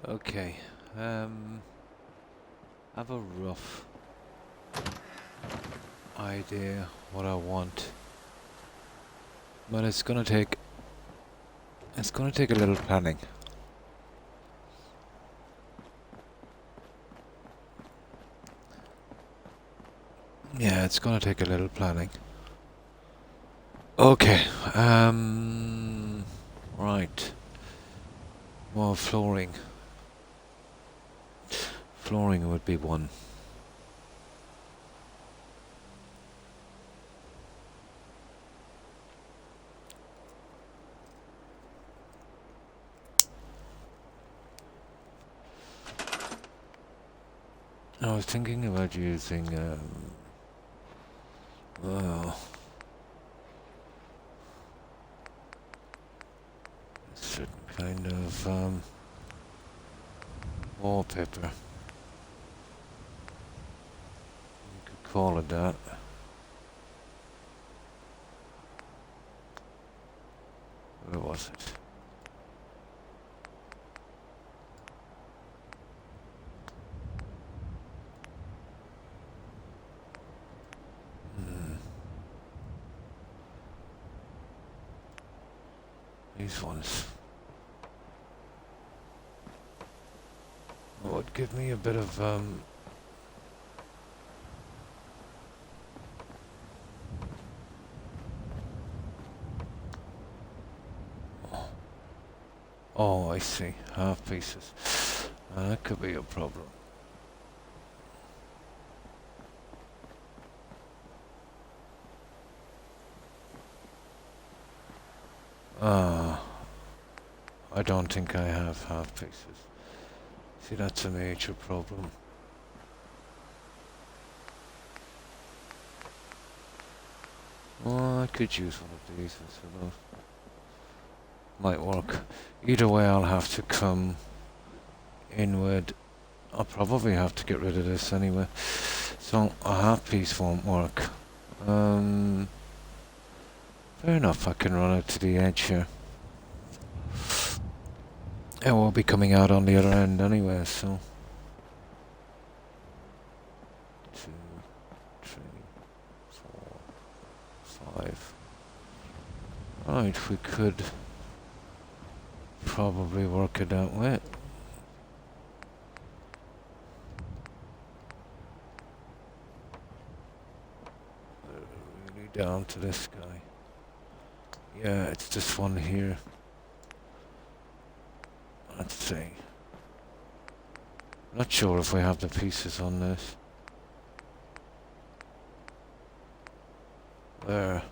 Okay. Have a rough idea what I want, but it's gonna take a little planning. Yeah, it's gonna take a little planning. Okay. Right. More flooring. Flooring would be one. I was thinking about using, well, a certain kind of, wallpaper. You could call it that. Where was it? These ones would give me a bit of oh, I see, half pieces. That could be a problem. I don't think I have half pieces. See, that's a major problem. Oh, I could use one of these, I suppose. Might work. Either way, I'll have to come inward. I'll probably have to get rid of this anyway. So a half piece won't work. Fair enough, I can run it to the edge here. It will be coming out on the other end anyway, so. 2, 3, 4, 5. Right, we could probably work it that way. Really down to this guy. Yeah, it's this one here. Let's see. Not sure if we have the pieces on this. There.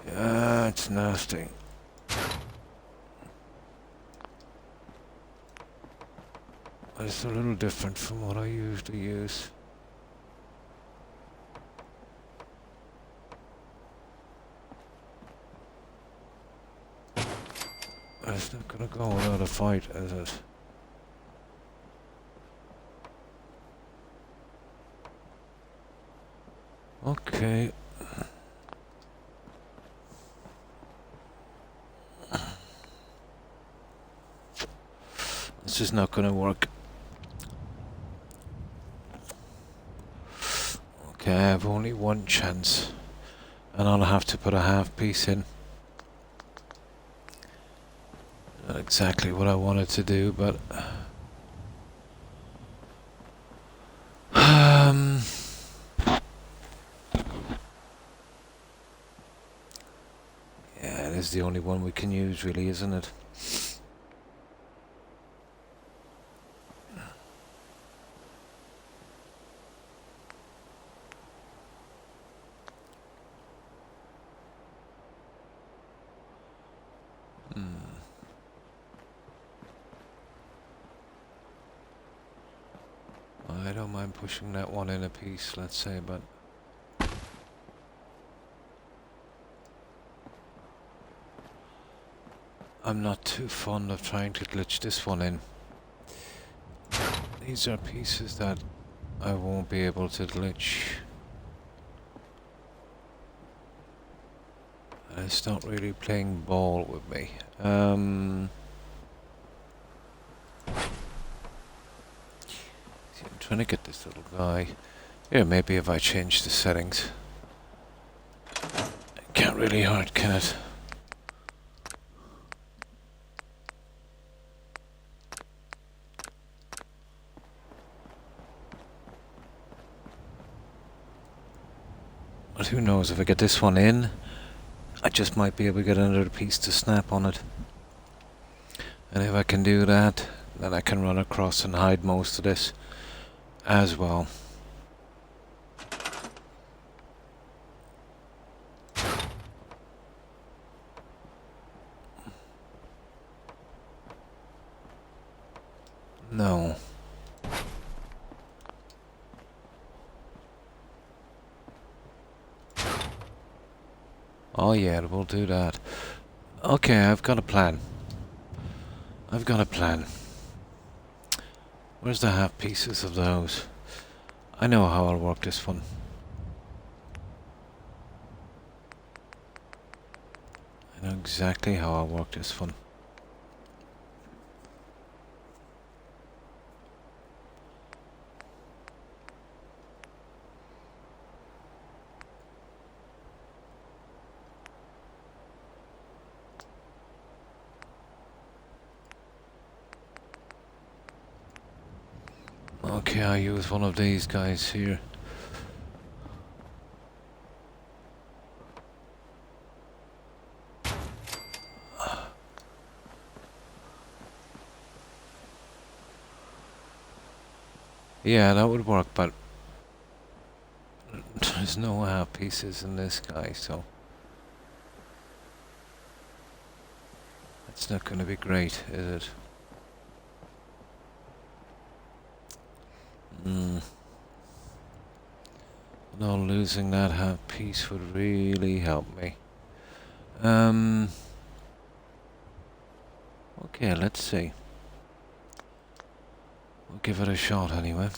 Yeah, it's nasty. It's a little different from what I usually use. It's not gonna go without a fight, is it? Okay. This is not gonna work. Okay, I have only one chance. And I'll have to put a half piece in. Not exactly what I wanted to do, but yeah, it is the only one we can use, really, isn't it? I don't mind pushing that one in a piece, let's say, but I'm not too fond of trying to glitch this one in. These are pieces that I won't be able to glitch. It's not really playing ball with me. See, I'm trying to get this little guy. Here, maybe if I change the settings. It can't really hurt, can it? But who knows, if I get this one in, I just might be able to get another piece to snap on it. And if I can do that, then I can run across and hide most of this as well. No. Oh yeah, we'll do that. Okay, I've got a plan. I've got a plan. Where's the half pieces of those? I know how I'll work this one. I know exactly how I'll work this one. Okay, I use one of these guys here. Yeah, that would work, but there's no half pieces in this guy, so it's not going to be great, is it? No, losing that half piece would really help me. Okay, let's see. We'll give it a shot anyway.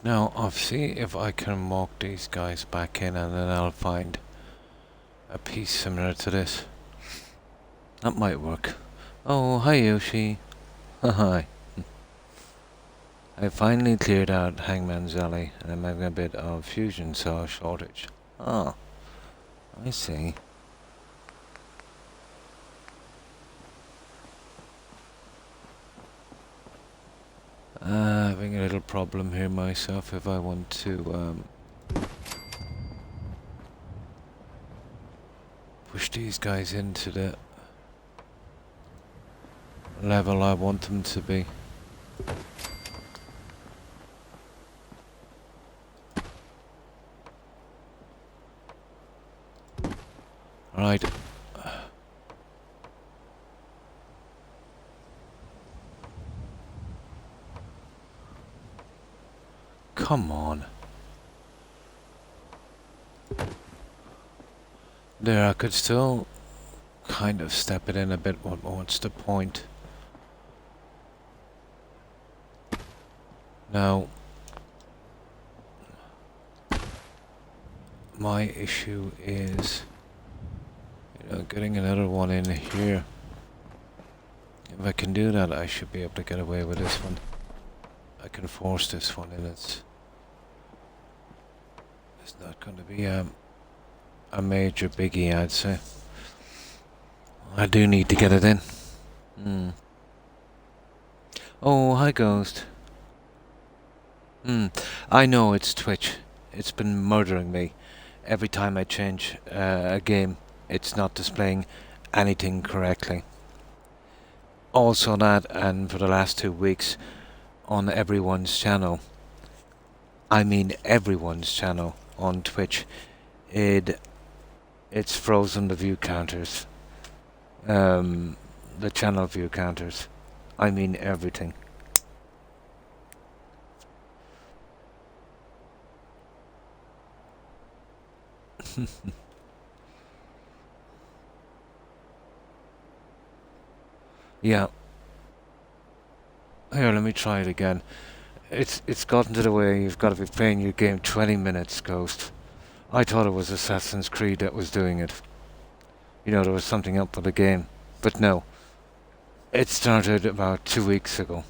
Now, I'll see if I can walk these guys back in and then I'll find a piece similar to this. That might work. Oh, hi Yoshi. Hi. I finally cleared out Hangman's Alley and I'm having a bit of fusion cell shortage. Ah, I see. Having a little problem here myself if I want to push these guys into the level I want them to be. Right. Come on. There, I could still kind of step it in a bit. What's the point? Now, my issue is, getting another one in here. If I can do that, I should be able to get away with this one. I can force this one in. It's not going to be a major biggie, I'd say. I do need to get it in. Oh, hi Ghost. I know it's Twitch. It's been murdering me. Every time I change a game, it's not displaying anything correctly. Also that, and for the last 2 weeks, on everyone's channel, I mean everyone's channel on Twitch, it it's frozen the view counters. The channel view counters. I mean everything. Yeah. Here, let me try it again. It's gotten to the way you've got to be playing your game 20 minutes, Ghost. I thought it was Assassin's Creed that was doing it. You know, there was something up with the game. But no. It started about 2 weeks ago.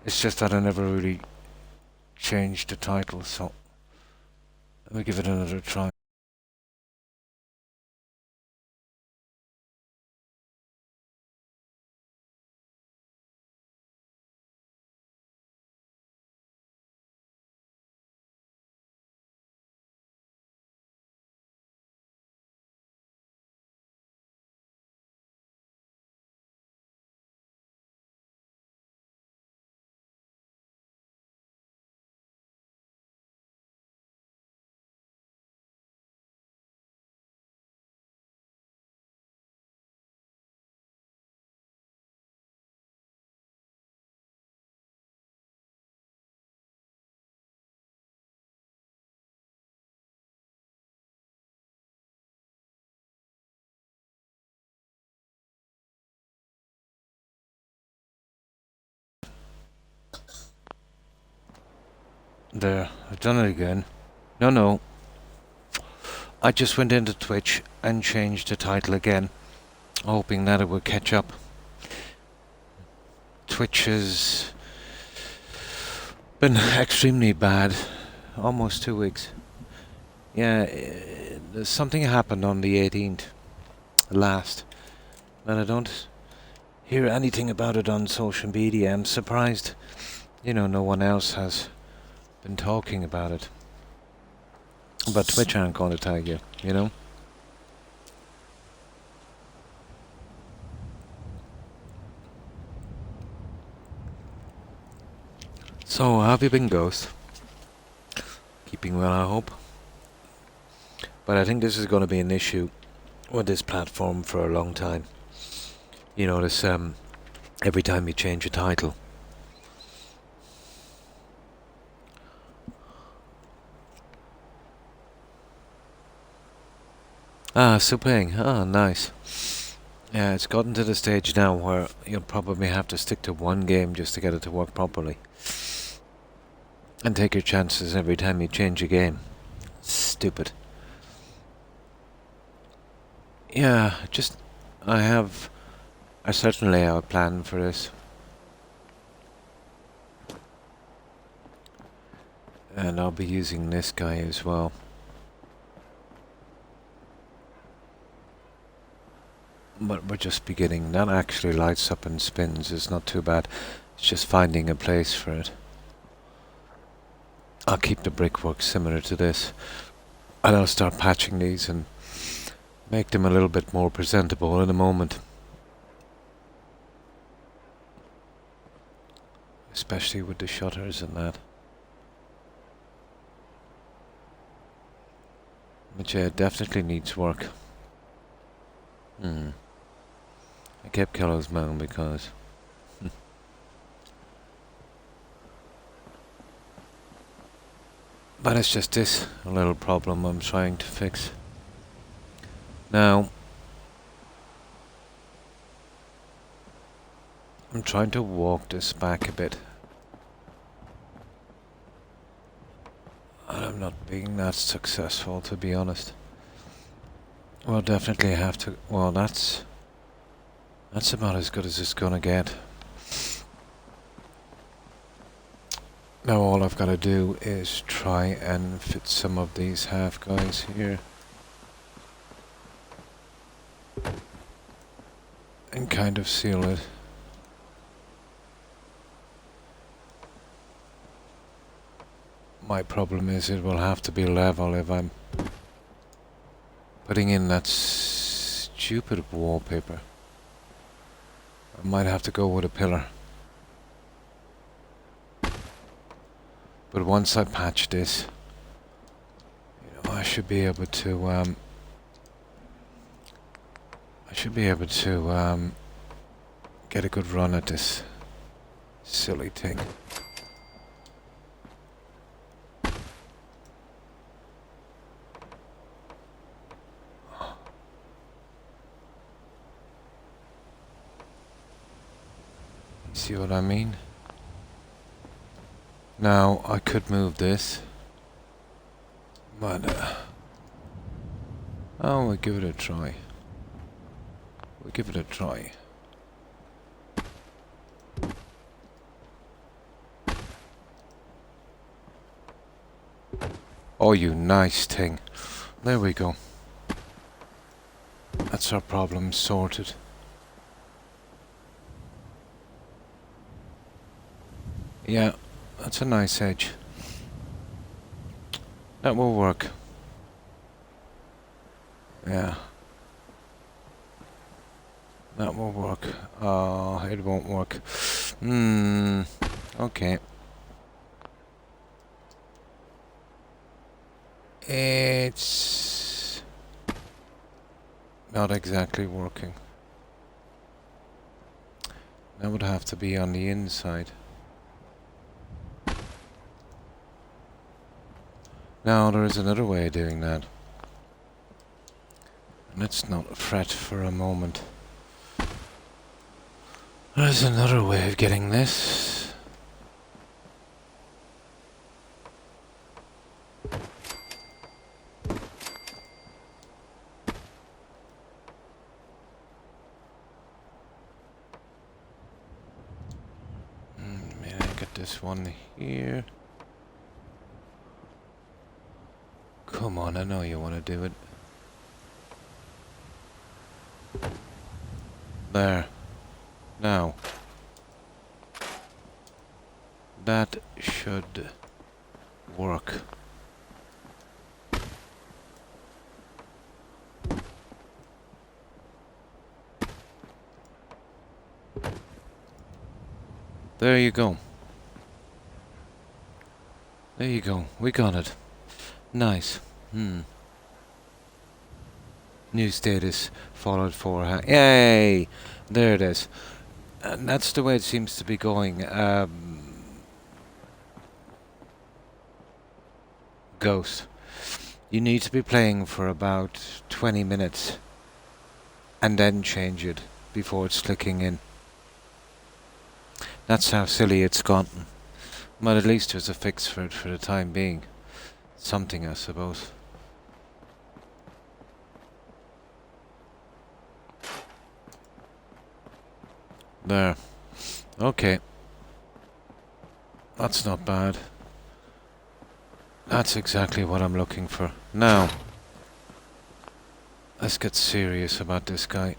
It's just that I never really changed the title, so let me give it another try. There, I've done it again. No. I just went into Twitch and changed the title again, hoping that it would catch up. Twitch has been extremely bad. Almost 2 weeks. Yeah, something happened on the 18th, last, and I don't hear anything about it on social media. I'm surprised, no one else has been talking about it. But Twitch aren't going to tell you, So, how have you been, Ghost? Keeping well, I hope. But I think this is going to be an issue with this platform for a long time. This, every time you change a title. Ah, Supeng. Ah, nice. Yeah, it's gotten to the stage now where you'll probably have to stick to one game just to get it to work properly. And take your chances every time you change a game. Stupid. Yeah, I have a certain layout plan for this. And I'll be using this guy as well. But we're just beginning. That actually lights up and spins. It's not too bad. It's just finding a place for it. I'll keep the brickwork similar to this. And I'll start patching these and make them a little bit more presentable in a moment. Especially with the shutters and that. But yeah, it definitely needs work. I kept Kello's Mound because... But it's just this a little problem I'm trying to fix. Now, I'm trying to walk this back a bit. And I'm not being that successful, to be honest. Well, definitely have to... Well, that's about as good as it's gonna get. Now all I've got to do is try and fit some of these half guys here. And kind of seal it. My problem is it will have to be level if I'm putting in that stupid wallpaper. I might have to go with a pillar. But once I patch this, I should be able to should be able to get a good run at this silly thing. See what I mean? Now, I could move this, but oh, we'll give it a try. We'll give it a try. Oh, you nice thing. There we go. That's our problem sorted. Yeah, that's a nice edge. That will work. Yeah. That will work. Oh, it won't work. Okay. It's not exactly working. That would have to be on the inside. Now, there is another way of doing that. Let's not fret for a moment. There's another way of getting this. May I get this one here? Come on, I know you want to do it. There. Now. That should work. There you go. There you go. We got it. Nice. New status followed for yay! There it is. And that's the way it seems to be going. Ghost. You need to be playing for about 20 minutes and then change it before it's clicking in. That's how silly it's gotten. But at least there's a fix for it for the time being. Something, I suppose. There. Okay. That's not bad. That's exactly what I'm looking for. Now, let's get serious about this guy.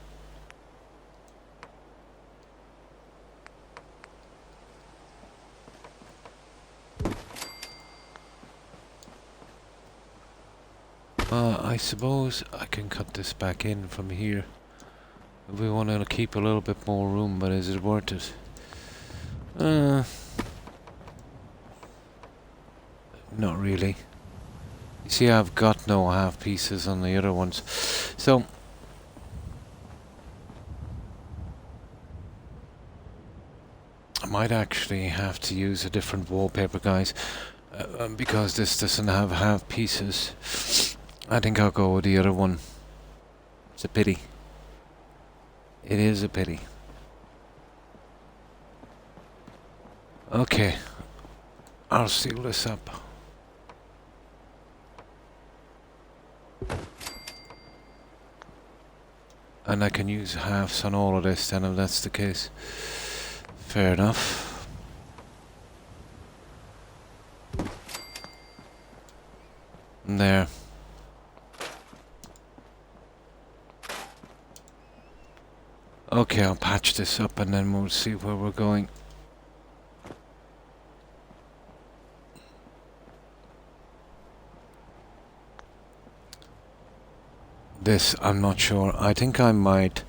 I suppose I can cut this back in from here. If we want to keep a little bit more room, but is it worth it? Not really. You see, I've got no half pieces on the other ones. So, I might actually have to use a different wallpaper, guys. Because this doesn't have half pieces. I think I'll go with the other one. It's a pity. It is a pity. Okay. I'll seal this up. And I can use halves on all of this then if that's the case. Fair enough. There. Okay, I'll patch this up and then we'll see where we're going. This, I'm not sure. I think I might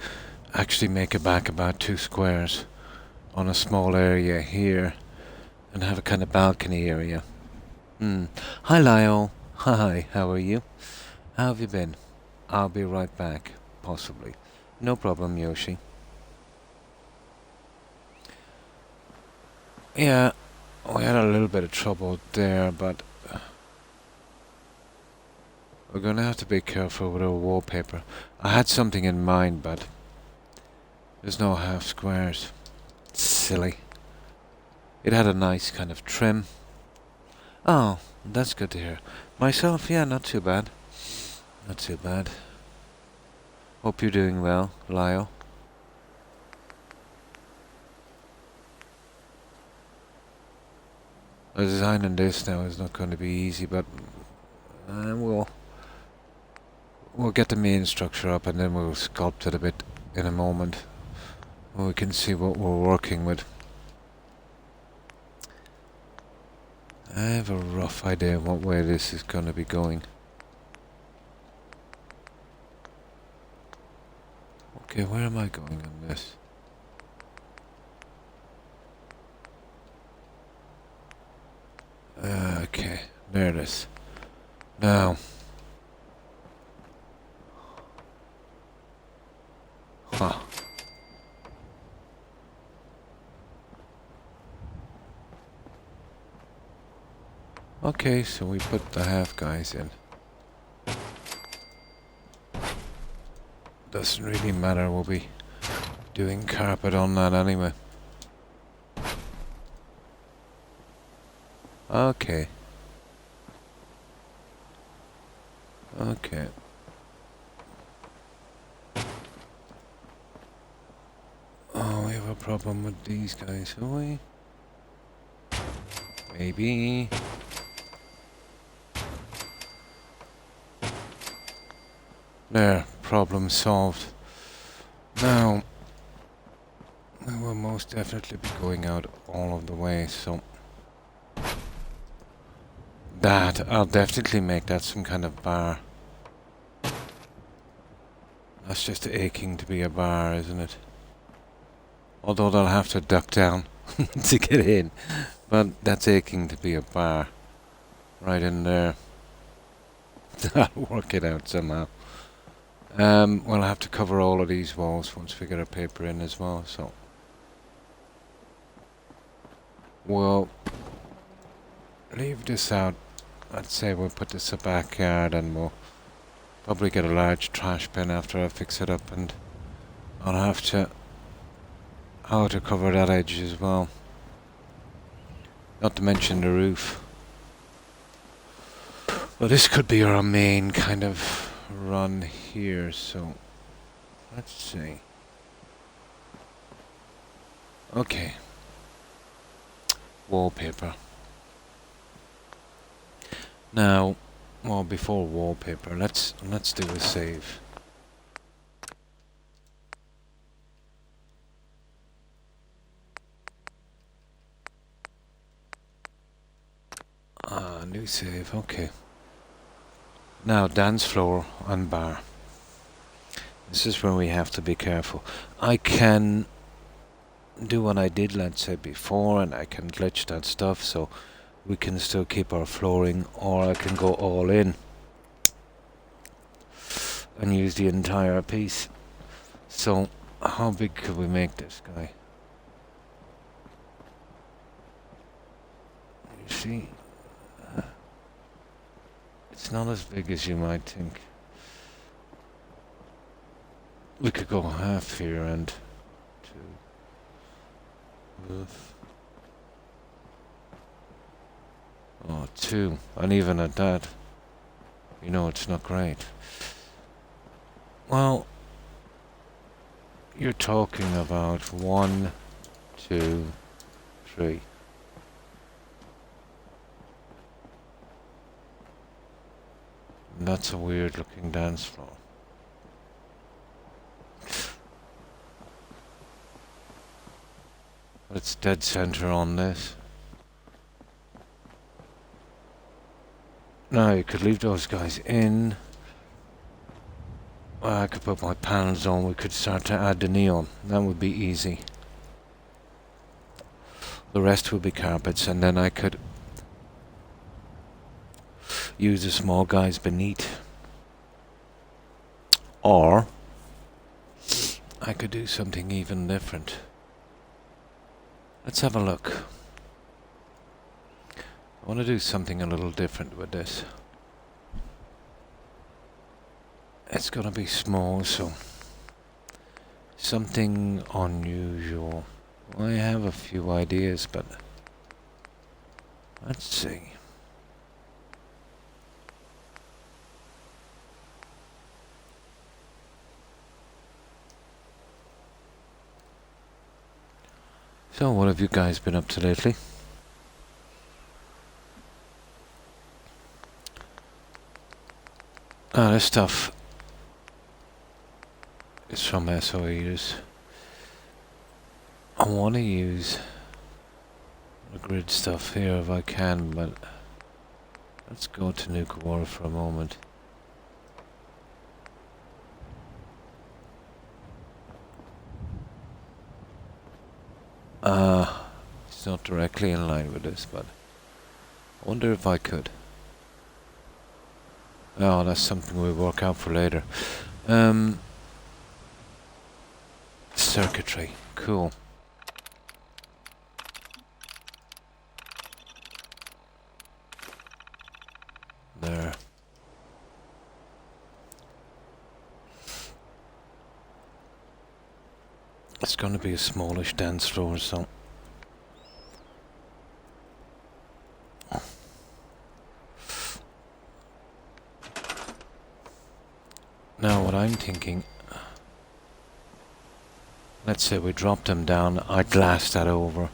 actually make it back about 2 squares on a small area here and have a kind of balcony area. Hi, Lyle. Hi, how are you? How have you been? I'll be right back, possibly. No problem, Yoshi. Yeah, we had a little bit of trouble there, but we're gonna have to be careful with our wallpaper. I had something in mind, but there's no half squares. It's silly. It had a nice kind of trim. Oh, that's good to hear. Myself, yeah, not too bad. Not too bad. Hope you're doing well, Lyle. Designing this now is not going to be easy, but we'll get the main structure up and then we'll sculpt it a bit in a moment. We can see what we're working with. I have a rough idea of what way this is going to be going. Okay, where am I going on this? Okay, there it is. Now. Huh. Okay, so we put the half guys in. Doesn't really matter, we'll be doing carpet on that anyway. Okay. Okay. Oh, we have a problem with these guys, do we? Maybe. There, problem solved. Now, we will most definitely be going out all of the way, so that, I'll definitely make that some kind of bar. That's just aching to be a bar, isn't it? Although they'll have to duck down to get in, but that's aching to be a bar. Right in there. I'll work it out somehow. We'll have to cover all of these walls once we get our paper in as well, so we'll leave this out. I'd say we'll put this in the backyard and we'll probably get a large trash bin after I fix it up, and I'll have to cover that edge as well. Not to mention the roof. Well, this could be our main kind of run here, so let's see. Okay. Wallpaper. Now, well, before wallpaper, let's do a save. New save, okay. Now, dance floor and bar. This is where we have to be careful. I can do what I did, let's say, before, and I can glitch that stuff, so we can still keep our flooring, or I can go all in and use the entire piece. So, how big could we make this guy? You see? It's not as big as you might think. We could go half here and two. Oh, two. And even at that, you know, it's not great. Well, you're talking about 1, 2, 3. And that's a weird looking dance floor. It's dead center on this. Now you could leave those guys in. I could put my panels on. We could start to add the neon. That would be easy. The rest would be carpets, and then I could use the small guys beneath. Or I could do something even different. Let's have a look. I want to do something a little different with this. It's gonna be small, so something unusual. I have a few ideas, but let's see. So, what have you guys been up to lately? This stuff is from SOEs. I want to use the grid stuff here if I can, but let's go to Nuke War for a moment. It's not directly in line with this, but I wonder if I could. Oh, that's something we'll work out for later. Circuitry, cool. There. It's going to be a smallish dance floor, so now what I'm thinking, let's say we drop them down, I glass that over.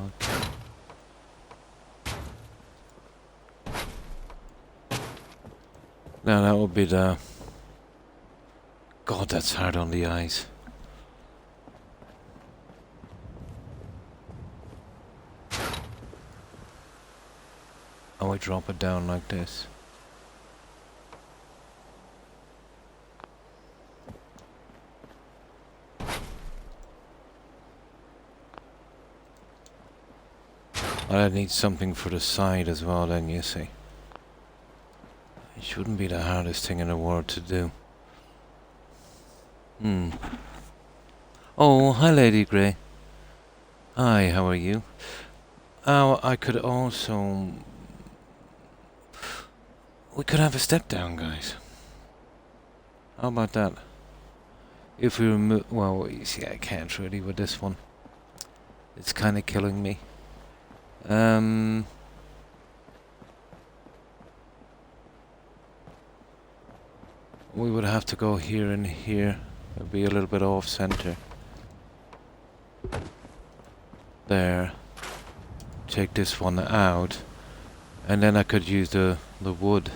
Okay. Now that would be the... God, that's hard on the eyes. And we drop it down like this. I need something for the side as well then, you see. It shouldn't be the hardest thing in the world to do. Oh, hi Lady Grey. Hi, how are you? Oh, I could also... We could have a step down, guys. How about that? If we remove... Well, you see, I can't really with this one. It's kind of killing me. We would have to go here and here. It'd be a little bit off center. There. Take this one out. And then I could use the wood.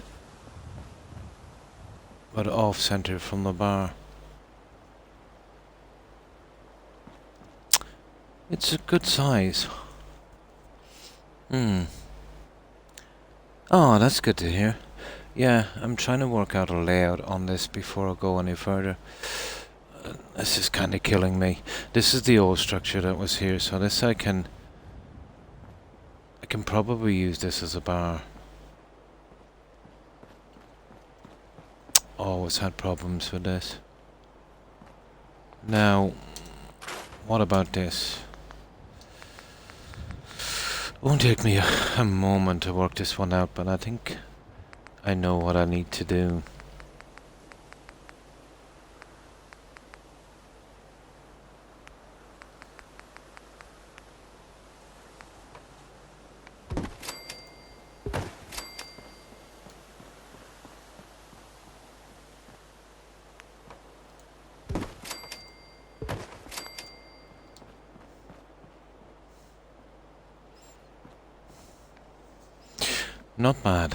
But off center from the bar. It's a good size. Oh, that's good to hear. Yeah, I'm trying to work out a layout on this before I go any further. This is kind of killing me. This is the old structure that was here, so this I can probably use this as a bar. Always had problems with this. Now, what about this? It won't take me a moment to work this one out, but I think I know what I need to do. Not bad.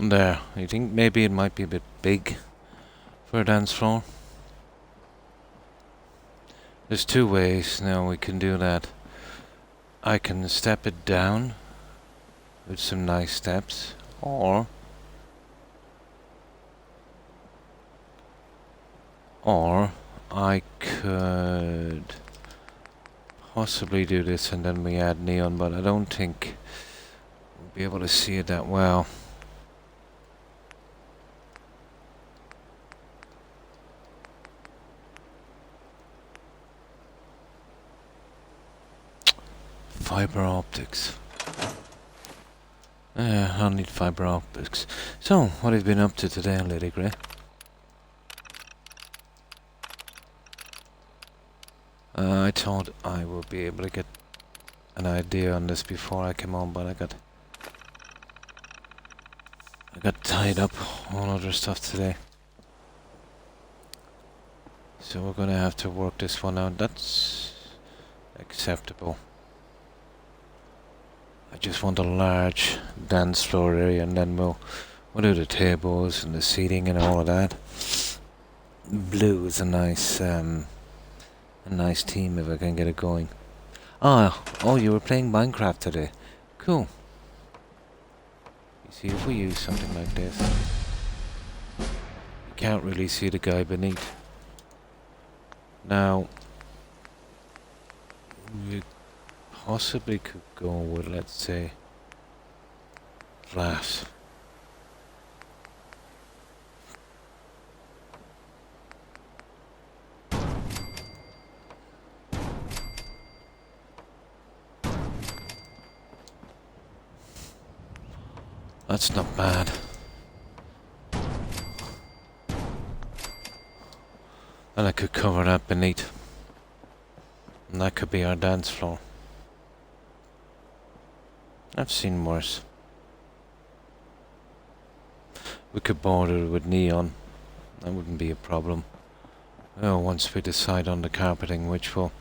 There. You think maybe it might be a bit big for a dance floor? There's two ways now we can do that. I can step it down with some nice steps, or I could possibly do this and then we add neon, but I don't think we'll be able to see it that well. Fiber optics. I'll need fiber optics. So, what have you been up to today, Lady Grey? I thought I would be able to get an idea on this before I came on, but I got tied up on other stuff today. So we're gonna have to work this one out. That's acceptable. I just want a large dance floor area, and then we'll do the tables and the seating and all of that. Blue is a nice team if I can get it going. Oh, you were playing Minecraft today. Cool. You see, if we use something like this, you can't really see the guy beneath. Now, we possibly could go with, let's say, flat. That's not bad. And I could cover that beneath. And that could be our dance floor. I've seen worse. We could border it with neon. That wouldn't be a problem. Oh, once we decide on the carpeting, which will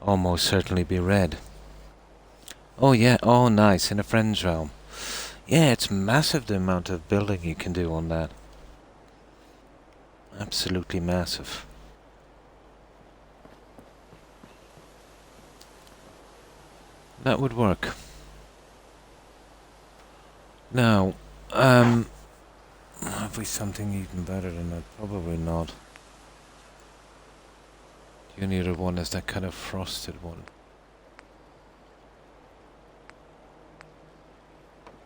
almost certainly be red. Oh yeah, oh nice, in a friend's realm. Yeah, it's massive the amount of building you can do on that. Absolutely massive. That would work. Now, have we something even better than that? Probably not. The only other one is that kind of frosted one.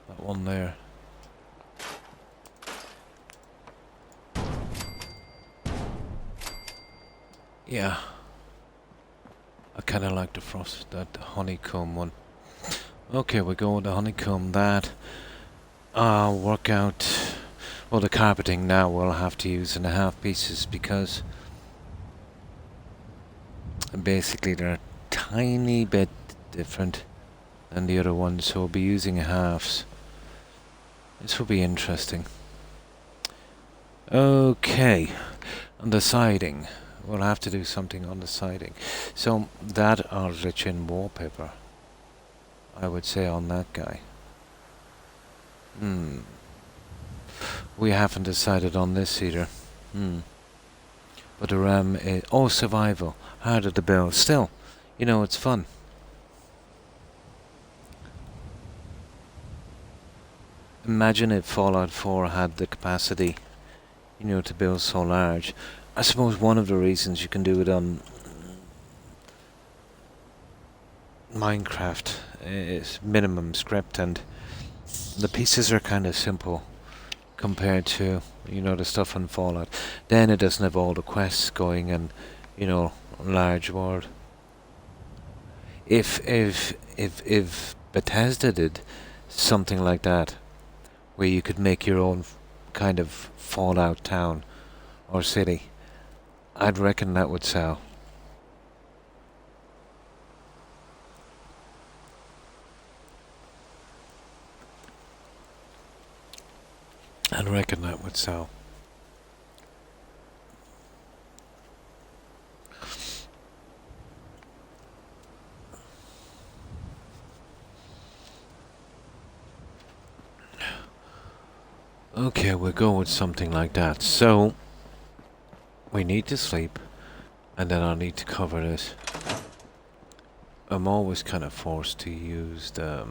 That one there. Yeah. I kind of like the frost, that honeycomb one. Okay, we go with the honeycomb. That. I'll work out. Well, the carpeting now we'll have to use in a half pieces because basically they're a tiny bit different than the other ones, so we'll be using halves. This will be interesting. Okay, on the siding. We'll have to do something on the siding. So that I'll rich in wallpaper, I would say, on that guy. We haven't decided on this either. But the RAM is... Oh, survival. Harder to build. Still, you know, it's fun. Imagine if Fallout 4 had the capacity, you know, to build so large. I suppose one of the reasons you can do it on Minecraft is minimum script, and the pieces are kind of simple compared to, you know, the stuff on Fallout. Then it doesn't have all the quests going and, you know, large world. If Bethesda did something like that, where you could make your own kind of Fallout town or city, I'd reckon that would sell. I'd reckon that would sell. Okay, we'll go with something like that. So, we need to sleep, and then I'll need to cover this. I'm always kind of forced to use the...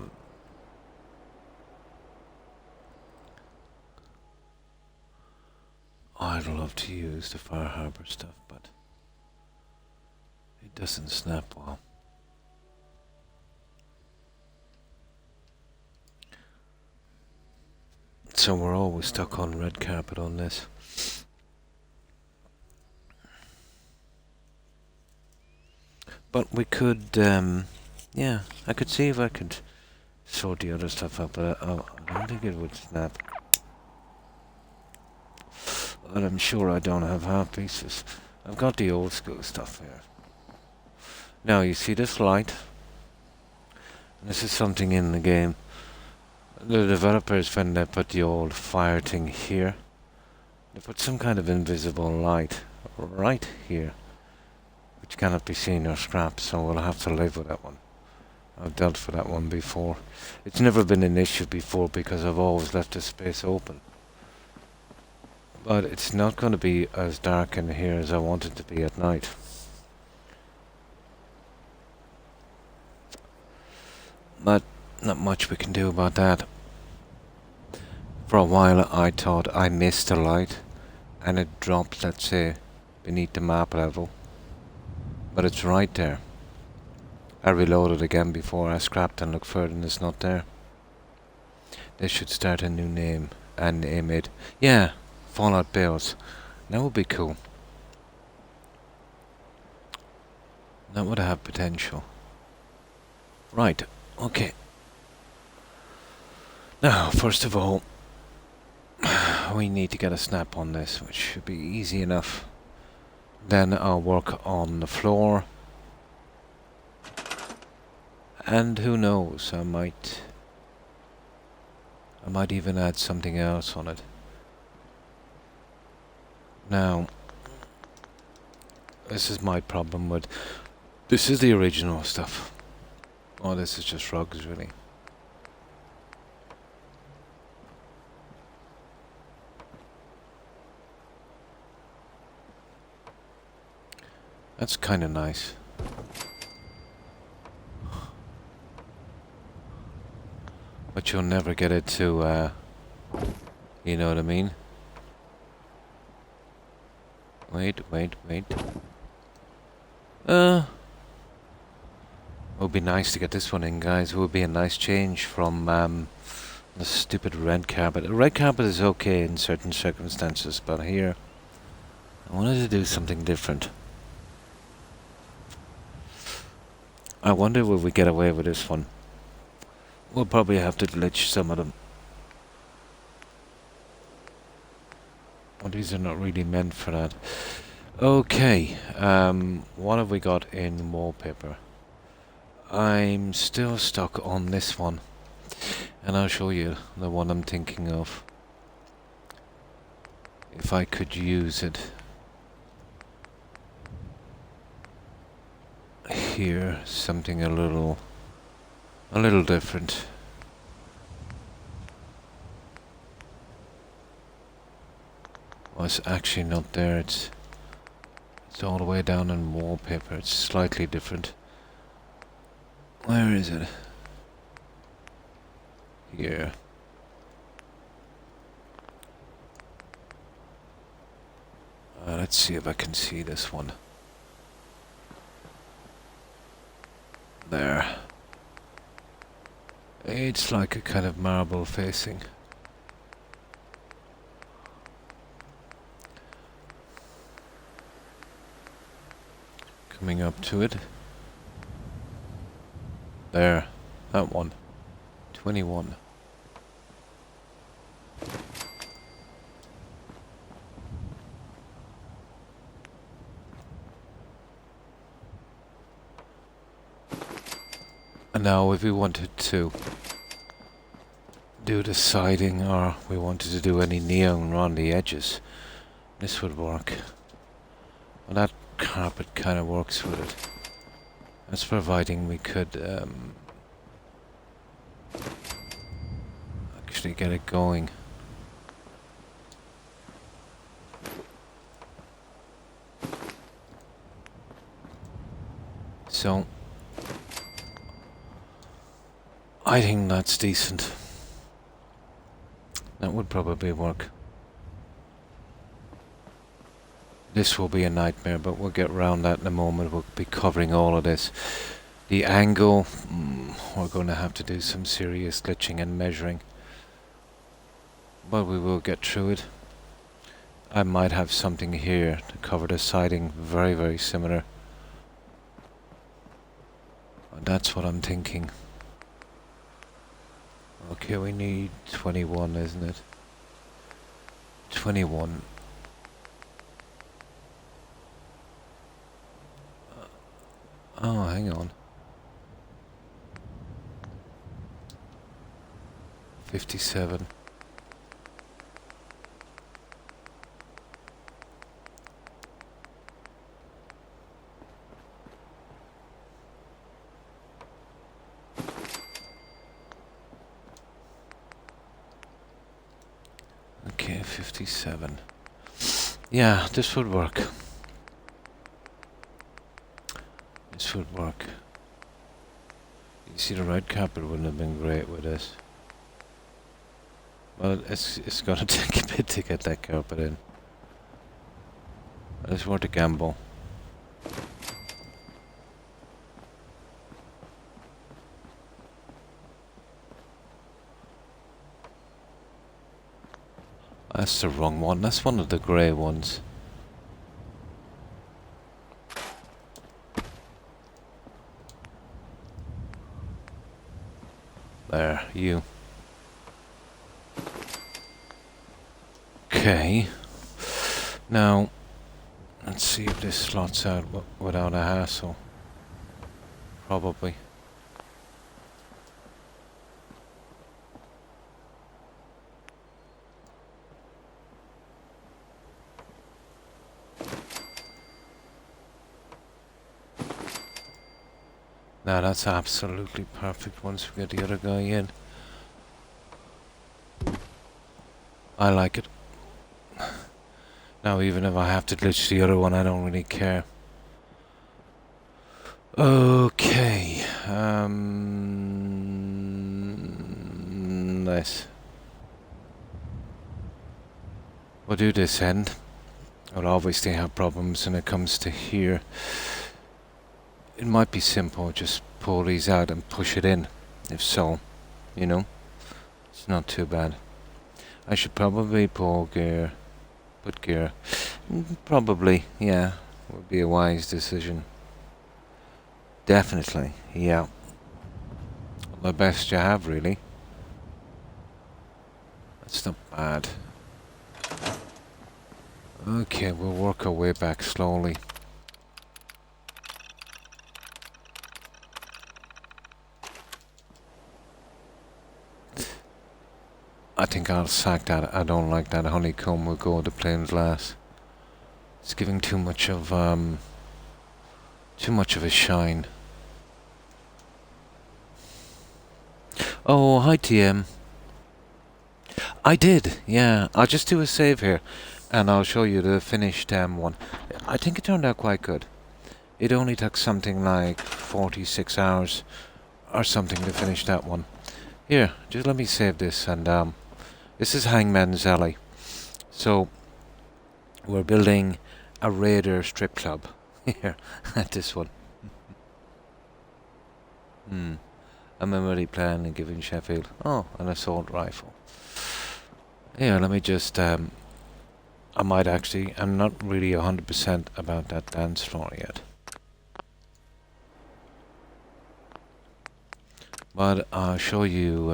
I'd love to use the Fire Harbor stuff, but it doesn't snap well. So we're always stuck on red carpet on this. But we could, yeah, I could see if I could sort the other stuff out, but I don't think it would snap. And I'm sure I don't have half pieces. I've got the old school stuff here. Now, you see this light? This is something in the game. The developers, when they put the old fire thing here, they put some kind of invisible light right here, which cannot be seen or scrapped, so we'll have to live with that one. I've dealt with that one before. It's never been an issue before because I've always left the space open. But it's not going to be as dark in here as I want it to be at night. But not much we can do about that. For a while I thought I missed a light and it dropped, let's say, beneath the map level. But it's right there. I reloaded again before I scrapped and looked further and it's not there. They should start a new name and name it, yeah, Fallout Bills. That would be cool. That would have potential. Right, okay. Now, first of all, we need to get a snap on this, which should be easy enough. Then I'll work on the floor. And who knows, I might even add something else on it. Now, this is my problem with... This is the original stuff. Oh, this is just rugs, really. That's kind of nice. But you'll never get it to, you know what I mean? Wait. It would be nice to get this one in, guys. It would be a nice change from, the stupid red carpet. The red carpet is okay in certain circumstances, but here, I wanted to do something different. I wonder will we get away with this one. We'll probably have to glitch some of them. Well, these are not really meant for that. Okay, what have we got in wallpaper? I'm still stuck on this one. And I'll show you the one I'm thinking of. If I could use it. Here, something a little different. Well, it's actually not there. It's all the way down in wallpaper. It's slightly different. Where is it? Here. Let's see if I can see this one. There. It's like a kind of marble facing. Coming up to it. There. That one. 21. And now if we wanted to do the siding or we wanted to do any neon around the edges, this would work. Well, that carpet kind of works with it. That's providing we could actually get it going. So I think that's decent. That would probably work. This will be a nightmare, but we'll get around that in a moment. We'll be covering all of this. The angle, we're going to have to do some serious glitching and measuring. But we will get through it. I might have something here to cover the siding very, very similar. That's what I'm thinking. Okay, we need 21, isn't it? 21. Oh, hang on. 57. Okay, 57. Yeah, this would work. This would work. You see, the red carpet wouldn't have been great with this. Well, it's gonna take a bit to get that carpet in. But it's worth a gamble. That's the wrong one. That's one of the grey ones. There, you. Okay. Now, let's see if this slots out without a hassle. Probably. Now that's absolutely perfect once we get the other guy in. I like it. Now even if I have to glitch the other one, I don't really care. Okay. Nice. We'll do this end. I'll obviously have problems when it comes to here. It might be simple, just pull these out and push it in. If so, you know, it's not too bad. I should probably put gear. Probably, yeah, would be a wise decision. Definitely, yeah. The best you have, really. That's not bad. Okay, we'll work our way back slowly. I think I'll sack that. I don't like that honeycomb. We'll go with the plain glass. It's giving too much of a shine. Oh, hi TM. I did, yeah. I'll just do a save here, and I'll show you the finished one. I think it turned out quite good. It only took something like 46 hours or something to finish that one. Here, just let me save this, and this is Hangman's Alley. So, we're building a Raider strip club here at this one. I'm already planning on giving Sheffield, an assault rifle. Yeah, let me just, I might actually, I'm not really 100% about that dance floor yet. But I'll show you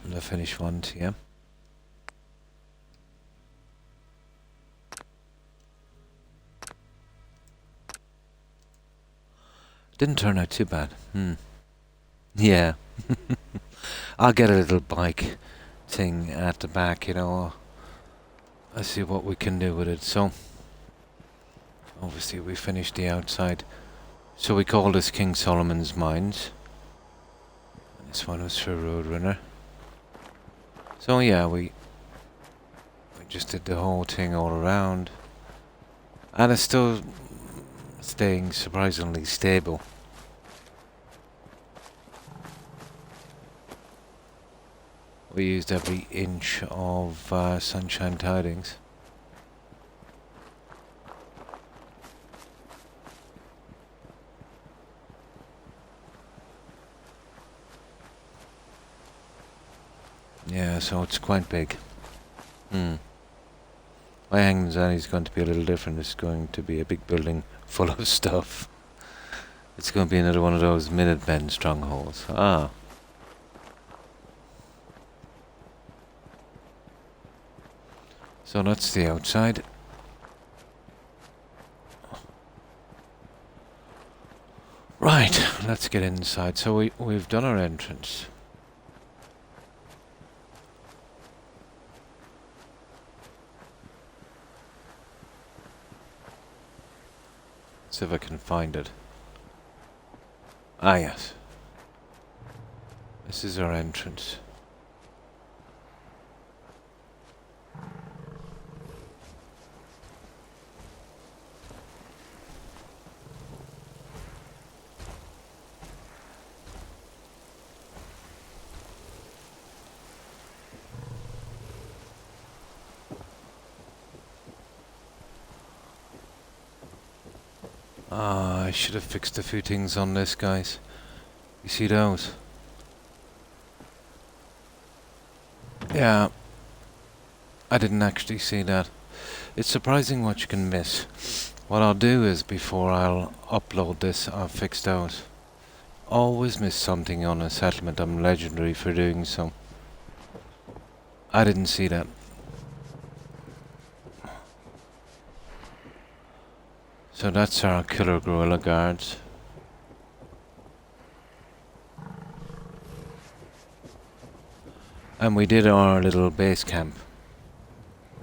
the finished ones, yeah? Didn't turn out too bad. Yeah. I'll get a little bike thing at the back, you know. I'll see what we can do with it. So, obviously we finished the outside. So we call this King Solomon's Mines. And this one was for Roadrunner. So yeah, we just did the whole thing all around. And it's still staying surprisingly stable. We used every inch of Sunshine Tidings. Yeah, so it's quite big. My anxiety is going to be a little different. It's going to be a big building full of stuff. It's going to be another one of those Minutemen strongholds. Ah. So that's the outside. Right, let's get inside. So we've done our entrance. See if I can find it. Ah, yes. This is our entrance. Ah, I should have fixed a few things on this, guys. You see those? Yeah. I didn't actually see that. It's surprising what you can miss. What I'll do is, before I'll upload this, I'll fix those. Always miss something on a settlement. I'm legendary for doing so. I didn't see that. So that's our killer gorilla guards. And we did our little base camp.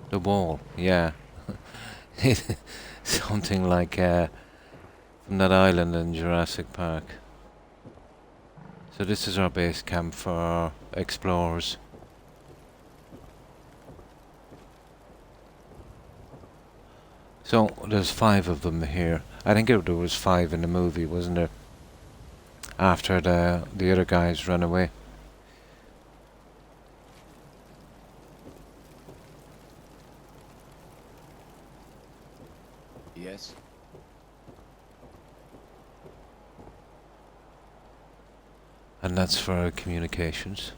The wall, yeah. Something like from that island in Jurassic Park. So this is our base camp for our explorers. So there's 5 of them here. I think there was 5 in the movie, wasn't there? After the other guys ran away. Yes. And that's for our communications.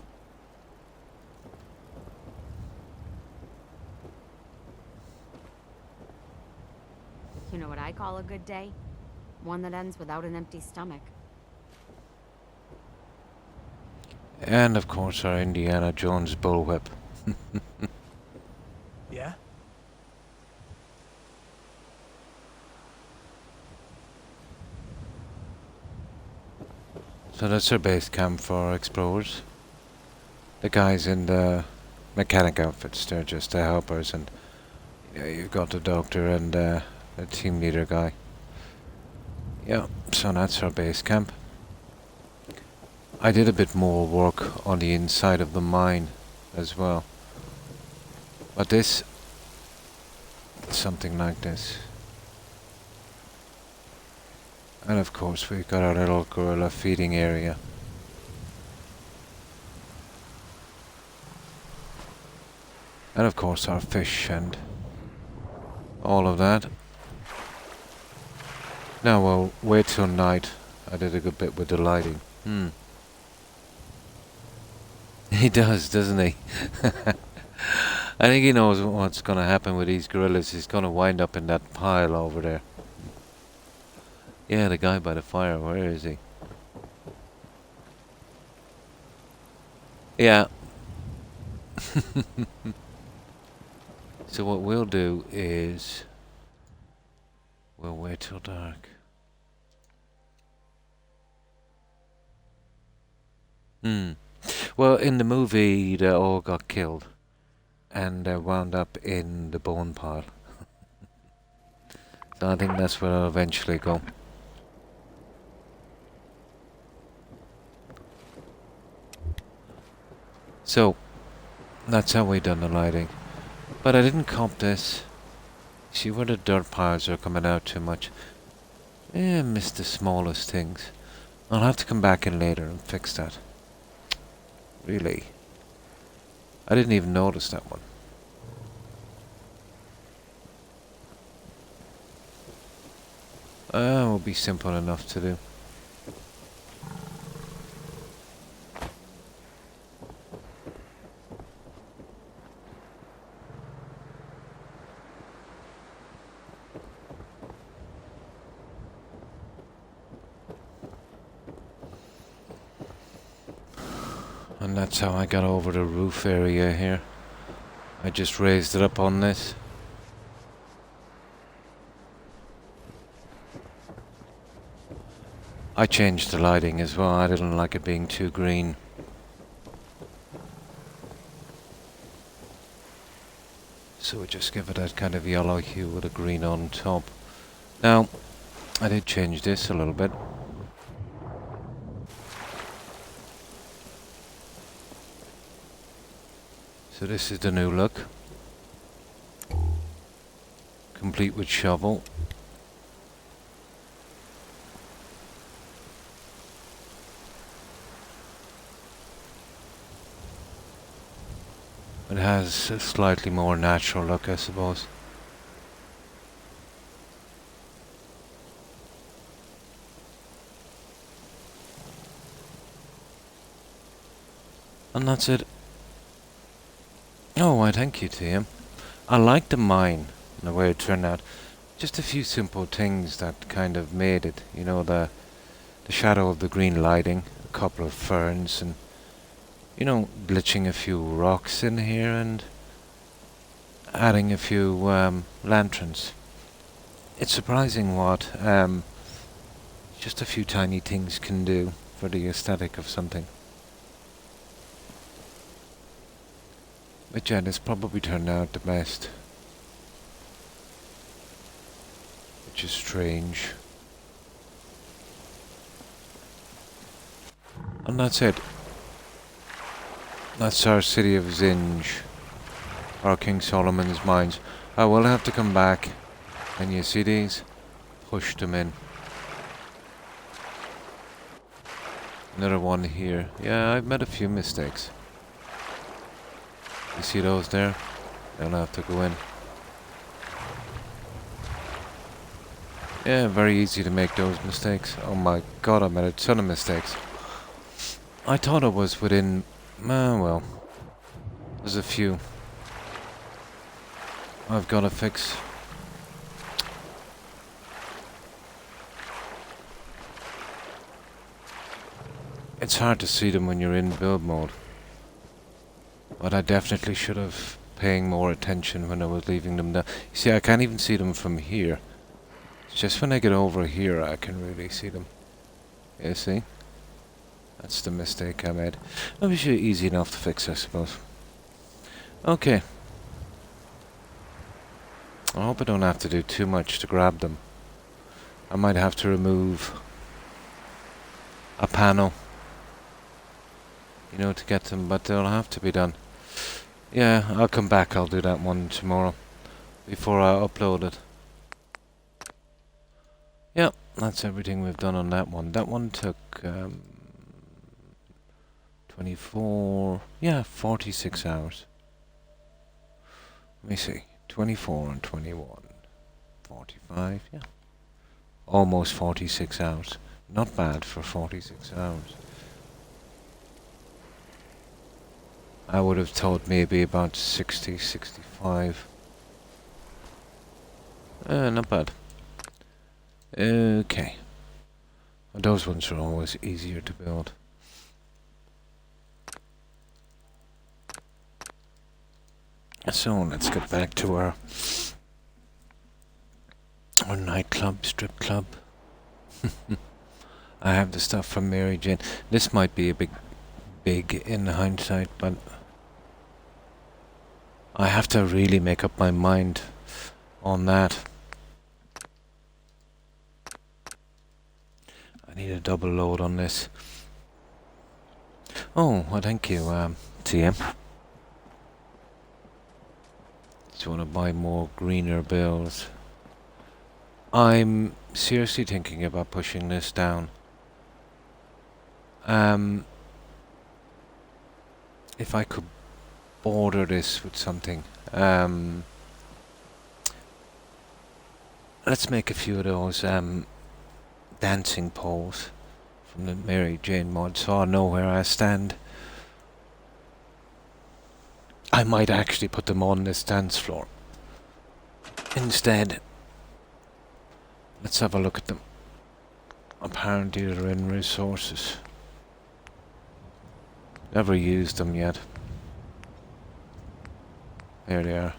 You know what I call a good day? One that ends without an empty stomach. And of course our Indiana Jones bullwhip. Yeah? So that's our base camp for explorers. The guys in the mechanic outfits, they're just the helpers, and you've got the doctor and the team leader guy. Yeah, so that's our base camp. I did a bit more work on the inside of the mine as well. But this, something like this. And of course we've got our little gorilla feeding area. And of course our fish and all of that. Now we'll wait till night. I did a good bit with the lighting. He does, doesn't he? I think he knows what's going to happen with these gorillas. He's going to wind up in that pile over there. Yeah, the guy by the fire, where is he? Yeah. So what we'll do is we'll wait till dark. Well, in the movie they all got killed and wound up in the bone pile. So I think that's where I'll eventually go. So that's how we done the lighting. But I didn't comp this. See where the dirt piles are coming out too much. I missed the smallest things. I'll have to come back in later and fix that. Really. I didn't even notice that one. Will be simple enough to do. And that's how I got over the roof area here. I just raised it up on this. I changed the lighting as well. I didn't like it being too green. So we just give it that kind of yellow hue with a green on top. Now, I did change this a little bit. So this is the new look. Complete with shovel. It has a slightly more natural look, I suppose. And that's it. Oh, why thank you to him. I like the mine and the way it turned out. Just a few simple things that kind of made it. You know, the shadow of the green lighting, a couple of ferns, and you know, glitching a few rocks in here and adding a few lanterns. It's surprising what just a few tiny things can do for the aesthetic of something. But yeah, this probably turned out the best. Which is strange. And that's it. That's our city of Zinj. Or King Solomon's mines. I will have to come back. And you see these? Push them in. Another one here. Yeah, I've made a few mistakes. You see those there? They'll have to go in. Yeah, very easy to make those mistakes. Oh my god, I made a ton of mistakes. I thought it was within... well, there's a few I've got to fix. It's hard to see them when you're in build mode. But I definitely should have paying more attention when I was leaving them down. You see, I can't even see them from here. It's just when I get over here I can really see them. You see? That's the mistake I made. That was easy enough to fix, I suppose. Okay. I hope I don't have to do too much to grab them. I might have to remove a panel, you know, to get them, but they'll have to be done. Yeah, I'll come back. I'll do that one tomorrow before I upload it. Yeah, that's everything we've done on that one. That one took 24, yeah, 46 hours. Let me see, 24 and 21, 45, yeah. Almost 46 hours. Not bad for 46 hours. I would have thought maybe about 60, 65. Not bad. Okay. Those ones are always easier to build. So let's get back to our nightclub, strip club. I have the stuff from Mary Jane. This might be a big in hindsight, but I have to really make up my mind on that. I need a double load on this. Oh, well, thank you, TM. Do you want to buy more greener bills? I'm seriously thinking about pushing this down. If I could border this with something. Let's make a few of those dancing poles from the Mary Jane mod, so I'll know where I stand. I might actually put them on this dance floor instead. Let's have a look at them. Apparently they're in resources. Never used them yet. There they are.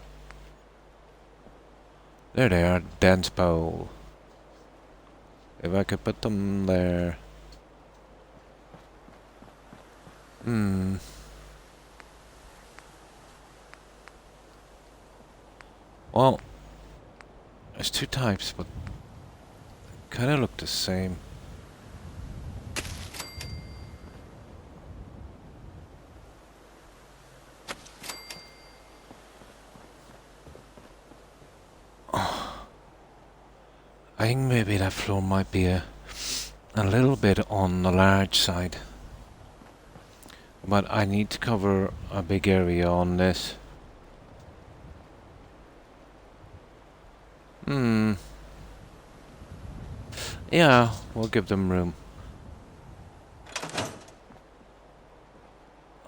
There they are, dance pole. If I could put them there. Well, there's two types, but they kind of look the same. I think maybe that floor might be a little bit on the large side. But I need to cover a big area on this. Yeah, we'll give them room.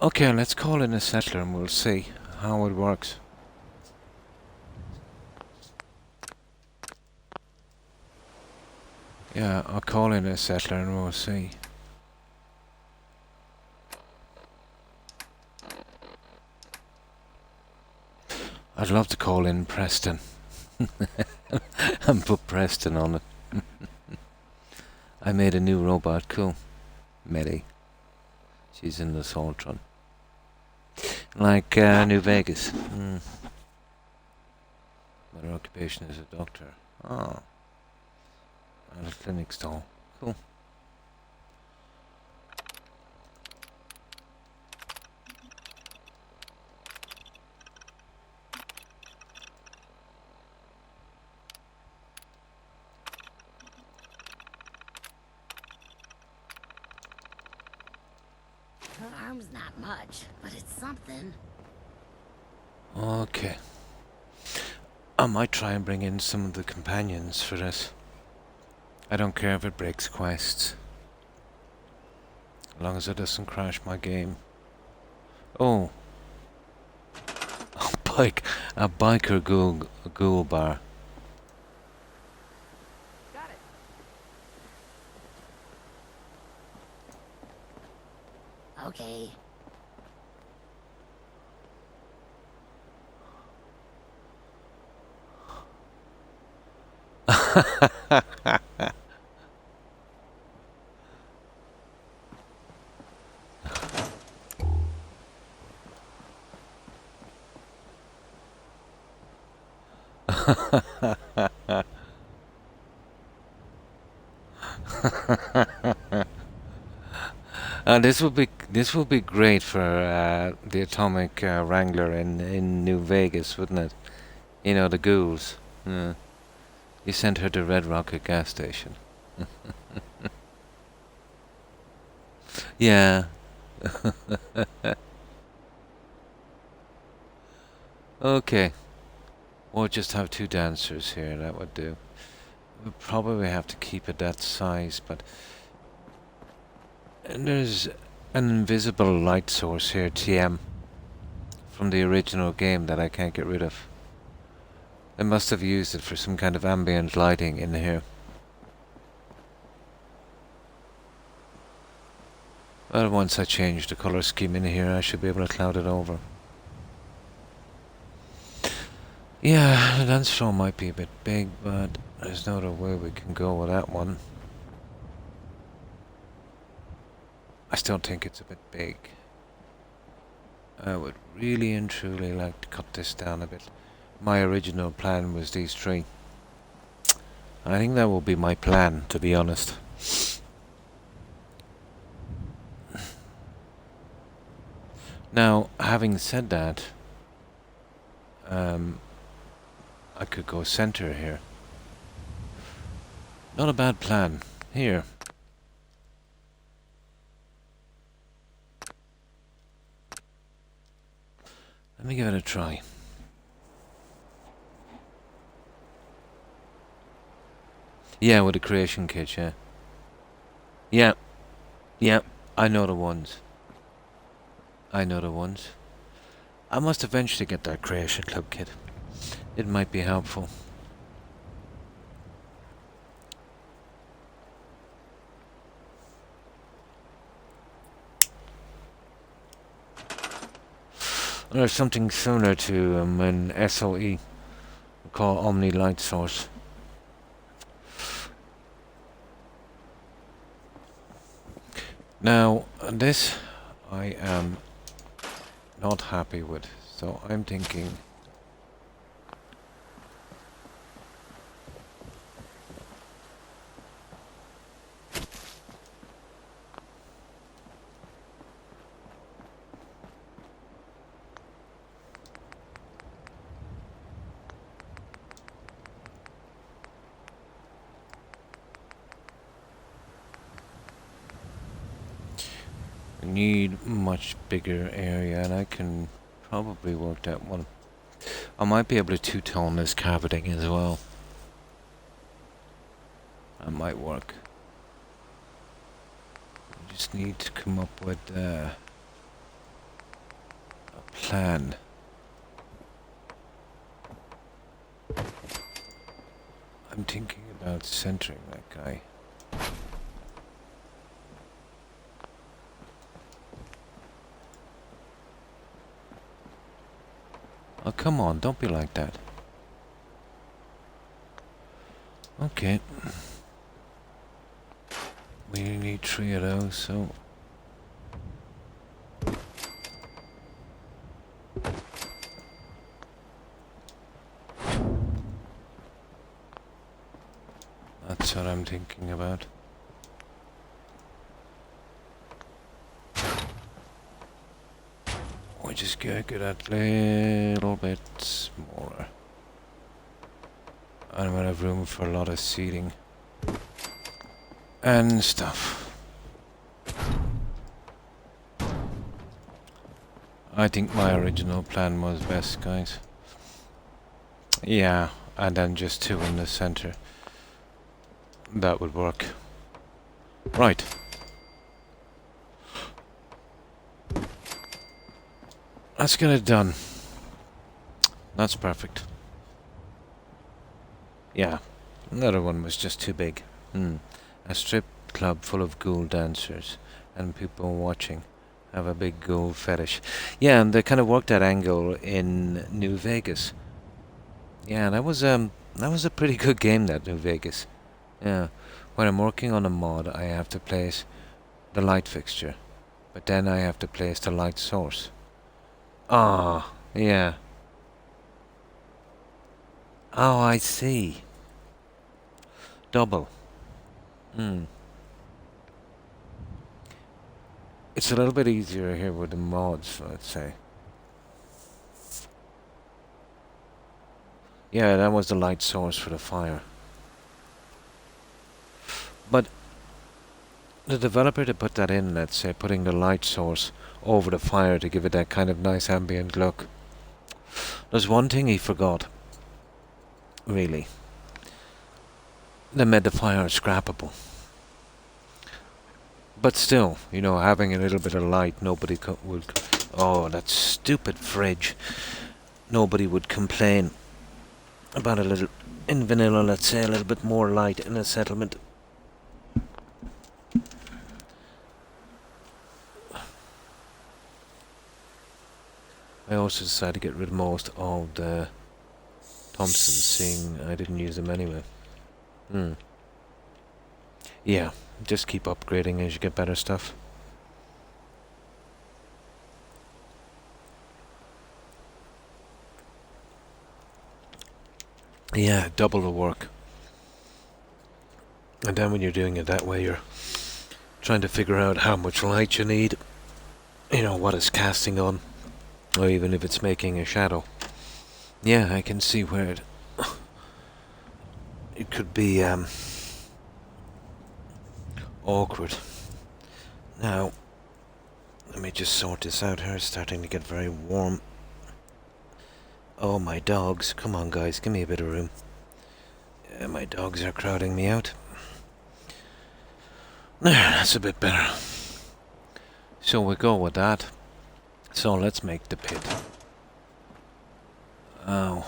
Okay, let's call in a settler and we'll see how it works. Yeah, I'll call in a settler and we'll see. I'd love to call in Preston. And put Preston on it. I made a new robot, cool. Melly. She's in the Saltron. Like New Vegas. But her occupation is a doctor. Oh. And a clinic stall. Cool. Her arm's not much, but it's something. Okay. I might try and bring in some of the companions for this. I don't care if it breaks quests. As long as it doesn't crash my game. Oh. A biker ghoul bar. Got it. Okay. This would be great for the Atomic Wrangler in New Vegas, wouldn't it? You know, the ghouls. You sent her to Red Rocket gas station. Yeah. Okay. We'll just have two dancers here, that would do. We'll probably have to keep it that size, but... And there's an invisible light source here, TM, from the original game that I can't get rid of. They must have used it for some kind of ambient lighting in here. Well, once I change the color scheme in here, I should be able to cloud it over. Yeah, the dance floor might be a bit big, but there's no other way we can go with that one. I still think it's a bit big. I would really and truly like to cut this down a bit. My original plan was these three. I think that will be my plan, to be honest. Now, having said that, I could go center here. Not a bad plan. Here. Let me give it a try. Yeah, with the creation kit, yeah. Yeah, yeah, I know the ones. I know the ones. I must eventually get that creation club kit. It might be helpful. There's something similar to an SOE called Omni Light Source. Now, this I am not happy with, so I'm thinking I need much bigger area, and I can probably work that one. I might be able to two-tone this carpeting as well. That might work. I just need to come up with a plan. I'm thinking about centering that guy. Oh, come on, don't be like that. Okay. We need 3 of those, so... That's what I'm thinking about. We just gotta get that little bit smaller. I'm gonna have room for a lot of seating and stuff. I think my original plan was best, guys. Yeah, and then just 2 in the center. That would work. Right. Let's get it done. That's perfect. Yeah, another one was just too big. A strip club full of ghoul dancers and people watching have a big ghoul fetish. Yeah, and they kind of worked that angle in New Vegas. Yeah, that was a pretty good game, that New Vegas. Yeah, when I'm working on a mod, I have to place the light fixture, but then I have to place the light source. Ah, yeah. Oh, I see. Double. It's a little bit easier here with the mods, let's say. Yeah, that was the light source for the fire. But the developer to put that in, let's say, putting the light source over the fire to give it that kind of nice ambient look. There's one thing he forgot. Really. They made the fire scrappable. But still, you know, having a little bit of light, nobody would... Oh, that stupid fridge. Nobody would complain about a little... In vanilla, let's say, a little bit more light in a settlement. I also decided to get rid of most of the Thompsons, seeing I didn't use them anyway. Yeah, just keep upgrading as you get better stuff. Yeah, double the work. And then when you're doing it that way, you're trying to figure out how much light you need. You know, what it's casting on. Or even if it's making a shadow. Yeah, I can see where it could be awkward. Now, let me just sort this out here. It's starting to get very warm. Oh, my dogs. Come on, guys. Give me a bit of room. My dogs are crowding me out. There, that's a bit better. So we go with that. So let's make the pit. Oh.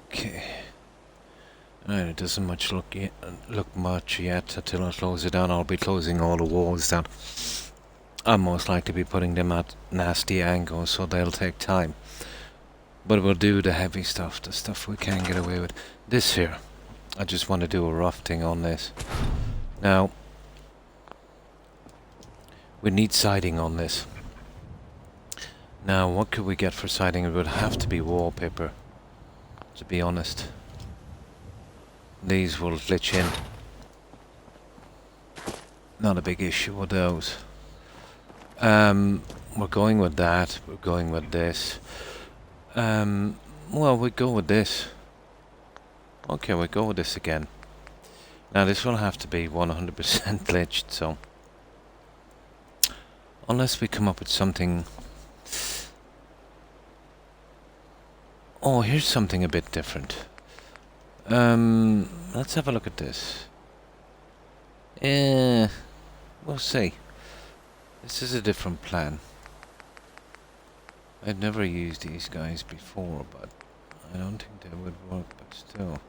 Okay. Alright, it doesn't look much yet until I close it down. I'll be closing all the walls down. I'll most likely be putting them at nasty angles, so they'll take time. But we'll do the heavy stuff, the stuff we can get away with. This here, I just want to do a rough thing on this. Now, we need siding on this. Now, what could we get for siding? It would have to be wallpaper, to be honest. These will glitch in. Not a big issue with those. We're going with that. We're going with this. Well, we go with this. Okay, we go with this again. Now, this will have to be 100% glitched, so... Unless we come up with something... Oh, here's something a bit different. Let's have a look at this. We'll see. This is a different plan. I've never used these guys before, but I don't think they would work, but still.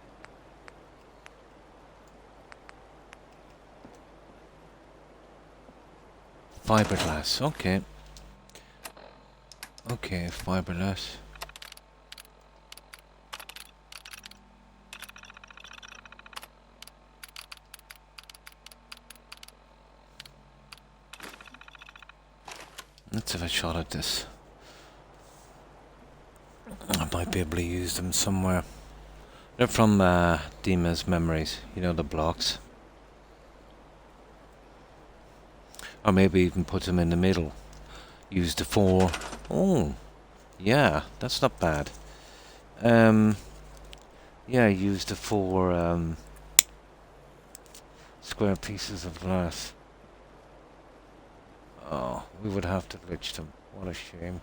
Fiberglass, okay. Okay, fiberglass. Let's have a shot at this. I might be able to use them somewhere. They're from Dima's Memories, you know, the blocks. Or maybe even put them in the middle. Use the 4. Oh, yeah, that's not bad. Yeah, use the 4 square pieces of glass. Oh, we would have to glitch them. What a shame.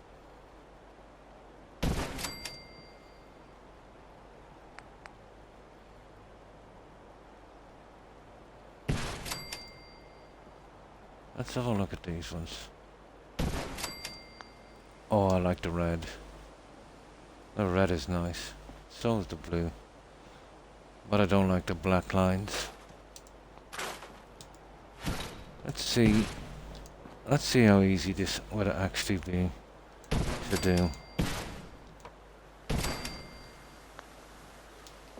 Let's have a look at these ones. Oh, I like the red. The red is nice. So is the blue. But I don't like the black lines. Let's see. Let's see how easy this would actually be to do.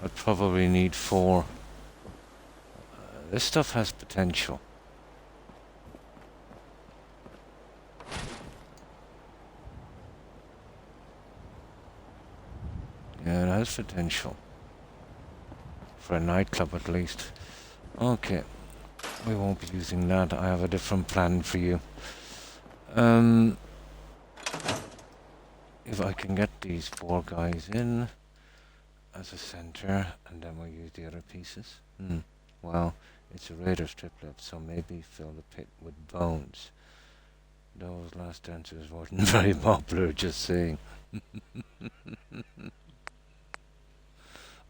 I'd probably need 4. This stuff has potential. Yeah, it has potential. For a nightclub at least. Okay. We won't be using that. I have a different plan for you. If I can get these 4 guys in as a center, and then we'll use the other pieces. Well, it's a Raiders triplet, so maybe fill the pit with bones. Those last answers weren't very popular, just saying.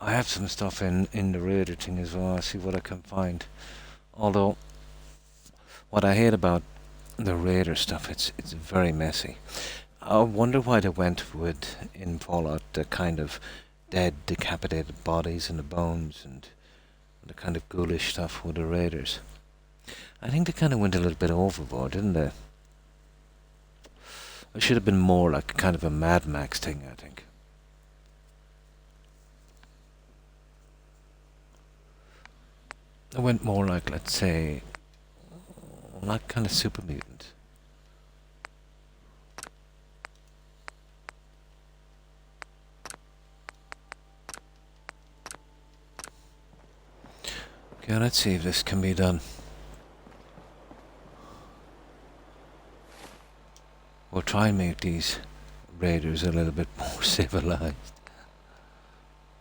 I have some stuff in the Raider thing as well. I'll see what I can find. Although, what I hate about the Raider stuff, it's very messy. I wonder why they went with, in Fallout, the kind of dead, decapitated bodies and the bones and the kind of ghoulish stuff with the Raiders. I think they kind of went a little bit overboard, didn't they? It should have been more like kind of a Mad Max thing, I think. It went more like, let's say, like kind of super mutant. Okay, let's see if this can be done. We'll try and make these raiders a little bit more civilized.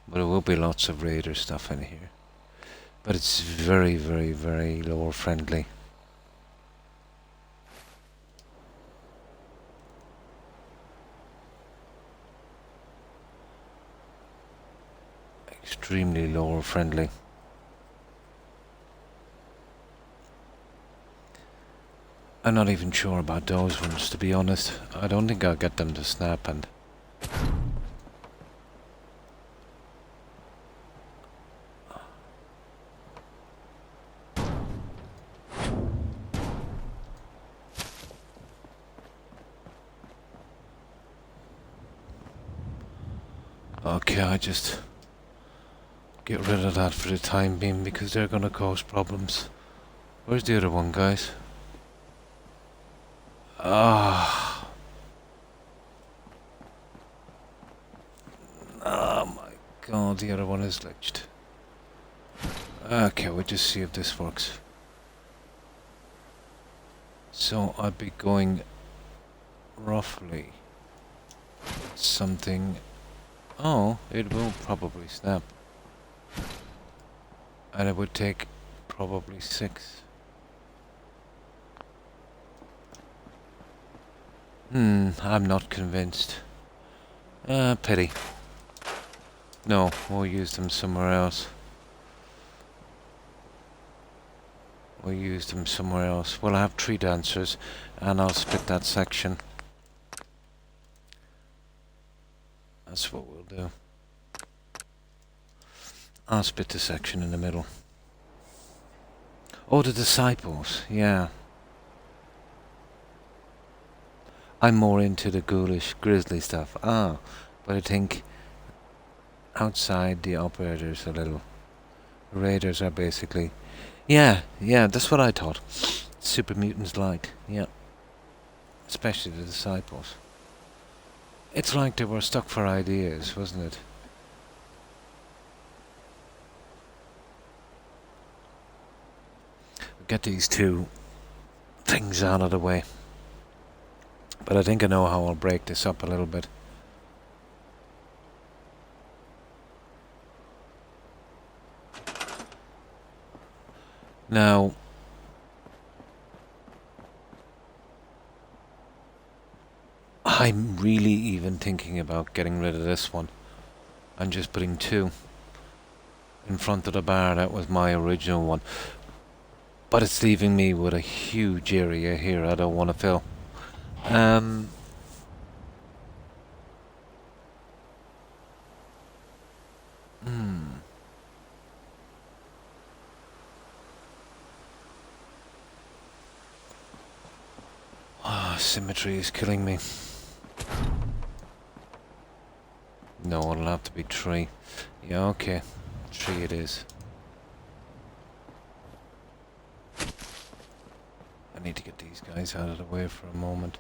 But there will be lots of raider stuff in here. But it's very, very, very lore friendly. extremely lower friendly. I'm not even sure about those ones, to be honest. I don't think I'll get them to snap, and okay, I just get rid of that for the time being because they're gonna cause problems. Where's the other one, guys? Ah. Oh my god, the other one is glitched. Okay, we'll just see if this works. So I'd be going roughly something. Oh, it will probably snap. And it would take probably 6. I'm not convinced. Pity. No, we'll use them somewhere else. We'll use them somewhere else. We'll have 3 dancers, and I'll split that section. That's what we'll do. I'll split the section in the middle. Oh, the disciples, yeah. I'm more into the ghoulish, grisly stuff. Ah, but I think outside the operators a little. Raiders are basically... Yeah, that's what I thought. Super mutants light, yeah. Especially the disciples. It's like they were stuck for ideas, wasn't it? Get these 2 things out of the way. But I think I know how I'll break this up a little bit. Now, I'm really even thinking about getting rid of this one and just putting 2 in front of the bar. That was my original one. But it's leaving me with a huge area here I don't want to fill. Symmetry is killing me. No, it'll have to be 3. Yeah, okay. 3 it is. I need to get these guys out of the way for a moment.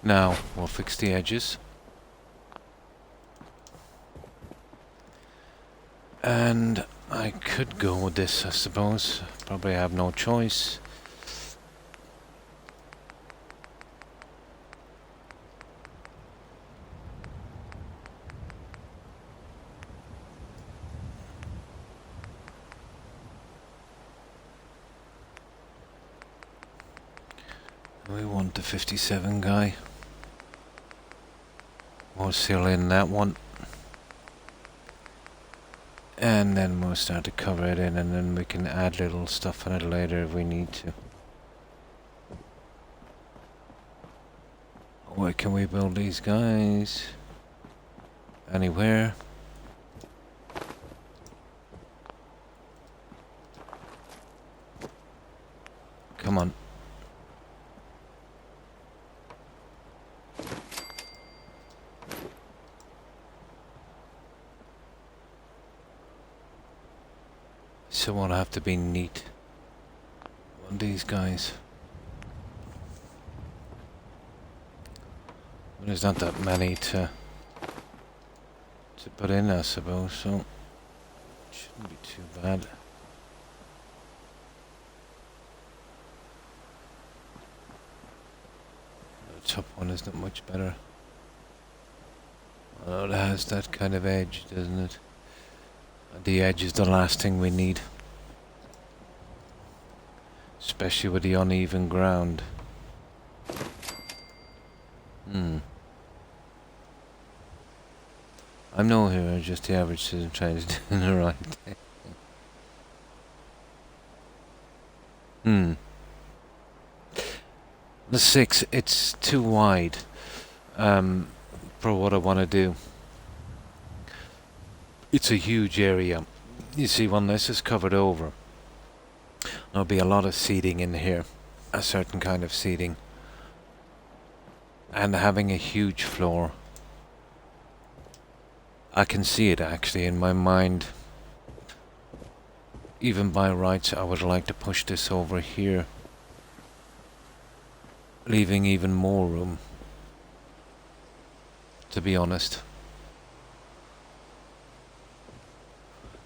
Now, we'll fix the edges. And I could go with this, I suppose. Probably have no choice. We want the 57 guy. We'll seal in that one. And then we'll start to cover it in, and then we can add little stuff on it later if we need to. Where can we build these guys? Anywhere? Come on. So we'll have to be neat on these guys. There's not that many to put in, I suppose, so it shouldn't be too bad. The top one isn't much better. Oh, it has that kind of edge, doesn't it? The edge is the last thing we need. especially with the uneven ground. I'm no hero, just the average citizen trying to do the right thing. The 6, it's too wide for what I want to do. It's a huge area. You see, when this is covered over, there'll be a lot of seating in here, a certain kind of seating, and having a huge floor. I can see it actually in my mind. Even by rights, I would like to push this over here, leaving even more room, to be honest.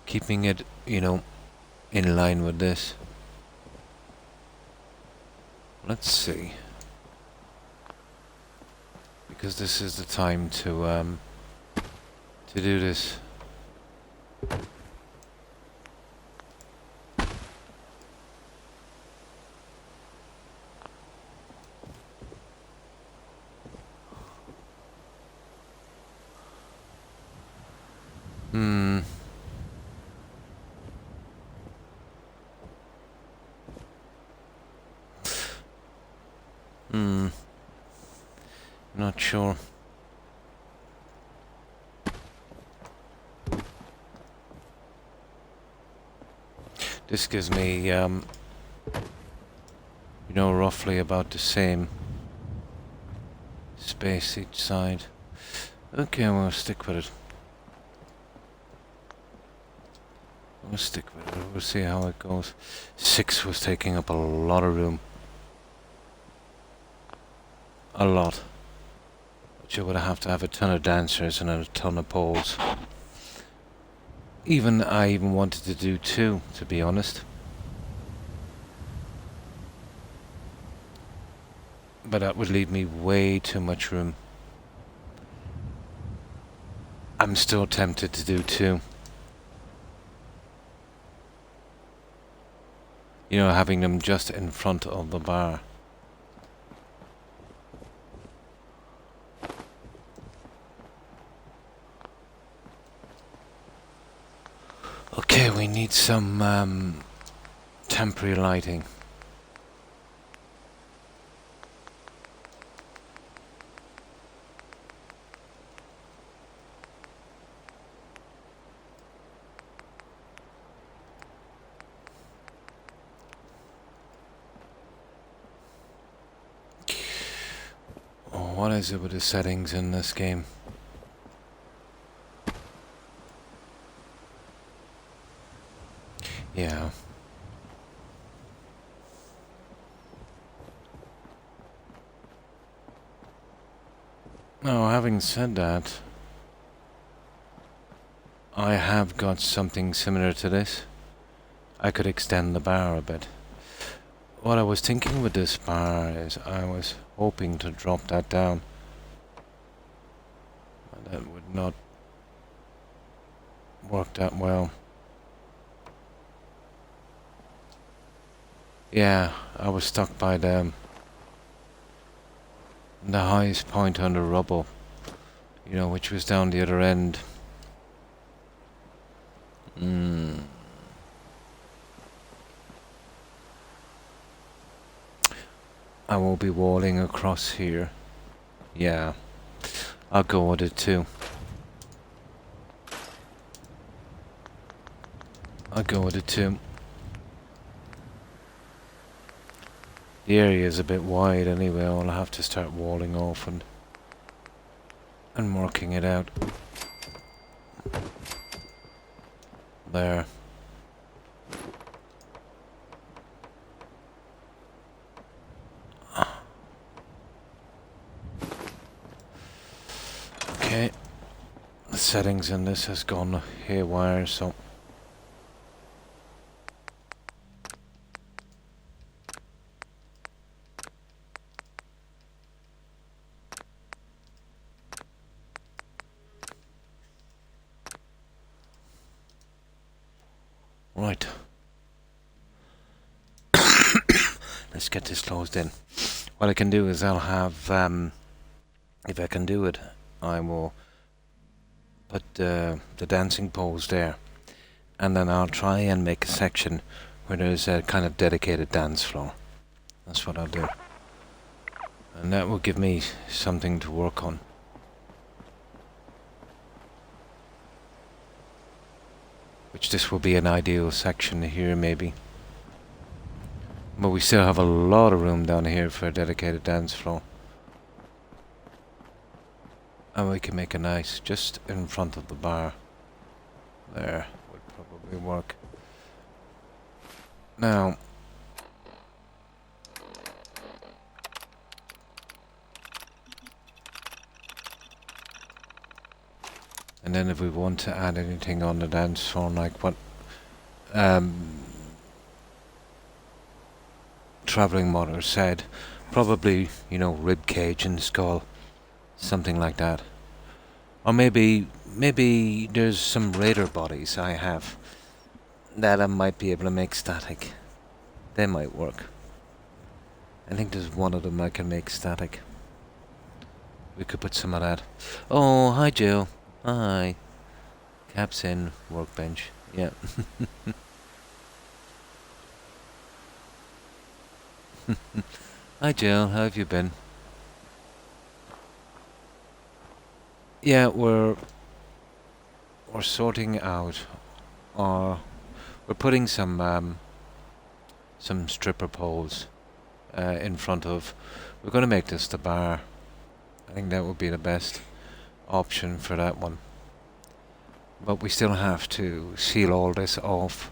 Keeping it, you know, in line with this. Let's see. Because this is the time to do this. Not sure. This gives me, you know, roughly about the same space each side. Okay, we'll stick with it. We'll stick with it. We'll see how it goes. 6 was taking up a lot of room. A lot. But you would have to have a ton of dancers and a ton of poles. I even wanted to do 2, to be honest. But that would leave me way too much room. I'm still tempted to do 2. You know, having them just in front of the bar. Okay, we need some temporary lighting. Oh, what is it with the settings in this game? Yeah. Now, having said that, I have got something similar to this. I could extend the bar a bit. What I was thinking with this bar is I was hoping to drop that down. But that would not work that well. Yeah, I was stuck by the highest point on the rubble, you know, which was down the other end. I will be walling across here. Yeah, I'll go with it too. I'll go with it too. The area is a bit wide anyway. I'll have to start walling off and working it out. There. Okay. The settings in this has gone haywire, so right. let's get this closed in. What I can do is I'll have, if I can do it, I will put the dancing poles there, and then I'll try and make a section where there's a kind of dedicated dance floor. That's what I'll do. And that will give me something to work on. Which this will be an ideal section here, maybe. But we still have a lot of room down here for a dedicated dance floor. And we can make a nice, just in front of the bar. There, would probably work. Now, and then if we want to add anything on the dance floor, like what Travelling Mother said, probably, you know, rib cage and skull, something like that. Or maybe there's some raider bodies I have that I might be able to make static. They might work. I think there's one of them I can make static. We could put some of that. Oh, hi Jill. Hi. Caps in, workbench. Yeah. Hi Jill, how have you been? Yeah, we're sorting out, or we're putting some stripper poles in front of. We're going to make this the bar. I think that would be the best option for that one. But we still have to seal all this off,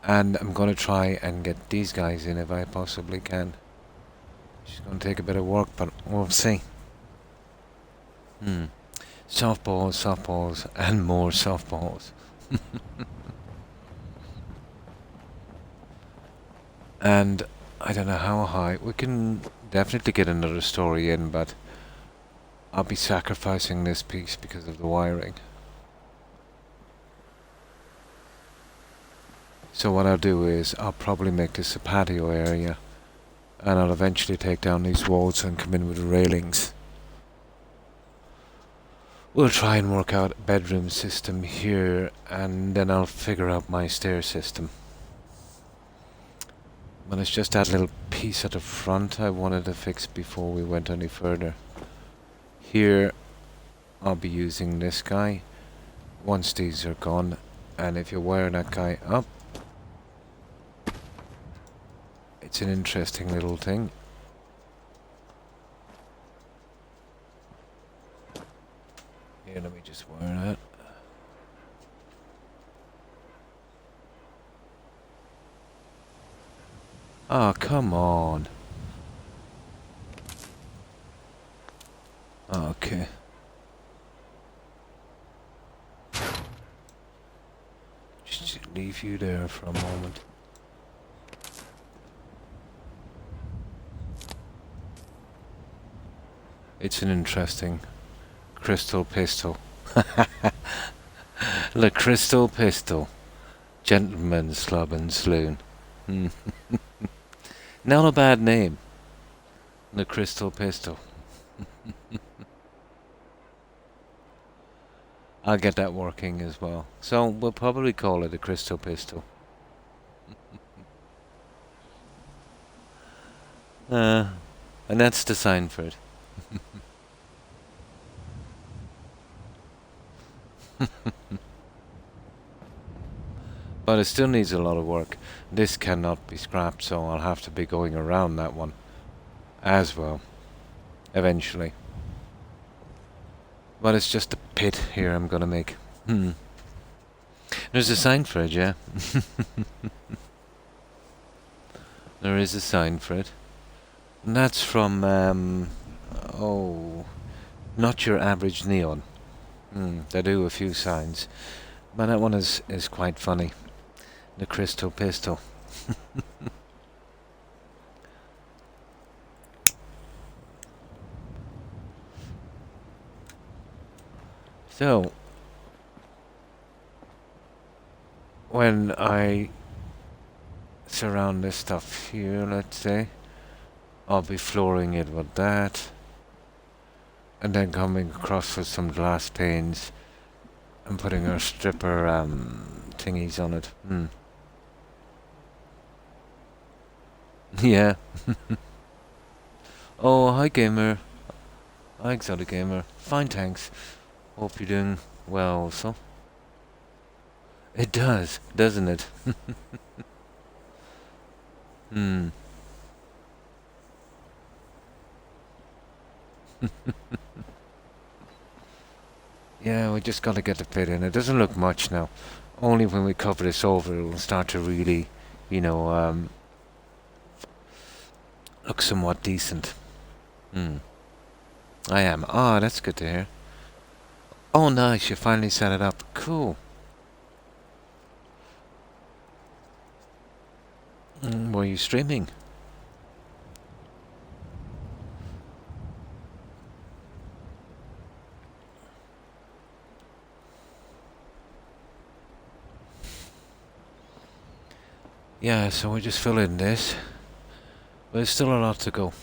and I'm going to try and get these guys in if I possibly can. It's going to take a bit of work, but we'll see. Softballs, softballs, and more softballs. And I don't know how high. We can definitely get another story in, but I'll be sacrificing this piece because of the wiring. So what I'll do is I'll probably make this a patio area, and I'll eventually take down these walls and come in with railings. We'll try and work out a bedroom system here, and then I'll figure out my stair system. But it's just that little piece at the front I wanted to fix before we went any further. Here, I'll be using this guy once these are gone, and if you wire that guy up, it's an interesting little thing. Here, let me just wire that. Oh, come on. Okay. Just leave you there for a moment. It's an interesting crystal pistol. The crystal pistol. Gentleman's Club and Saloon. Not a bad name. The crystal pistol. I'll get that working as well. So we'll probably call it a crystal pistol. And that's the sign for it. But it still needs a lot of work. This cannot be scrapped, so I'll have to be going around that one as well, eventually. But it's just a pit here I'm gonna make. There's a sign for it, yeah. There is a sign for it. And that's from, Not Your Average Neon. They do a few signs. But that one is quite funny. The crystal pistol. So, when I mix around this stuff here, let's say. I'll be flooring it with that. And then coming across with some glass panes and putting our stripper thingies on it. Yeah. Oh, hi gamer. Hi exotic gamer. Fine, thanks. Hope you're doing well also. It does, doesn't it? Yeah, we just gotta get the pit in. It doesn't look much now. Only when we cover this over, it will start to really, you know, look somewhat decent. I am. Ah, that's good to hear. Oh, nice. You finally set it up. Cool. Were you streaming? Yeah, so we're just filling this. But there's still a lot to go.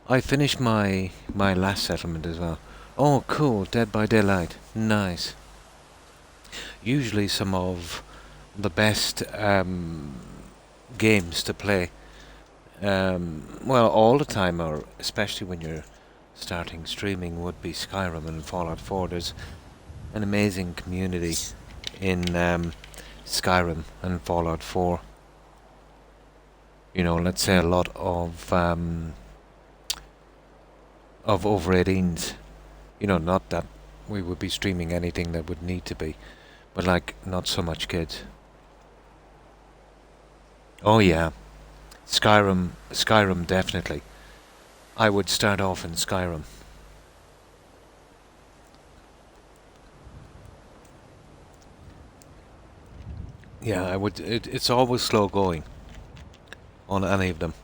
I finished my last settlement as well. Oh, cool. Dead by Daylight. Nice. Usually some of the best games to play. Well, all the time, or especially when you're starting streaming, would be Skyrim and Fallout 4. There's an amazing community in Skyrim and Fallout 4. You know, let's say a lot of over 18s. You know, not that we would be streaming anything that would need to be, but like not so much kids. Oh yeah, Skyrim definitely. I would start off in Skyrim. Yeah, I would. It's always slow going on any of them,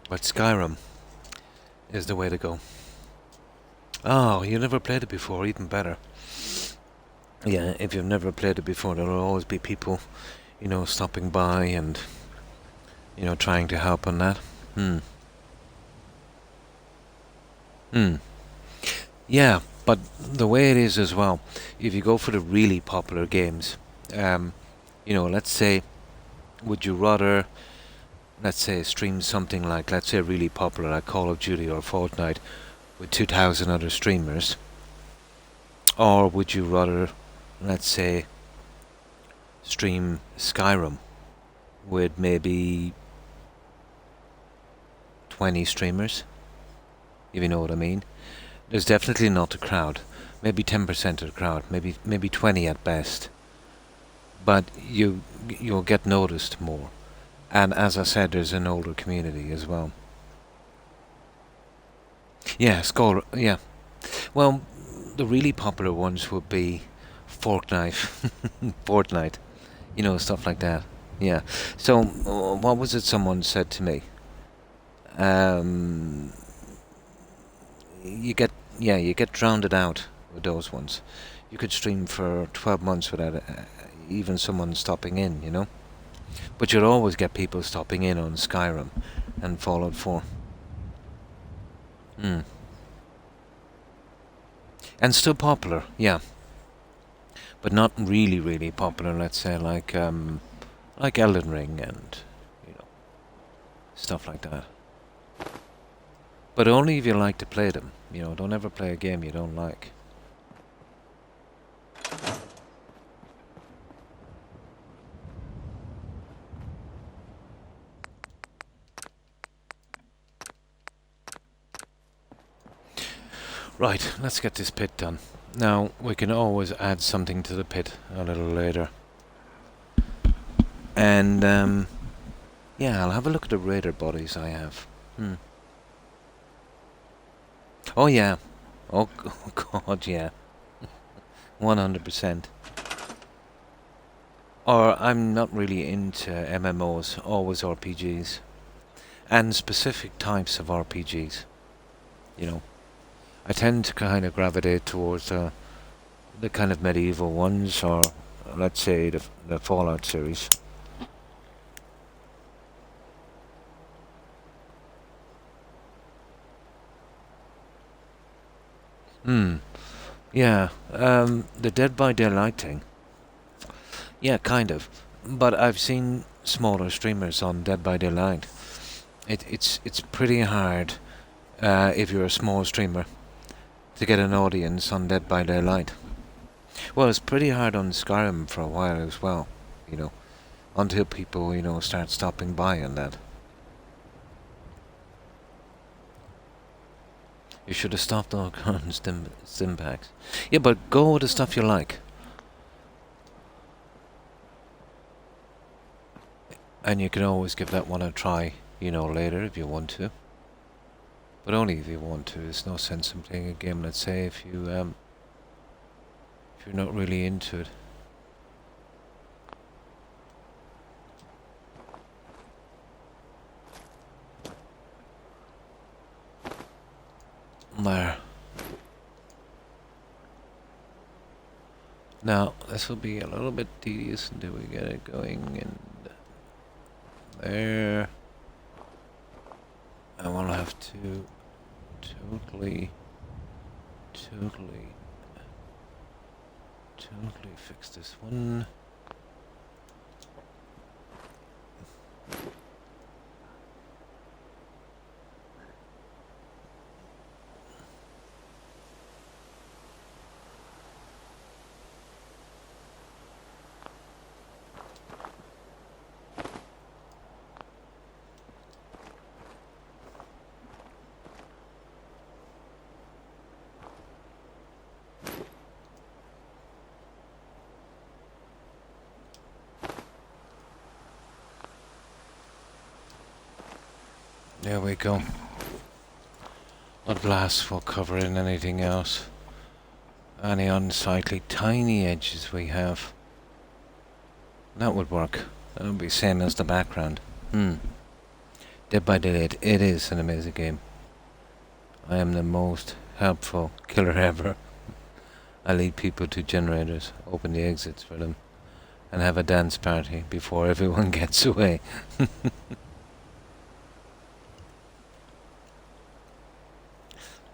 but Skyrim is the way to go. Oh, you never played it before, even better. Yeah, if you've never played it before, there will always be people, you know, stopping by and, you know, trying to help on that. Yeah, but the way it is as well, if you go for the really popular games, you know, let's say, would you rather, let's say, stream something like, let's say, really popular like Call of Duty or Fortnite with 2,000 other streamers, or would you rather, let's say, stream Skyrim with maybe 20 streamers, if you know what I mean? There's definitely not the crowd. Maybe 10% of the crowd, maybe 20 at best. But you'll get noticed more. And as I said, there's an older community as well. Yeah, yeah. Well, the really popular ones would be Fortnite, Fortnite, you know, stuff like that. Yeah. So, what was it someone said to me? You get drowned out with those ones. You could stream for 12 months without even someone stopping in, you know? But you'll always get people stopping in on Skyrim and Fallout 4. And still popular, yeah. But not really, really popular, let's say, like Elden Ring and, you know, stuff like that. But only if you like to play them. You know, don't ever play a game you don't like. Right, let's get this pit done. Now, we can always add something to the pit a little later. And, yeah, I'll have a look at the raider bodies I have. Oh, yeah. Oh, God, yeah. 100%. Or, I'm not really into MMOs, always RPGs. And specific types of RPGs. You know. I tend to kind of gravitate towards the kind of medieval ones, or let's say the Fallout series. Hmm. Yeah. The Dead by Daylight thing. Yeah, kind of. But I've seen smaller streamers on Dead by Daylight. It's pretty hard if you're a small streamer to get an audience on Dead by Daylight. Well, it's pretty hard on Skyrim for a while as well, you know, until people, start stopping by on that. You should have stopped all current stim packs. Yeah, but go with the stuff you like. And you can always give that one a try, later if you want to. But only if you want to. There's no sense in playing a game, let's say, if you're not really into it. There. Now, this will be a little bit tedious until we get it going, and there. I will have to totally fix this one. There we go. At last we'll cover in anything else. Any unsightly tiny edges we have. That would work. That would be same as the background. Dead by Daylight. It is an amazing game. I am the most helpful killer ever. I lead people to generators, open the exits for them, and have a dance party before everyone gets away.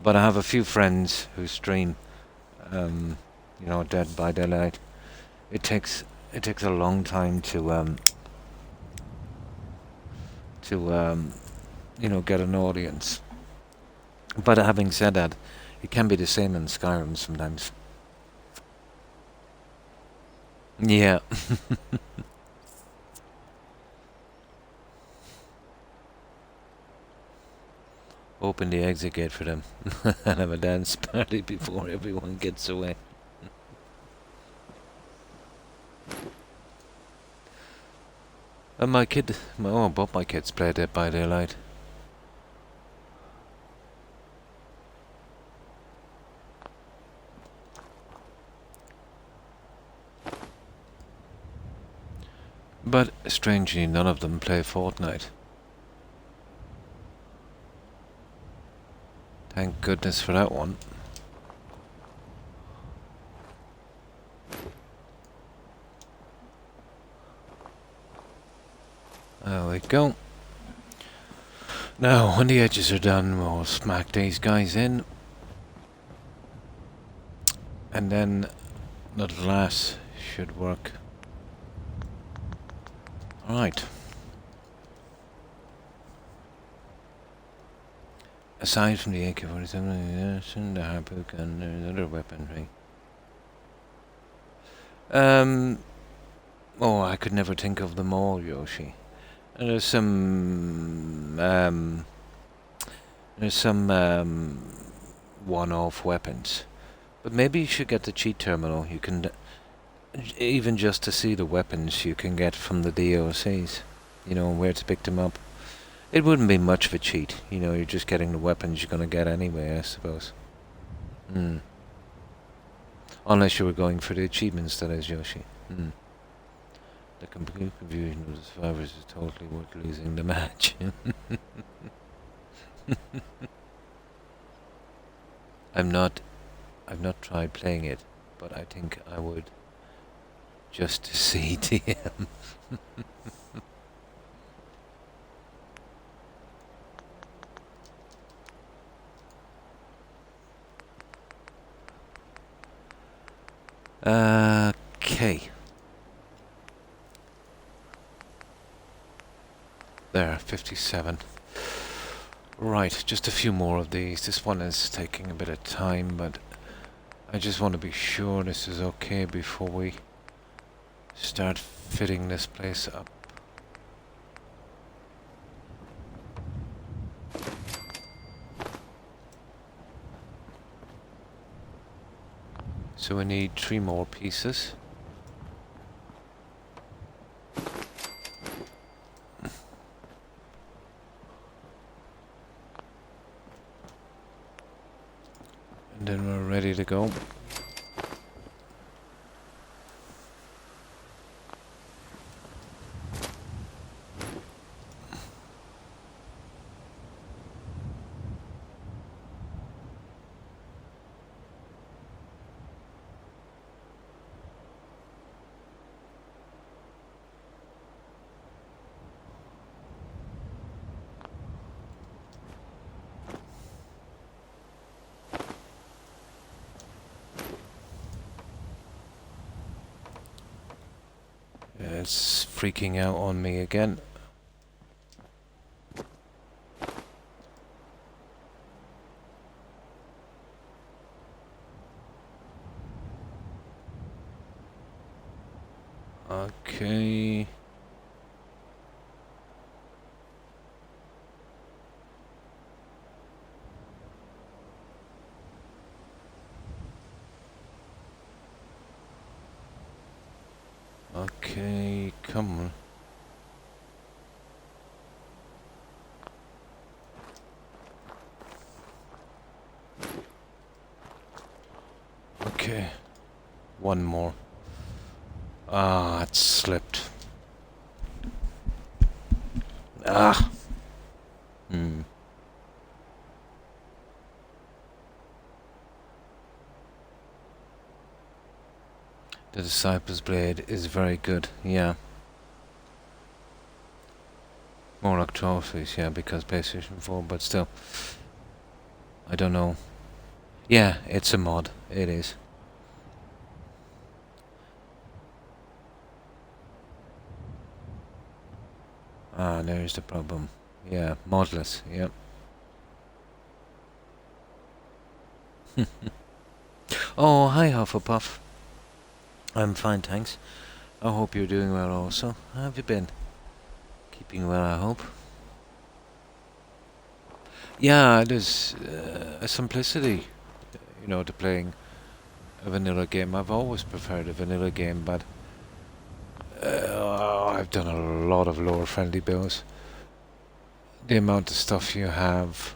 But I have a few friends who stream, Dead by Daylight. It takes a long time to get an audience. But having said that, it can be the same in Skyrim sometimes. Yeah. Open the exit gate for them and have a dance party before everyone gets away. And both my kids play Dead by Daylight. But strangely, none of them play Fortnite. Thank goodness for that one. There we go. Now, when the edges are done, we'll smack these guys in. And then the glass should work. Alright. Aside from the AK-47, and the harpoon gun, there's other weaponry. I could never think of them all, Yoshi. There's some one-off weapons. But maybe you should get the cheat terminal. You can, even just to see the weapons you can get from the DLCs. Where to pick them up. It wouldn't be much of a cheat. You're just getting the weapons you're going to get anyway, I suppose. Unless you were going for the achievements, that is, Yoshi. The complete confusion of the survivors is totally worth losing the match. I've not tried playing it, but I think I would just to see TM. Okay. There, 57. Right, just a few more of these. This one is taking a bit of time, but I just want to be sure this is okay before we start fitting this place up. So we need 3 more pieces. And then we're ready to go. It's freaking out on me again. Okay. Okay, come on. Okay, one more. Ah, it slipped. Ah. Hmm. The Disciple's Blade is very good, yeah. More like trophies, yeah, because PlayStation 4, but still. I don't know. Yeah, it's a mod. It is. Ah, there's the problem. Yeah, modless, yep. Oh, hi Hufflepuff. I'm fine, thanks. I hope you're doing well also. How have you been? Keeping well, I hope. Yeah, there's a simplicity, you know, to playing a vanilla game. I've always preferred a vanilla game, but I've done a lot of lore-friendly builds. The amount of stuff you have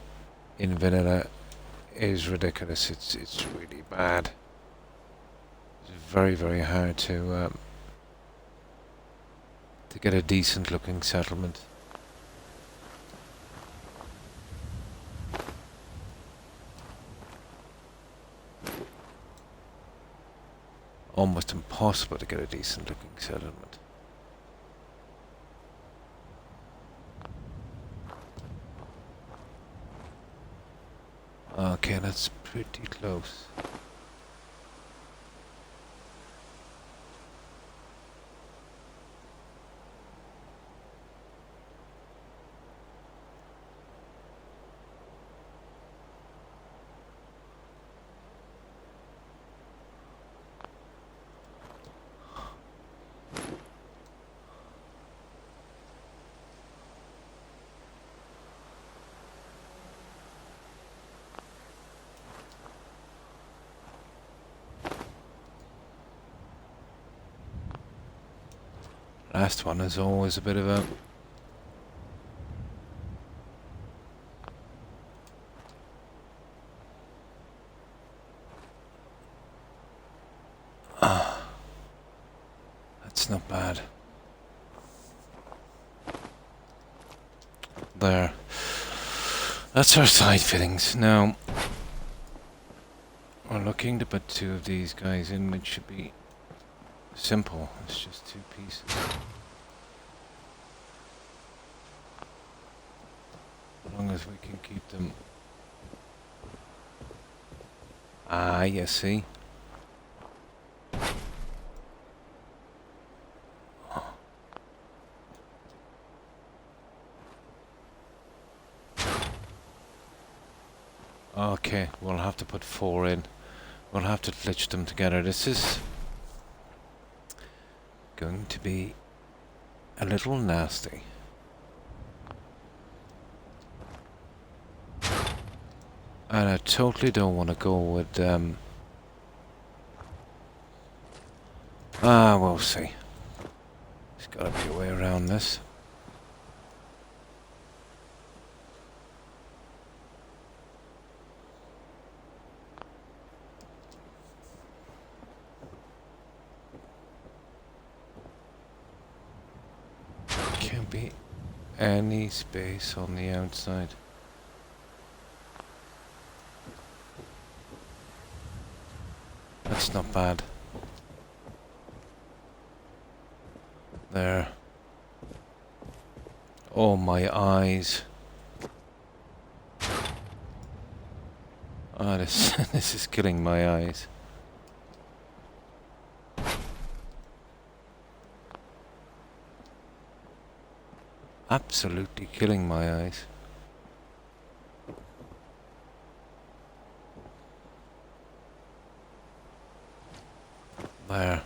in vanilla is ridiculous. It's really bad. It's very, very hard to get a decent-looking settlement. Almost impossible to get a decent-looking settlement. Okay, that's pretty close. Last one is always a bit of a... That's not bad. There. That's our side fittings. Now, we're looking to put 2 of these guys in, which should be simple. It's just 2 pieces. As long as we can keep them... Ah, you see? Okay, we'll have to put 4 in. We'll have to glitch them together. This is going to be a little nasty. And I totally don't want to go with, we'll see. There's gotta be a way around this. Can't be any space on the outside. That's not bad. There. Oh, my eyes. Ah, this this is killing my eyes. Absolutely killing my eyes. There.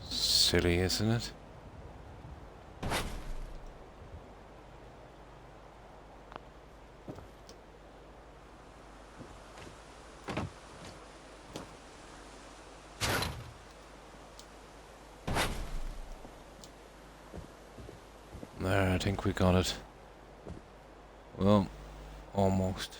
Silly, isn't it? There, I think we got it. Well, almost.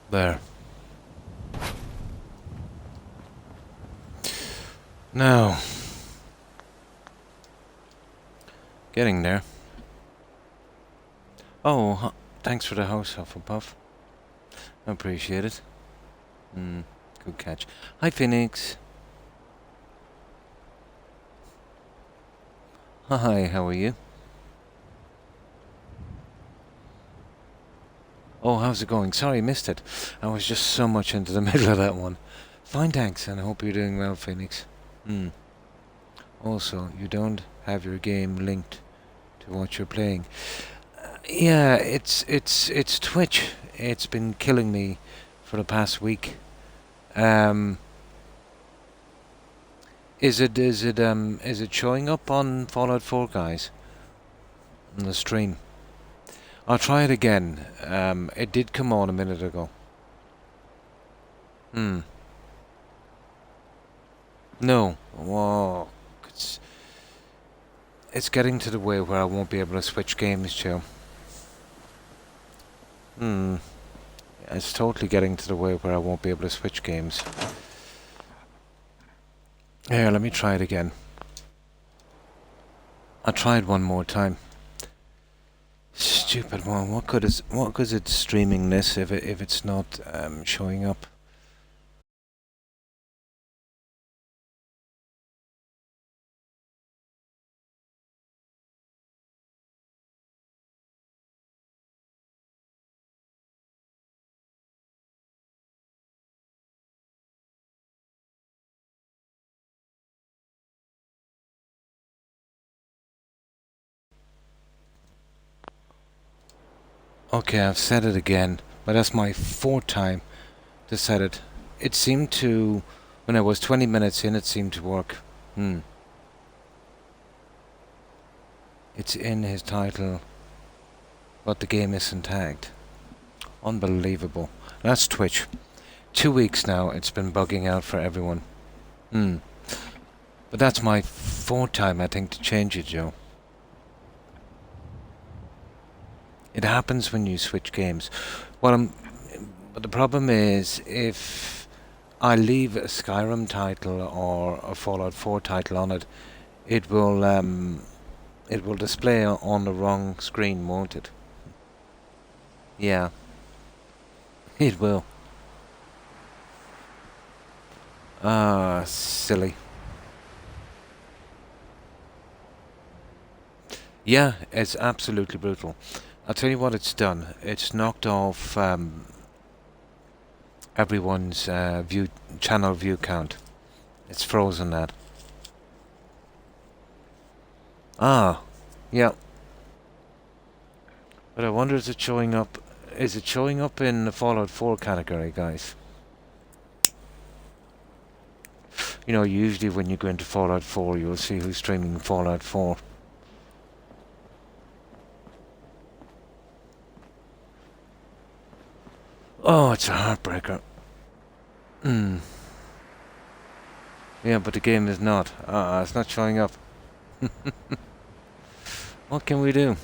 There. Now, getting there. Oh, thanks for the house, Hufflepuff. I appreciate it. Good catch. Hi, Phoenix. Hi, how are you? Oh, how's it going? Sorry, missed it. I was just so much into the middle of that one. Fine, thanks, and I hope you're doing well, Phoenix. Also, you don't have your game linked to what you're playing. Yeah, it's Twitch. It's been killing me for the past week. Is it showing up on Fallout 4, guys? On the stream? I'll try it again. It did come on a minute ago. No. Whoa. It's getting to the way where I won't be able to switch games, Joe. It's totally getting to the way where I won't be able to switch games. Here, let me try it again. I'll try it one more time. Stupid one. What good is it streaming this if it's not showing up? Okay, I've said it again, but that's my 4th time to set it. It seemed to, when I was 20 minutes in, it seemed to work. It's in his title, but the game isn't tagged. Unbelievable. That's Twitch. 2 weeks now it's been bugging out for everyone. But that's my fourth time, I think, to change it, Joe. It happens when you switch games. But the problem is, if I leave a Skyrim title or a Fallout 4 title on it, it will display on the wrong screen, won't it? Yeah, it will. Ah, silly. Yeah, it's absolutely brutal. I'll tell you what it's done. It's knocked off everyone's channel view count. It's frozen that. Ah, yeah. But I wonder, is it showing up? Is it showing up in the Fallout 4 category, guys? You know, usually when you go into Fallout 4, you'll see who's streaming Fallout 4. Oh, it's a heartbreaker. Yeah, but the game is not. It's not showing up. What can we do?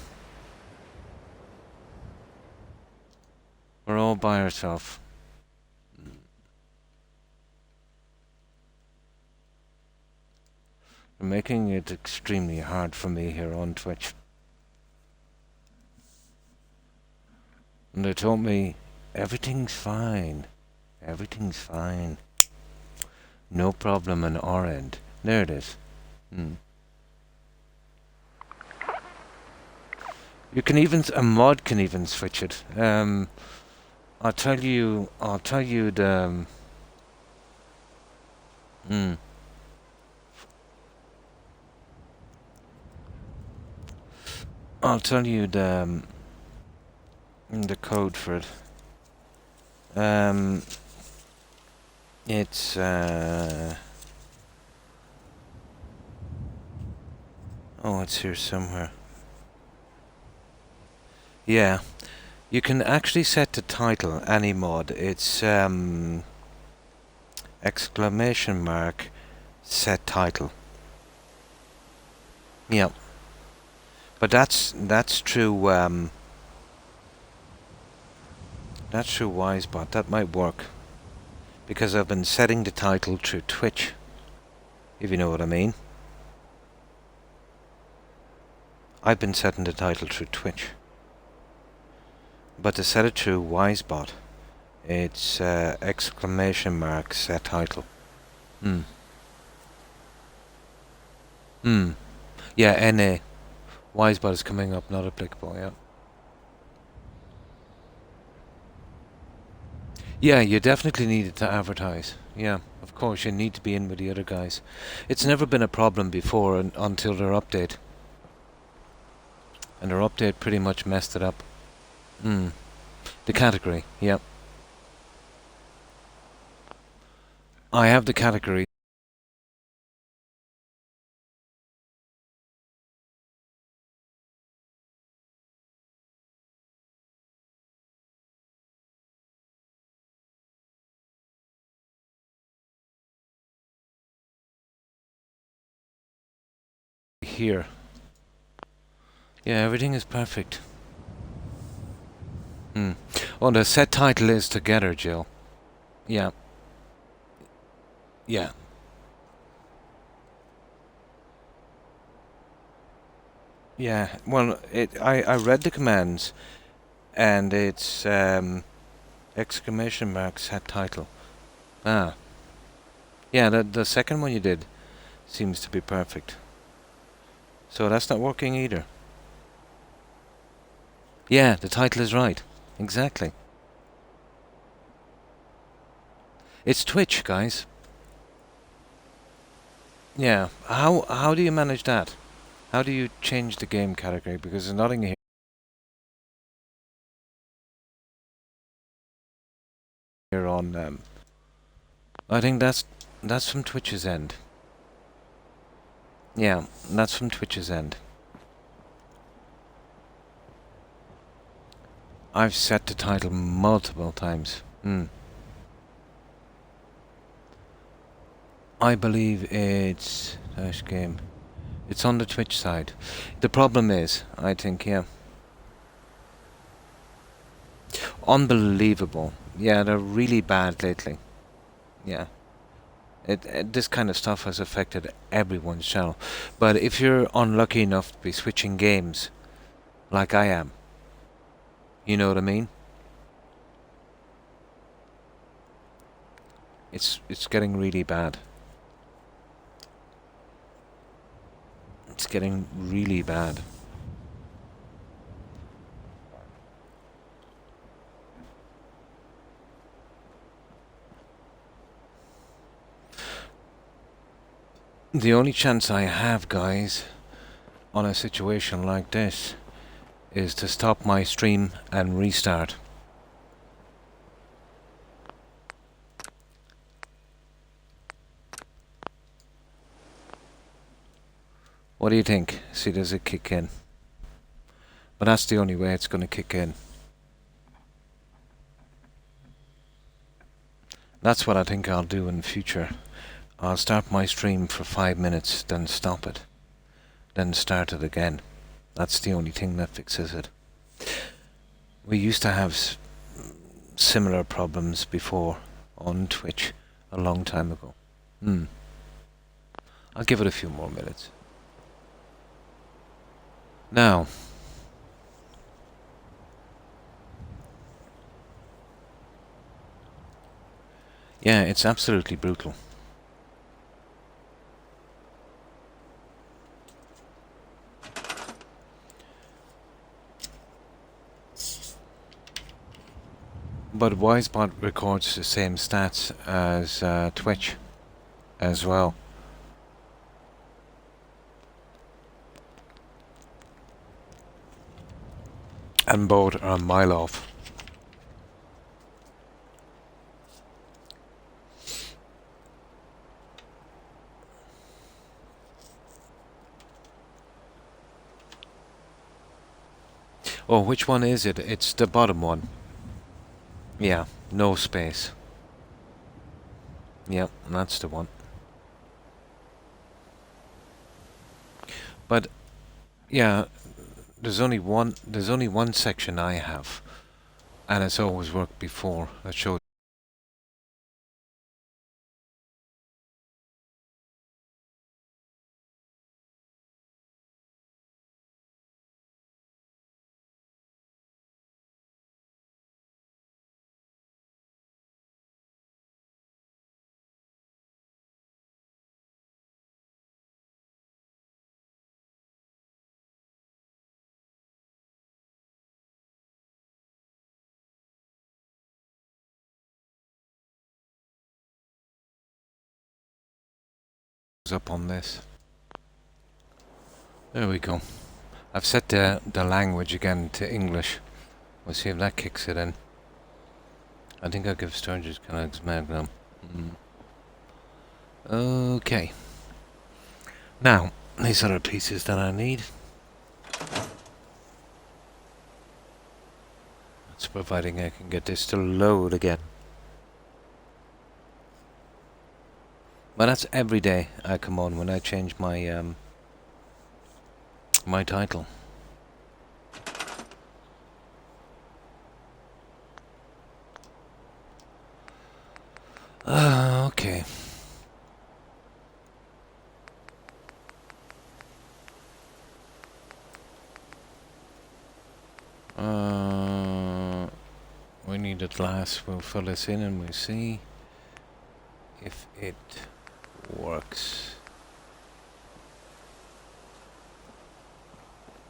We're all by ourselves. They're making it extremely hard for me here on Twitch. And they told me, everything's fine. Everything's fine. No problem on our end. There it is. You can even, a mod can even switch it. I'll tell you the... I'll tell you the code for it. It's oh, it's here somewhere. Yeah, you can actually set the title any mod. It's exclamation mark set title. Yeah, but that's true. That's true Wisebot. That might work because I've been setting the title through Twitch, if you know what I mean. I've been setting the title through Twitch, but to set it through Wisebot, it's exclamation mark set title. Yeah, NA. Wisebot is coming up, not applicable, yeah. Yeah, you definitely needed to advertise. Yeah, of course, you need to be in with the other guys. It's never been a problem before until their update. And their update pretty much messed it up. The category, yeah. I have the category here. Yeah, everything is perfect. Oh, the set title is together, Jill. Yeah. Yeah. Yeah, well, I read the commands, and it's exclamation mark set title. Ah. Yeah, the second one you did seems to be perfect. So that's not working either. Yeah, the title is right. Exactly. It's Twitch, guys. Yeah. How do you manage that? How do you change the game category? Because there's nothing here on I think that's from Twitch's end. Yeah, that's from Twitch's end. I've set the title multiple times. I believe it's Dash Game. It's on the Twitch side. The problem is, I think, yeah. Unbelievable. Yeah, they're really bad lately. Yeah. This kind of stuff has affected everyone's channel. But if you're unlucky enough to be switching games, like I am, you know what I mean? It's getting really bad. It's getting really bad. The only chance I have, guys, on a situation like this is to stop my stream and restart. What do you think? See, does it kick in? But that's the only way it's going to kick in. That's what I think I'll do in the future. I'll start my stream for 5 minutes, then stop it. Then start it again. That's the only thing that fixes it. We used to have similar problems before on Twitch a long time ago. I'll give it a few more minutes. Now, yeah, it's absolutely brutal. But Wisebot records the same stats as Twitch as well. And both are a mile off. Oh, which one is it? It's the bottom one. Yeah, no space. Yep, that's the one. But yeah, there's only one section I have, and it's always worked before. That shows up on this. There we go. I've set the language again to English. We'll see if that kicks it in. I think I'll give Sturgis Canucks Magnum. Okay. Now, these are the pieces that I need. It's providing I can get this to load again. But that's every day I come on when I change my my title. Okay. We need a glass. We'll fill this in and we'll see if it works.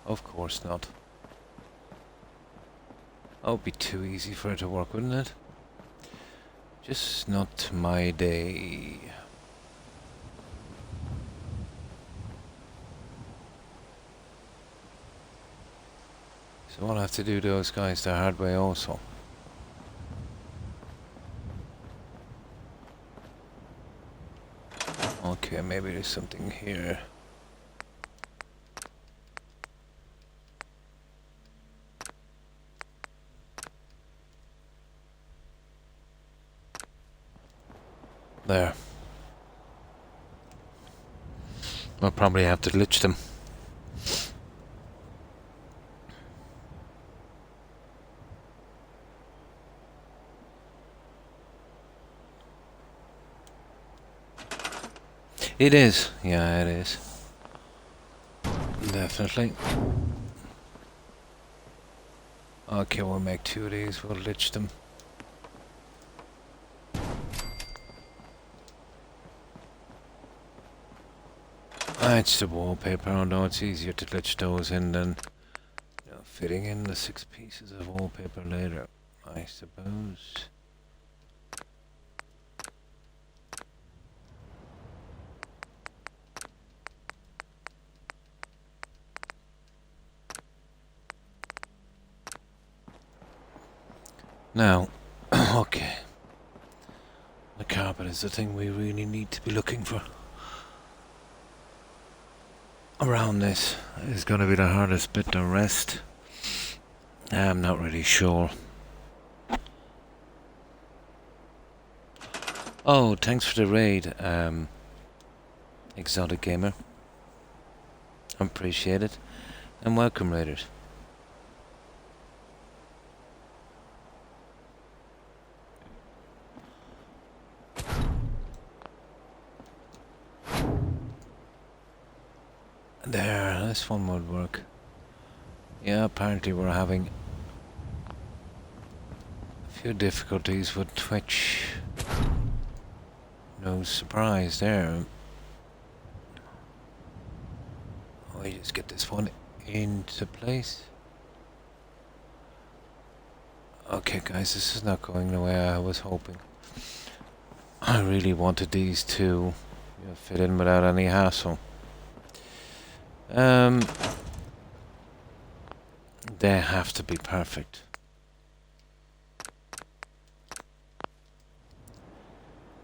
Of course not. Oh, it'd be too easy for it to work, wouldn't it? Just not my day. So I'll have to do those guys the hard way also. Okay, maybe there's something here. There. I'll probably have to glitch them. It is. Yeah, it is. Definitely. Okay, we'll make 2 of these. We'll glitch them. It's the wallpaper, although it's easier to glitch those in than fitting in the 6 pieces of wallpaper later, I suppose. Now, okay. The carpet is the thing we really need to be looking for. Around this is going to be the hardest bit to rest. I'm not really sure. Oh, thanks for the raid, Exotic Gamer. Appreciate it. And welcome, raiders. There, this one would work. Yeah, apparently we're having a few difficulties with Twitch. No surprise there. We just get this one into place. Okay guys, this is not going the way I was hoping. I really wanted these to fit in without any hassle. They have to be perfect.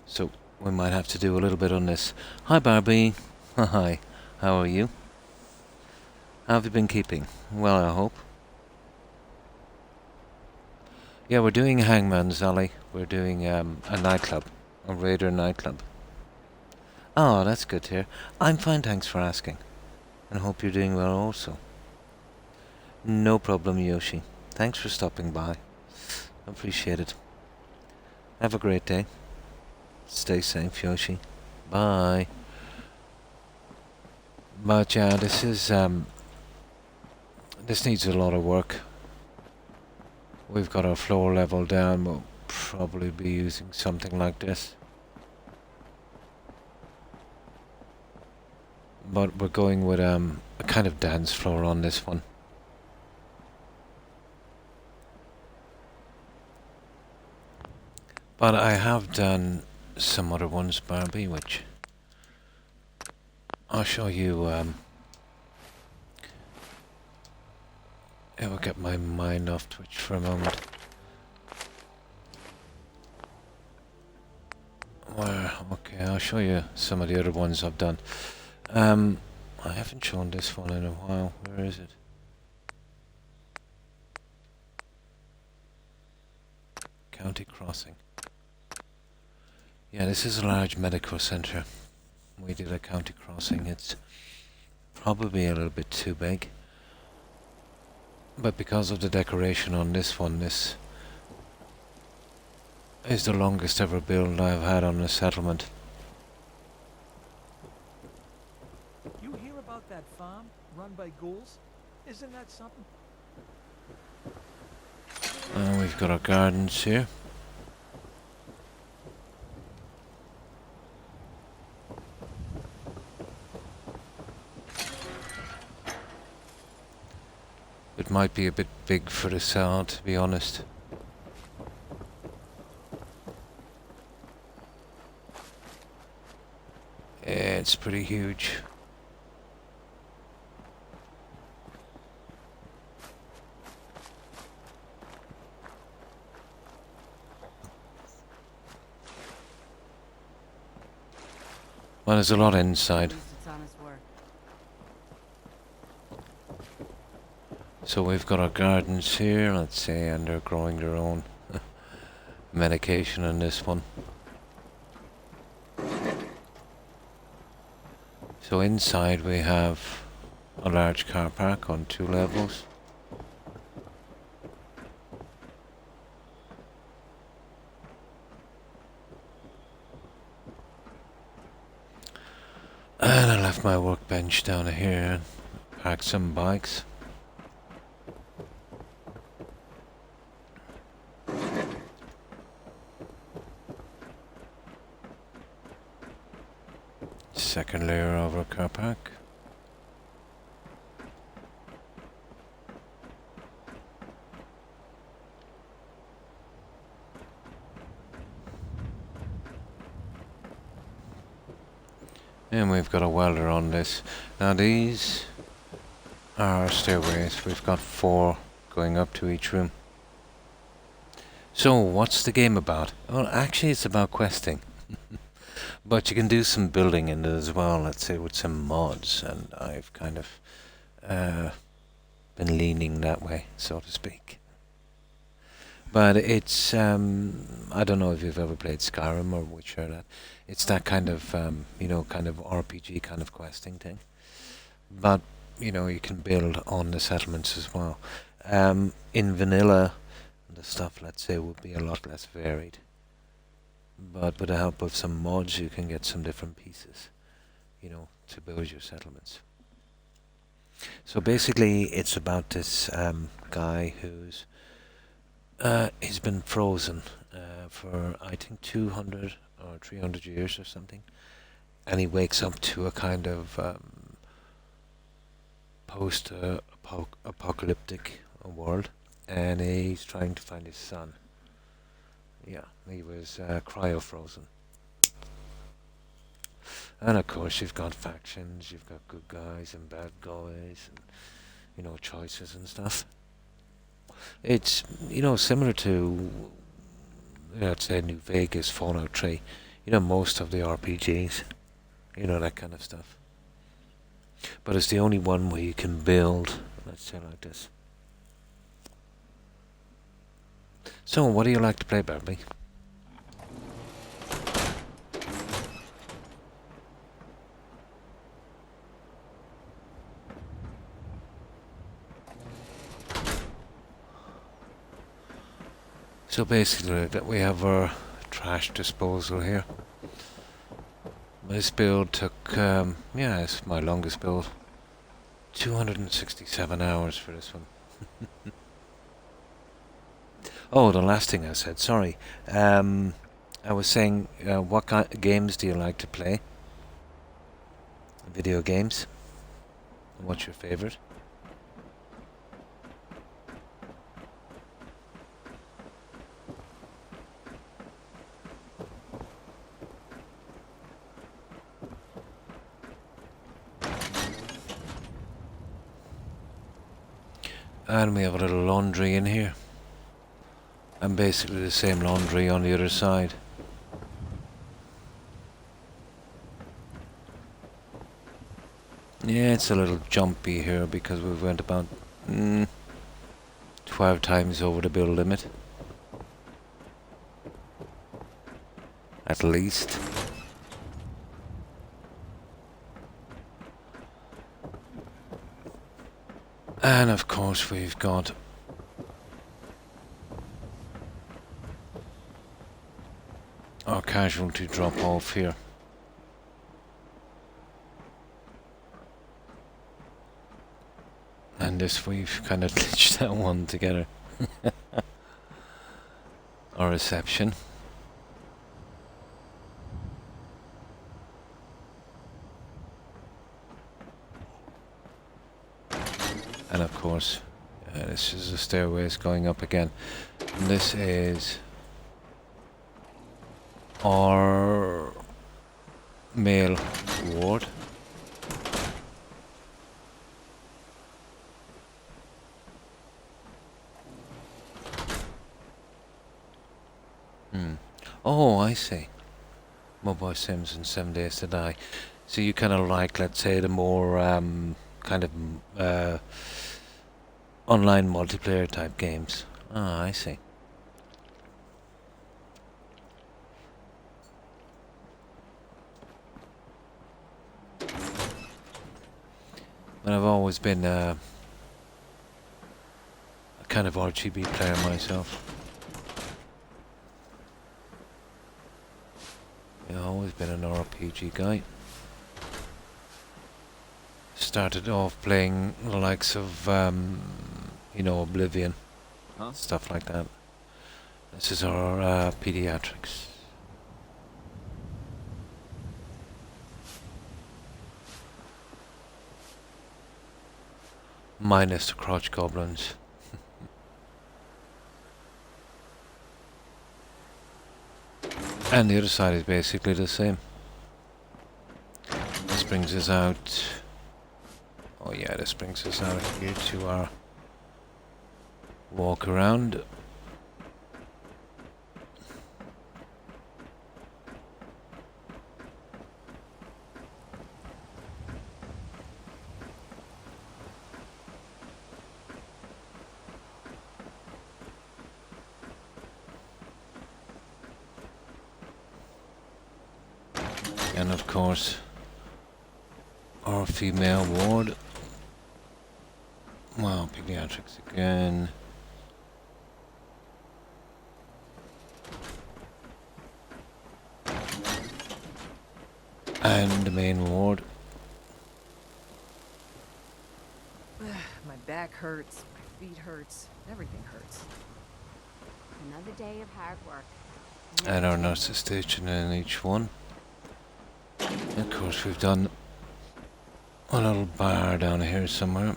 So we might have to do a little bit on this. Hi Barbie. Hi. How are you? How have you been keeping? Well, I hope. Yeah, we're doing Hangman's Alley. We're doing a nightclub. A raider nightclub. Oh, that's good to hear. I'm fine, thanks for asking. And hope you're doing well also. No problem, Yoshi. Thanks for stopping by. Appreciate it. Have a great day. Stay safe, Yoshi. Bye. But yeah, this is this needs a lot of work. We've got our floor level down. We'll probably be using something like this. But we're going with a kind of dance floor on this one. But I have done some other ones, Barbie, which I'll show you. I'll get my mind off Twitch for a moment. Okay, I'll show you some of the other ones I've done. I haven't shown this one in a while. Where is it? County Crossing. Yeah, this is a large medical centre. We did a county crossing. It's probably a little bit too big. But because of the decoration on this one, this is the longest ever build I've had on a settlement. You hear about that farm run by ghouls? Isn't that something? And we've got our gardens here. It might be a bit big for the cell, to be honest. It's pretty huge. Well, there's a lot inside. So we've got our gardens here, let's say, and they're growing their own medication in this one. So So inside we have a large car park on 2 levels. And I left my workbench down here and parked some bikes. Second layer of our car park. And we've got a welder on this. Now these are stairways. We've got 4 going up to each room. So what's the game about? Well, actually it's about questing. But you can do some building in it as well, let's say with some mods, and I've kind of been leaning that way, so to speak. But it's, I don't know if you've ever played Skyrim or Witcher. That it's that kind of, you know, kind of RPG kind of questing thing. But, you know, you can build on the settlements as well. In vanilla, the stuff, let's say, would be a lot less varied. But with the help of some mods, you can get some different pieces, you know, to build your settlements. So basically, it's about this guy who's he's been frozen for I think 200 or 300 years or something, and he wakes up to a kind of post-apocalyptic world, and he's trying to find his son. Yeah, he was cryo-frozen. And of course you've got factions, you've got good guys and bad guys, and, you know, choices and stuff. It's, you know, similar to, let's say, New Vegas, Fallout 3. You know, most of the RPGs, you know, that kind of stuff. But it's the only one where you can build, let's say, like this. So, what do you like to play, Barbie? So basically, that we have our trash disposal here. This build took, yeah, it's my longest build. 267 hours for this one. Oh, the last thing I said, sorry. I was saying, what kind of games do you like to play? Video games? What's your favorite? And we have a little laundry in here. And basically the same laundry on the other side. Yeah, it's a little jumpy here because we went about 12 times over the build limit. At least. And of course we've got our casualty drop off here. And this, we've kind of glitched that one together. Our reception. And of course, this is the stairways going up again. And this is our male ward. Oh, I see. Mobile Sims and 7 Days to Die. So you kind of like, let's say, the more kind of online multiplayer type games. Ah, I see. And I've always been a kind of RGB player myself. Yeah, I've always been an RPG guy. Started off playing the likes of, you know, Oblivion, stuff like that. This is our pediatrics. Minus the crotch goblins. And the other side is basically the same. This brings us out... Oh yeah, this brings us out here to our walk around. And of course, our female ward. Well, pediatrics again. And the main ward. My back hurts, my feet hurts, everything hurts. Another day of hard work. And our nurses stationed in each one. Of course, we've done a little bar down here somewhere.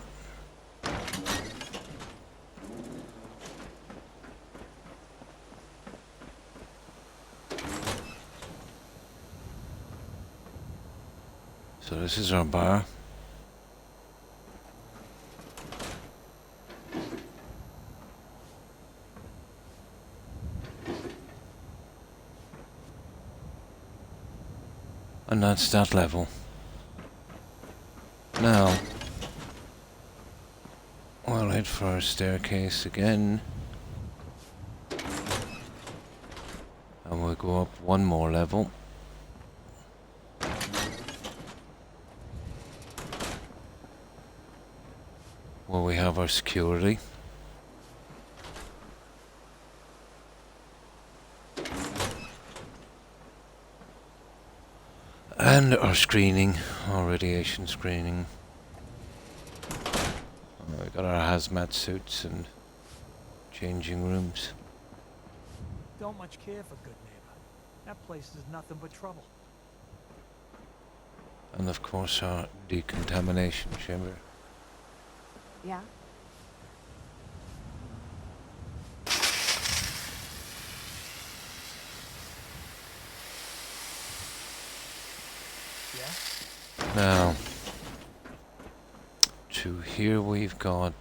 So this is our bar. And that's that level. Now, we'll head for our staircase again. And we'll go up one more level. Where we have our security. And our screening, our radiation screening. We got our hazmat suits and changing rooms. Don't much care for good neighbor. That place is nothing but trouble. And of course our decontamination chamber. Yeah? Yeah? Now, to here we've got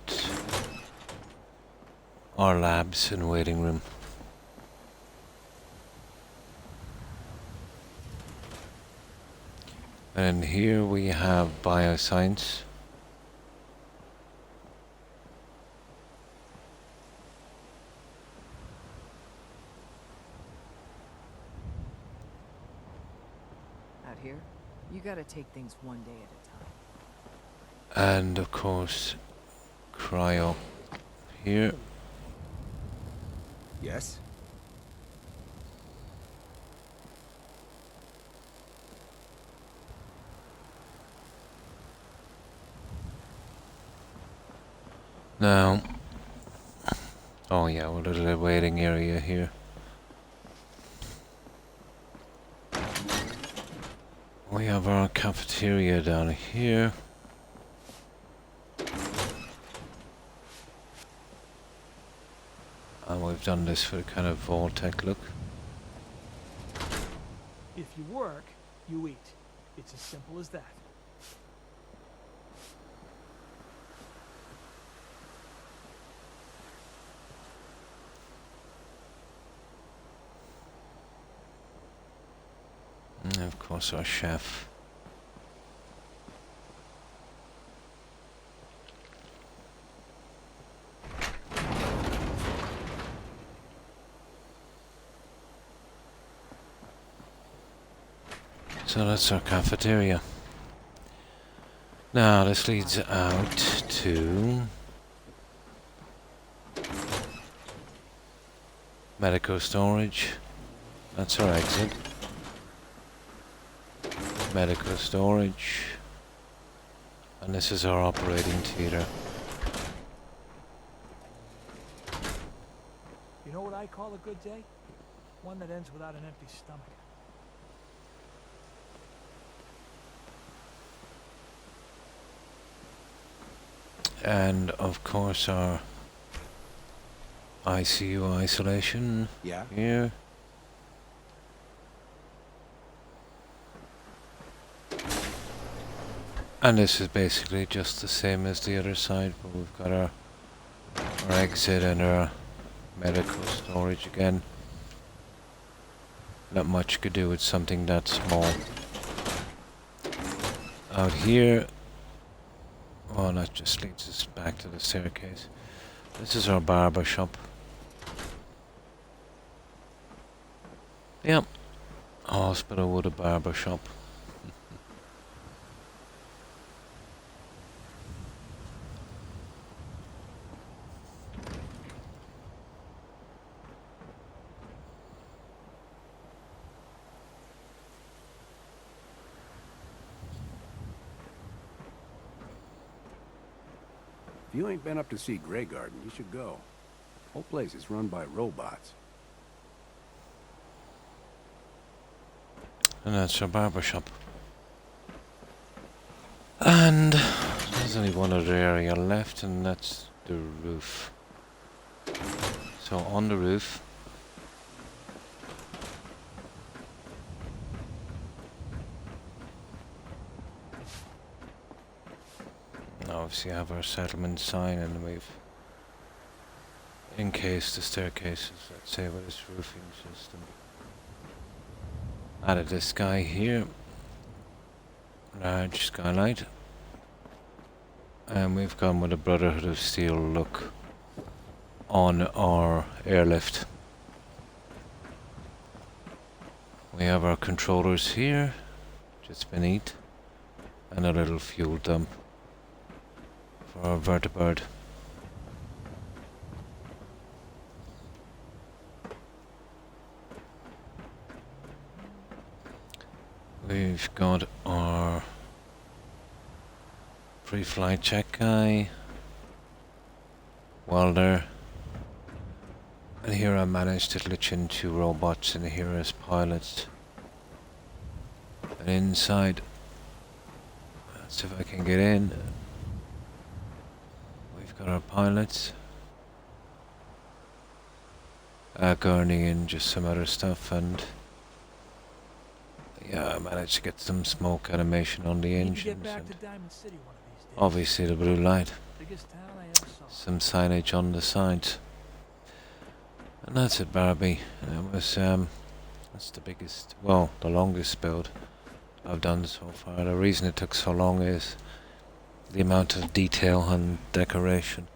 our labs and waiting room. And here we have bioscience. Out here, you gotta take things one day at a time. And of course, cryo here. Yes? Now, oh yeah, we're at a waiting area here. We have our cafeteria down here. And we've done this for a kind of Vault-Tec look. If you work, you eat. It's as simple as that. And of course our chef. So that's our cafeteria. Now this leads out to medical storage. That's our exit. Medical storage. And this is our operating theater. You know what I call a good day? One that ends without an empty stomach. And of course our ICU isolation here. And this is basically just the same as the other side, but we've got our exit and our medical storage again. Not much could do with something that small. Out here, well, that just leads us back to the staircase. This is our barber shop. Yep, hospital with a barber shop. If you ain't been up to see Grey Garden, you should go. Whole place is run by robots. And that's our barber shop. And there's only one other area left, and that's the roof. So on the roof, obviously have our settlement sign, and we've encased the staircases, let's say, with this roofing system. Added this guy here, large skylight, and we've gone with a Brotherhood of Steel look on our airlift. We have our controllers here, just beneath, and a little fuel dump for our vertibird. We've got our pre-flight check guy, welder, and here I managed to glitch in 2 robots in here as pilots. And inside, let's see if I can get in. We've got our pilots, gurney and just some other stuff, and yeah, I managed to get some smoke animation on the Need to engines, get back and to Diamond City one of these days. obviously the blue light, Biggest town I ever saw. some signage on the sides. And that's it, Barbie. And it was, that's the biggest, well, the longest build I've done so far. The reason it took so long is the amount of detail and decoration.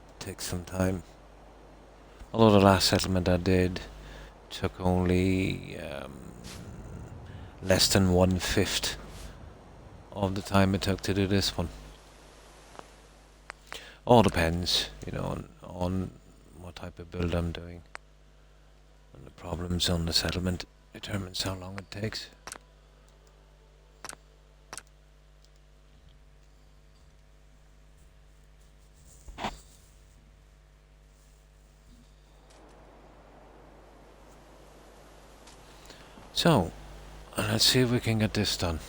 It takes some time. Although the last settlement I did took only less than 1/5 of the time it took to do this one. All depends, you know, on what type of build I'm doing. And the problems on the settlement determines how long it takes. So, let's see if we can get this done.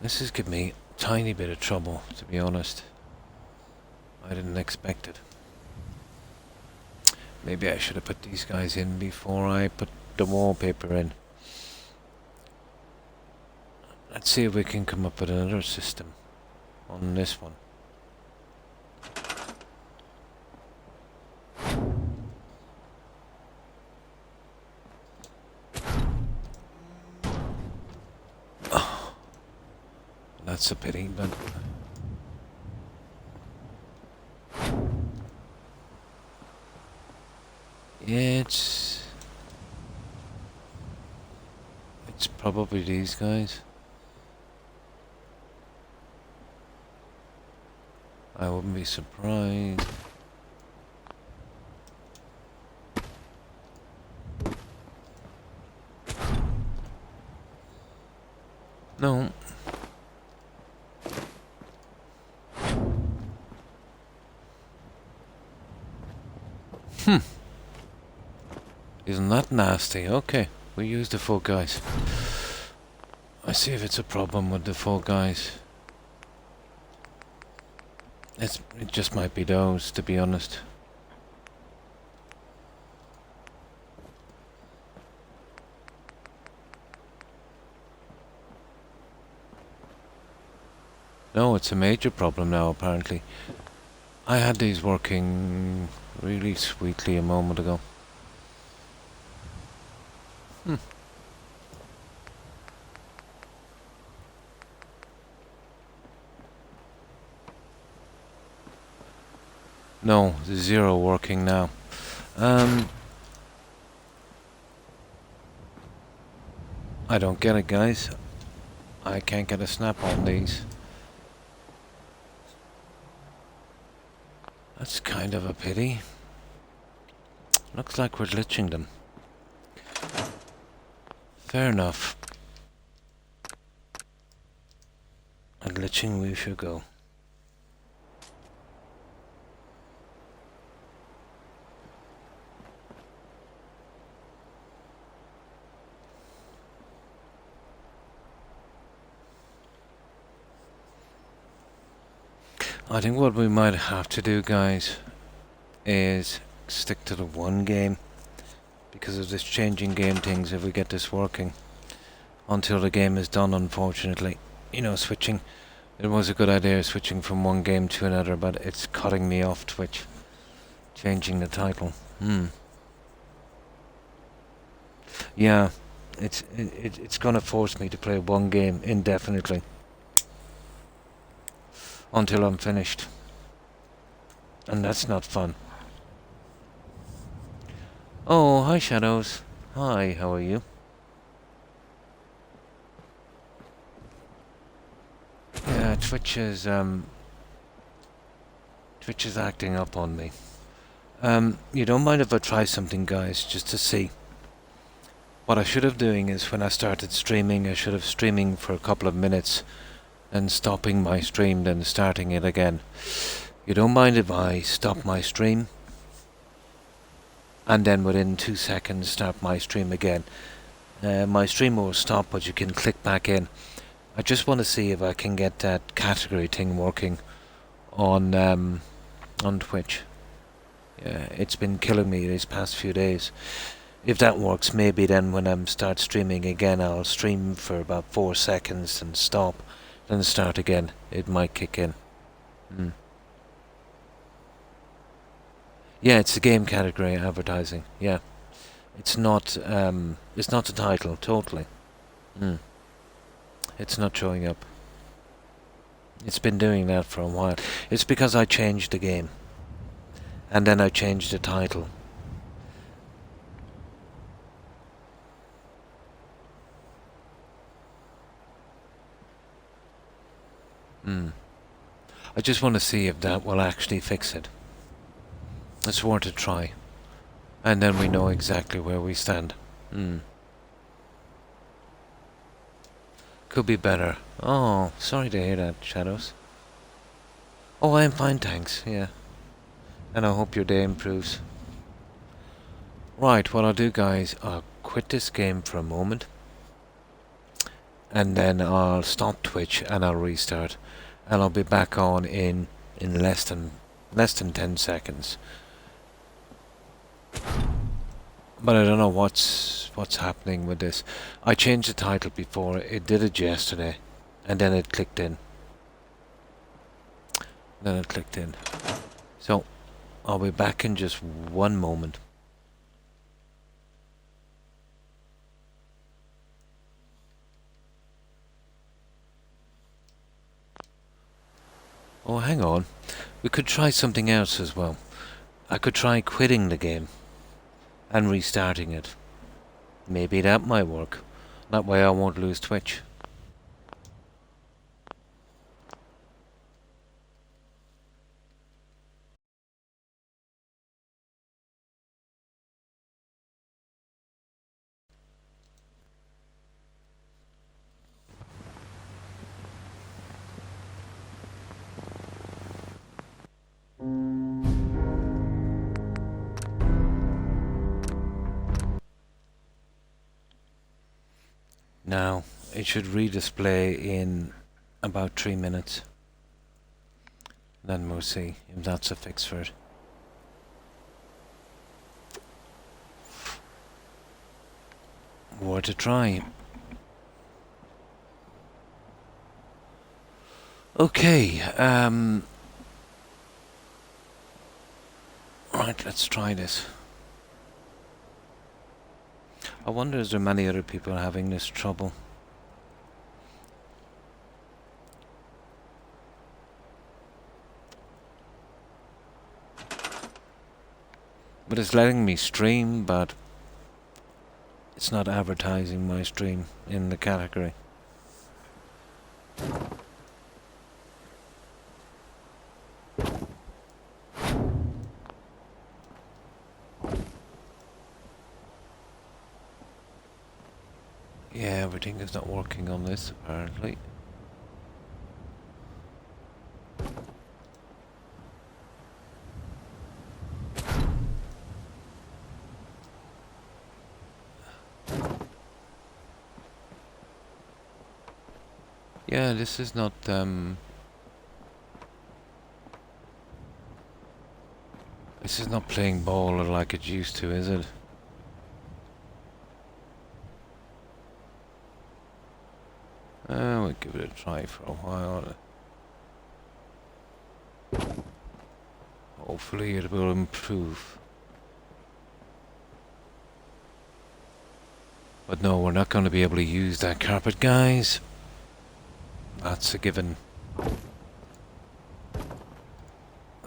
This has given me a tiny bit of trouble, to be honest. I didn't expect it. Maybe I should have put these guys in before I put the wallpaper in. Let's see if we can come up with another system on this one. Oh, that's a pity, but it's probably these guys. I wouldn't be surprised. No. Isn't that nasty? Okay, we use the Fall Guys. I see if it's a problem with the Fall Guys. It just might be those, to be honest. No, it's a major problem now, apparently. I had these working really sweetly a moment ago. No, zero working now. I don't get it, guys. I can't get a snap on these. That's kind of a pity. Looks like we're glitching them. Fair enough. A glitching we should go. I think what we might have to do, guys, is stick to the one game because of this changing game things if we get this working until the game is done, unfortunately. You know, switching, it was a good idea switching from one game to another, but it's cutting me off Twitch. Changing the title. Yeah, it's gonna force me to play one game indefinitely. Until I'm finished. And that's not fun. Oh, hi Shadows. Hi, how are you? Yeah, Twitch is acting up on me. You don't mind if I try something, guys, just to see. What I should have doing is when I started streaming, I should have streaming for a couple of minutes and stopping my stream, then starting it again. You don't mind if I stop my stream and then within 2 seconds start my stream again. My stream will stop, but you can click back in. I just want to see if I can get that category thing working on Twitch. Yeah, it's been killing me these past few days. If that works, maybe then when I start streaming again, I'll stream for about 4 seconds and stop. Then start again. It might kick in. Yeah, it's the game category advertising. Yeah, it's not the title totally. It's not showing up. It's been doing that for a while. It's because I changed the game, and then I changed the title. I just want to see if that will actually fix it. It's worth a try. And then we know exactly where we stand. Could be better. Oh, sorry to hear that, Shadows. Oh, I'm fine, thanks, yeah. And I hope your day improves. Right, what I'll do, guys, I'll quit this game for a moment. And then I'll stop Twitch and I'll restart. And I'll be back on in less than 10 seconds. But I don't know what's happening with this. I changed the title before. It did it yesterday, and then it clicked in. So I'll be back in just one moment. Oh, hang on. We could try something else as well. I could try quitting the game and restarting it. Maybe that might work. That way I won't lose Twitch. should redisplay in about 3 minutes. Then we'll see if that's a fix for it. Worth a try. Okay, right, let's try this. I wonder, is there many other people having this trouble? But it's letting me stream, but it's not advertising my stream in the category. Yeah, everything is not working on this, apparently. Yeah, this is not, this is not playing ball like it used to, is it? We'll give it a try for a while. Hopefully it will improve. But no, we're not going to be able to use that carpet, guys. That's a given.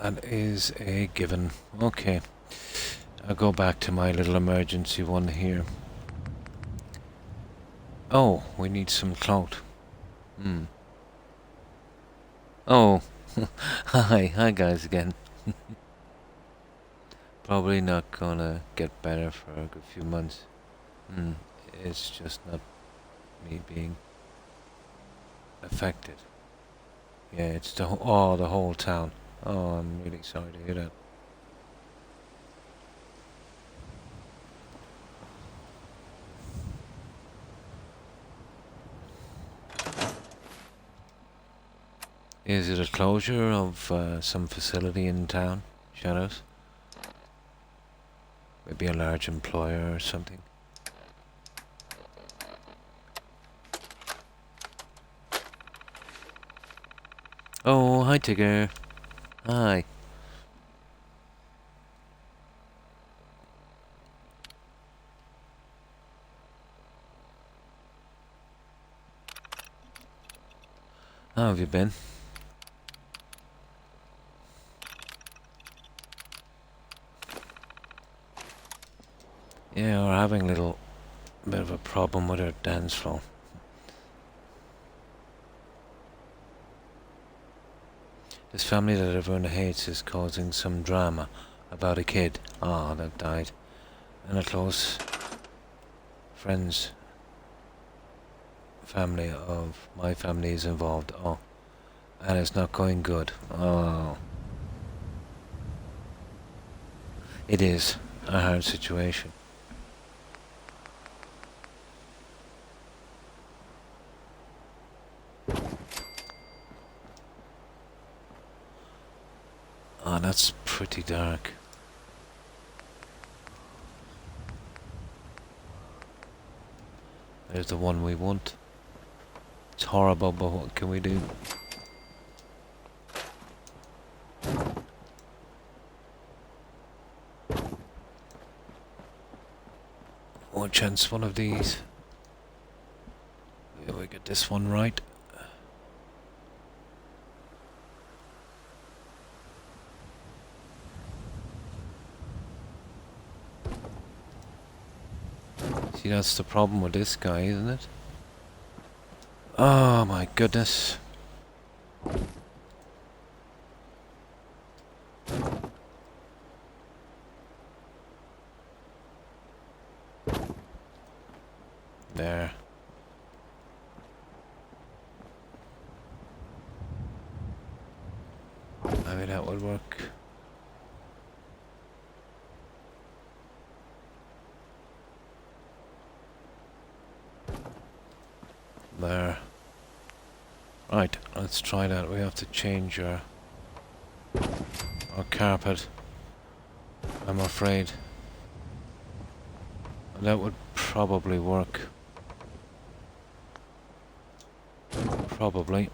That is a given. Okay. I'll go back to my little emergency one here. Oh, we need some clout. Oh, hi guys again. Probably not gonna get better for a good few months. It's just not me being affected. Yeah, it's the whole town. Oh, I'm really sorry to hear that. Is it a closure of some facility in town, Shadows? Maybe a large employer or something? Oh, hi Tigger. Hi. How have you been? Yeah, we're having a little bit of a problem with our dance floor. This family that everyone hates is causing some drama about a kid that died. And a close friend's family of my family is involved. Oh, and it's not going good. Oh. It is a hard situation. Oh, that's pretty dark. There's the one we want. It's horrible, but what can we do? One chance, one of these. Yeah, we get this one right. See, that's the problem with this guy, isn't it? Oh my goodness. There. Maybe that would work. There. Right, let's try that. We have to change our carpet, I'm afraid. And that would probably work. Probably.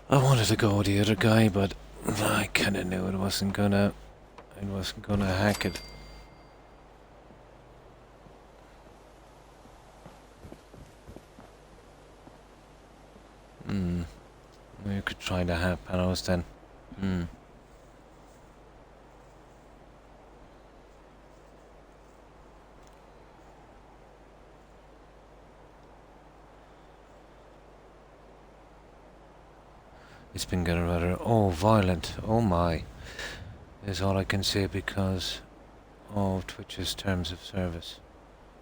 I wanted to go with the other guy, but I kinda knew it wasn't gonna hack it. We could try the hat panels then. It's been getting rather violent. Oh my, is all I can say because of Twitch's terms of service.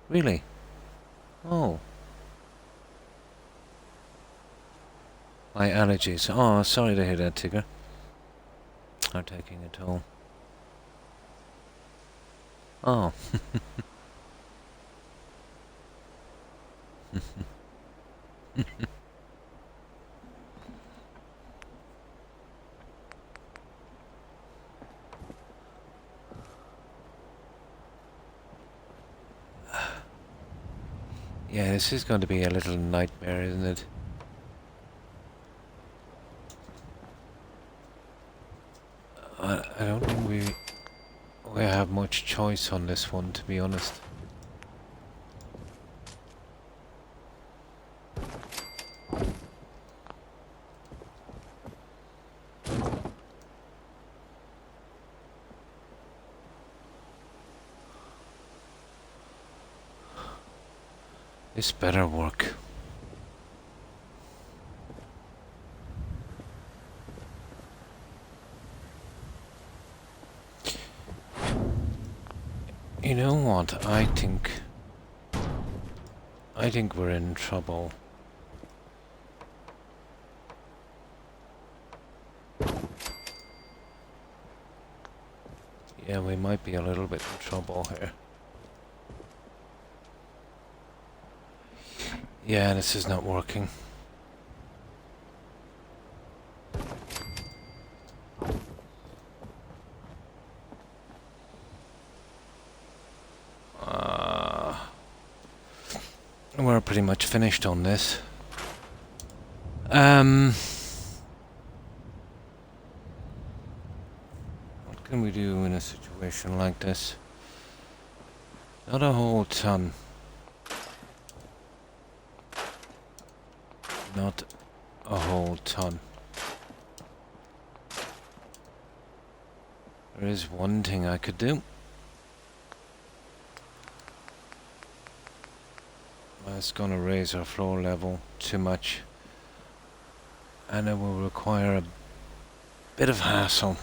Really? Oh. My allergies. Oh, sorry to hear that, Tigger. Are taking a toll. Oh. Yeah, this is going to be a little nightmare, isn't it? I don't think we have much choice on this one, to be honest. This better work. You know what? I think we're in trouble. Yeah, we might be a little bit in trouble here. Yeah, this is not working. We're pretty much finished on this. What can we do in a situation like this? Not a whole ton. Not a whole ton. There is one thing I could do. It's gonna raise our floor level too much, and it will require a bit of hassle.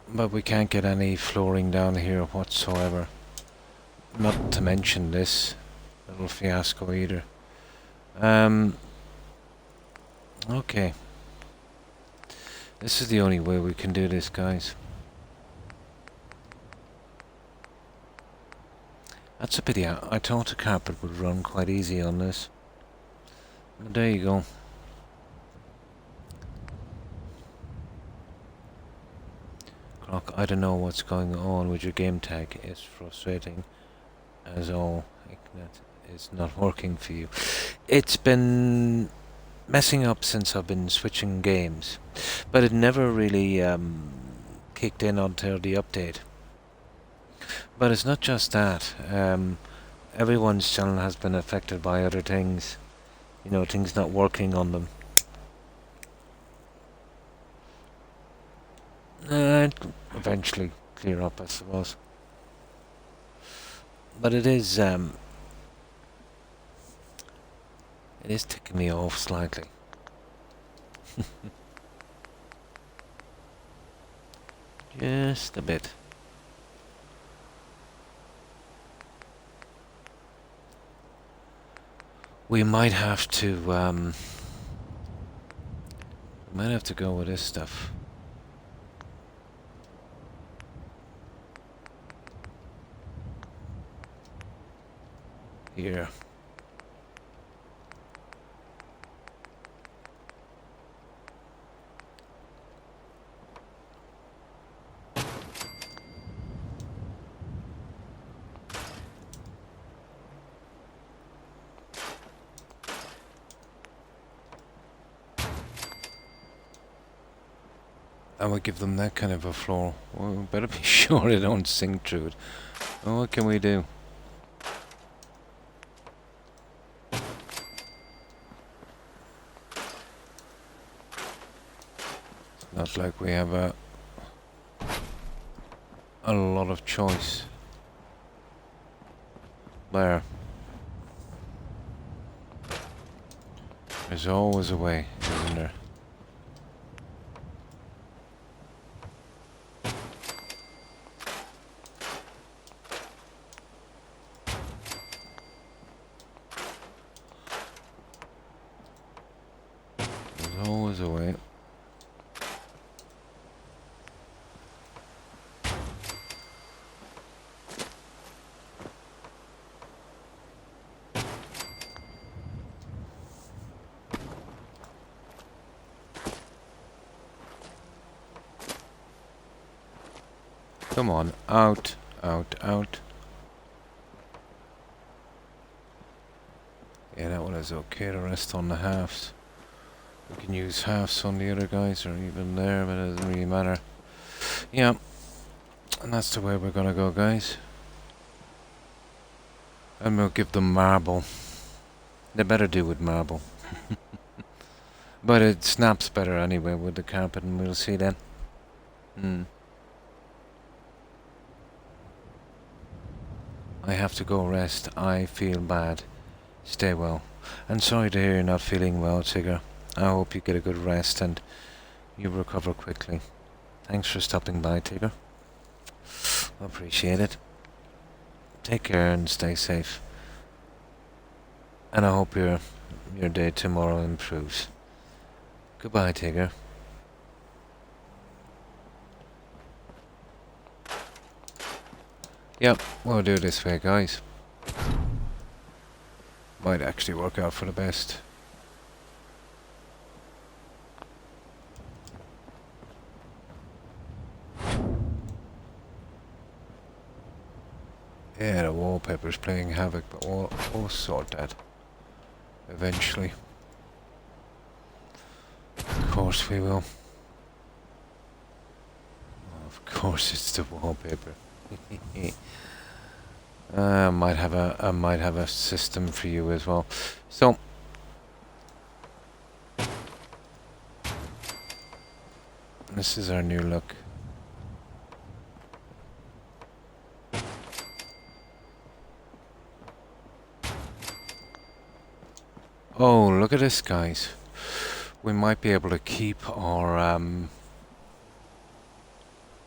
But we can't get any flooring down here whatsoever. Not to mention this little fiasco either. Okay. This is the only way we can do this, guys. That's a pity. I thought the carpet would run quite easy on this. But there you go. Croc, I don't know what's going on with your game tag. It's frustrating as all. It's not working for you. It's been messing up since I've been switching games, but it never really kicked in until the update. But it's not just that. Everyone's channel has been affected by other things. You know, things not working on them. Eventually clear up, I suppose. But it is ticking me off slightly. Just a bit. We might have to go with this stuff. here. And we give them that kind of a floor. Well, we better be sure they don't sink through it. Well, what can we do? It's not like we have a lot of choice. There. There's always a way, isn't there? There's always a way. Come on, out, out, out. Yeah, that one is okay to rest on the halves. We can use halves on the other guys, or even there, but it doesn't really matter. Yeah, and that's the way we're gonna go, guys. And we'll give them marble. They better do with marble. But it snaps better anyway with the carpet, and we'll see then. I have to go rest. I feel bad. Stay well. And sorry to hear you're not feeling well, Tigger. I hope you get a good rest and you recover quickly. Thanks for stopping by, Tigger. Appreciate it. Take care and stay safe. And I hope your day tomorrow improves. Goodbye, Tigger. Yep, we'll do it this way, guys. Might actually work out for the best. Yeah, the wallpaper's playing havoc, but we'll sort that eventually. Of course we will. Of course it's the wallpaper. I might have a system for you as well. So this is our new look. Oh, look at this, guys. We might be able to keep our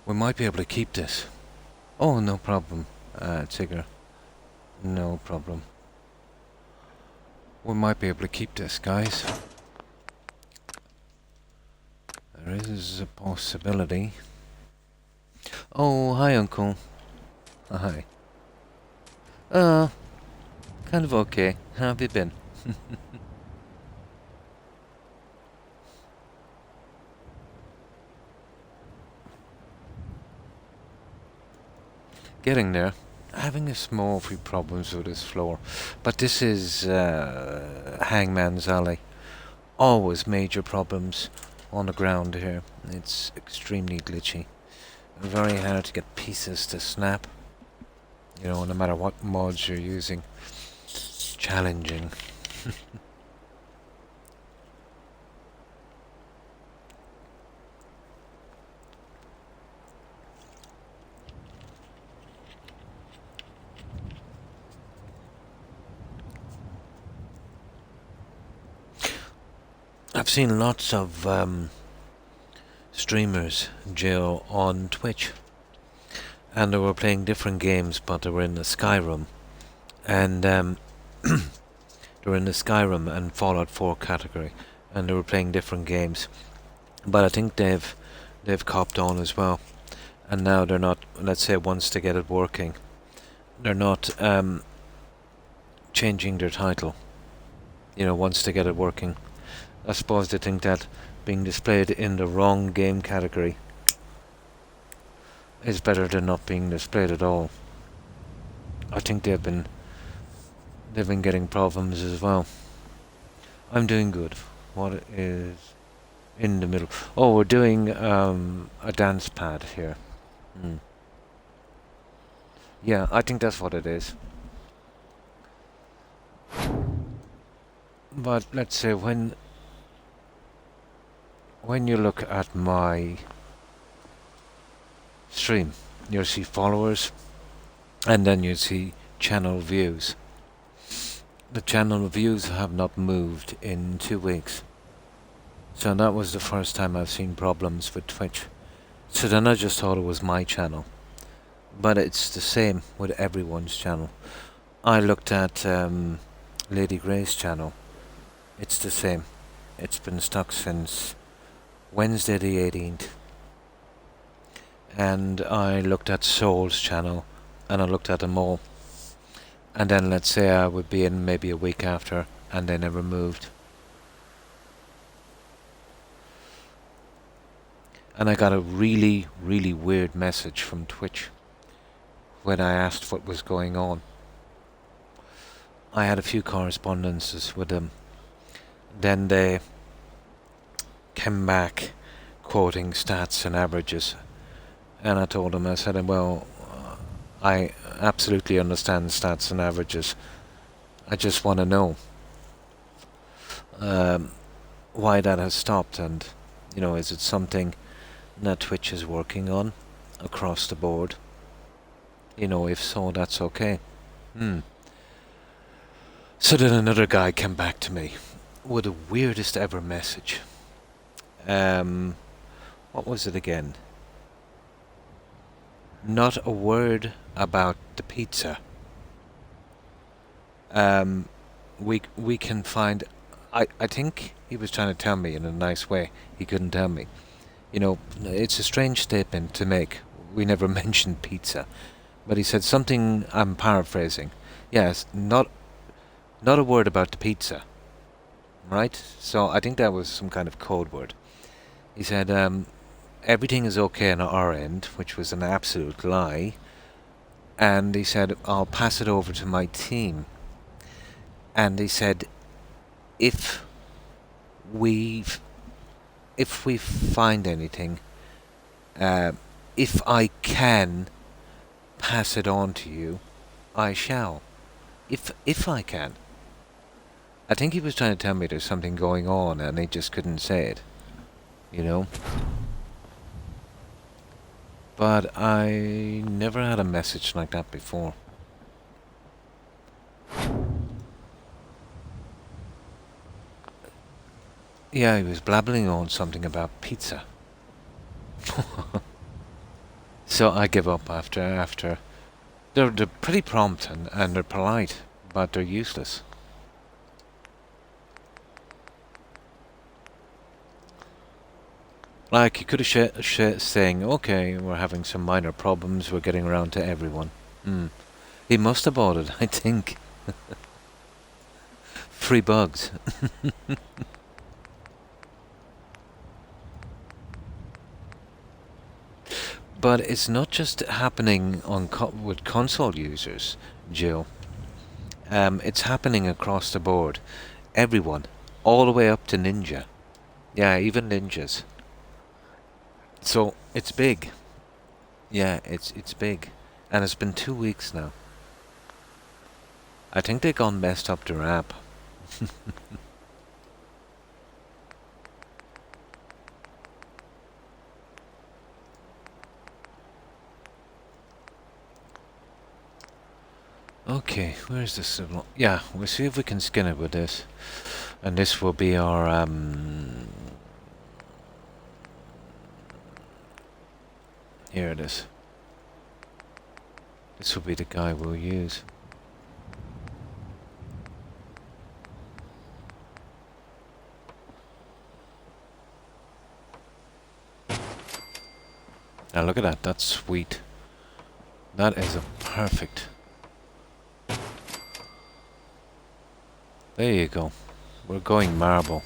we might be able to keep this. Oh, no problem, Tigger. No problem. We might be able to keep this, guys. There is a possibility. Oh, hi, Uncle. Hi. Kind of okay. How have you been? Getting there. Having a small few problems with this floor, but this is Hangman's Alley. Always major problems on the ground here. It's extremely glitchy. Very hard to get pieces to snap. You know, no matter what mods you're using. Challenging. I've seen lots of streamers, Jill, on Twitch, and they were playing different games, but they were in the Skyrim, and they were in the Skyrim and Fallout 4 category, and they were playing different games, but I think they've copped on as well, and now they're not, let's say once they get it working, they're not changing their title. You know, once they get it working. I suppose they think that being displayed in the wrong game category is better than not being displayed at all. I think they've been getting problems as well. I'm doing good. What is in the middle? Oh, we're doing a dance pad here. Yeah, I think that's what it is. But let's say when you look at my stream, you'll see followers, and then you see channel views. The channel views have not moved in 2 weeks. So that was the first time I've seen problems with Twitch. So then I just thought it was my channel. But it's the same with everyone's channel. I looked at Lady Grey's channel. It's the same. It's been stuck since Wednesday the 18th. And I looked at Soul's channel, and I looked at them all. And then let's say I would be in maybe a week after, and they never moved. And I got a really, really weird message from Twitch when I asked what was going on. I had a few correspondences with them. Then they came back quoting stats and averages. And I told them, I said, well, I absolutely understand stats and averages. I just want to know why that has stopped, and, you know, is it something that Twitch is working on across the board? You know, if so, that's okay. So then another guy came back to me with the weirdest ever message. What was it again? Not a word about the pizza. We can find... I think he was trying to tell me in a nice way. He couldn't tell me. You know, it's a strange statement to make. We never mentioned pizza. But he said something, I'm paraphrasing. Yes, not a word about the pizza. Right? So I think that was some kind of code word. He said, everything is okay on our end, which was an absolute lie. And he said, I'll pass it over to my team. And he said, if we find anything, if I can pass it on to you, I shall. If I can. I think he was trying to tell me there's something going on and he just couldn't say it. You know? But I never had a message like that before. Yeah, he was blabbling on something about pizza. So I give up after. They're pretty prompt and they're polite, but they're useless. Like, he could have saying, okay, we're having some minor problems, we're getting around to everyone. He must have bought it, I think. Free bugs. But it's not just happening on with console users, Jill. It's happening across the board. Everyone. All the way up to Ninja. Yeah, even ninjas. So, it's big. Yeah, it's big. And it's been 2 weeks now. I think they gone messed up their app. Okay, where's the civil? Yeah, we'll see if we can skin it with this. And this will be our, here it is. This will be the guy we'll use. Now look at that, that's sweet. That is a perfect. There you go. We're going marble.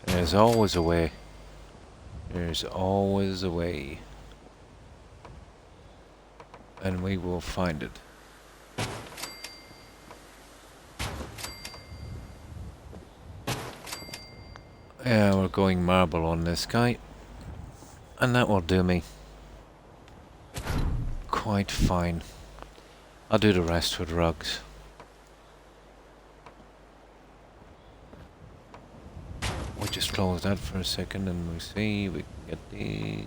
There's always a way. There's always a way. And we will find it. Yeah, we're going marble on this guy. And that will do me quite fine. I'll do the rest with rugs. We'll just close that for a second and we'll see. We can get these.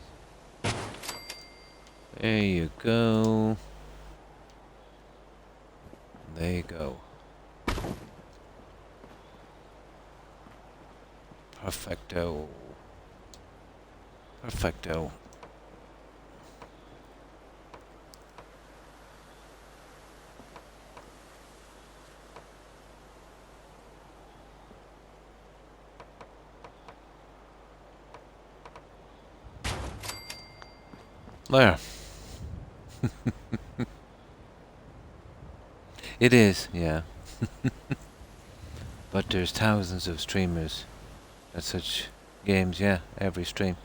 There you go. There you go. Perfecto. Perfecto. There. It is, yeah. But there's thousands of streamers at such games, yeah, every stream.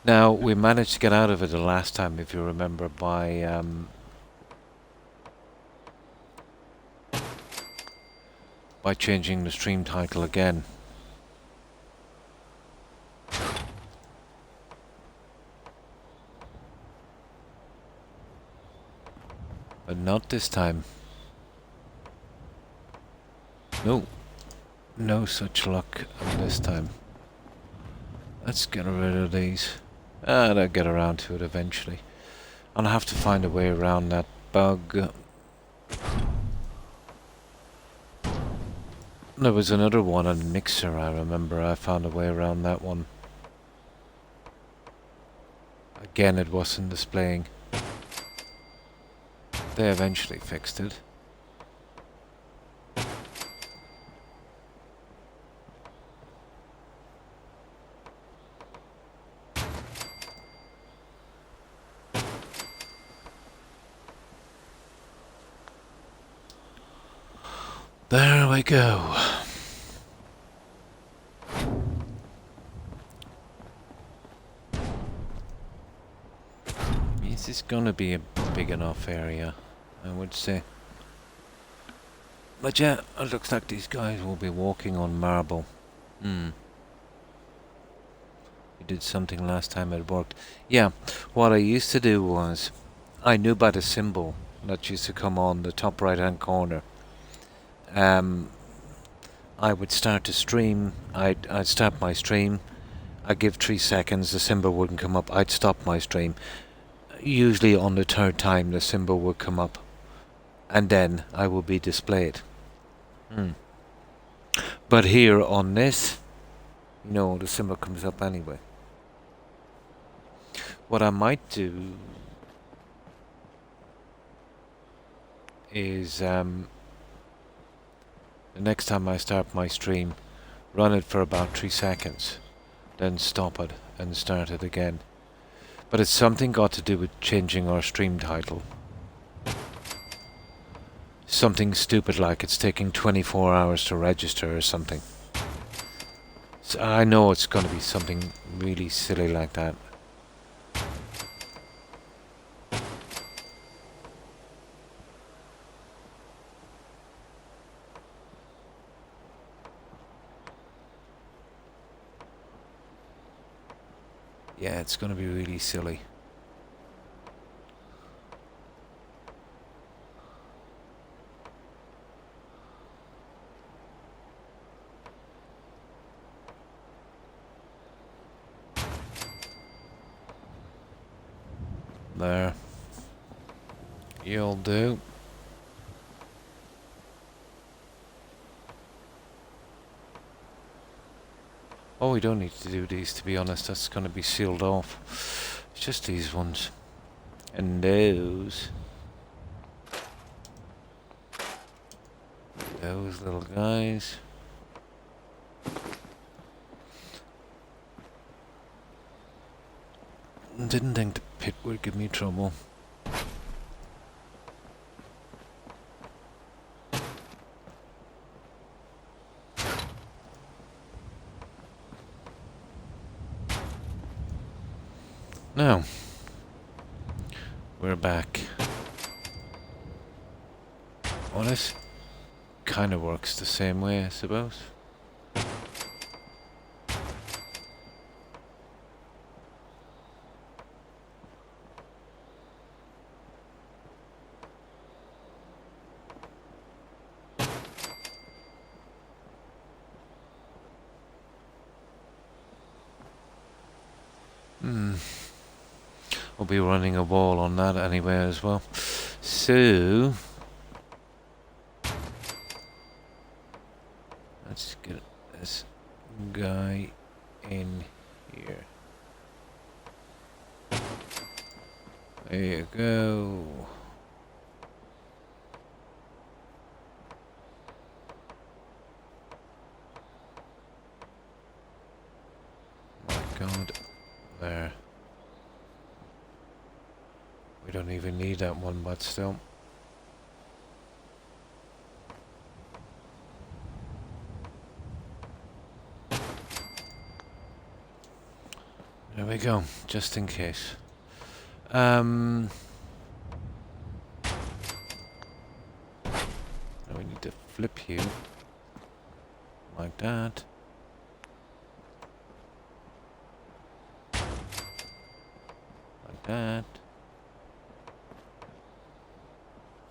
Now, we managed to get out of it the last time, if you remember, by changing the stream title again. But not this time. No. No such luck this time. Let's get rid of these. I'll get around to it eventually. I'll have to find a way around that bug. There was another one on Mixer, I remember. I found a way around that one. Again, it wasn't displaying. They eventually fixed it. There we go. This is gonna be a big enough area, I would say. But yeah, it looks like these guys will be walking on marble. We did something last time it worked. Yeah, what I used to do was, I knew by the symbol that used to come on the top right hand corner. I would start to stream, I'd start my stream, I'd give 3 seconds, the symbol wouldn't come up, I'd stop my stream. Usually on the 3rd time the symbol would come up, and then I would be displayed. But here on this, you know, the symbol comes up anyway. What I might do is the next time I start my stream, run it for about 3 seconds, then stop it and start it again. But it's something got to do with changing our stream title. Something stupid like it's taking 24 hours to register or something. So I know it's going to be something really silly like that. Yeah, it's going to be really silly. There. You'll do. Oh, we don't need to do these, to be honest. That's going to be sealed off. It's just these ones. And those. Those little guys. Didn't think the pit would give me trouble. Now, we're back. Well, this kind of works the same way, I suppose. We'll be running a wall on that anyway as well. So let's get this guy in here. There you go. My God, there. We don't even need that one, but still. There we go, just in case. Now we need to flip you like that. Like that.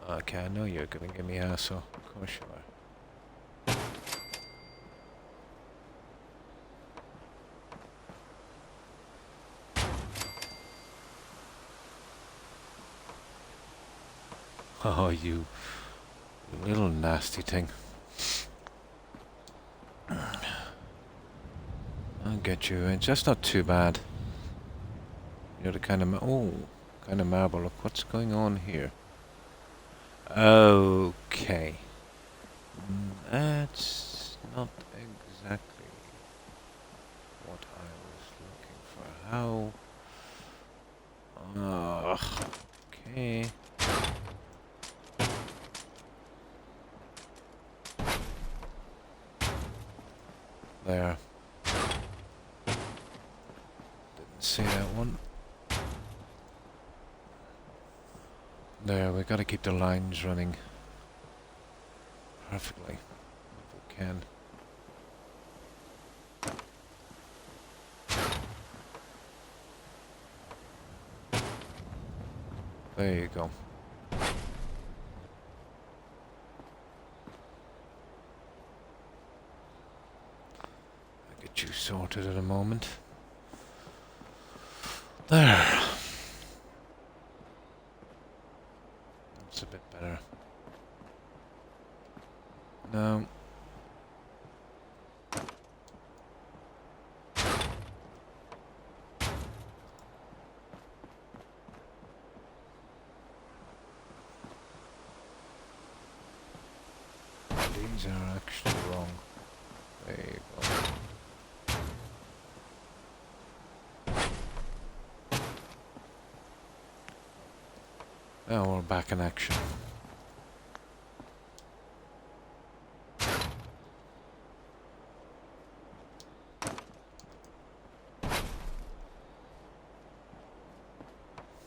Okay, I know you're gonna give me hassle. Of course you are. Oh, you little nasty thing. I'll get you. It's just not too bad. You're the kind of kind of marble. Look, what's going on here? Okay. That's not exactly what I was looking for. How? Okay. There. Didn't see that one. There, we gotta keep the lines running perfectly if we can. There you go. I'll get you sorted in a moment. There. That's a bit better. Now, these are actually wrong. There you go. Now we're back in action.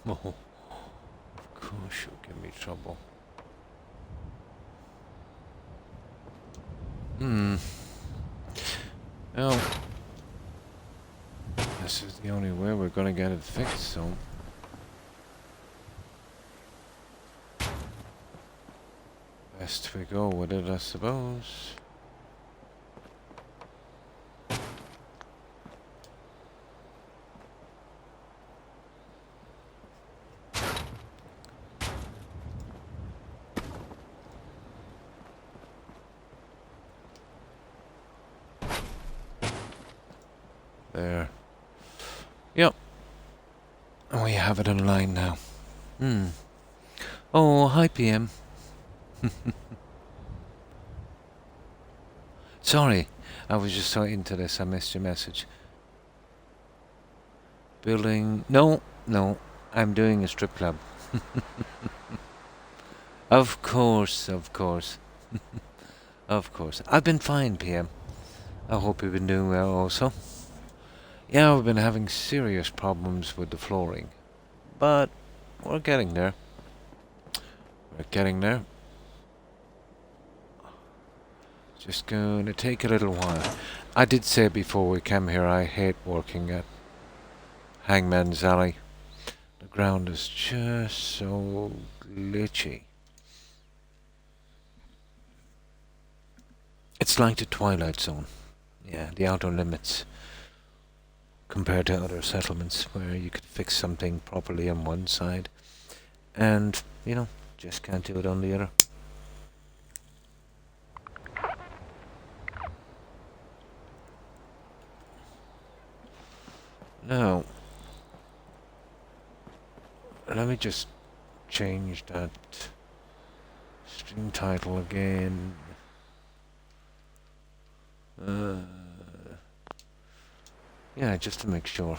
Oh, of course you'll give me trouble. Well, this is the only way we're gonna get it fixed, so... best we go with it, I suppose. There. Yep. We have it in line now. Oh, hi PM. Sorry, I was just so into this, I missed your message. Building... No, No, I'm doing a strip club. Of course, of course. Of course. I've been fine, PM. I hope you've been doing well also. Yeah, we've been having serious problems with the flooring. But we're getting there. We're getting there. Just going to take a little while. I did say before we came here I hate working at Hangman's Alley. The ground is just so glitchy. It's like the Twilight Zone. Yeah, the outer limits. Compared to other settlements where you could fix something properly on one side and, you know, just can't do it on the other. Now, let me just change that stream title again. Yeah, just to make sure.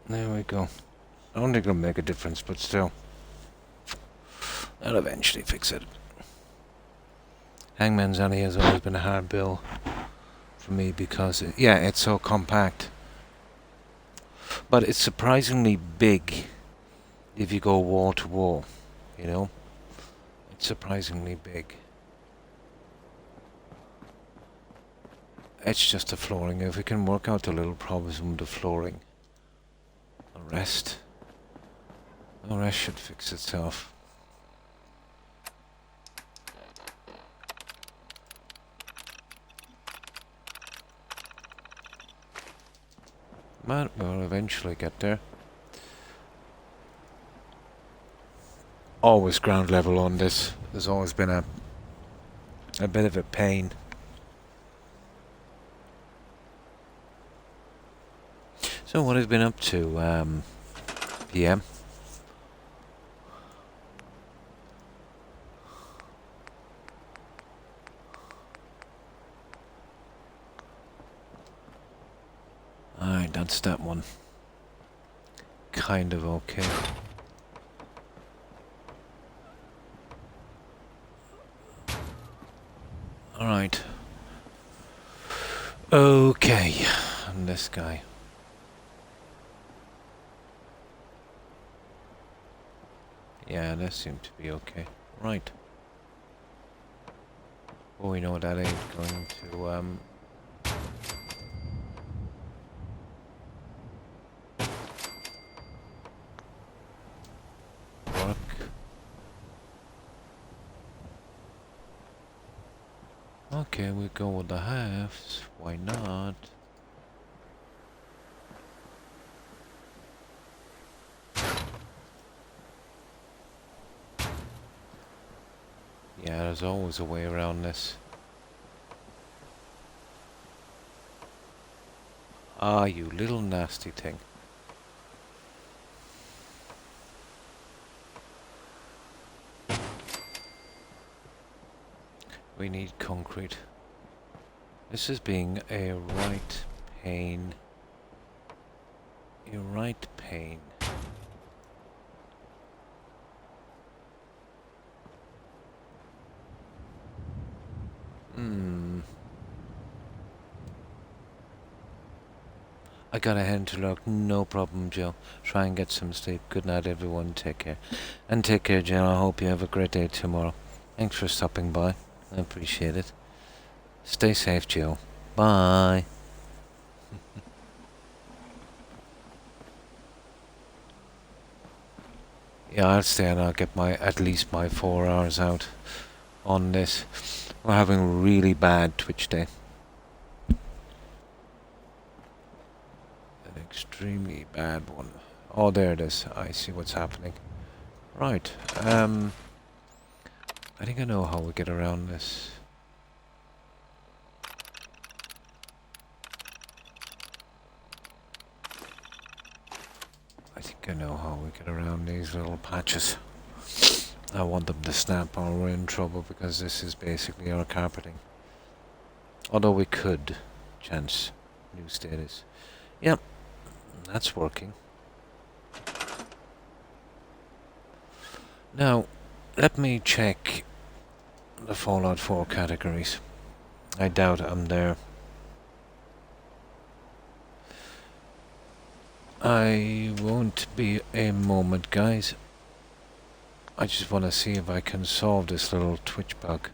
There we go. I don't think it'll make a difference, but still. I'll eventually fix it. Hangman's Alley has always been a hard bill for me because, it's so compact. But it's surprisingly big if you go wall to wall, you know? It's surprisingly big. It's just the flooring. If we can work out the little problems with the flooring, the rest should fix itself. But we'll eventually get there. Always ground level on this. There's always been a bit of a pain. So what have you been up to, PM? Alright, that's that one. Kind of okay. Alright. Okay. And this guy. Yeah, that seemed to be okay. Right. Well, we know that ain't going to, work. Okay, we go with the halves. Why not? Yeah, there's always a way around this. Ah, you little nasty thing. We need concrete. This is being a right pain. A right pain. Hmm. I gotta head to work. No problem, Joe. Try and get some sleep. Good night, everyone. Take care. And take care, Joe. I hope you have a great day tomorrow. Thanks for stopping by. I appreciate it. Stay safe, Joe. Bye. Yeah, I'll stay and I'll get at least my 4 hours out on this. We're having a really bad Twitch day. An extremely bad one. Oh, there it is. I see what's happening. Right. I think I know how we get around this. I think I know how we get around these little patches. I want them to snap or we're in trouble because this is basically our carpeting. Although we could. Chance. New status. Yep. That's working. Now, let me check the Fallout 4 categories. I doubt I'm there. I won't be a moment, guys. I just want to see if I can solve this little Twitch bug.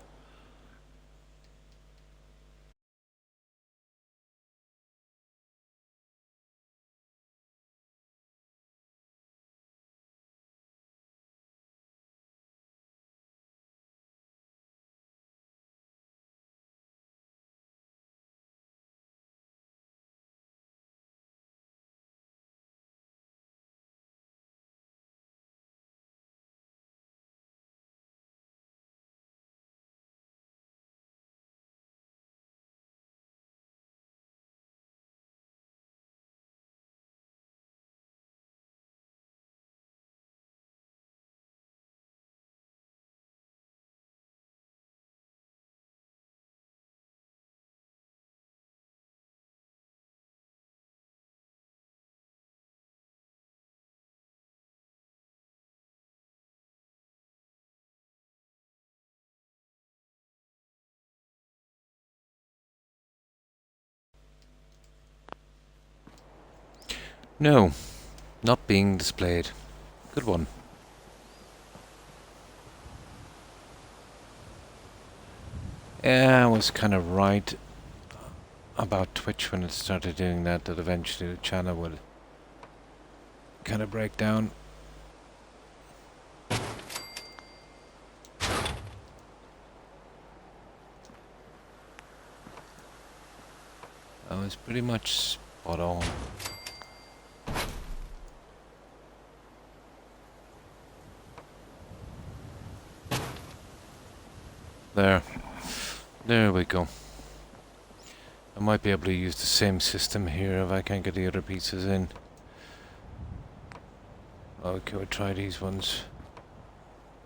No, not being displayed. Good one. Yeah, I was kind of right about Twitch when it started doing that, that eventually the channel would kind of break down. I was pretty much spot on. There. There we go. I might be able to use the same system here if I can't get the other pieces in. Okay, we'll try these ones.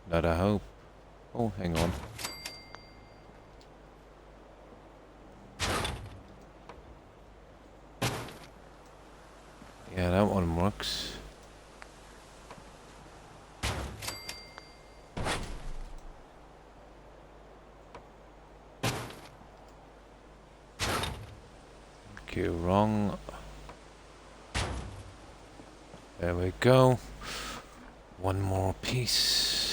That I hope. Oh, hang on. Yeah, that one works. Okay, wrong. There we go. One more piece.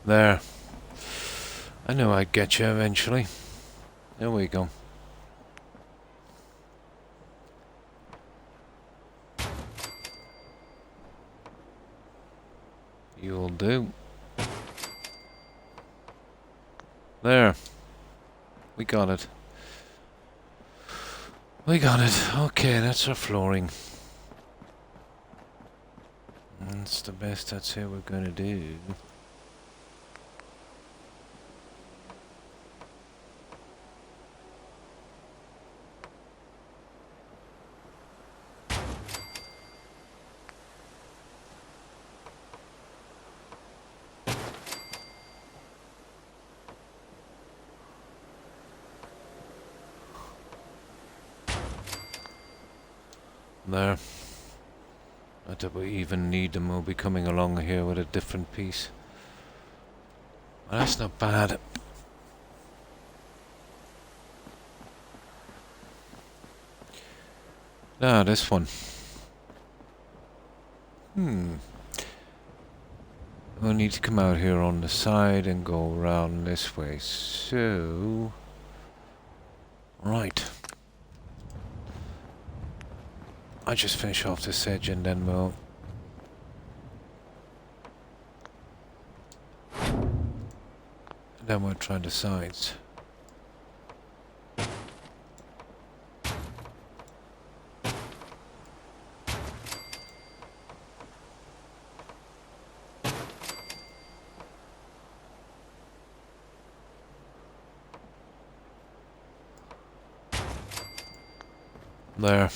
There. I knew I'd get you eventually. There we go. You'll do. There. We got it. We got it. Okay, that's our flooring. That's the best I'd say we're gonna do. There. Not that we even need them, we'll be coming along here with a different piece. Well, that's not bad. Now, this one. We'll need to come out here on the side and go around this way. So... Right. I just finish off this edge and then we'll... Then we'll try the sides. There.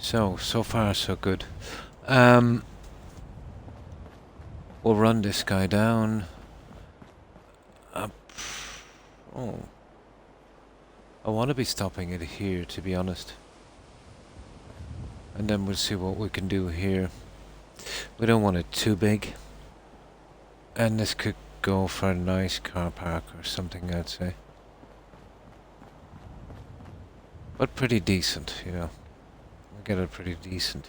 So far so good. We'll run this guy down. Oh. I want to be stopping it here, to be honest. And then we'll see what we can do here. We don't want it too big. And this could go for a nice car park or something, I'd say. But pretty decent, you know. We'll get it pretty decent.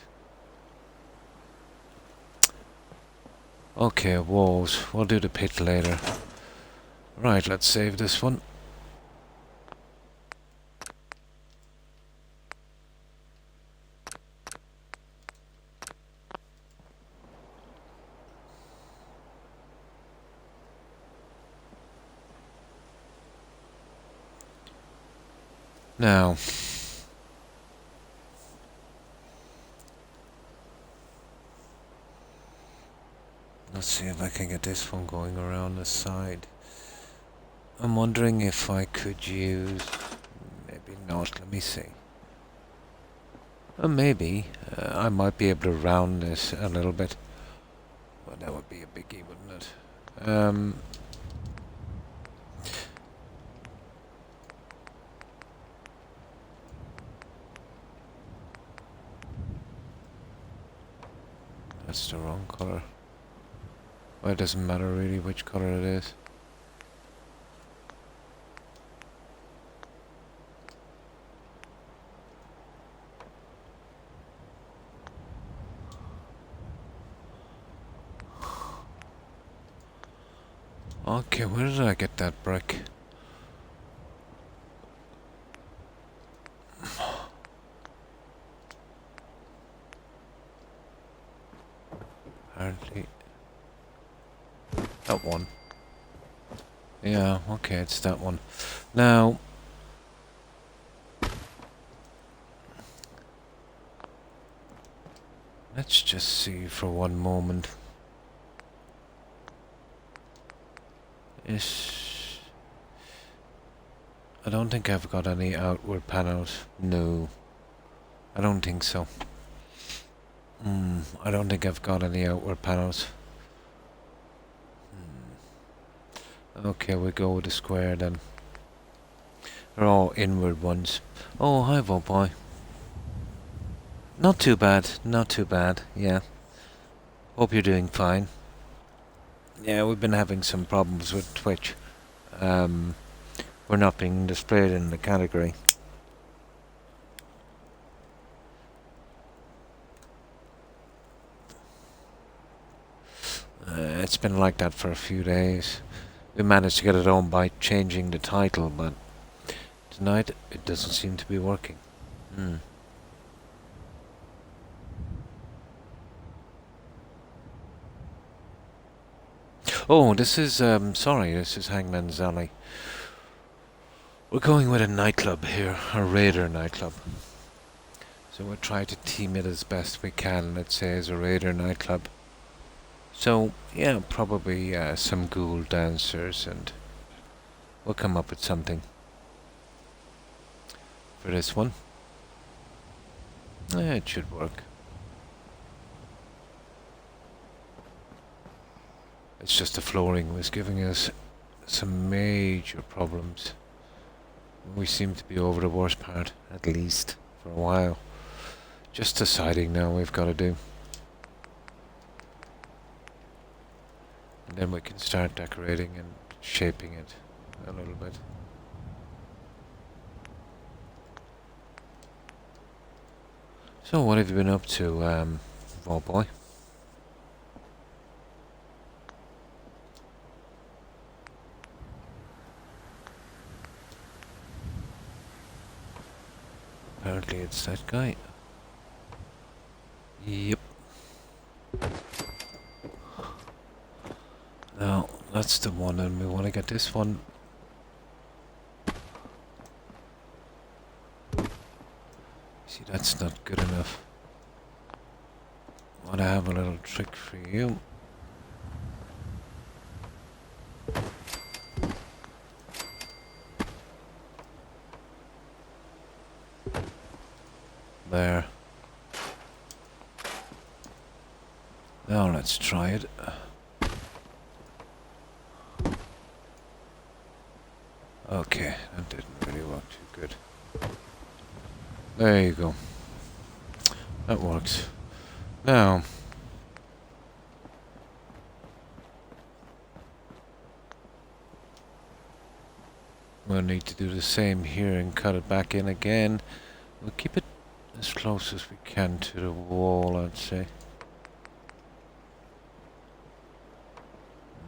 Okay, walls. We'll do the pit later. Right, let's save this one. Now, let's see if I can get this one going around the side. I'm wondering if I could use... Maybe not, let me see. Maybe. I might be able to round this a little bit. Well, that would be a biggie, wouldn't it? That's the wrong color. Well, it doesn't matter really which color it is. Okay, where did I get that brick? Hardly. That one. Yeah, okay, it's that one. Now... Let's just see for one moment. I don't think I've got any outward panels. No. I don't think so. I don't think I've got any outward panels. Okay, we'll go with the square then. They're all inward ones. Oh, hi, boy. Not too bad, not too bad, yeah. Hope you're doing fine. Yeah, we've been having some problems with Twitch. We're not being displayed in the category. It's been like that for a few days. We managed to get it on by changing the title, but tonight it doesn't seem to be working. Oh, this is, sorry, this is Hangman's Alley. We're going with a nightclub here, a raider nightclub. So we'll try to team it as best we can, let's say, as a raider nightclub. So, yeah, probably some ghoul dancers, and we'll come up with something for this one. It should work. It's just the flooring was giving us some major problems. We seem to be over the worst part, at least, for a while. Just deciding now we've got to do. And then we can start decorating and shaping it a little bit. So what have you been up to, Vault Boy? Apparently it's that guy. Yep. Now, that's the one, and we want to get this one. See, that's not good enough. Want to have a little trick for you. There. Now let's try it. Okay, that didn't really work too good. There you go. That works. Now, we'll need to do the same here and cut it back in again. We'll keep it as close as we can to the wall, I'd say.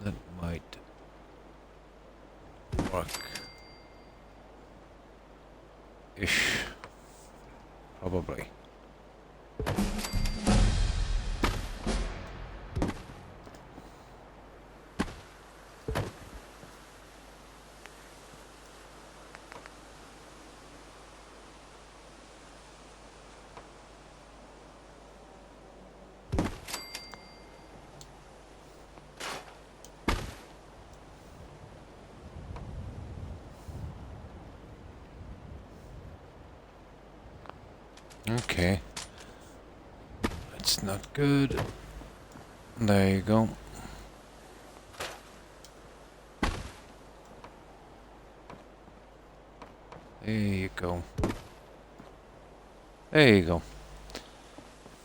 That might work. Ish. Probably. Okay. That's not good. There you go. There you go. There you go.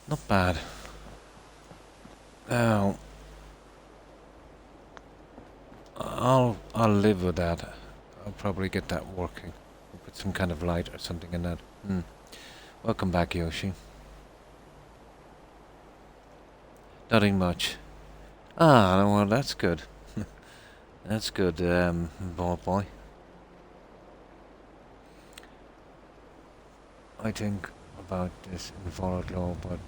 Not bad. Now, I'll live with that. I'll probably get that working. Put some kind of light or something in that. Welcome back, Yoshi. Nothing much. Ah, well, that's good. That's good, Ball Boy. I think about this in forward law, but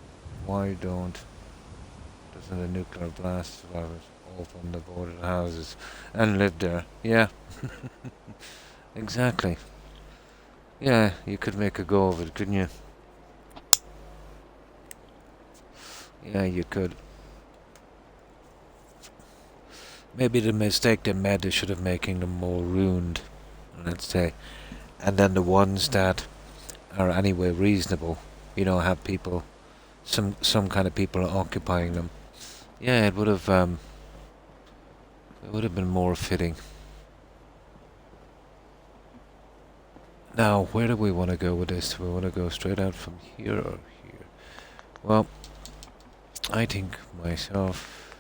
why doesn't a nuclear blast survivors open the boarded houses and live there? Yeah. Exactly. Yeah, you could make a go of it, couldn't you? Yeah, you could. Maybe the mistake they made, they should have making them more ruined, let's say. And then the ones that are anyway reasonable, you know, have people, some kind of people occupying them. Yeah, it would have been more fitting. Now, where do we want to go with this? Do we want to go straight out from here or here? Well, I think myself...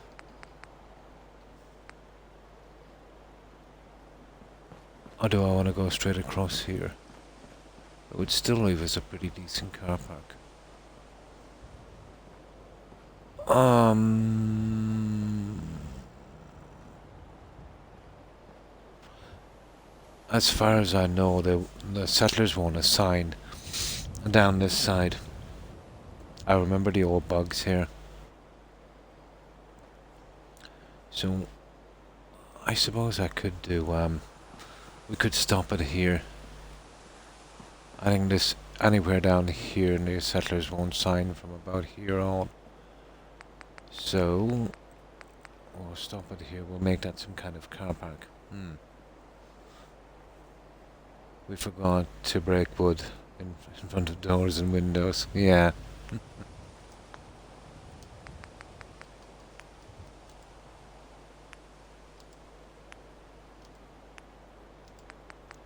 Or do I want to go straight across here? It would still leave us a pretty decent car park. As far as I know, the settlers won't assign down this side. I remember the old bugs here. So, I suppose I could do, we could stop it here. I think this, anywhere down here, and the settlers won't sign from about here on. So, we'll stop it here. We'll make that some kind of car park. We forgot to break wood in front of doors and windows. Yeah.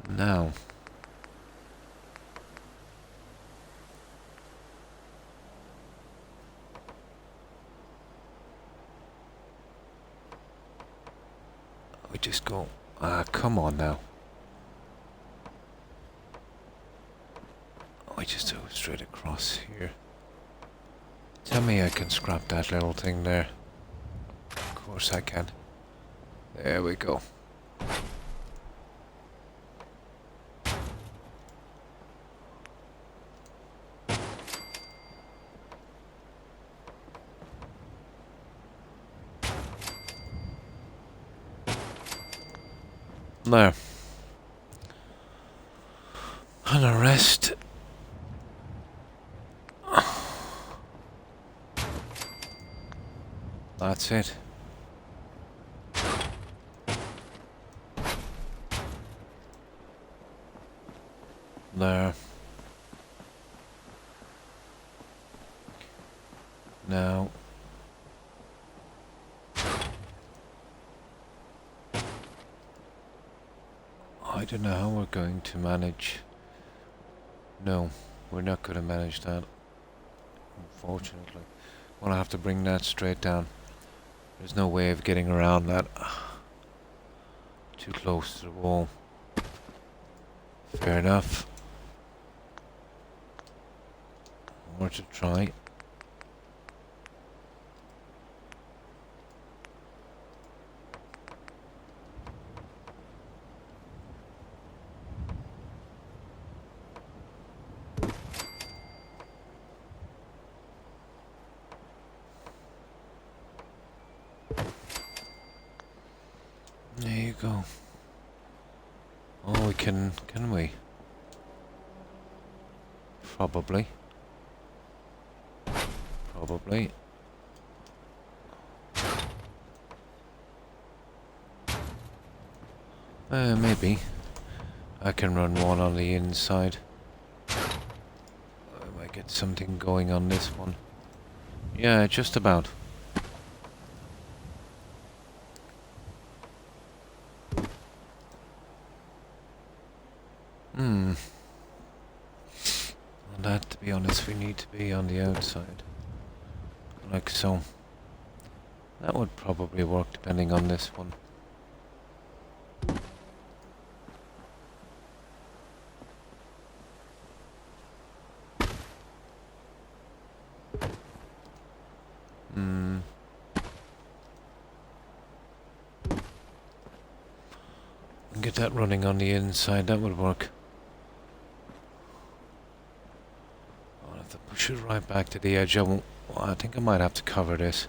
Now, We just go... Ah, come on now. I just do it straight across here. Tell me I can scrap that little thing there. Of course I can. There we go. There. And the rest... That's it. There. Now. I don't know how we're going to manage. No, we're not going to manage that. Unfortunately. We'll have to bring that straight down. There's no way of getting around that. Too close to the wall. Fair enough. More to try. There you go. Oh, we can we? Probably. Probably. Maybe. I can run one on the inside. I might get something going on this one. Yeah, just about. That, to be honest, we need to be on the outside. Like so. That would probably work depending on this one. Get that running on the inside, that would work. I'll have to push it right back to the edge. I think I might have to cover this.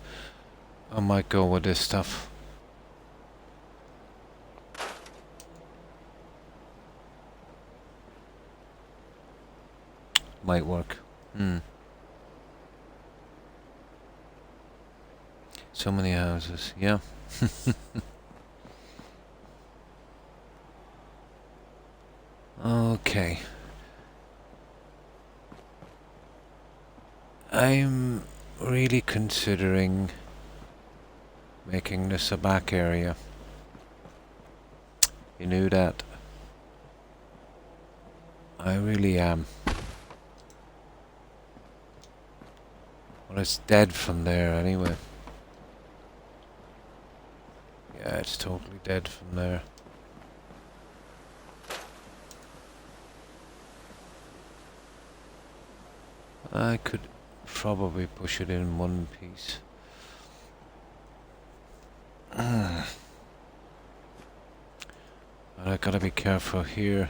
I might go with this stuff. Might work. So many houses, yeah. Okay. I'm really considering making this a back area. You knew that. I really am. Well, it's dead from there anyway. Yeah, it's totally dead from there. I could probably push it in one piece. But I gotta be careful here.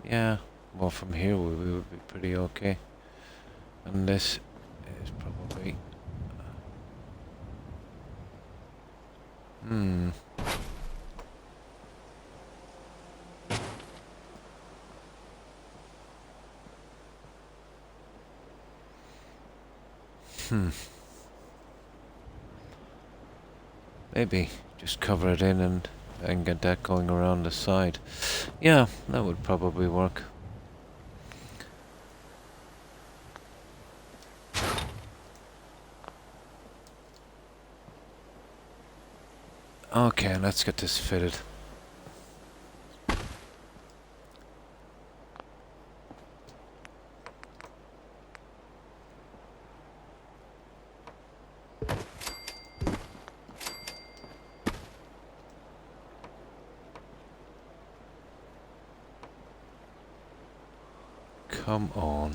Yeah, well from here we would be pretty okay. And this is probably... Maybe just cover it in and get that going around the side. Yeah, that would probably work. Okay, let's get this fitted. Come on.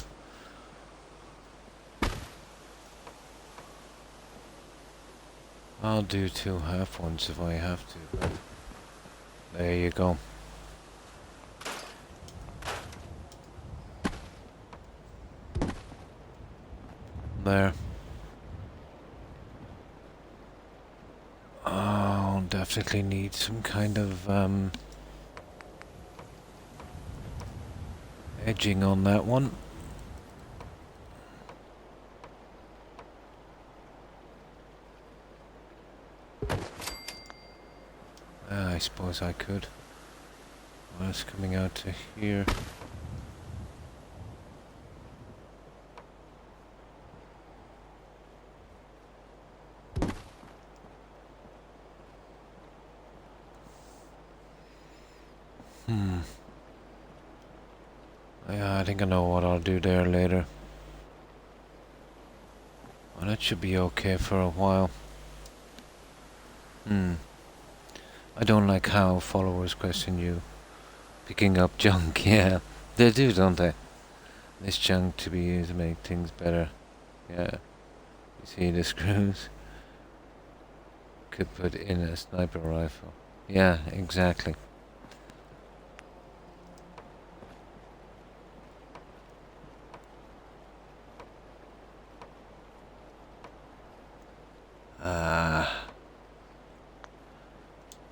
I'll do 2 half ones if I have to. There you go. There. I'll definitely need some kind of edging on that one. I suppose I could. Well, it's coming out to here. Yeah, I think I know what I'll do there later. Well, that should be okay for a while. I don't like how followers question you picking up junk. Yeah, they do, don't they? This junk to be used to make things better. Yeah. You see the screws? Could put in a sniper rifle. Yeah, exactly.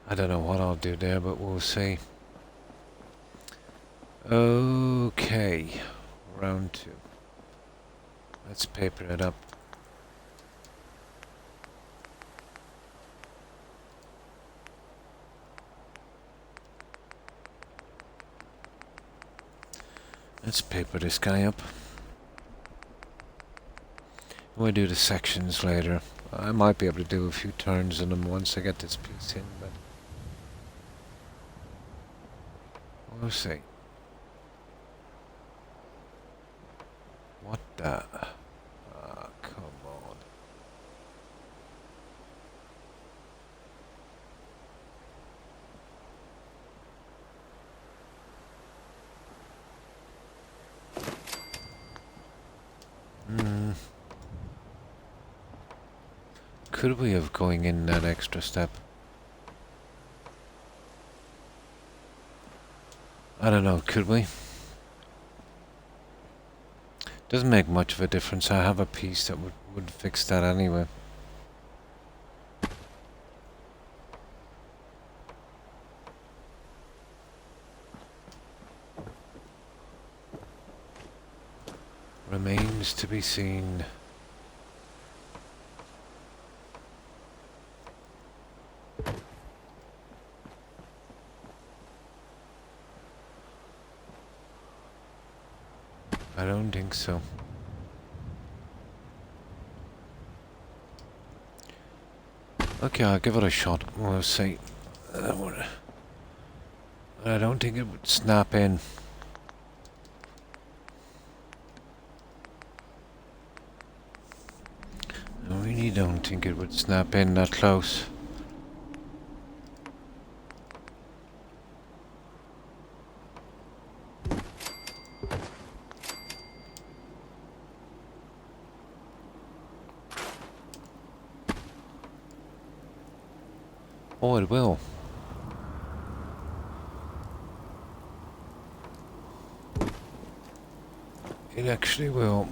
I don't know what I'll do there, but we'll see. Okay, round 2. Let's paper it up. Let's paper this guy up. We'll do the sections later. I might be able to do a few turns in them once I get this piece in, but we'll see. What the? Ah, come on. Could we have going in that extra step? I don't know, could we? Doesn't make much of a difference. I have a piece that would fix that anyway. Remains to be seen. I don't think so. Okay, I'll give it a shot. We'll see. I don't think it would snap in. I really don't think it would snap in that close. Oh, it will. It actually will.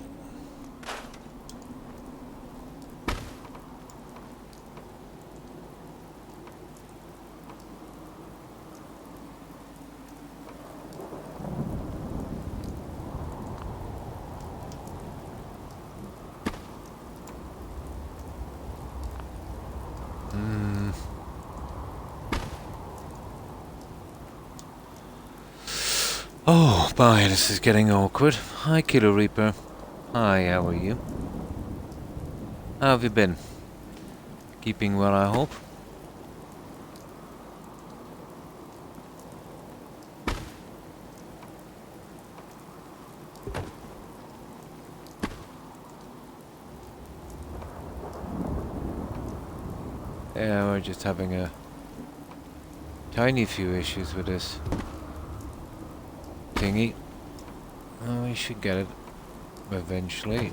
Oh, my, this is getting awkward. Hi, Killer Reaper. Hi, how are you? How have you been? Keeping well, I hope? Yeah, we're just having a tiny few issues with this thingy. Oh, we should get it eventually.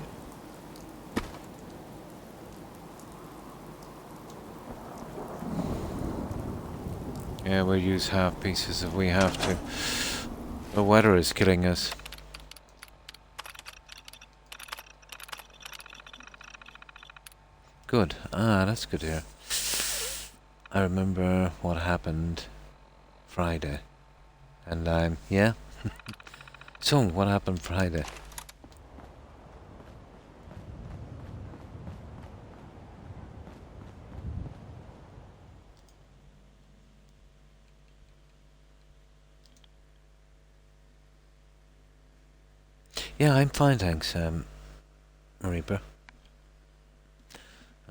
Yeah, we'll use half pieces if we have to. The weather is killing us. Good. Ah, that's good to hear. I remember what happened Friday. And yeah? So, what happened Friday? Yeah, I'm fine, thanks, Reaper.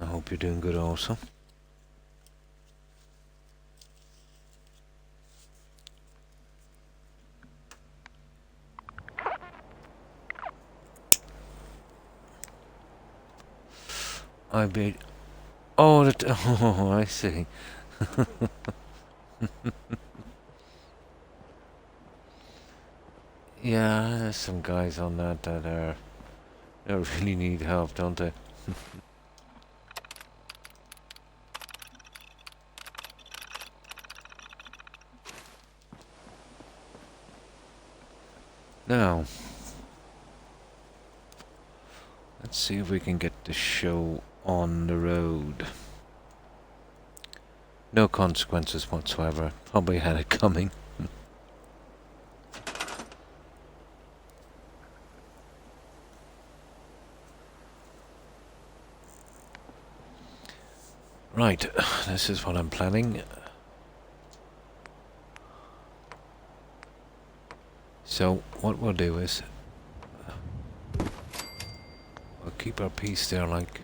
I hope you're doing good also. I bet. Oh, oh, I see. Yeah, there's some guys on that they really need help, don't they? Now, let's see if we can get the show on the road. No consequences whatsoever. Probably had it coming. Right, this is what I'm planning. So, what we'll do is we'll keep our piece there like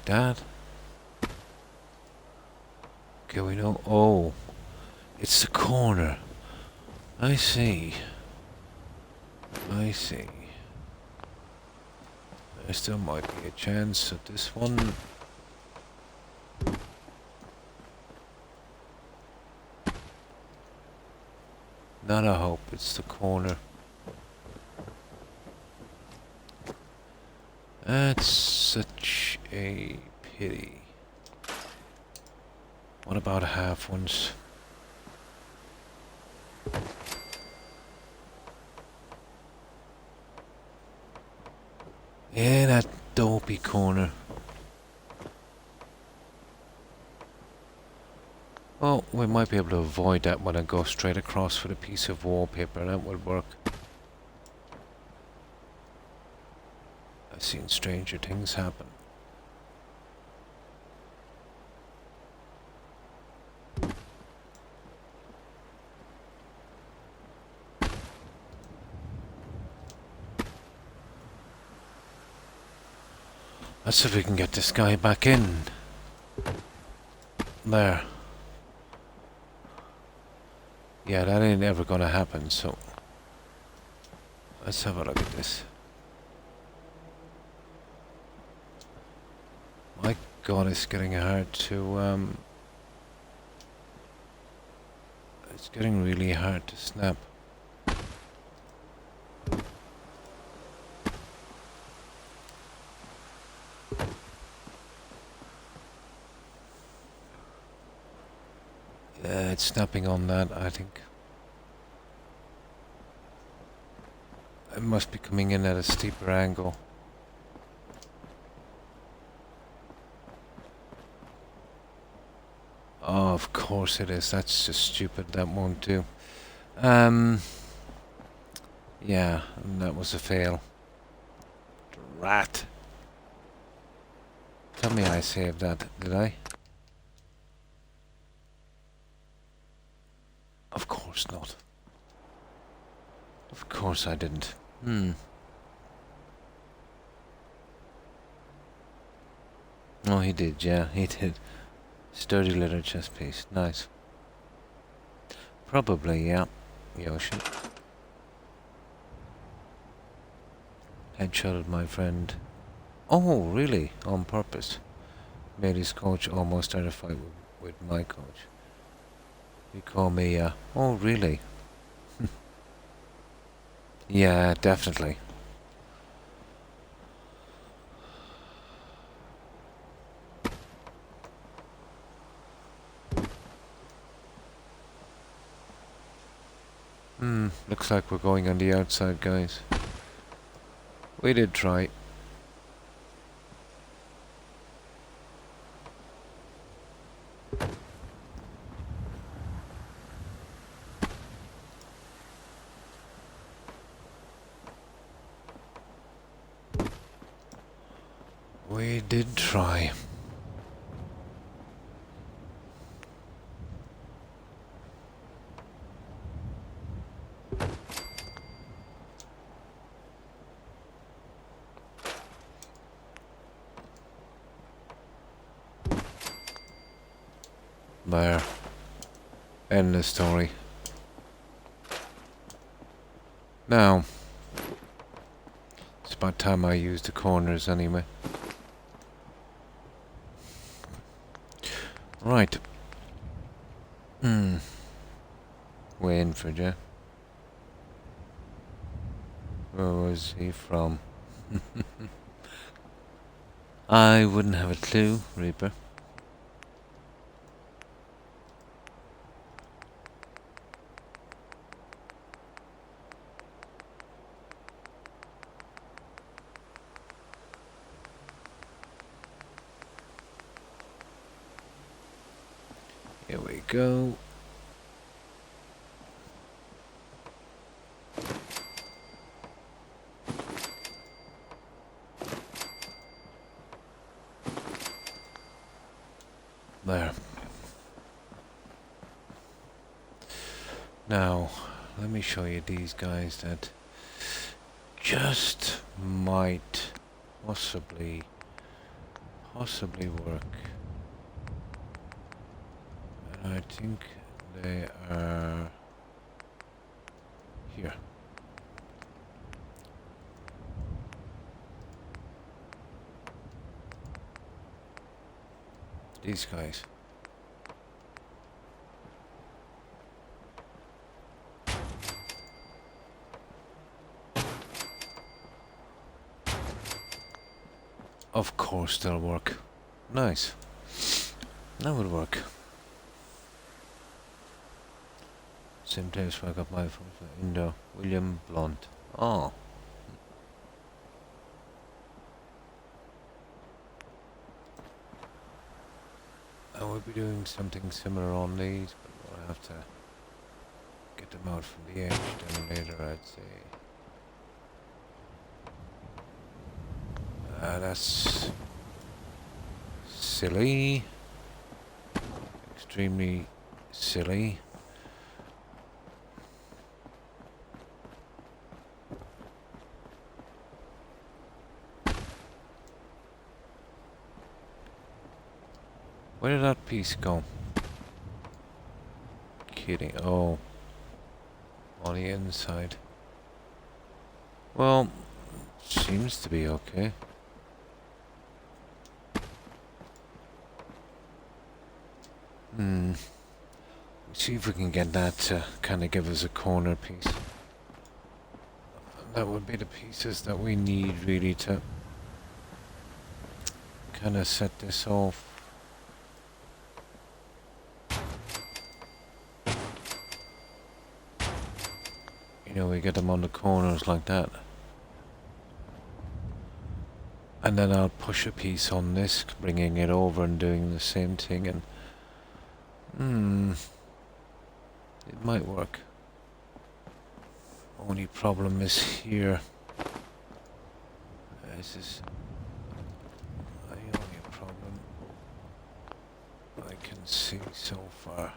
that. Okay, we know. Oh, it's the corner. I see. I see. There still might be a chance at this one. Not a hope, it's the corner. That's such a pity. What about half ones? Yeah, that dopey corner. Well, we might be able to avoid that when I go straight across with a piece of wallpaper. That would work. I've seen stranger things happen. Let's see if we can get this guy back in. There. Yeah, that ain't ever gonna happen, so... let's have a look at this. My god, it's getting hard to, it's getting really hard to snap. Yeah, it's snapping on that, I think. It must be coming in at a steeper angle. Oh, of course it is. That's just stupid. That won't do. Yeah, that was a fail. Rat. Tell me I saved that, did I? Of course not. Of course I didn't. Oh, he did, yeah, he did. Sturdy little chest piece. Nice. Probably, yeah. Yoshi. Headshotted my friend. Oh, really? On purpose. made his coach almost start a fight with my coach. He called me, oh really? Yeah, definitely. Looks like we're going on the outside, guys. We did try. We did try. There. End the story. Now, it's about time I used the corners anyway. Right. Wainford, yeah? Where was he from? I wouldn't have a clue, Reaper. Here we go. There. Now, let me show you these guys that just might possibly work. And I think they are here. These guys. Of course they'll work. Nice. That would work. Same place where I got my phone for Indo. William Blunt. Oh. I would be doing something similar on these, but I'll have to get them out from the edge then later, I'd say. That's silly. Extremely silly. Where did that piece go? Kidding. Oh. On the inside. Well, seems to be okay. See if we can get that to kind of give us a corner piece. That would be the pieces that we need really to kind of set this off. You know, we get them on the corners like that. And then I'll push a piece on this, bringing it over and doing the same thing, and it might work. Only problem is here. This is the only problem I can see so far.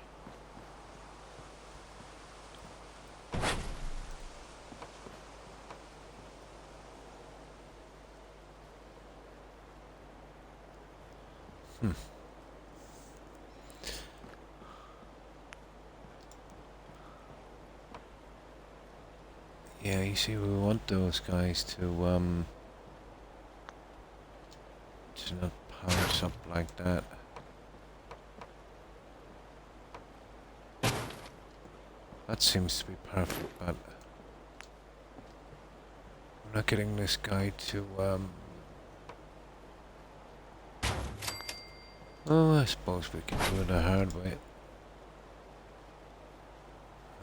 Yeah, you see, we want those guys to not house up like that. That seems to be perfect, but we're not getting this guy to, oh, I suppose we can do it the hard way.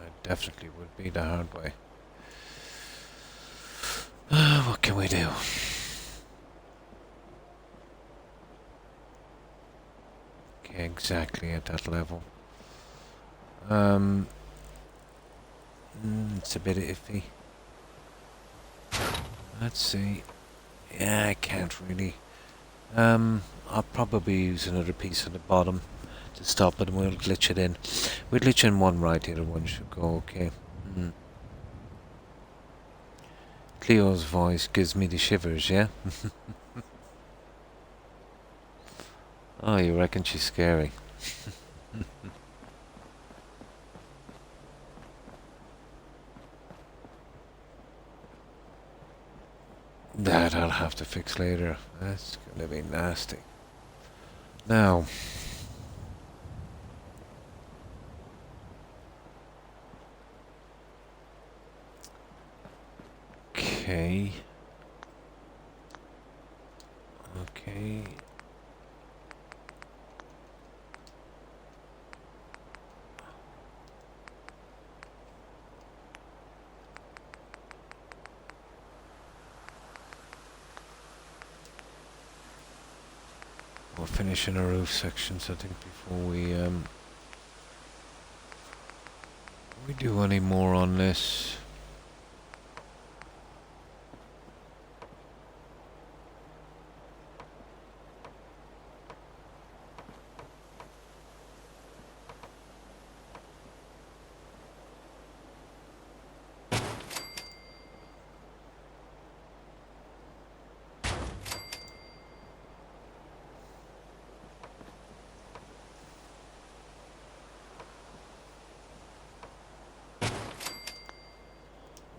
It definitely would be the hard way. What can we do? Okay, exactly at that level. It's a bit iffy. Let's see. Yeah, I can't really. I'll probably use another piece on the bottom to stop it, and we'll glitch it in. We'll glitch in one right, the other one should go okay. Cleo's voice gives me the shivers, yeah? Oh, you reckon she's scary? That I'll have to fix later. That's gonna be nasty. Now, okay. Okay. We're finishing our roof sections, I think, before we do any more on this.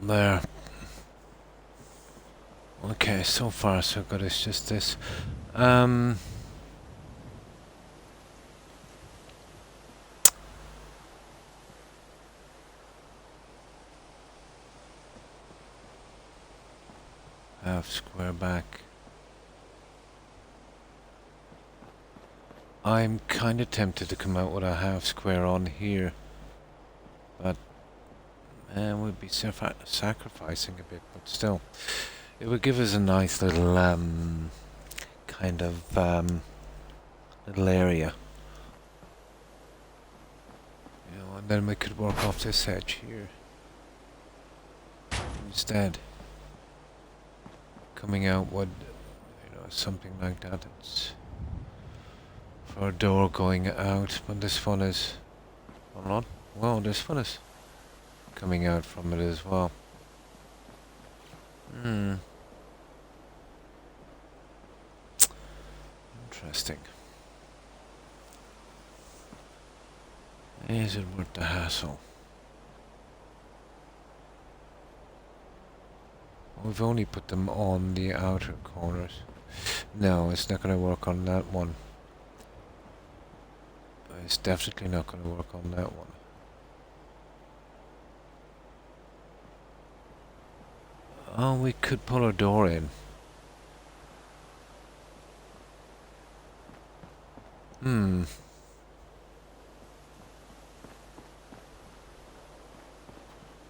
There. Okay, so far so good. It's just this. Half square back. I'm kind of tempted to come out with a half square on here, but we'd be sacrificing a bit, but still, it would give us a nice little kind of little area, you know, and then we could work off this edge here instead. Coming out would, you know, something like that. It's for a door going out, but this one is, or not. Well, this one is coming out from it as well. Interesting. Is it worth the hassle? We've only put them on the outer corners. No, it's not going to work on that one. It's definitely not going to work on that one. Oh, we could pull a door in.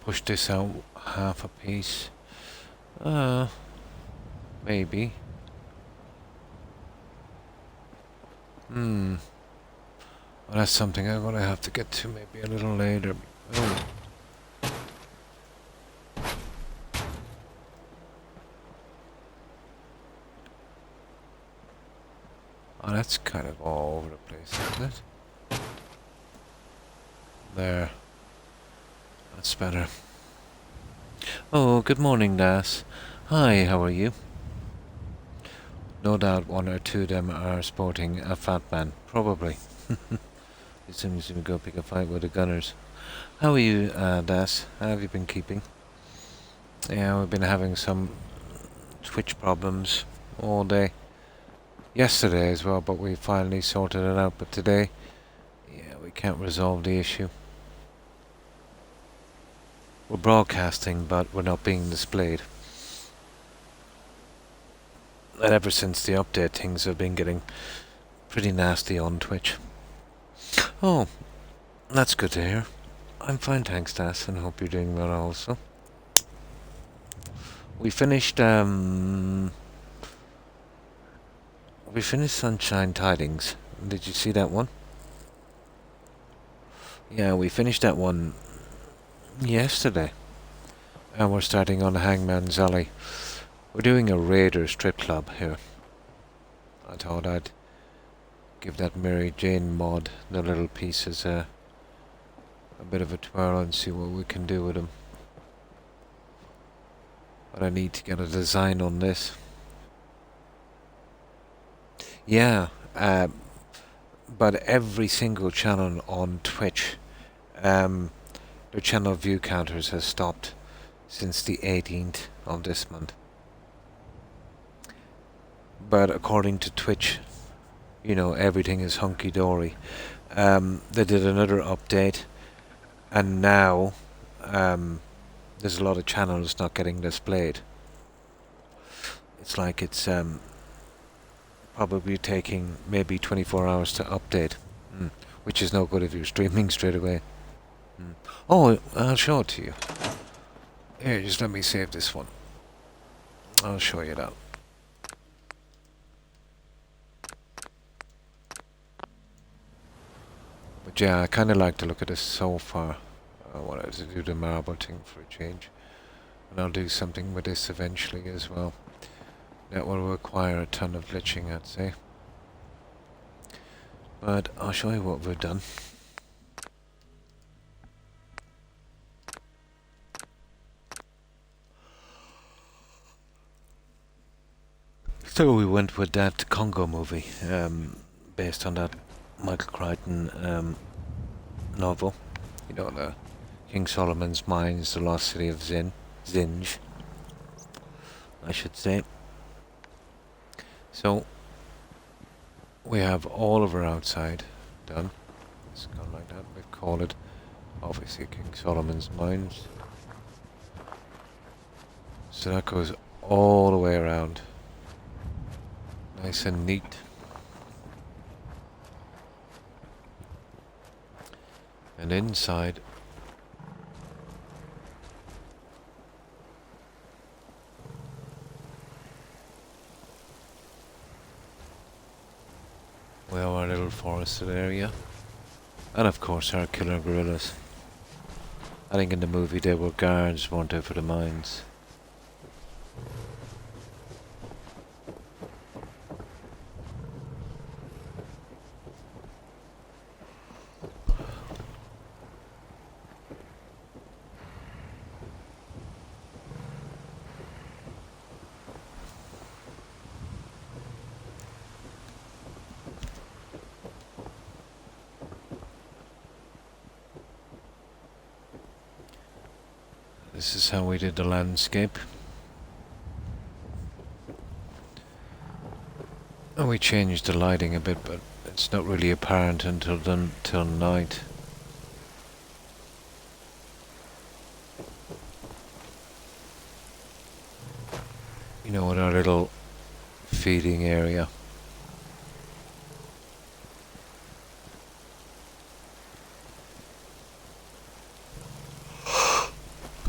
Push this out half a piece. Maybe. Well, that's something I'm gonna have to get to maybe a little later. Oh. Oh, that's kind of all over the place, isn't it? There. That's better. Oh, good morning, Das. Hi, how are you? No doubt one or two of them are sporting a fat man. Probably. As soon as we go pick a fight with the gunners. How are you, Das? How have you been keeping? Yeah, we've been having some Twitch problems all day. yesterday as well, but we finally sorted it out. But today, yeah, we can't resolve the issue. We're broadcasting, but we're not being displayed. And ever since the update, things have been getting pretty nasty on Twitch. Oh, that's good to hear. I'm fine, thanks, Das, and hope you're doing well also. We finished Sunshine Tidings. Did you see that one? Yeah, we finished that one yesterday. And we're starting on Hangman's Alley. We're doing a Raider strip club here. I thought I'd give that Mary Jane mod, the little pieces, a bit of a twirl and see what we can do with them. But I need to get a design on this. Yeah, but every single channel on Twitch, their channel view counters has stopped since the 18th of this month. But according to Twitch, you know, everything is hunky-dory. They did another update, and now there's a lot of channels not getting displayed. It's like it's probably taking maybe 24 hours to update, which is no good if you're streaming straight away. Oh, I'll show it to you. Here, just let me save this one. I'll show you that. But yeah, I kind of like the look of this so far. I wanted to do the marble thing for a change. And I'll do something with this eventually as well. That will require a ton of glitching, I'd say. But I'll show you what we've done. So we went with that Congo movie, based on that Michael Crichton novel. You know, the King Solomon's Mines, the Lost City of Zinj, I should say. So we have all of our outside done. It's gone like that. We've called it, obviously, King Solomon's Mines. So that goes all the way around. Nice and neat. And inside, we have our little forested area. And of course our killer gorillas. I think in the movie they were guards, weren't they, for the mines? This is how we did the landscape. And we changed the lighting a bit, but it's not really apparent until night. You know, with our little feeding area.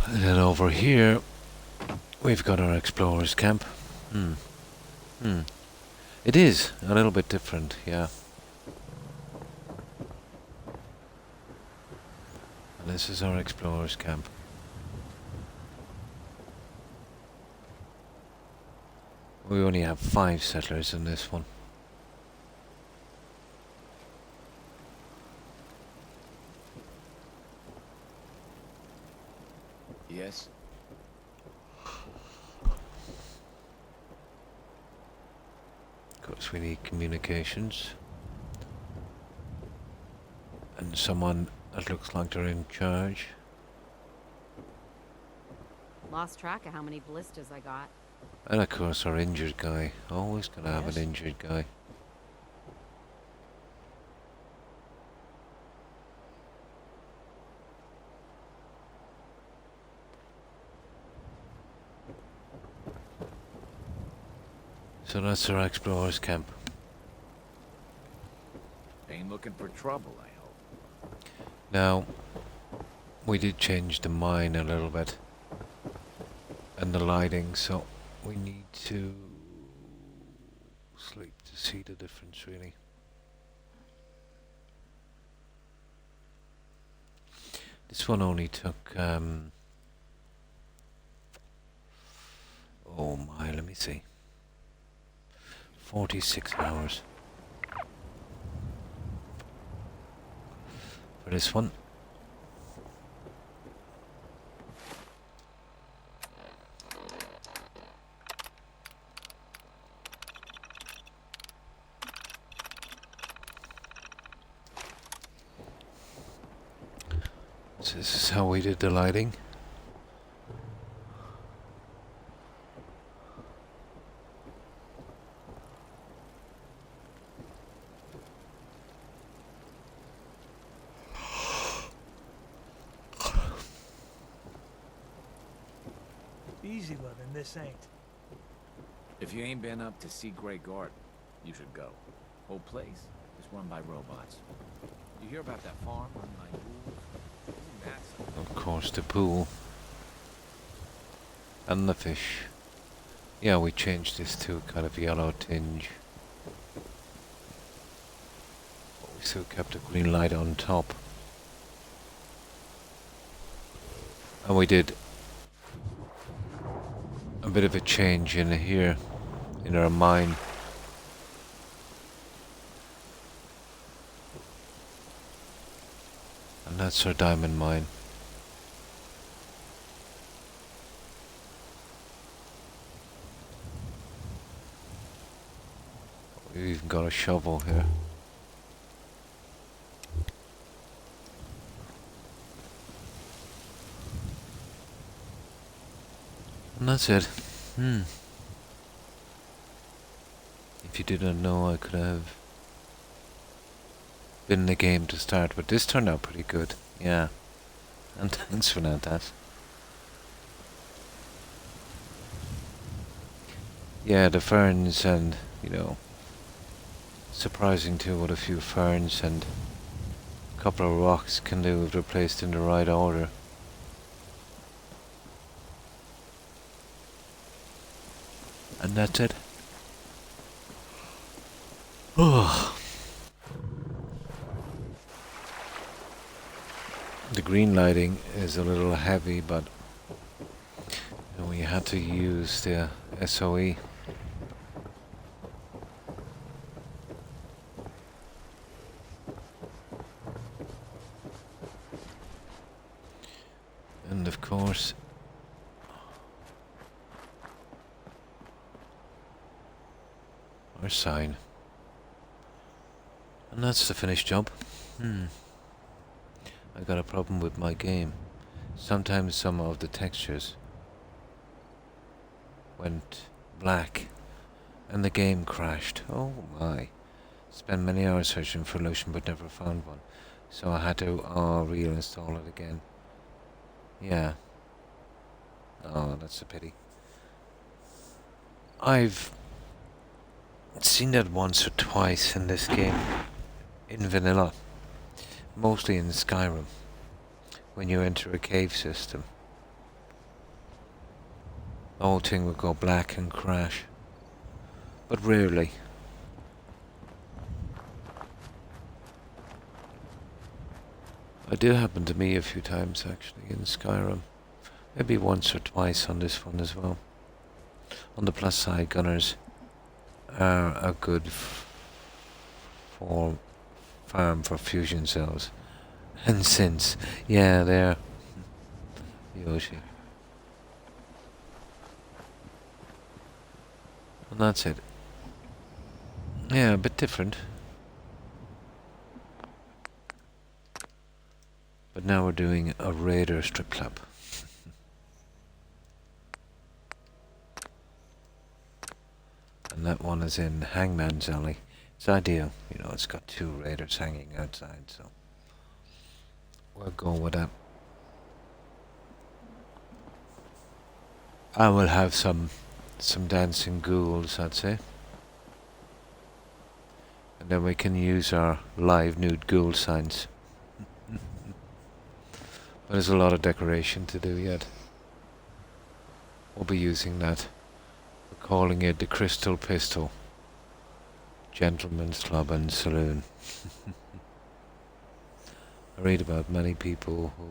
And then over here, we've got our explorers camp. It is a little bit different, yeah. And this is our explorers camp. We only have 5 settlers in this one. Yes? Of course, we need communications. And someone that looks like they're in charge. Lost track of how many blisters I got. And of course, our injured guy. Always gonna have Yes? an injured guy. So that's our explorer's camp. Ain't looking for trouble, I hope. Now, we did change the mine a little bit. And the lighting, so we need to sleep to see the difference, really. This one only took, oh my, let me see. 46 hours. For this one. So this is how we did the lighting. Easy living, this ain't. If you ain't been up to see Grey Garden, you should go. Whole place is run by robots. You hear about that farm run by ghouls? Isn't that something? Of course, the pool. And the fish. Yeah, we changed this to kind of yellow tinge. But we still kept a green light on top. And we did a bit of a change in here, in our mine. And that's our diamond mine. We've even got a shovel here. And that's it. If you didn't know, I could have been in the game to start, but this turned out pretty good. Yeah. And thanks for that. Yeah, the ferns and, you know, surprising too what a few ferns and a couple of rocks can do if they're placed in the right order. And that's it. Oh. The green lighting is a little heavy, but we had to use the SOE. And of course, our sign. And that's the finished job. I got a problem with my game. Sometimes some of the textures went black and the game crashed. Oh my. Spent many hours searching for a solution but never found one. So I had to reinstall it again. Yeah. Oh, that's a pity. I've seen that once or twice in this game. In vanilla. Mostly in Skyrim. When you enter a cave system. The whole thing would go black and crash. But rarely. It did happen to me a few times actually in Skyrim. Maybe once or twice on this one as well. On the plus side, gunners are a good farm for fusion cells. And since, yeah, there, Yoshi. And that's it. Yeah, a bit different. But now we're doing a raider strip club. And that one is in Hangman's Alley. It's ideal, you know, it's got two raiders hanging outside, so we'll go with that. I will have some dancing ghouls, I'd say. And then we can use our live nude ghoul signs. But there's a lot of decoration to do yet. We'll be using that. We're calling it the Crystal Pistol. Gentleman's Club and Saloon. I read about many people who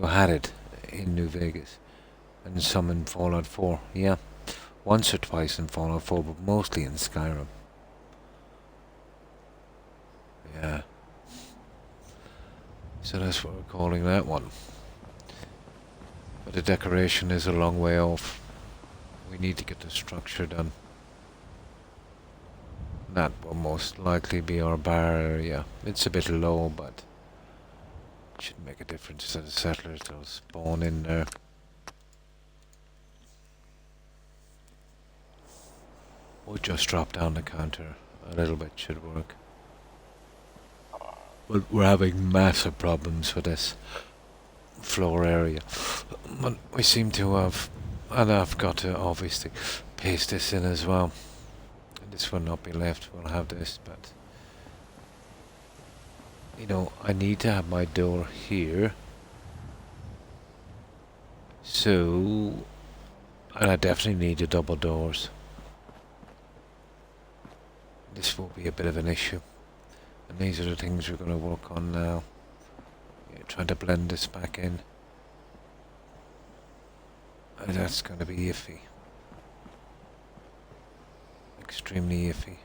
had it in New Vegas, and some in Fallout 4. Yeah, once or twice in Fallout 4, but mostly in Skyrim. Yeah. So that's what we're calling that one. But the decoration is a long way off. We need to get the structure done. That will most likely be our bar area. It's a bit low, but it shouldn't make a difference to the settlers. They'll spawn in there. We'll just drop down the counter. A little bit should work. But we're having massive problems with this floor area. But we seem to have... And I've got to obviously paste this in as well. This will not be left, we'll have this, but you know, I need to have my door here, so, and I definitely need the double doors. This will be a bit of an issue, and these are the things we're going to work on now. Yeah, trying to blend this back in, and that's going to be iffy. Extremely iffy.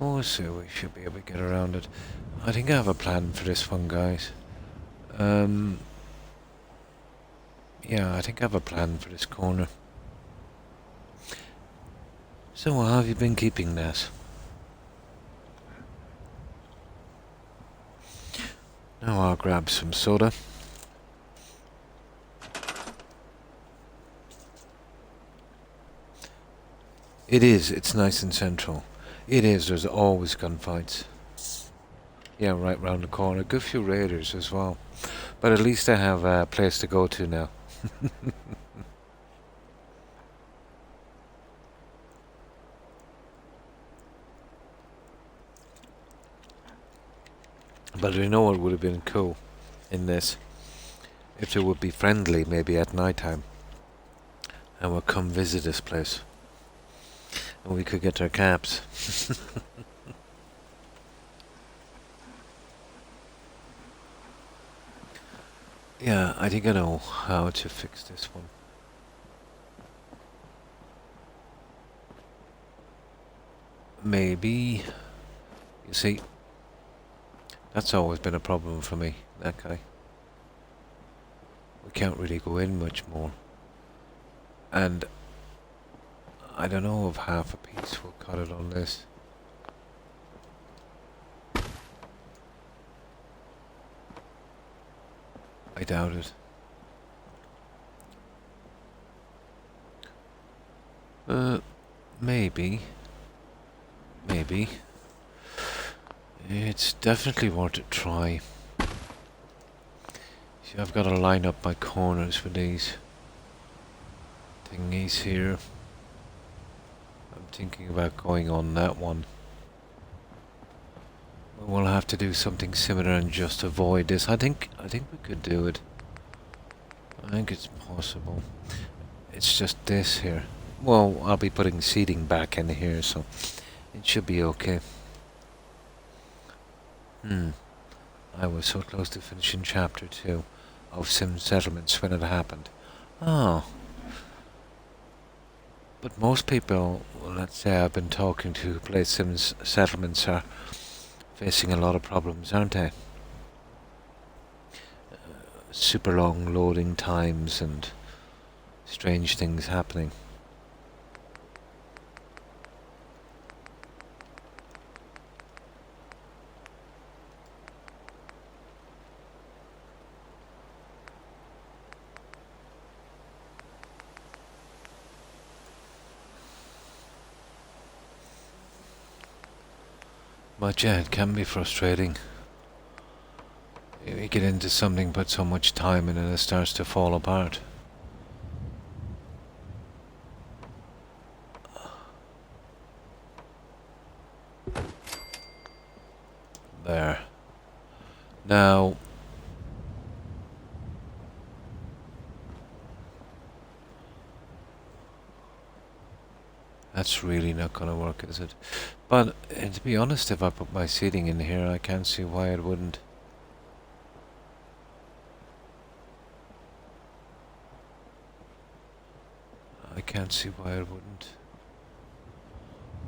Oh, so we should be able to get around it. I think I have a plan for this one, guys. Yeah, I think I have a plan for this corner. So how have you been keeping that? Now I'll grab some soda. It is, it's nice and central. It is, there's always gunfights. Yeah, right round the corner. Good few raiders as well. But at least I have a place to go to now. But I know it would have been cool in this if they would be friendly maybe at night time and would come visit this place. And we could get their caps. Yeah, I think I know how to fix this one. Maybe... You see, that's always been a problem for me, that guy. We can't really go in much more. And I don't know if half a piece will cut it on this. I doubt it. Maybe. Maybe. It's definitely worth a try. See, I've got to line up my corners with these thingies here. I'm thinking about going on that one. We'll have to do something similar and just avoid this. I think we could do it. I think it's possible. It's just this here. Well, I'll be putting seating back in here, so it should be okay. I was so close to finishing chapter 2 of Sim Settlements when it happened. Oh. But most people, let's say I've been talking to who play Sims Settlements are facing a lot of problems, aren't they? Super long loading times and strange things happening. But yeah, it can be frustrating. You get into something, put so much time in, and it starts to fall apart. There. Now, that's really not gonna work, is it? But to be honest, if I put my seating in here, I can't see why it wouldn't. I can't see why it wouldn't.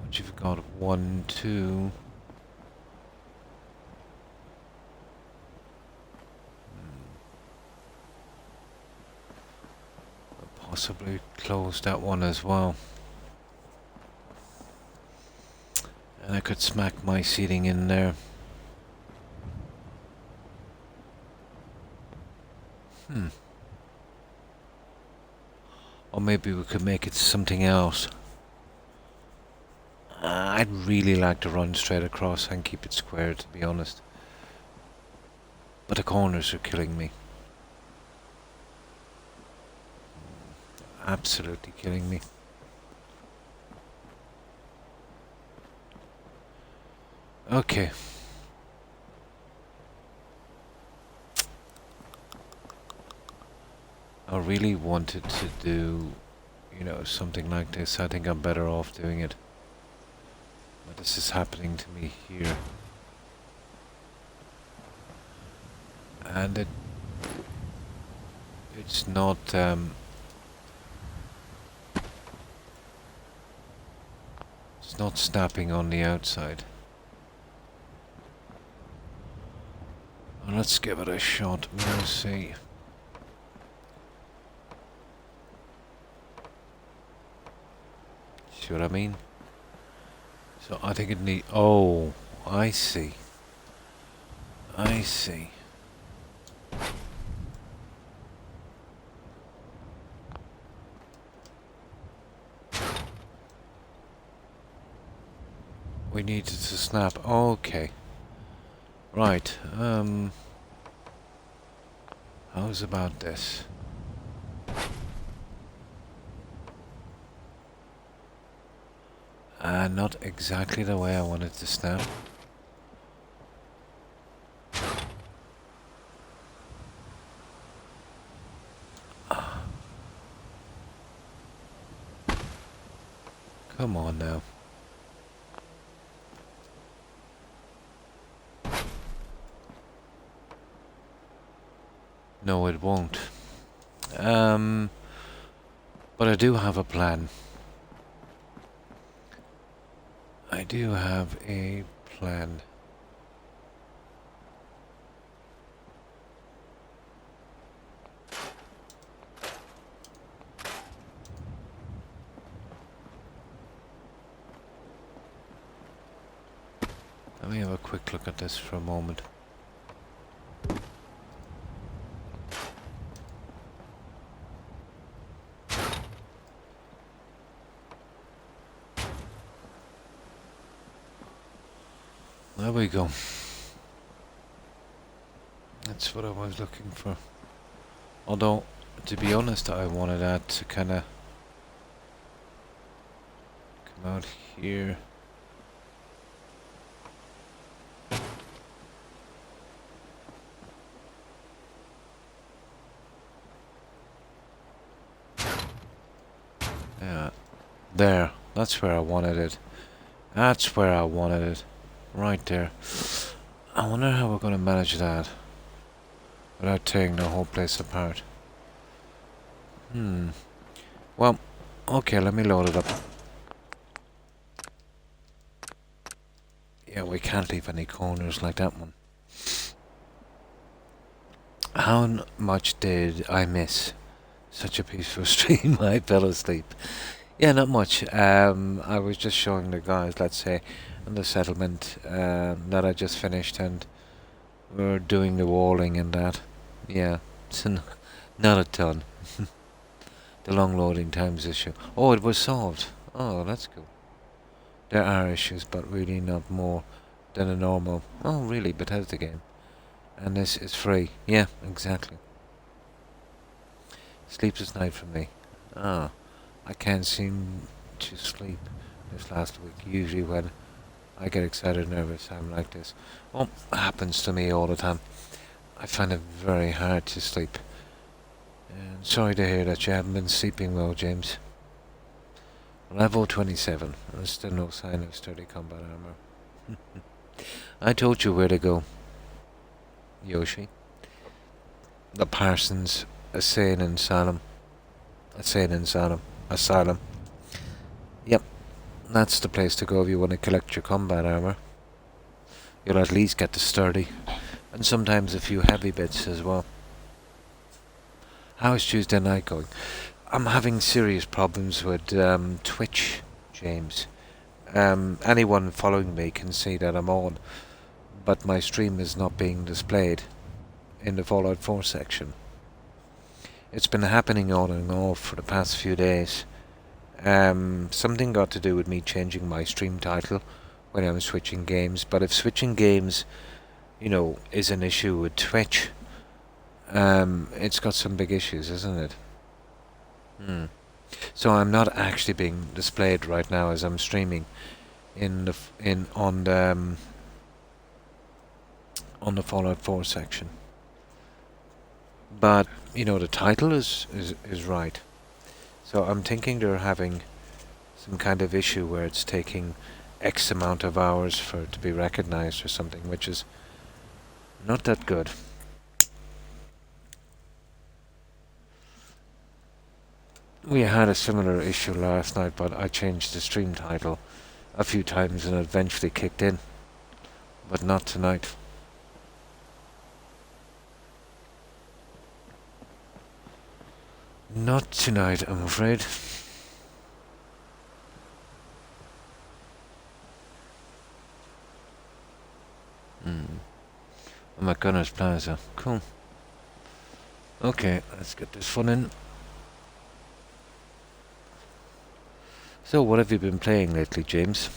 Once you've got 1, 2. Possibly close that one as well. And I could smack my seating in there. Or maybe we could make it something else. I'd really like to run straight across and keep it square, to be honest. But the corners are killing me. Absolutely killing me. Okay. I really wanted to do, you know, something like this. I think I'm better off doing it. But this is happening to me here. And it's not it's not snapping on the outside. Well, let's give it a shot. We'll see. See what I mean? So I think it need. Oh, I see. I see. We needed to snap. Okay. Right. How's about this? Not exactly the way I wanted to snap. Come on now. No, it won't. But I do have a plan. I do have a plan. Let me have a quick look at this for a moment. There we go. That's what I was looking for. Although, to be honest, I wanted that to kind of come out here. Yeah, there. That's where I wanted it. That's where I wanted it. Right there. I wonder how we're going to manage that without tearing the whole place apart. Well, okay, let me load it up. Yeah, we can't leave any corners like that one. How much did I miss? Such a peaceful stream. I fell asleep. Yeah, not much. I was just showing the guys, let's say, in the settlement that I just finished, and we're doing the walling and that. Yeah, it's not a ton. The long loading times issue. Oh, it was solved. Oh, that's cool. There are issues, but really not more than a normal. Oh, really? Bethesda game. And this is free. Yeah, exactly. Sleepless night for me. Ah, I can't seem to sleep this last week. Usually when I get excited, nervous. I'm like this. Well, it happens to me all the time. I find it very hard to sleep. And sorry to hear that you haven't been sleeping well, James. Level 27. There's still no sign of sturdy combat armor. I told you where to go, Yoshi. The Parsons Asylum. Asylum. Yep, that's the place to go if you want to collect your combat armor. You'll at least get the sturdy, and sometimes a few heavy bits as well. How is Tuesday night going? I'm having serious problems with Twitch, James. Anyone following me can see that I'm on, but my stream is not being displayed in the Fallout 4 section. It's been happening on and off for the past few days. Something got to do with me changing my stream title when I'm switching games, but if switching games, you know, is an issue with Twitch, it's got some big issues, isn't it? So I'm not actually being displayed right now as I'm streaming on the Fallout 4 section. But you know, the title is right. So I'm thinking they're having some kind of issue where it's taking X amount of hours for it to be recognized or something, which is not that good. We had a similar issue last night, but I changed the stream title a few times and it eventually kicked in. But not tonight. Not tonight, I'm afraid. I'm at Gunner's Plaza. Cool. Okay, let's get this fun in. So, what have you been playing lately, James?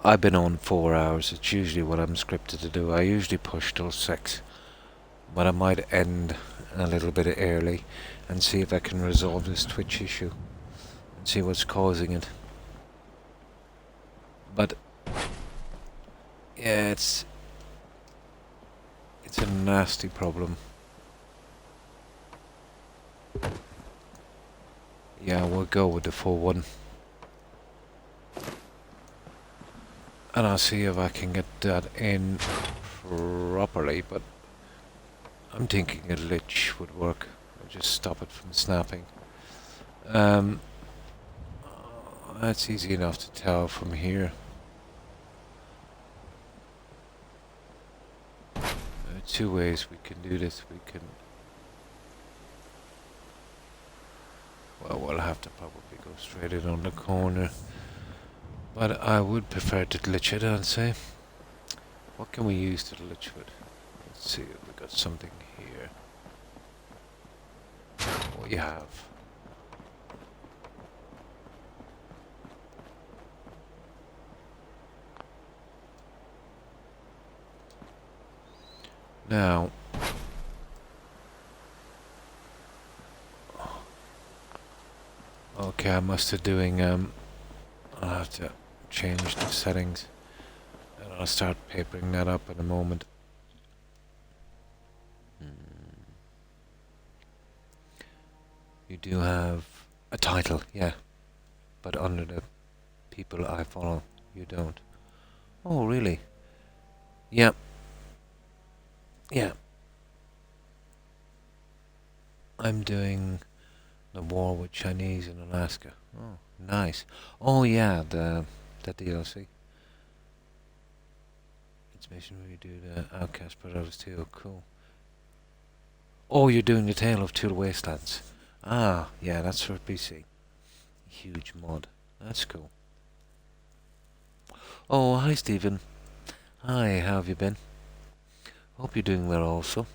I've been on 4 hours. It's usually what I'm scripted to do. I usually push till 6. But I might end a little bit early and see if I can resolve this Twitch issue. And see what's causing it. But yeah, it's a nasty problem. Yeah, we'll go with the full one. And I'll see if I can get that in properly, but I'm thinking a lich would work. I'll just stop it from snapping. That's easy enough to tell from here. There are 2 ways we can do this. We can... Well, we'll have to probably go straight in on the corner. But I would prefer to glitch it, I'd say. What can we use to glitch with? Let's see if we got something here. What you have? Now, okay, I must have doing I'll have to change the settings and I'll start papering that up in a moment. You do have a title, yeah, but under the people I follow, you don't. Oh, really? Yeah. Yeah. I'm doing the war with Chinese in Alaska. Oh, nice. Oh yeah, the DLC. It's mission where you do the Outcast Brothers too. Cool. Oh, you're doing the Tale of Two Wastelands. Ah, yeah, that's for PC. Huge mod. That's cool. Oh, hi Stephen. Hi, how have you been? Hope you're doing well also.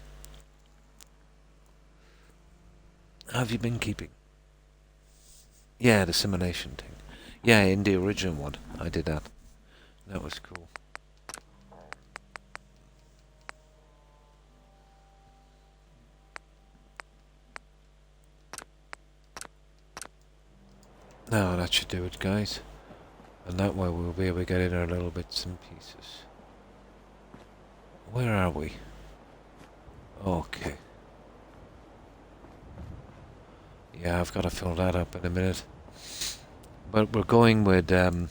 How have you been keeping? Yeah, the simulation thing. Yeah, in the original one, I did that. That was cool. Now that should do it, guys. And that way we'll be able to get in our little bits and pieces. Where are we? Okay. Yeah, I've got to fill that up in a minute. But we're going with a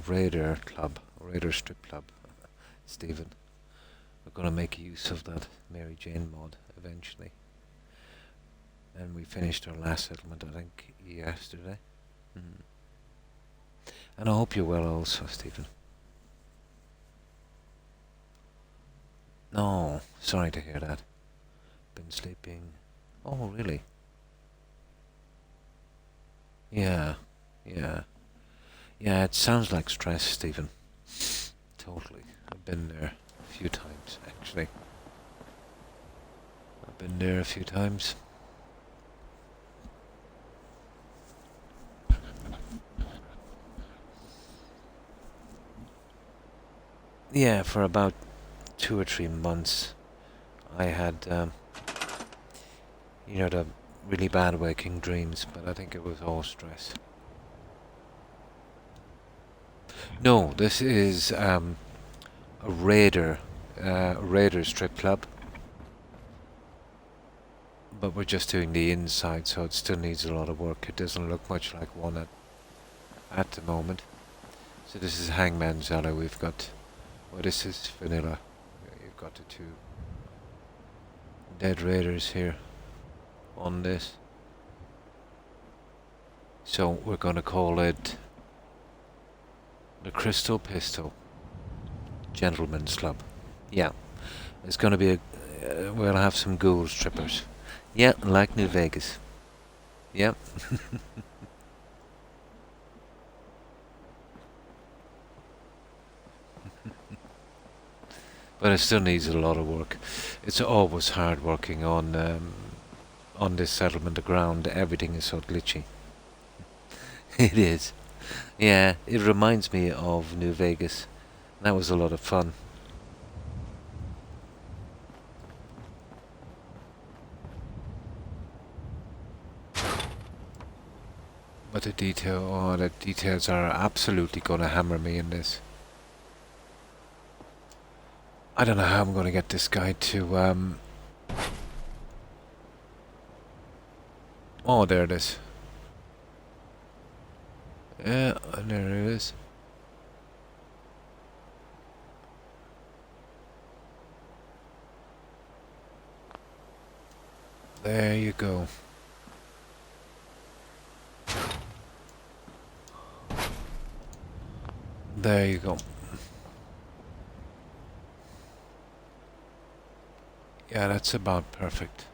raider club, a raider strip club, Stephen. We're going to make use of that Mary Jane mod eventually. And we finished our last settlement, I think, yesterday. And I hope you're well also, Stephen. No, sorry to hear that. Been sleeping. Oh, really? Yeah, yeah. Yeah, it sounds like stress, Stephen. Totally. I've been there a few times, actually. I've been there a few times. Yeah, for about 2 or 3 months, I had, you know, the really bad waking dreams, but I think it was all stress. No, this is a raider strip club, but we're just doing the inside, so it still needs a lot of work. It doesn't look much like one at the moment. So this is Hangman's Alley. We've got, well, this is vanilla. You've got the 2 dead raiders here on this. So we're going to call it the Crystal Pistol Gentleman's Club. Yeah, it's going to be a. We'll have some ghoul strippers. Yeah, like New Vegas. Yep. But it still needs a lot of work. It's always hard working on this settlement of ground. Everything is so glitchy. It is. Yeah, it reminds me of New Vegas. That was a lot of fun. But the details are absolutely going to hammer me in this. I don't know how I'm going to get this guy to, oh, there it is. Yeah, and there it is. There you go. There you go. Yeah, that's about perfect.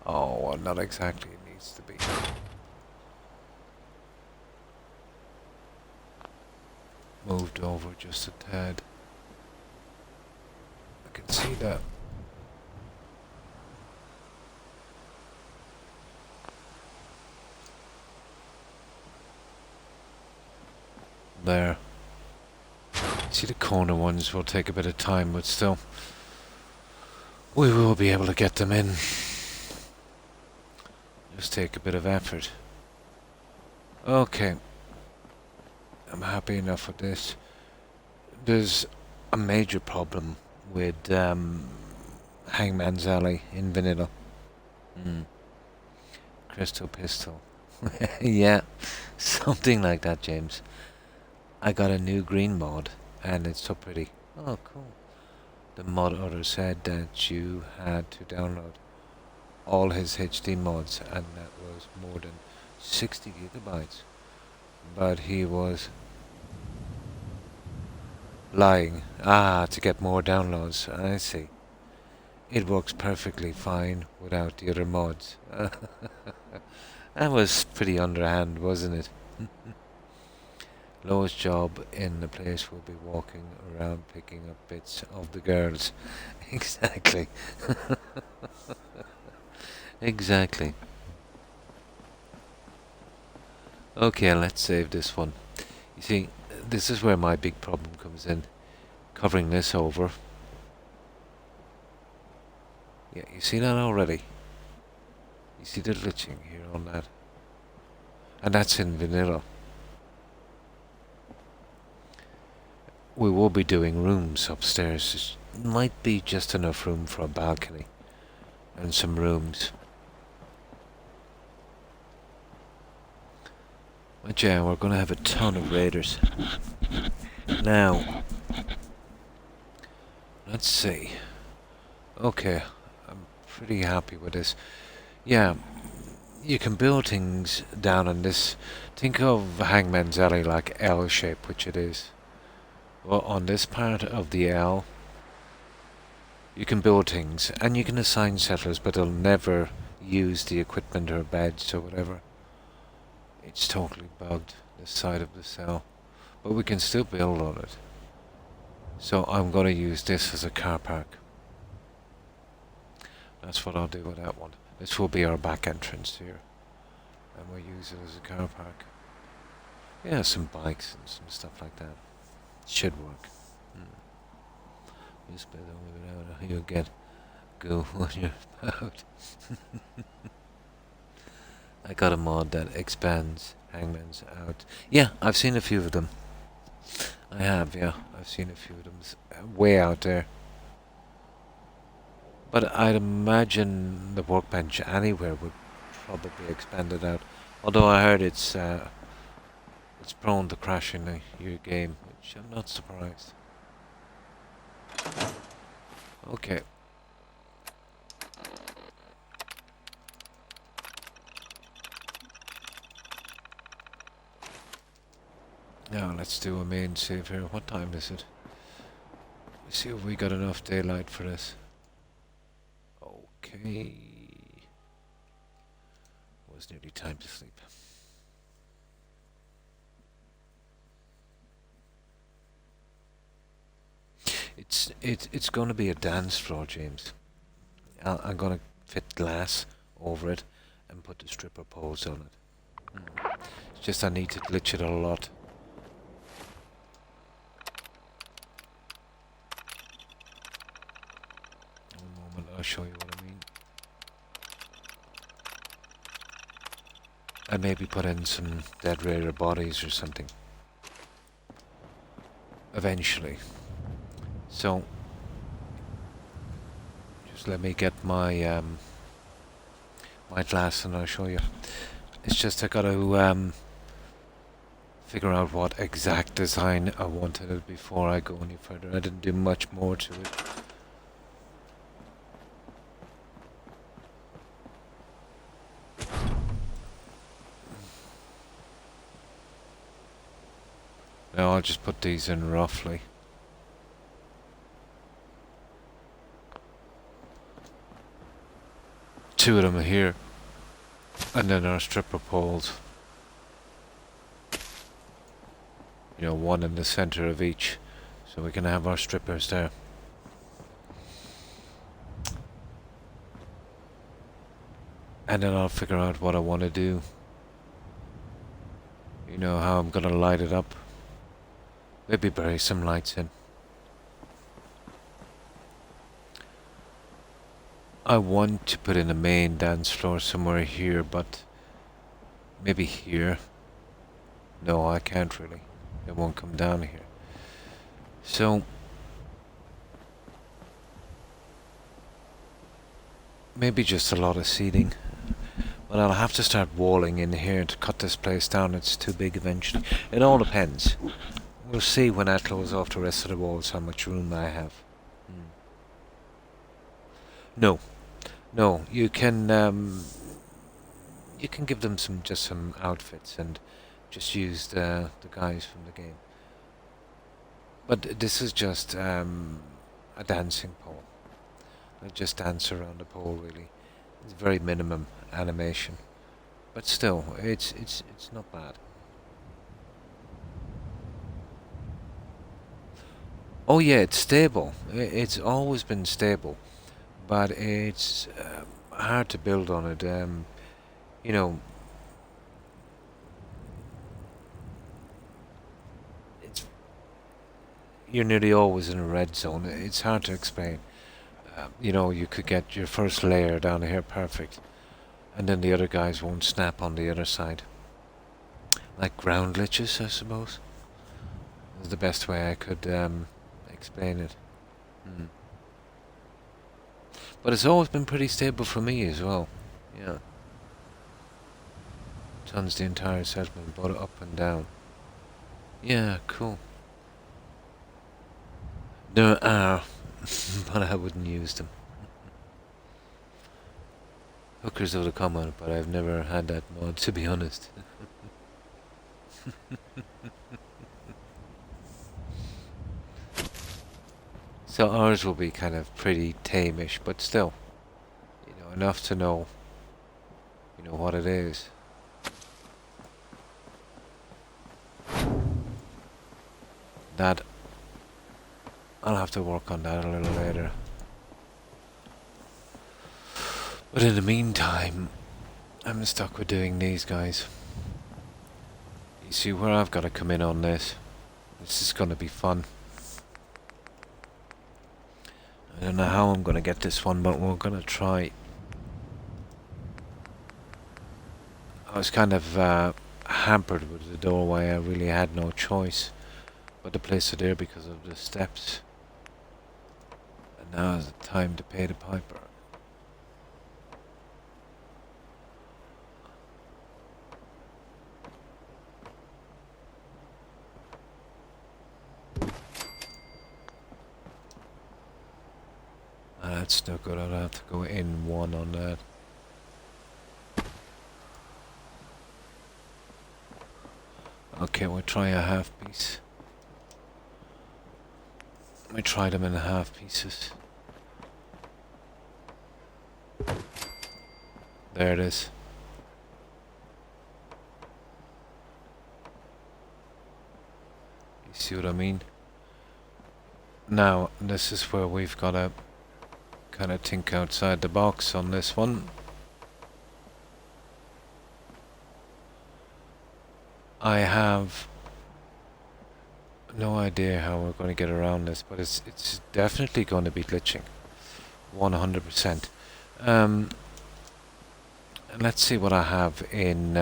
Oh, well, not exactly. It needs to be. Moved over just a tad. I can see that. There. See, the corner ones will take a bit of time, but still, we will be able to get them in. Just take a bit of effort. Okay. I'm happy enough with this. There's a major problem with Hangman's Alley in vanilla. Crystal Pistol. Yeah, something like that, James. I got a new green mod, and it's so pretty. Oh, cool. The mod owner said that you had to download all his HD mods, and that was more than 60 gigabytes. But he was lying. Ah, to get more downloads. I see. It works perfectly fine without the other mods. That was pretty underhand, wasn't it? Lowest job in the place will be walking around picking up bits of the girls. Exactly. Exactly. Okay, let's save this one. You see, this is where my big problem comes in. Covering this over. Yeah, you see that already? You see the glitching here on that? And that's in vanilla. We will be doing rooms upstairs. It might be just enough room for a balcony and some rooms. But yeah, we're going to have a ton of raiders. Now, let's see. Okay, I'm pretty happy with this. Yeah, you can build things down in this. Think of Hangman's Alley like L shape, which it is. Well, on this part of the L, you can build things, and you can assign settlers, but they'll never use the equipment or beds or whatever. It's totally bugged, this side of the cell. But we can still build on it. So I'm going to use this as a car park. That's what I'll do with that one. This will be our back entrance here. And we'll use it as a car park. Yeah, some bikes and some stuff like that. Should work. Just better without you'll get go when you're about. I got a mod that expands Hangman's out. Yeah, I've seen a few of them. I have, yeah. I've seen a few of them way out there. But I'd imagine the workbench anywhere would probably expand it out. Although I heard it's prone to crashing your game, which I'm not surprised. Okay. Now let's do a main save here. What time is it? Let's see if we got enough daylight for this. Okay. It was nearly time to sleep. It's going to be a dance floor, James. I'm going to fit glass over it and put the stripper poles on it. It's just I need to glitch it a lot. One moment, I'll show you what I mean. And maybe put in some dead rare bodies or something. Eventually. So, just let me get my my glass and I'll show you. It's just I got to figure out what exact design I wanted it before I go any further. I didn't do much more to it. Now I'll just put these in roughly. Two of them are here, and then our stripper poles. You know, one in the center of each, so we can have our strippers there. And then I'll figure out what I want to do. You know, how I'm gonna light it up. Maybe bury some lights in. I want to put in a main dance floor somewhere here, but maybe here. No, I can't really. It won't come down here. So maybe just a lot of seating. But I'll have to start walling in here to cut this place down. It's too big eventually. It all depends. We'll see when I close off the rest of the walls how much room I have. No, you can give them some outfits and just use the guys from the game. But this is just a dancing pole. I just dance around the pole really. It's very minimum animation, but still, it's not bad. Oh yeah, it's stable. It's always been stable. But it's hard to build on it. You know, you're nearly always in a red zone. It's hard to explain. You know, you could get your first layer down here perfect, and then the other guys won't snap on the other side. Like ground glitches, I suppose. Is the best way I could explain it. But it's always been pretty stable for me as well. Yeah. Turns the entire settlement, both up and down. Yeah, cool. There are, but I wouldn't use them. Hookers would have come on it, but I've never had that mod, to be honest. So ours will be kind of pretty tame-ish, but still, you know, enough to know, you know, what it is. That, I'll have to work on that a little later. But in the meantime, I'm stuck with doing these guys. You see where I've got to come in on this. This is going to be fun. I don't know how I'm going to get this one, but we're going to try. I was kind of hampered with the doorway. I really had no choice but to place it there because of the steps. And now is the time to pay the piper. That's no good. I'll have to go in one on that. Okay, we'll try a half piece. We try them in half pieces. There it is. You see what I mean? Now, this is where we've got to kind of think outside the box on this one. I have no idea how we're going to get around this, but it's definitely going to be glitching, 100%. And let's see what I have in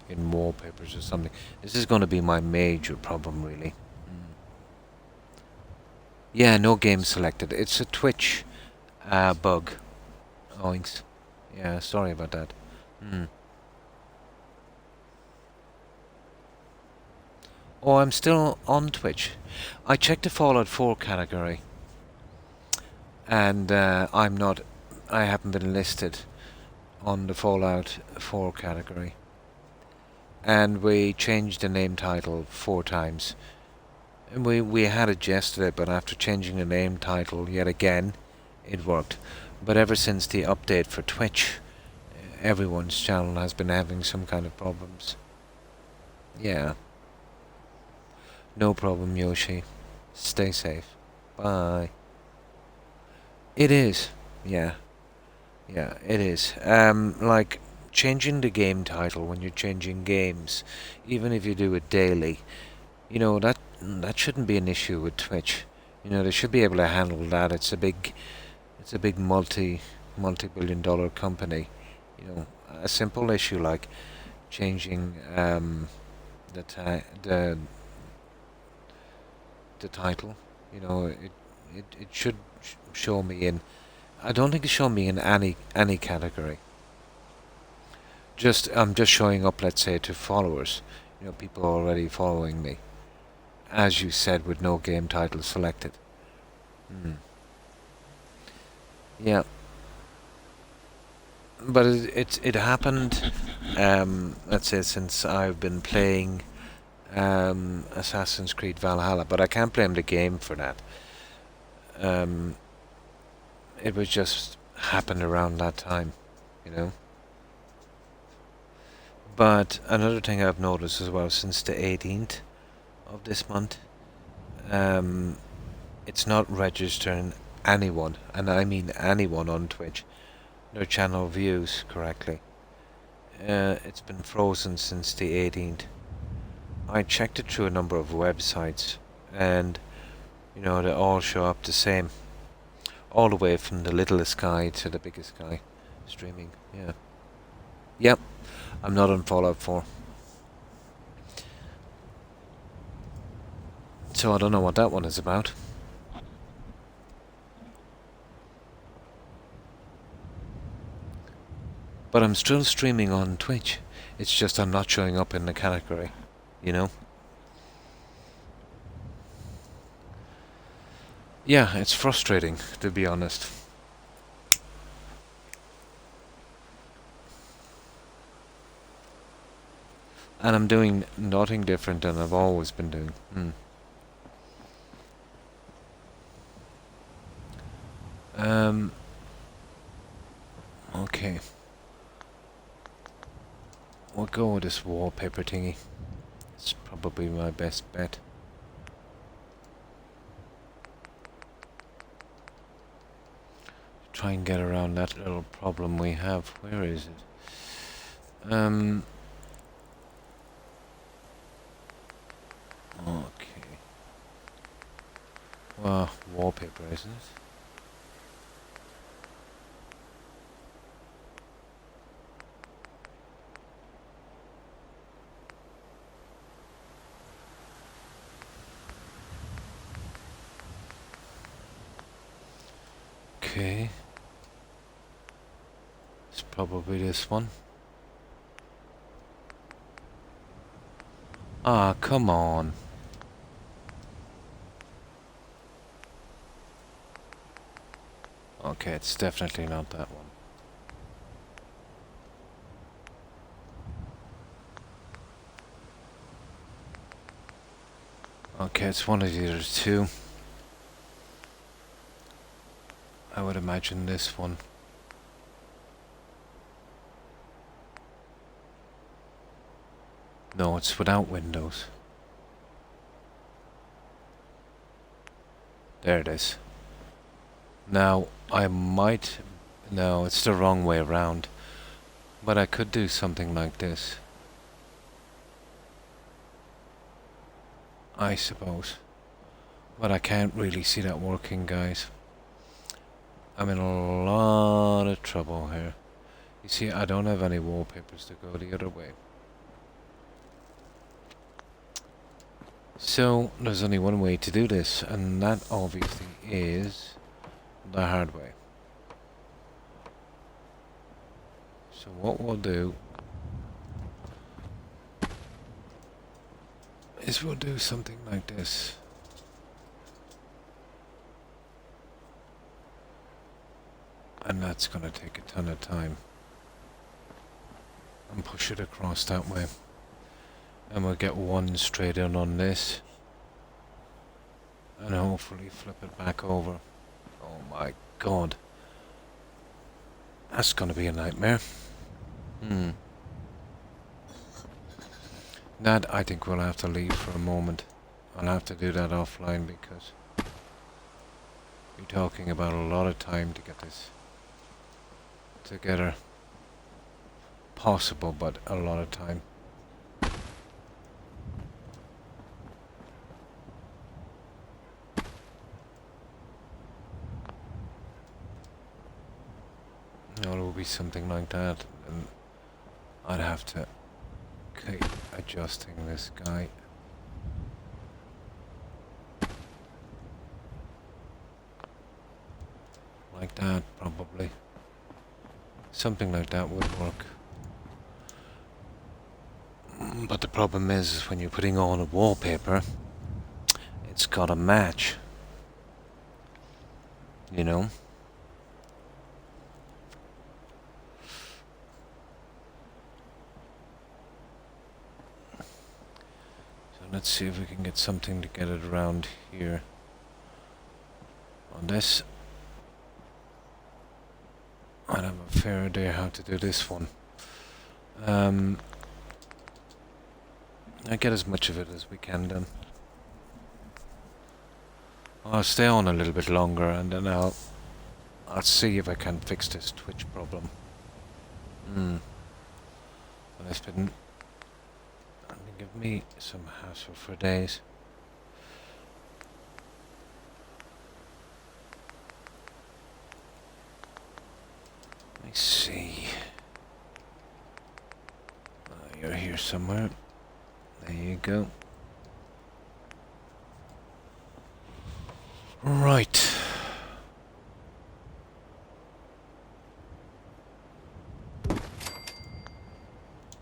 wallpapers or something. This is going to be my major problem, really. Yeah, no game selected. It's a Twitch bug. Oinks. Yeah, sorry about that. Oh, I'm still on Twitch. I checked the Fallout 4 category. And I haven't been listed on the Fallout 4 category. And we changed the name title 4 times. And we had it yesterday, but after changing the name title yet again, it worked. But ever since the update for Twitch, everyone's channel has been having some kind of problems. Yeah. No problem, Yoshi. Stay safe. Bye. It is. Yeah. Yeah, it is. Like, changing the game title when you're changing games, even if you do it daily, you know, that shouldn't be an issue with Twitch. You know, they should be able to handle that. It's a big multi-billion-dollar company. You know, a simple issue like changing the title. You know, it should show me in. I don't think it's shown me in any category. I'm just showing up, let's say, to followers. You know, people already following me. As you said, with no game title selected. Yeah. But it happened, let's say, since I've been playing Assassin's Creed Valhalla, but I can't blame the game for that. It was just happened around that time, you know. But another thing I've noticed as well, since the 18th of this month, it's not registering anyone, and I mean anyone on Twitch, their channel views correctly. It's been frozen since the 18th. I checked it through a number of websites, and you know, they all show up the same, all the way from the littlest guy to the biggest guy streaming. Yeah. Yep, I'm not on Fallout 4. So I don't know what that one is about. But I'm still streaming on Twitch. It's just I'm not showing up in the category, you know? Yeah, it's frustrating, to be honest. And I'm doing nothing different than I've always been doing. Okay. We'll go with this wallpaper thingy. It's probably my best bet. Try and get around that little problem we have. Where is it? Okay. Well, wallpaper, isn't it? Okay. It's probably this one. Ah, come on. Okay, it's definitely not that one. Okay, it's one of the other two. I would imagine this one. No, it's without windows. There it is. Now, I might... No, it's the wrong way around. But I could do something like this. I suppose. But I can't really see that working, guys. I'm in a lot of trouble here. You see, I don't have any wallpapers to go the other way. So, there's only one way to do this, and that obviously is the hard way. So what we'll do is we'll do something like this. And that's gonna take a ton of time. And push it across that way. And we'll get one straight in on this. And hopefully flip it back over. Oh my god. That's gonna be a nightmare. That I think we'll have to leave for a moment. I'll have to do that offline because you're talking about a lot of time to get this together. Possible, but a lot of time. It will be something like that, and I'd have to keep adjusting this guy. Like that, probably. Something like that would work. But the problem is when you're putting on a wallpaper, it's gotta match. You know? So let's see if we can get something to get it around here. On this, I have a fair idea how to do this one. I get as much of it as we can then. I'll stay on a little bit longer and then I'll see if I can fix this Twitch problem. But it's been give me some hassle for days. Let me see. here somewhere. There you go. Right.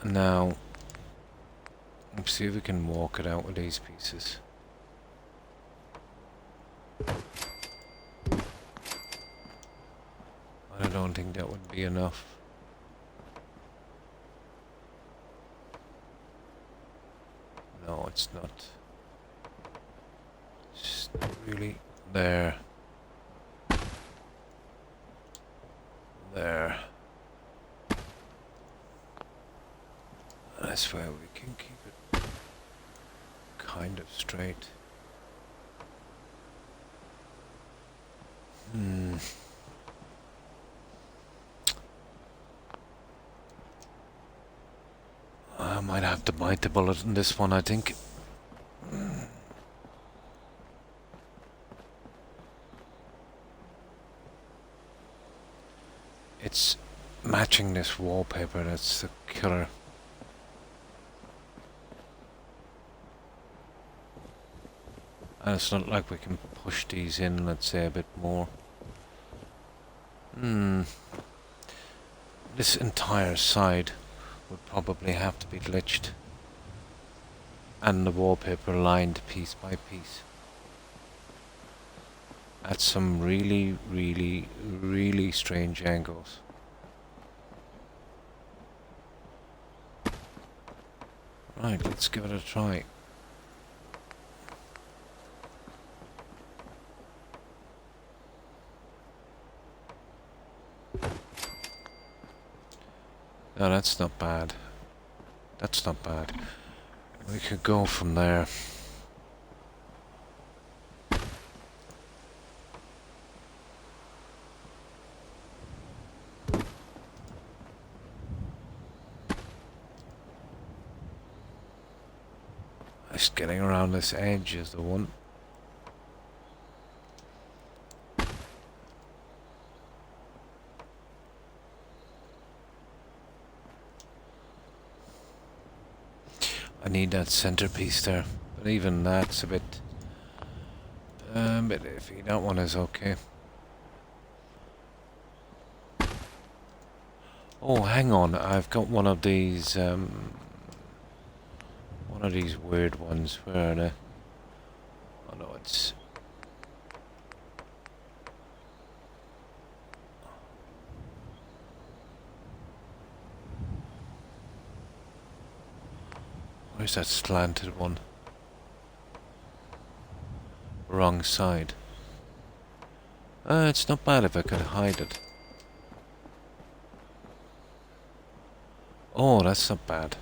Now, let's see if we can walk it out with these pieces. I don't think that would be enough. No, it's not. It's not really there. There. That's where we can keep it kind of straight. I might have to bite the bullet in this one, I think. It's matching this wallpaper that's the killer. And it's not like we can push these in, let's say, a bit more. This entire side would probably have to be glitched. And the wallpaper lined piece by piece. At some really, really, really strange angles. Right, let's give it a try. No, that's not bad. That's not bad. We could go from there. Just getting around this edge is the one. I need that centerpiece there, but even that's a bit iffy. That one is okay. Oh, hang on! I've got one of these weird ones. Where are they? Oh no, it's. Where's that slanted one? Wrong side. It's not bad if I could hide it. Oh, that's not bad.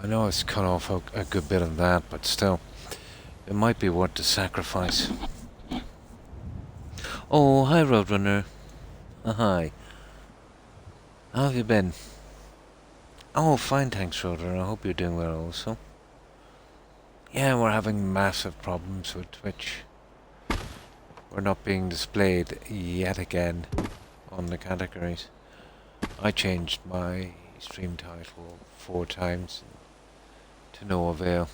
I know it's cut off a good bit of that, but still, it might be worth the sacrifice. Oh, hi, Roadrunner. Hi. How have you been? Oh, fine, thanks, Roadrunner. I hope you're doing well also. Yeah, we're having massive problems with Twitch. We're not being displayed yet again on the categories. I changed my stream title 4 times to no avail.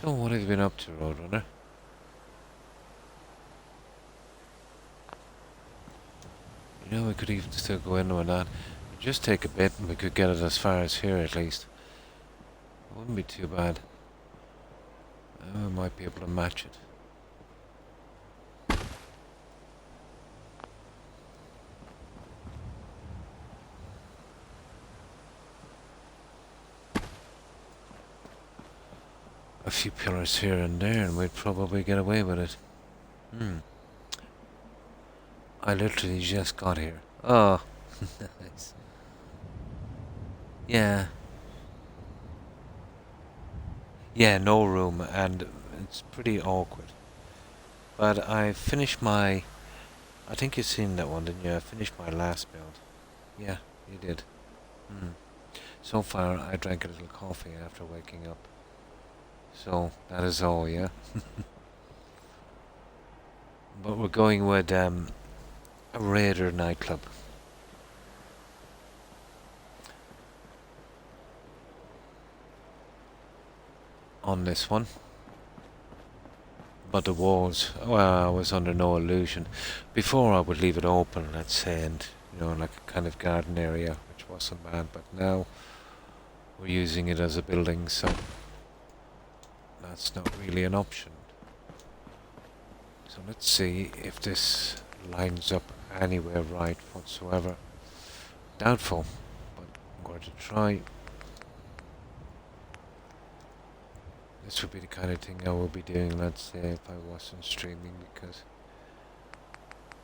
So what have you been up to, Roadrunner? You know, we could even still go in with that. It'd just take a bit and we could get it as far as here at least. It wouldn't be too bad. We might be able to match it. A few pillars here and there and we'd probably get away with it. I literally just got here. Oh, nice. Yeah. Yeah, no room and it's pretty awkward. But I finished my... I think you've seen that one, didn't you? I finished my last build. Yeah, you did. So far, I drank a little coffee after waking up. So, that is all, yeah? But we're going with a Raider nightclub. On this one. But the walls, well, I was under no illusion. Before I would leave it open, let's say, and, you know, like a kind of garden area, which wasn't bad, but now we're using it as a building, so that's not really an option. So let's see if this lines up anywhere right whatsoever. Doubtful, but I'm going to try. This would be the kind of thing I would be doing, let's say, if I wasn't streaming, because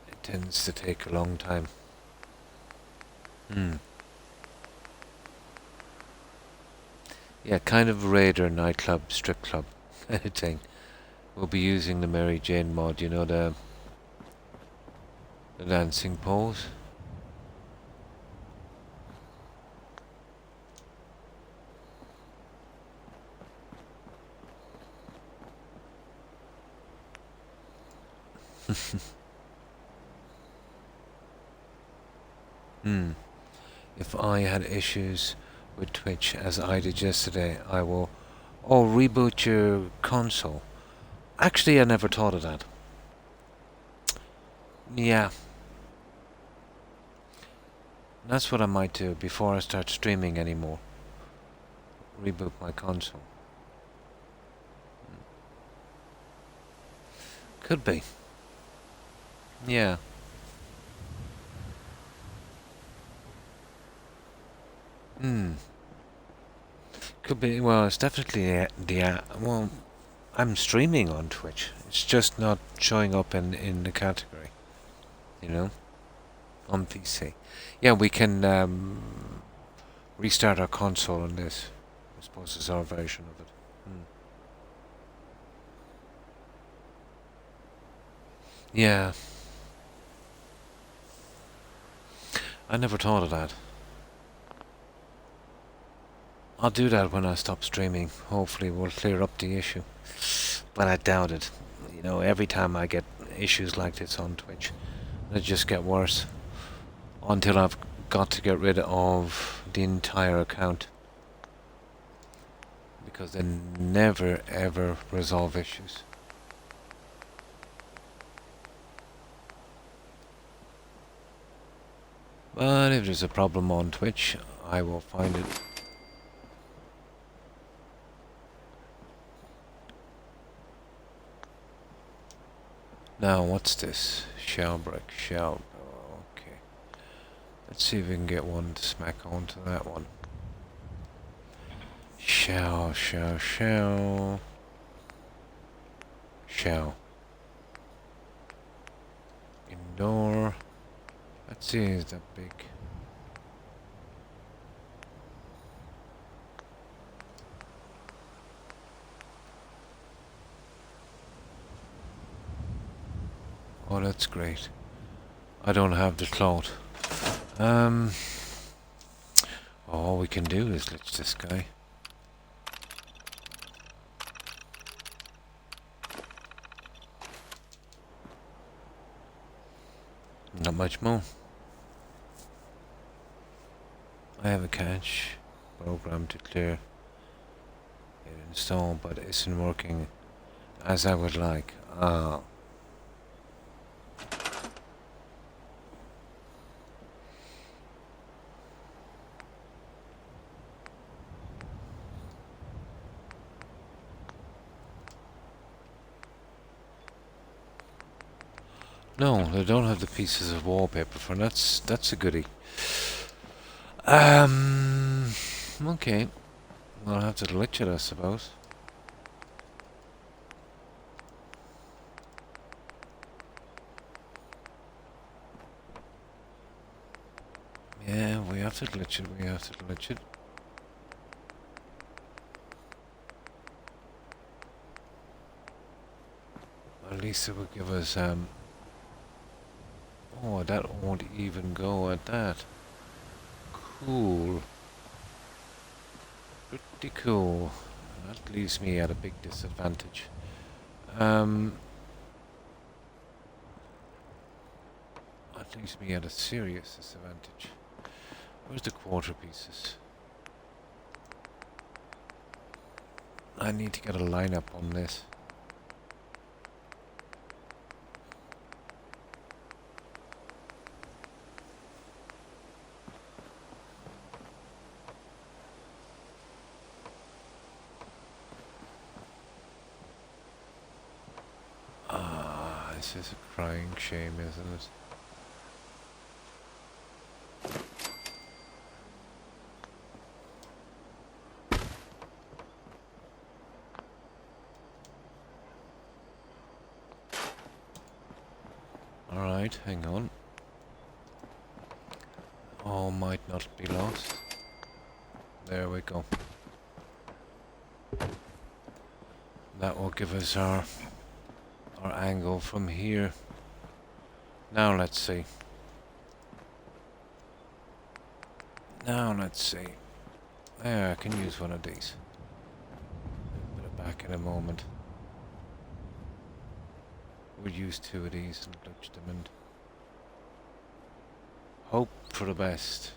it tends to take a long time. Yeah, kind of Raider nightclub, strip club thing. We'll be using the Mary Jane mod, you know, the dancing pose. If I had issues with Twitch as I did yesterday, I will... Oh, reboot your console. Actually, I never thought of that. Yeah. That's what I might do before I start streaming anymore. Reboot my console. Could be. Yeah. Could be. Well, it's definitely well, I'm streaming on Twitch. It's just not showing up in the category. You know, on PC. Yeah, we can restart our console on this. I suppose it's our version of it. Yeah. I never thought of that. I'll do that when I stop streaming. Hopefully we'll clear up the issue. But I doubt it. You know, every time I get issues like this on Twitch, they just get worse. Until I've got to get rid of the entire account. Because they never ever resolve issues. But if there's a problem on Twitch, I will find it. Now, what's this? Shell brick, shell. Oh, okay. Let's see if we can get one to smack onto that one. Shell, shell, shell. Shell. Indoor. Let's see, is that big? Oh, that's great. I don't have the cloth. All we can do is glitch this guy. Not much more. I have a cache program to clear it installed, but it isn't working as I would like. No, they don't have the pieces of wallpaper for that's a goodie. Okay. I'll have to glitch it, I suppose. Yeah, we have to glitch it, we have to glitch it. At least it will give us, oh, that won't even go at that. Cool. Pretty cool. That leaves me at a big disadvantage. I leaves me at a serious disadvantage. Where's the quarter pieces? I need to get a lineup on this. Ah, this is a crying shame, isn't it? Alright, hang on. All might not be lost. There we go. That will give us our angle from here. Now let's see. There, I can use one of these. Put it back in a moment. We'll use two of these and touch them and hope for the best.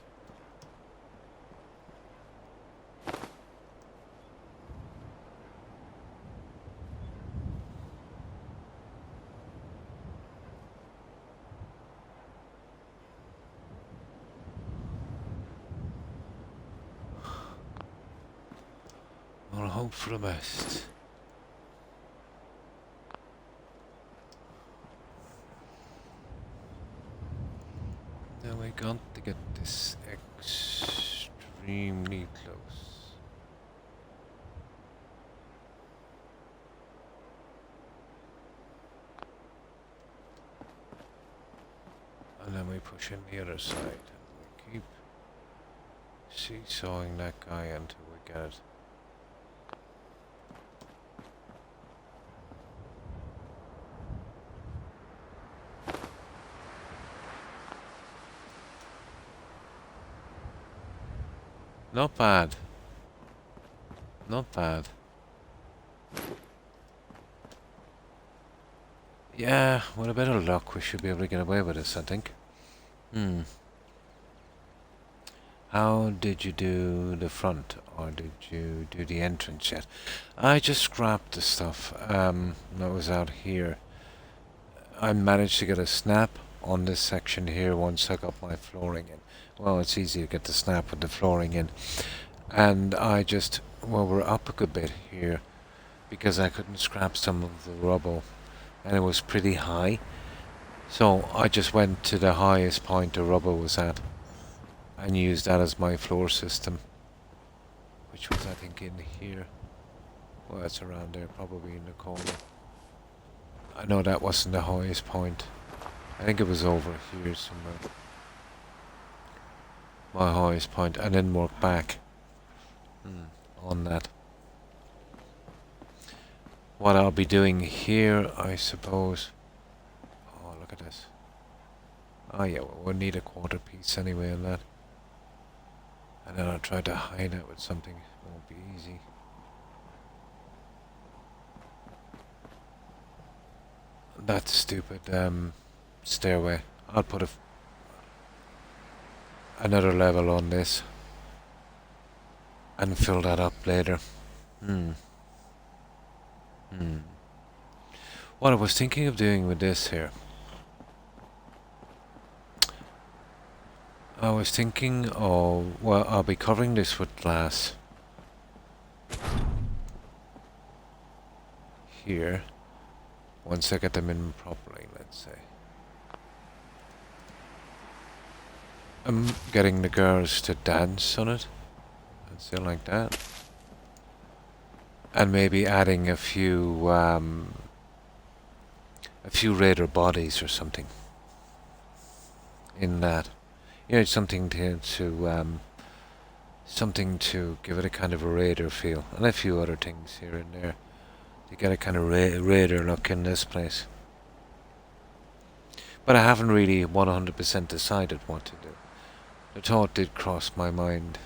I'll hope for the best. Now we got to get this extremely close. And then we push in the other side and we keep seesawing that guy until we get it. Not bad. Not bad. Yeah, with a bit of luck we should be able to get away with this, I think. How did you do the front? Or did you do the entrance yet? I just scrapped the stuff that was out here. I managed to get a snap on this section here once I got my flooring in. Well, it's easy to get the snap with the flooring in. And I just, well, we're up a good bit here because I couldn't scrap some of the rubble and it was pretty high. So I just went to the highest point the rubble was at and used that as my floor system, which was I think in here. Well, it's around there, probably in the corner. I know that wasn't the highest point. I think it was over here somewhere. My highest point, and then work back on that. What I'll be doing here, I suppose. Oh, look at this. Oh yeah, well, we'll need a quarter piece anyway on that. And then I'll try to hide it with something. It won't be easy. That stupid stairway. I'll put another level on this and fill that up later. What I was thinking of doing with this here, I was thinking of, well, I'll be covering this with glass here once I get them in properly, let's say. I'm getting the girls to dance on it and stuff like that, and maybe adding a few raider bodies or something in that. You know, something to give it a kind of a raider feel, and a few other things here and there to get a kind of raider look in this place. But I haven't really 100% decided what to do. The thought did cross my mind,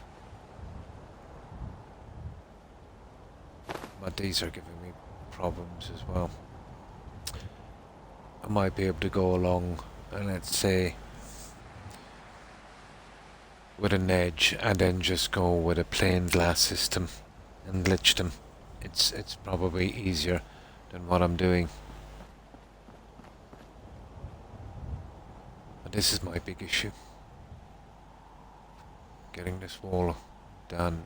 but these are giving me problems as well. I might be able to go along and let's say with an edge and then just go with a plain glass system and glitch them. It's probably easier than what I'm doing. But this is my big issue. Getting this wall done.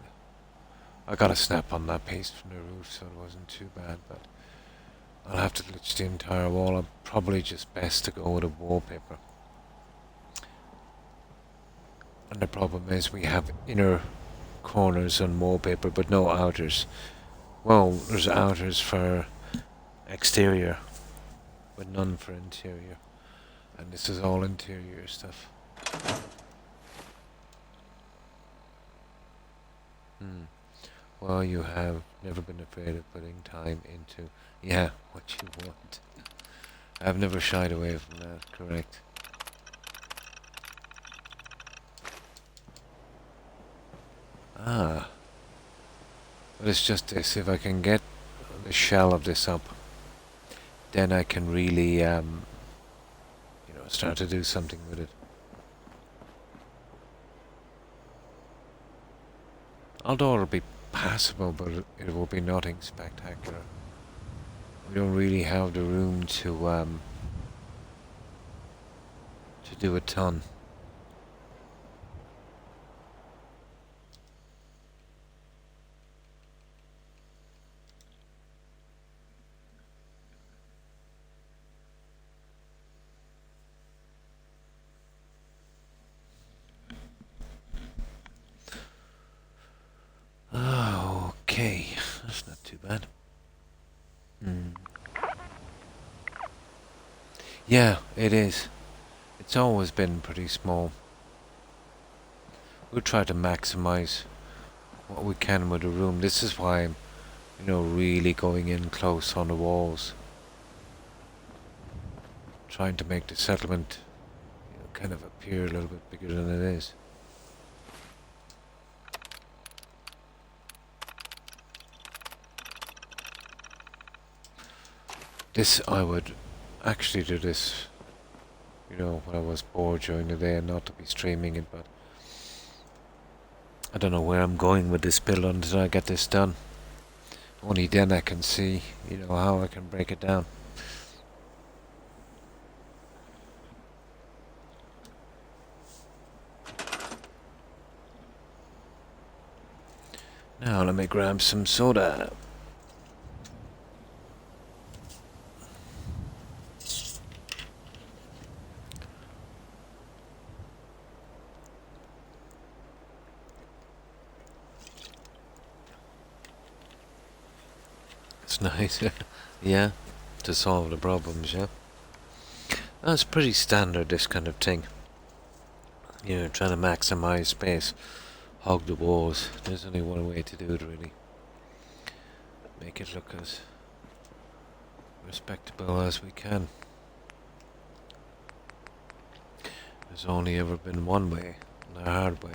I got a snap on that piece from the roof, so it wasn't too bad, but I'll have to glitch the entire wall. I'm probably just best to go with a wallpaper. And the problem is we have inner corners on wallpaper, but no outers. Well, there's outers for exterior, but none for interior. And this is all interior stuff. Well, you have never been afraid of putting time into, yeah, what you want. I've never shied away from that, correct. Ah. But it's just this, if I can get the shell of this up, then I can really, you know, start to do something with it. Although it'll be passable, but it will be nothing spectacular. We don't really have the room to do a ton. Okay, that's not too bad. Yeah, it is. It's always been pretty small. We'll try to maximize what we can with the room. This is why I'm, you know, really going in close on the walls. Trying to make the settlement, you know, kind of appear a little bit bigger than it is. This, I would actually do this, you know, when I was bored during the day and not to be streaming it, but I don't know where I'm going with this build until I get this done. Only then I can see, you know, how I can break it down. Now let me grab some soda. It's nice, yeah, to solve the problems, yeah. That's pretty standard, this kind of thing. You know, trying to maximize space, hog the walls. There's only one way to do it, really. Make it look as respectable as we can. There's only ever been one way, the hard way.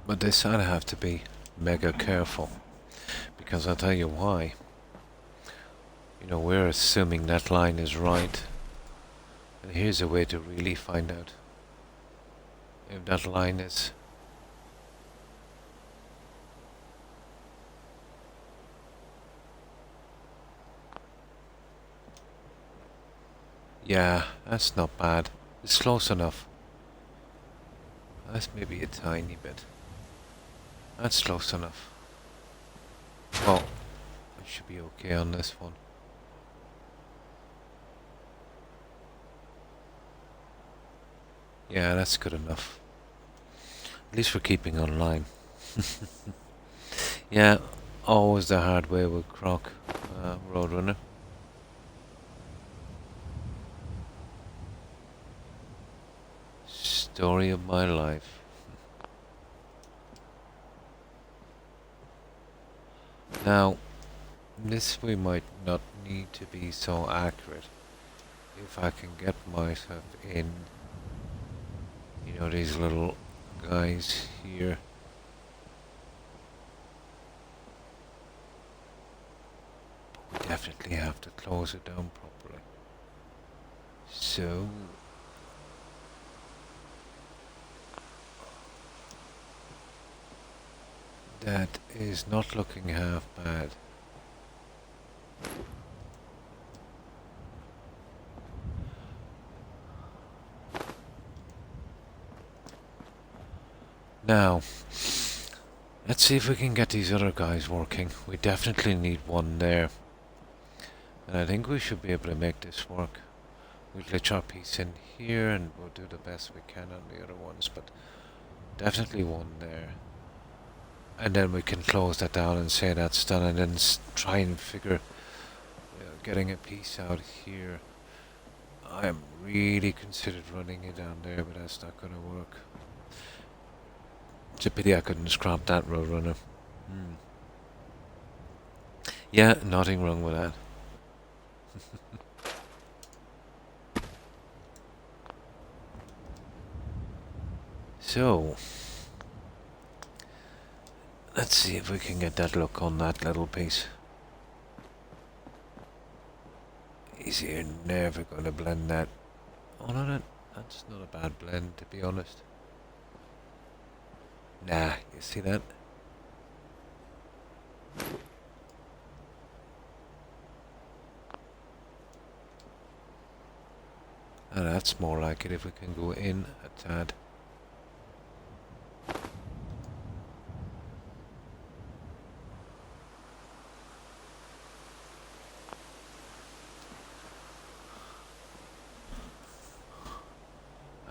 But this I'd have to be mega careful, because I'll tell you why. You know, we're assuming that line is right, and here's a way to really find out if that line is. Yeah, that's not bad. It's close enough. That's maybe a tiny bit. That's close enough. Well, it should be okay on this one. Yeah, that's good enough. At least we're keeping online. Yeah, always the hard way with Croc Roadrunner. Story of my life. Now, This we might not need to be so accurate. If I can get myself in, you know, these little guys here. But we definitely have to close it down properly. So that is not looking half bad. Now, let's see if we can get these other guys working. We definitely need one there. And I think we should be able to make this work. We'll glitch our piece in here and we'll do the best we can on the other ones, but definitely one there. And then we can close that down and say that's done, and then try and figure getting a piece out here. I am really considered running it down there, but that's not going to work. It's a pity I couldn't scrap that Roadrunner. Yeah, nothing wrong with that. So, let's see if we can get that look on that little piece. You're never going to blend that. Oh no, that's not a bad blend, to be honest. Nah, you see that? And that's more like it if we can go in a tad.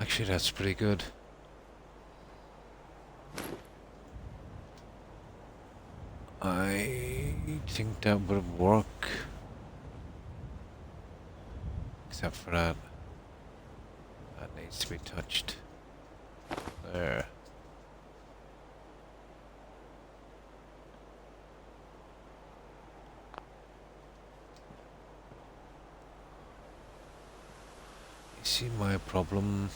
Actually, that's pretty good. I think that would work. Except for that. That needs to be touched. There. You see my problem?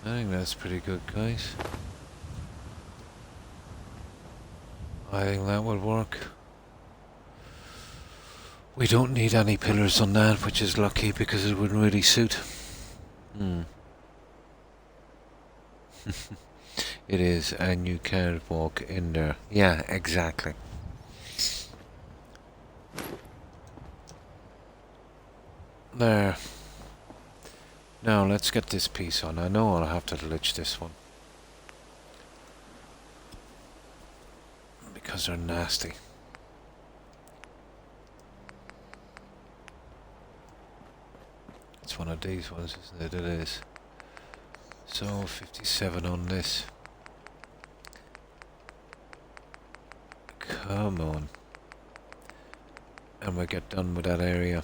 I think that's pretty good, guys. I think that would work. We don't need any pillars on that, which is lucky because it wouldn't really suit. It is, and you can't walk in there. Yeah, exactly. There. Now let's get this piece on. I know I'll have to glitch this one. Because they're nasty. It's one of these ones, isn't it? It is. So 57 on this. Come on. And we get done with that area.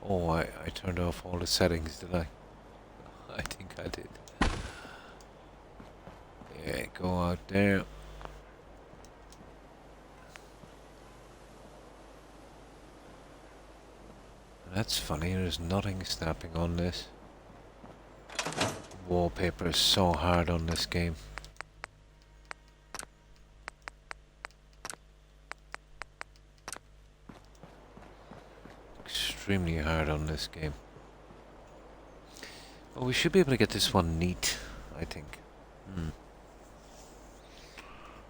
Oh, I turned off all the settings, did I? I think I did. Yeah, go out there. That's funny, there's nothing snapping on this. Wallpaper is so hard on this game. Extremely hard on this game. But we should be able to get this one neat, I think.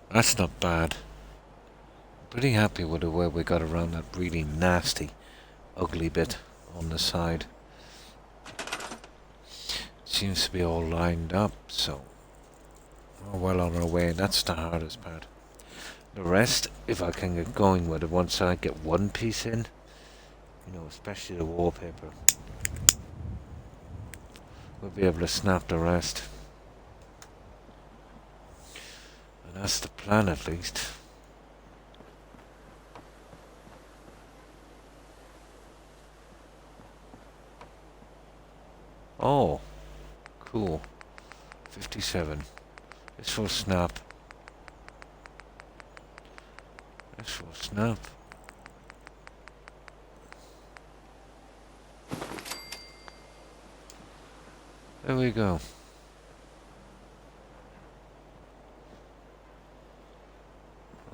That's not bad. Pretty happy with the way we got around that really nasty, ugly bit on the side. Seems to be all lined up, so we're well on our way. That's the hardest part. The rest, if I can get going with it, once I get one piece in, you know, especially the wallpaper, we'll be able to snap the rest. And that's the plan, at least. Oh, cool. 57. This will snap. This will snap. There we go.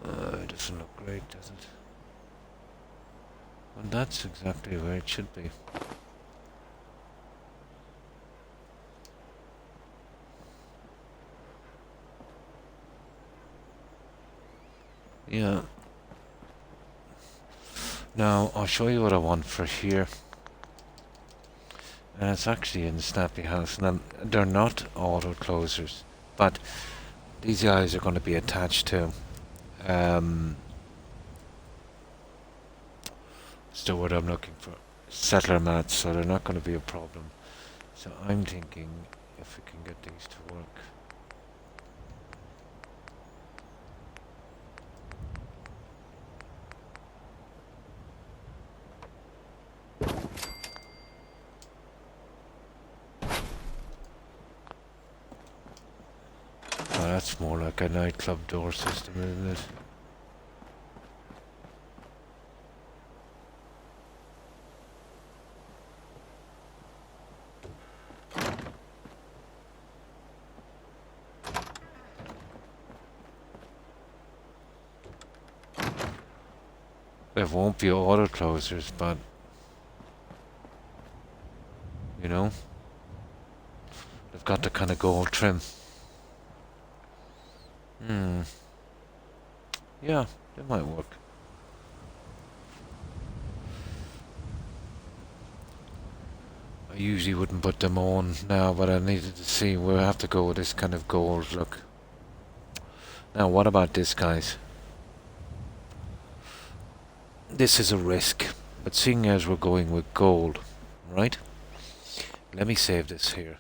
It doesn't look great, does it? Well, that's exactly where it should be. Yeah. Now, I'll show you what I want for here. And it's actually in the Snappy House. And they're not auto closers, but these guys are going to be attached to what's the word I'm looking for? Settler mats, so they're not going to be a problem. So I'm thinking if we can get these to work. Oh, that's more like a nightclub door system, isn't it? There won't be auto closers, but you know, they've got the kind of gold trim. Yeah, they might work. I usually wouldn't put them on now, but I needed to see. We'll have to go with this kind of gold look. Now, what about this, guys? This is a risk, but seeing as we're going with gold, right? Let me save this here.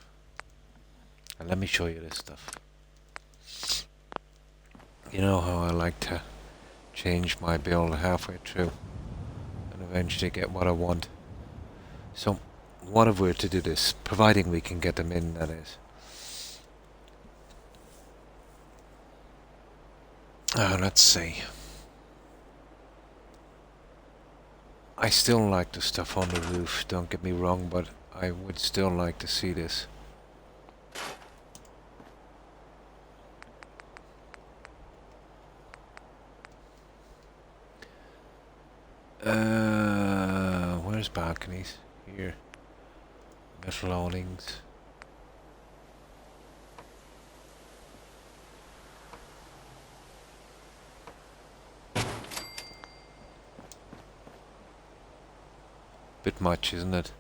And let me show you this stuff. You know how I like to change my build halfway through and eventually get what I want. So, what if we're to do this? Providing we can get them in, that is. Let's see. I still like the stuff on the roof, don't get me wrong, but I would still like to see this. Where's balconies? Here. Metal awnings. Bit much, isn't it?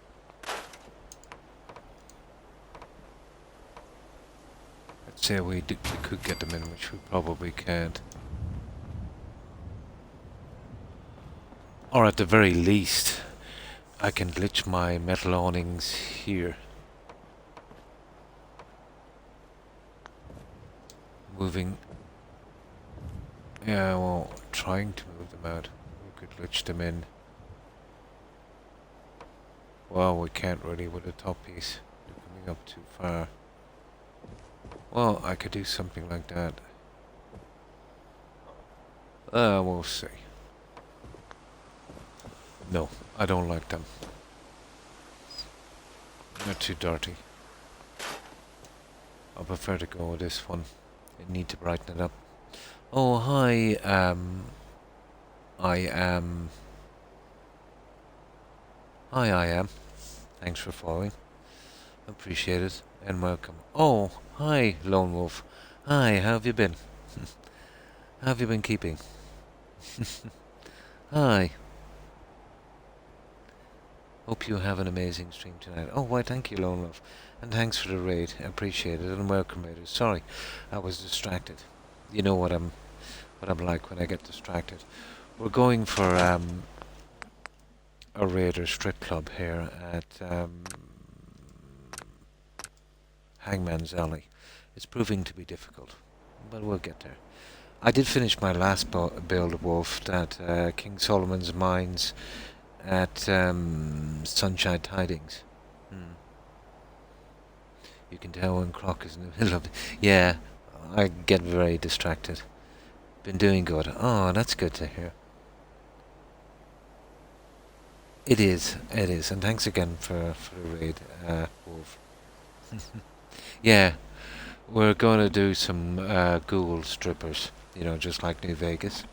Let's say we could get them in, which we probably can't. Or at the very least, I can glitch my metal awnings here. Moving. Yeah, well, trying to move them out. We could glitch them in. Well, we can't really with the top piece. They're coming up too far. Well, I could do something like that. We'll see. No, I don't like them. They're too dirty. I prefer to go with this one. I need to brighten it up. Oh, hi, I am... Hi, I am. Thanks for following. Appreciate it, and welcome. Oh, hi, Lone Wolf. Hi, how have you been? How have you been keeping? Hi. Hope you have an amazing stream tonight. Oh, why, thank you, Lone Wolf. And thanks for the raid. I appreciate it, and welcome, raiders. Sorry, I was distracted. You know what I'm like when I get distracted. We're going for a raider strip club here at Hangman's Alley. It's proving to be difficult, but we'll get there. I did finish my last build, Wolf, at King Solomon's Mines at Sunshine Tidings. You can tell when Croc is in the middle of it. Yeah, I get very distracted. Been doing good. Oh, that's good to hear. It is, and thanks again for the raid, Wolf. Yeah, we're going to do some Google strippers, you know, just like New Vegas.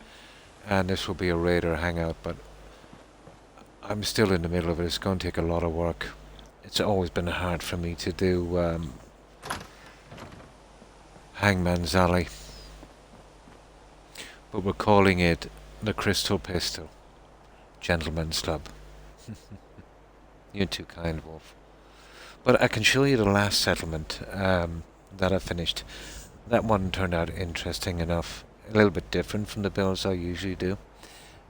And this will be a raider hangout, but I'm still in the middle of it. It's going to take a lot of work. It's always been hard for me to do Hangman's Alley. But we're calling it the Crystal Pistol Gentleman's Club. You're too kind, Wolf. But I can show you the last settlement that I finished. That one turned out interesting enough. A little bit different from the builds I usually do.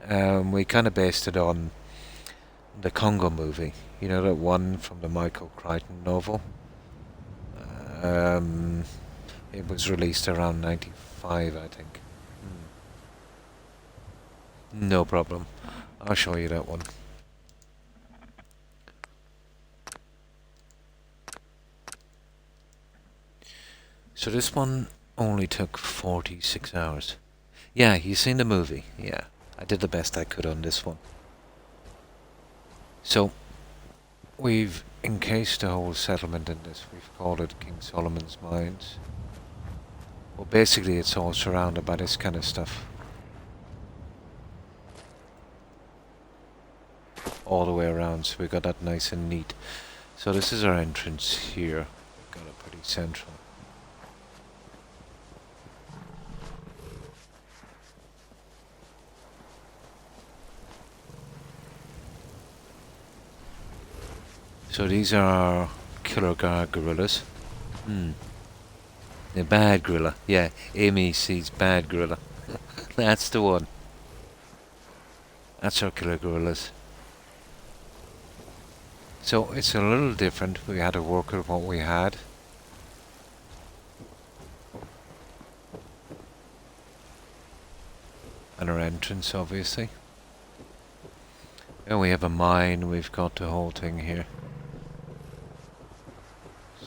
We kind of based it on the Congo movie. You know, that one from the Michael Crichton novel? It was released around 95, I think. No problem. I'll show you that one. So this one only took 46 hours. Yeah, you seen the movie. Yeah, I did the best I could on this one. So, we've encased the whole settlement in this. We've called it King Solomon's Mines. Well, basically it's all surrounded by this kind of stuff. All the way around, so we got that nice and neat. So this is our entrance here. We've got it pretty central. So these are killer gorillas. The bad gorilla. Yeah, Amy sees bad gorilla. That's the one. That's our killer gorillas. So it's a little different. We had to work with what we had. And our entrance, obviously. And we have a mine. We've got the whole thing here.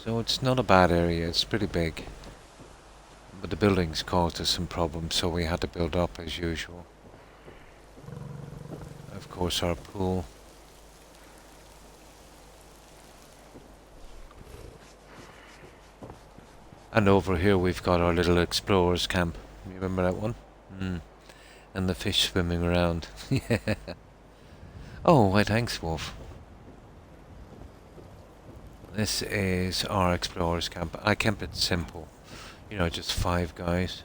So it's not a bad area. It's pretty big. But the buildings caused us some problems, so we had to build up as usual. Of course, our pool. And over here we've got our little explorers camp. You remember that one? And the fish swimming around. Yeah. Oh, why thanks, Wolf. This is our explorers camp. I kept it simple. You know, just 5 guys.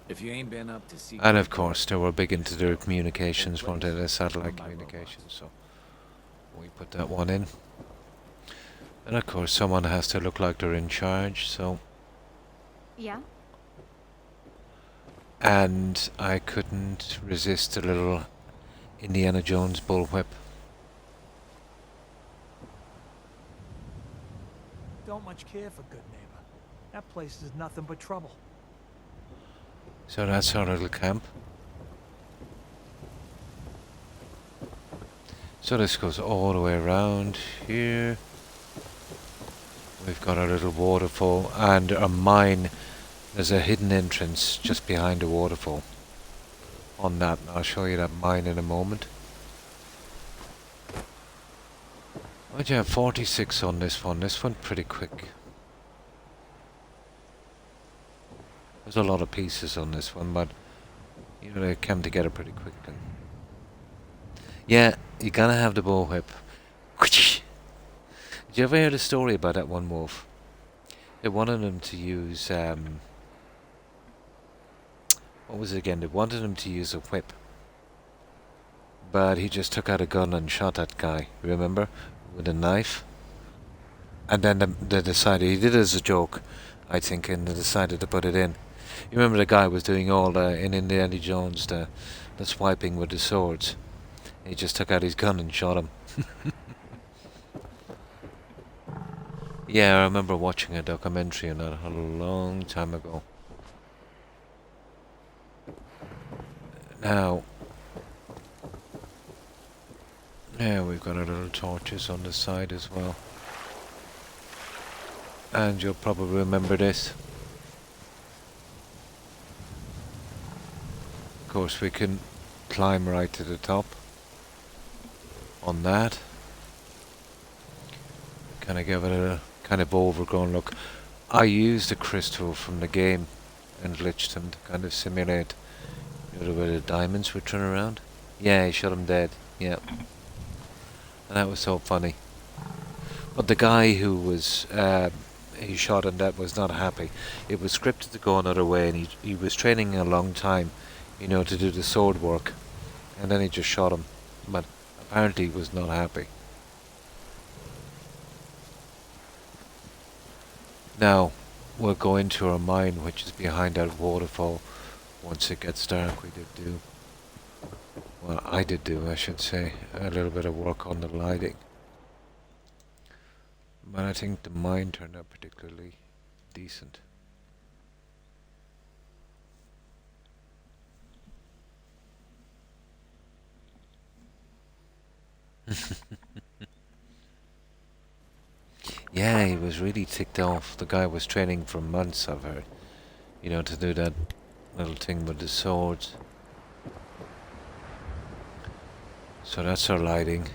If you ain't been up to see... And of course, they were big into their communications, weren't they? The satellite communications, so we put that one in. And of course, someone has to look like they're in charge, so... Yeah? And I couldn't resist a little Indiana Jones bullwhip. Don't much care for good neighbor. That place is nothing but trouble. So that's our little camp. So this goes all the way around here. We've got our little waterfall and our mine. There's a hidden entrance just behind the waterfall. On that, I'll show you that mine in a moment. But yeah, 46 on this one. This went pretty quick. There's a lot of pieces on this one, but you know, they came together pretty quickly. Yeah, you gotta have the bullwhip. Did you ever hear the story about that one wolf? They wanted him to use, what was it again? They wanted him to use a whip. But he just took out a gun and shot that guy, remember? With a knife. And then they decided, he did it as a joke, I think, and they decided to put it in. You remember the guy was doing all the, in Indiana Jones, the swiping with the swords. He just took out his gun and shot him. Yeah, I remember watching a documentary on that a long time ago. Now, Yeah, we've got our little torches on the side as well. And you'll probably remember this. Of course, we can climb right to the top on that. Kind of give it a kind of overgrown look. I used the crystal from the game and glitched him to kind of simulate, you know, the way the diamonds would turn around. Yeah, he shot him dead. Yeah. And that was so funny. But the guy who was he shot and that was not happy. It was scripted to go another way, and he was training a long time, you know, to do the sword work, and then he just shot him. But apparently he was not happy. Now we'll go into our mine, which is behind that waterfall. Once it gets dark, we did do, well, I did do, I should say, a little bit of work on the lighting. But I think the mine turned out particularly decent. Yeah, he was really ticked off. The guy was training for months, I've heard, you know, to do that little thing with the swords. So that's our lighting.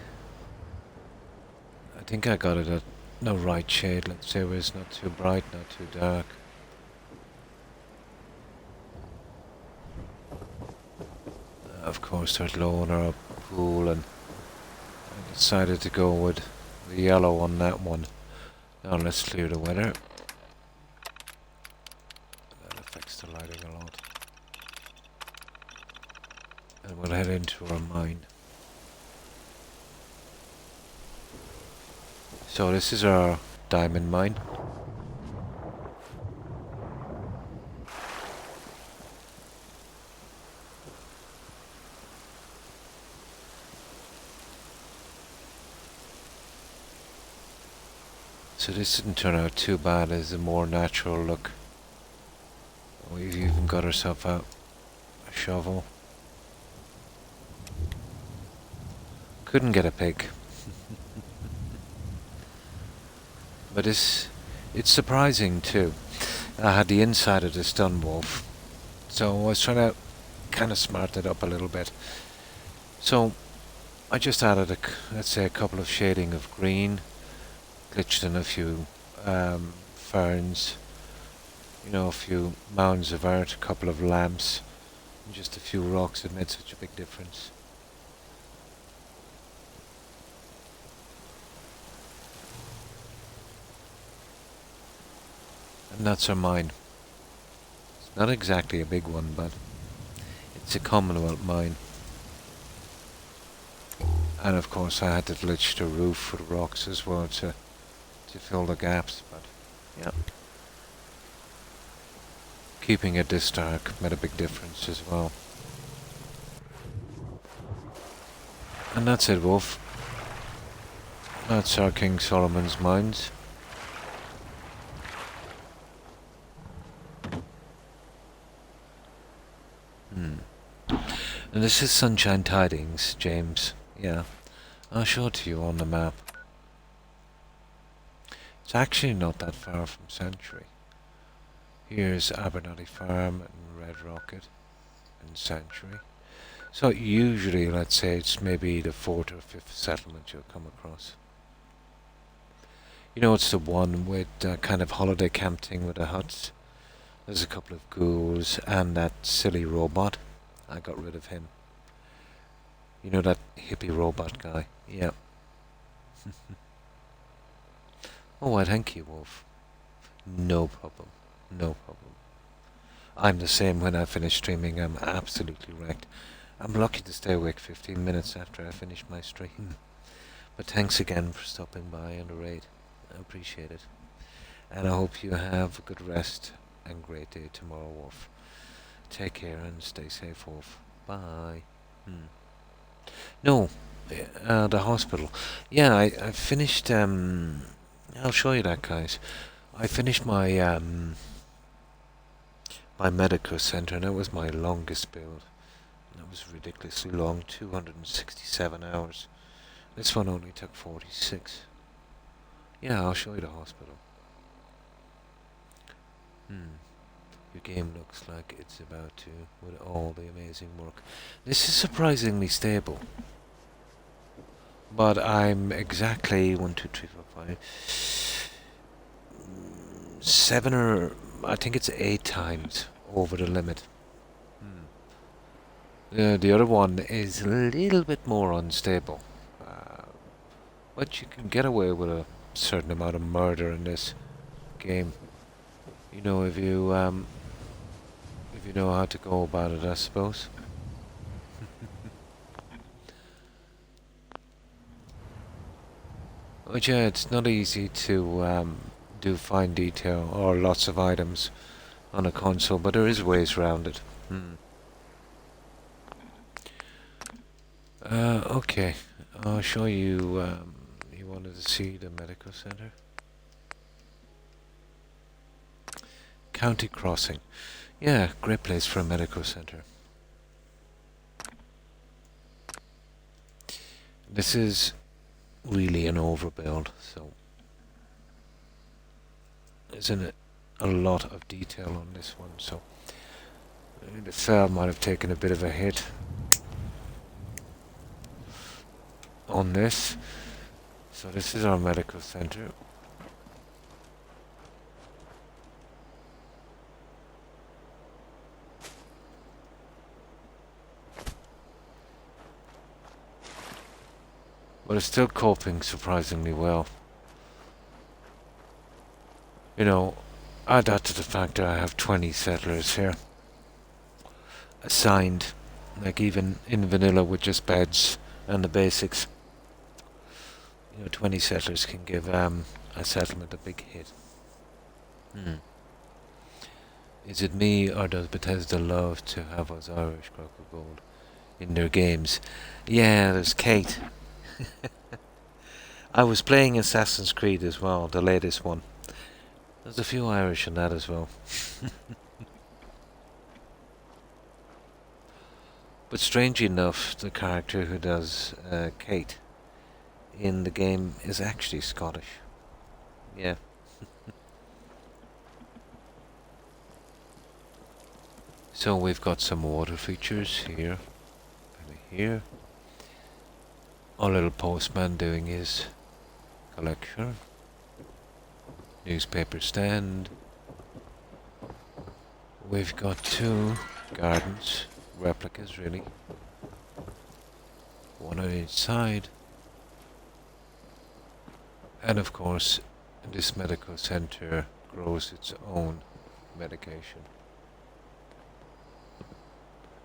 I think I got it at the right shade, let's say, where it's not too bright, not too dark. Of course, there's low in our pool, and I decided to go with the yellow on that one. Now let's clear the weather. That affects the lighting a lot. And we'll head into our mine. So this is our diamond mine. So this didn't turn out too bad as a more natural look. We've even got ourselves out a shovel. Couldn't get a pig. But it's surprising too. I had the inside of the stun wolf, so I was trying to kind of smart it up a little bit. So I just added let's say a couple of shading of green, glitched in a few ferns, you know, a few mounds of earth, a couple of lamps, and just a few rocks. It made such a big difference. And that's our mine. It's not exactly a big one, but it's a Commonwealth mine. And of course I had to glitch the roof with rocks as well to fill the gaps, but yeah. Keeping it this dark made a big difference as well. And that's it, Wolf. That's our King Solomon's mines. And this is Sunshine Tidings, James. Yeah, I'll show it to you on the map. It's actually not that far from Sanctuary. Here's Abernathy Farm and Red Rocket and Sanctuary. So usually, let's say, it's maybe the 4th or 5th settlement you'll come across. You know, it's the one with kind of holiday camp thing with the huts. There's a couple of ghouls and that silly robot. I got rid of him. You know, that hippie robot guy? Yeah. Oh, why, thank you, Wolf. No problem. No problem. I'm the same when I finish streaming. I'm absolutely wrecked. I'm lucky to stay awake 15 minutes after I finish my stream. But thanks again for stopping by on the raid. I appreciate it. And I hope you have a good rest and great day tomorrow, Wolf. Take care and stay safe, Wolf. Bye. No, the hospital. Yeah, I finished, I'll show you that, guys. I finished my, my medical center, and that was my longest build. That was ridiculously long, 267 hours. This one only took 46. Yeah, I'll show you the hospital. Your game looks like it's about to, with all the amazing work. This is surprisingly stable. But I'm exactly 1, 2, 3, 4, 5, 7 or I think it's 8 times over the limit. The other one is a little bit more unstable. But you can get away with a certain amount of murder in this game. You know, if you know how to go about it, I suppose. But yeah, it's not easy to do fine detail or lots of items on a console, but there is ways around it. Okay, I'll show you. You wanted to see the medical center? County Crossing. Yeah, great place for a medical center. This is really an overbuild, so isn't a lot of detail on this one, so the cell might have taken a bit of a hit on this. So this is our medical center. But it's still coping surprisingly well. You know, add that to the fact that I have 20 settlers here assigned, like even in vanilla with just beds and the basics. You know, 20 settlers can give a settlement a big hit. Is it me, or does Bethesda love to have us Irish Croc of Gold in their games? Yeah, there's Kate. I was playing Assassin's Creed as well, the latest one. There's a few Irish in that as well. But strangely enough, the character who does Kate in the game is actually Scottish. Yeah. So we've got some water features here and here. Our little postman doing his collection. Newspaper stand. We've got 2 gardens, replicas really. One on each side. And of course, this medical center grows its own medication.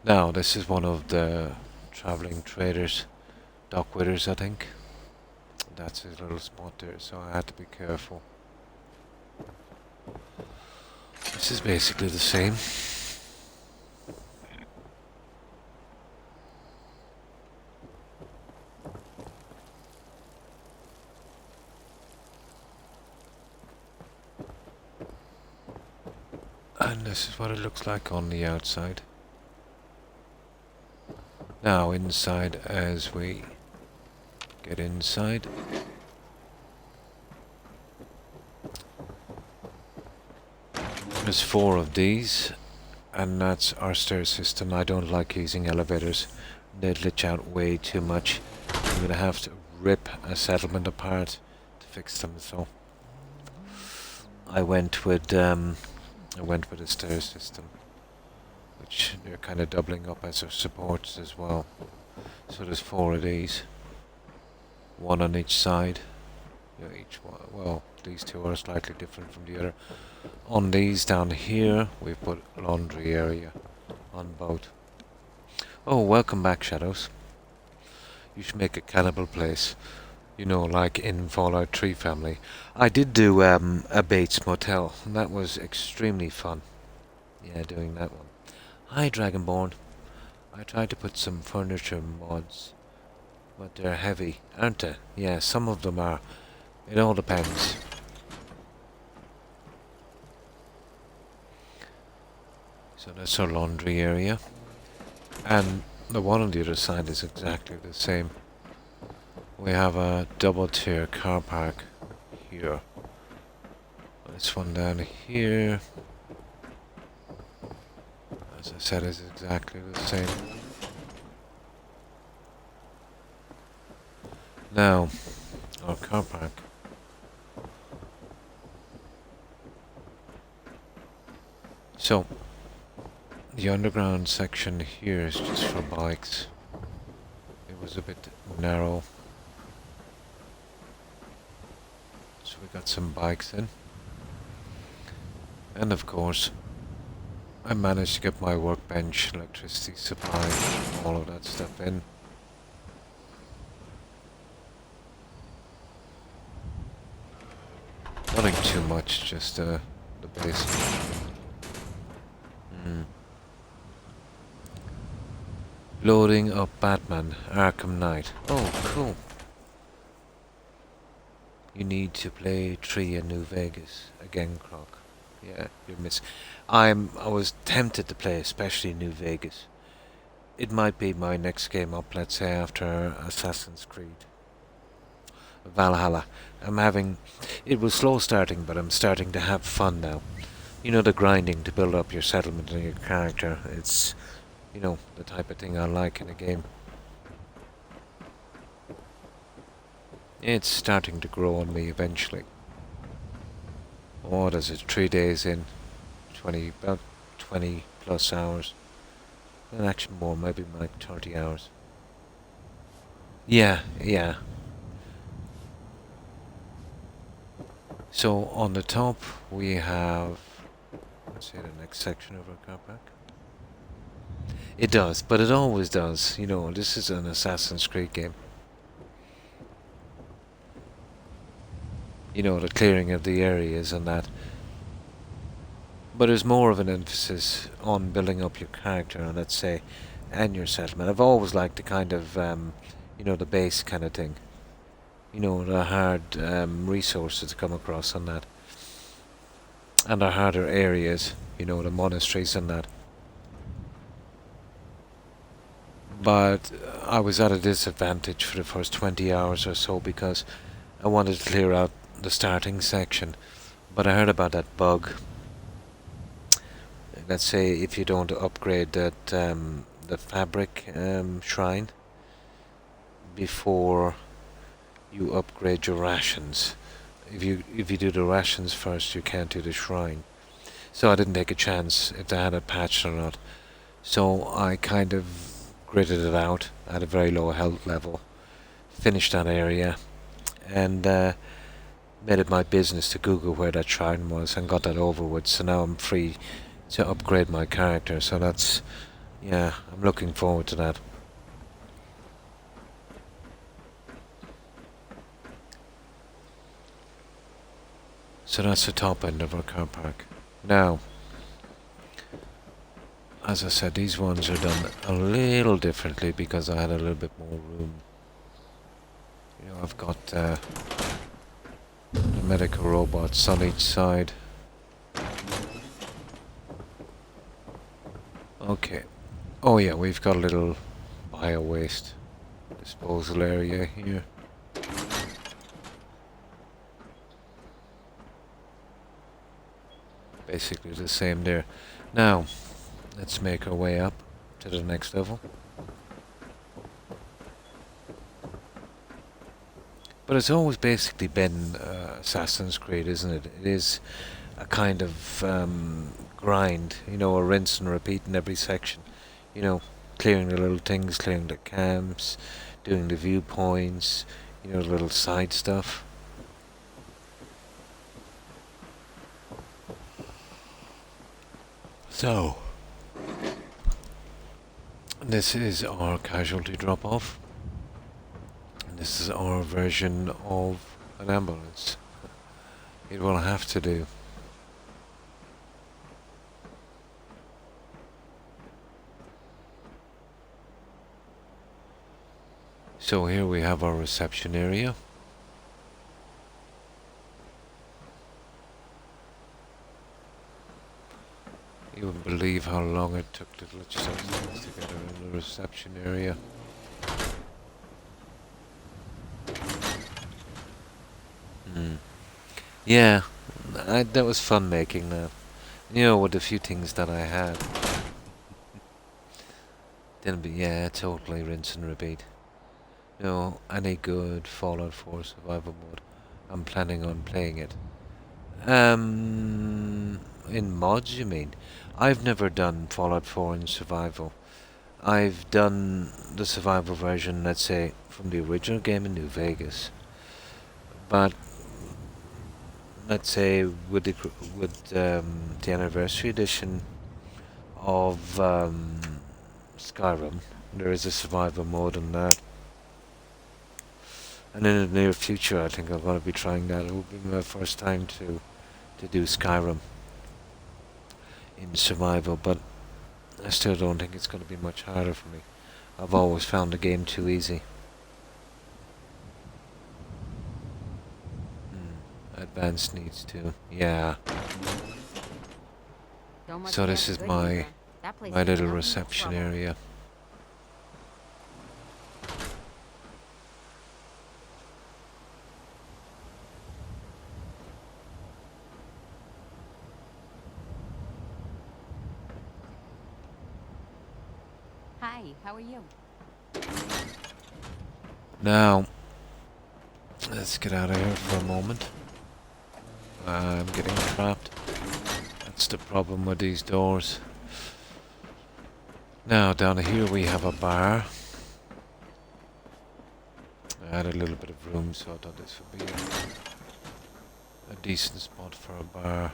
Now, this is one of the traveling traders, Doc Withers, I think. That's his little spot there, so I had to be careful. This is basically the same. And this is what it looks like on the outside. Now inside, as we get inside, there's 4 of these, and that's our stair system. I don't like using elevators. They glitch out way too much. I'm gonna have to rip a settlement apart to fix them, so I went with a stair system, which they're kind of doubling up as their supports as well. So there's 4 of these, 1 on each side. You know, each one. Well, these 2 are slightly different from the other. On these down here, we've put laundry area on both. Oh, welcome back, Shadows. You should make a cannibal place. You know, like in Fallout 3 family. I did do a Bates Motel, and that was extremely fun. Yeah, doing that one. Hi, Dragonborn. I tried to put some furniture mods, but they're heavy, aren't they? Yeah, some of them are. It all depends. So that's our laundry area. And the one on the other side is exactly the same. we have a double tier car park here. This one down here, as I said, is exactly the same. Now, our car park. So, the underground section here is just for bikes. It was a bit narrow. So we got some bikes in. And of course, I managed to get my workbench, electricity supply, all of that stuff in. Nothing too much, just the basic. Loading up Batman, Arkham Knight. Oh, cool. You need to play 3 in New Vegas. Again, Croc. Yeah, you're missing. I was tempted to play, especially New Vegas. It might be my next game up, let's say, after Assassin's Creed Valhalla. It was slow starting, but I'm starting to have fun now. You know, the grinding to build up your settlement and your character. It's, you know, the type of thing I like in a game. It's starting to grow on me eventually. What is it, 3 days in? About 20 plus hours. And actually more, maybe like 30 hours. Yeah. So on the top we have, let's say, the next section of our car park. It does, but it always does. You know, this is an Assassin's Creed game. You know, the clearing of the areas and that. But there's more of an emphasis on building up your character, let's say, and your settlement. I've always liked the kind of, you know, the base kind of thing. You know, the hard resources to come across on that. And the harder areas, you know, the monasteries and that. But I was at a disadvantage for the first 20 hours or so because I wanted to clear out the starting section. But I heard about that bug. Let's say if you don't upgrade that the fabric shrine before you upgrade your rations. If you do the rations first, you can't do the shrine. So I didn't take a chance if they had it patched or not. So I kind of gritted it out at a very low health level, finished that area, and made it my business to Google where that shrine was and got that over with. So now I'm free to upgrade my character. So that's, yeah, I'm looking forward to that. So that's the top end of our car park. Now, as I said, these ones are done a little differently because I had a little bit more room. You know, I've got the medical robots on each side. Okay. Oh yeah, we've got a little bio-waste disposal area here. Basically the same there. Now, let's make our way up to the next level. But it's always basically been Assassin's Creed, isn't it? It is a kind of grind, you know, a rinse and repeat in every section. You know, clearing the little things, clearing the camps, doing the viewpoints, you know, the little side stuff. So, this is our casualty drop-off. This is our version of an ambulance. It will have to do. So here we have our reception area. You wouldn't believe how long it took to glitch those things together in the reception area. Yeah, that was fun making that. You know, with the few things that I had. Then, but yeah, totally rinse and repeat. You know, any good Fallout 4 survival mode, I'm planning on playing it. In mods, you mean? I've never done Fallout 4 in survival. I've done the survival version, let's say, from the original game in New Vegas. But let's say with the anniversary edition of Skyrim, there is a survival mode in that. And in the near future, I think I'm going to be trying that. It will be my first time to do Skyrim in survival, but I still don't think it's going to be much harder for me. I've always found the game too easy. Advanced needs to, yeah. Don't much So care this for is good my either. That place my is little nothing but reception trouble. area. Hi, how are you? Now, let's get out of here for a moment. I'm getting trapped. That's the problem with these doors. Now, down here we have a bar. I had a little bit of room, so I thought this would be a decent spot for a bar.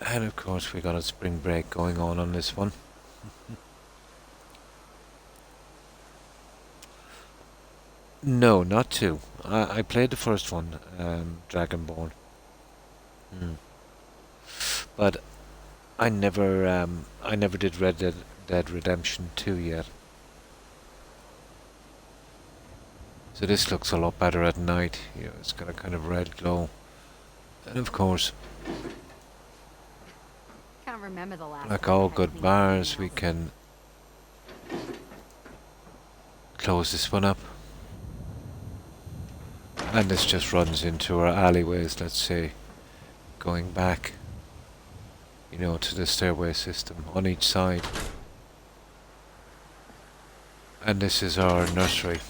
And of course we got a spring break going on this one. No, not two. I played the first one, Dragonborn. But I never did Red Dead Redemption 2 yet. So this looks a lot better at night. You know, it's got a kind of red glow. And of course, Can't remember the last like time all I good cleaned bars, something we else. can close this one up. And this just runs into our alleyways, let's say, going back, you know, to the stairway system on each side. And this is our nursery.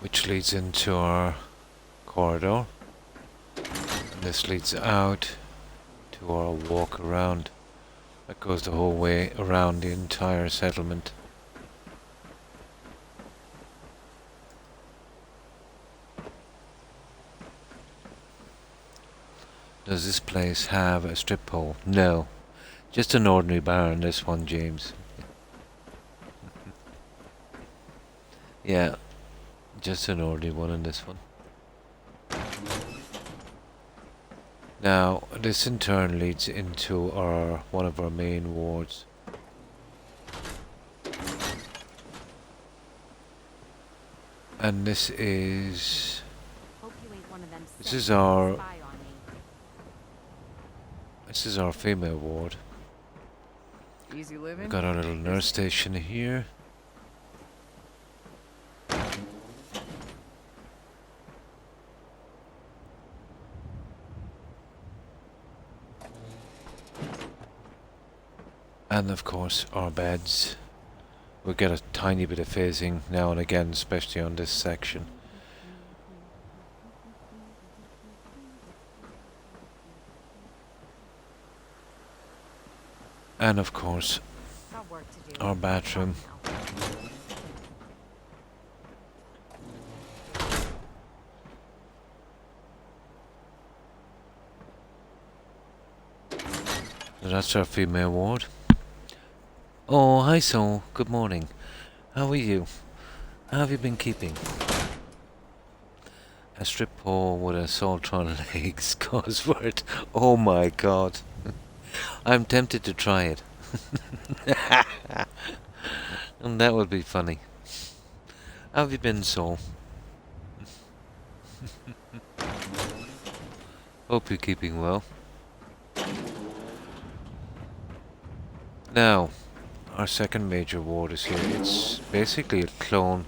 Which leads into our corridor. And this leads out to our walk around. That goes the whole way around the entire settlement. Does this place have a strip pole? No. Just an ordinary bar in this one, James. Yeah. Just an ordinary one in this one. Now, this in turn leads into one of our main wards. And this is... Hope you ain't one of them This sick is that our- spy on me. This is our female ward. Easy living? We've got our little nurse station here. And of course our beds. We'll get a tiny bit of phasing now and again, especially on this section. And of course Got work to do. our bathroom. That's our female ward. Oh, hi Sol. Good morning. How are you? How have you been keeping? A strip pole with a Saltron legs Cosworth. Oh my god. I'm tempted to try it. And that would be funny. How have you been, Sol? Hope you're keeping well. Now, our second major ward is here. It's basically a clone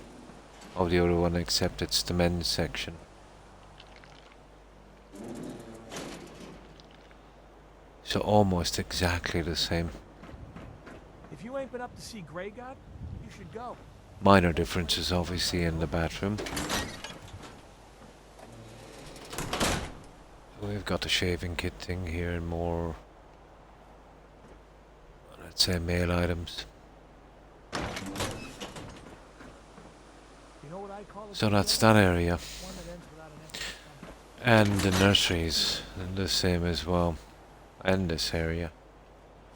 of the other one, except it's the men's section. So almost exactly the same. If you ain't been up to see Grey God, you should go. Minor differences obviously in the bathroom. We've got the shaving kit thing here and more, let's say, male items. You know what I call a So good that's day? that area. One that ends without an empty stomach. And the nurseries, the same as well. And this area.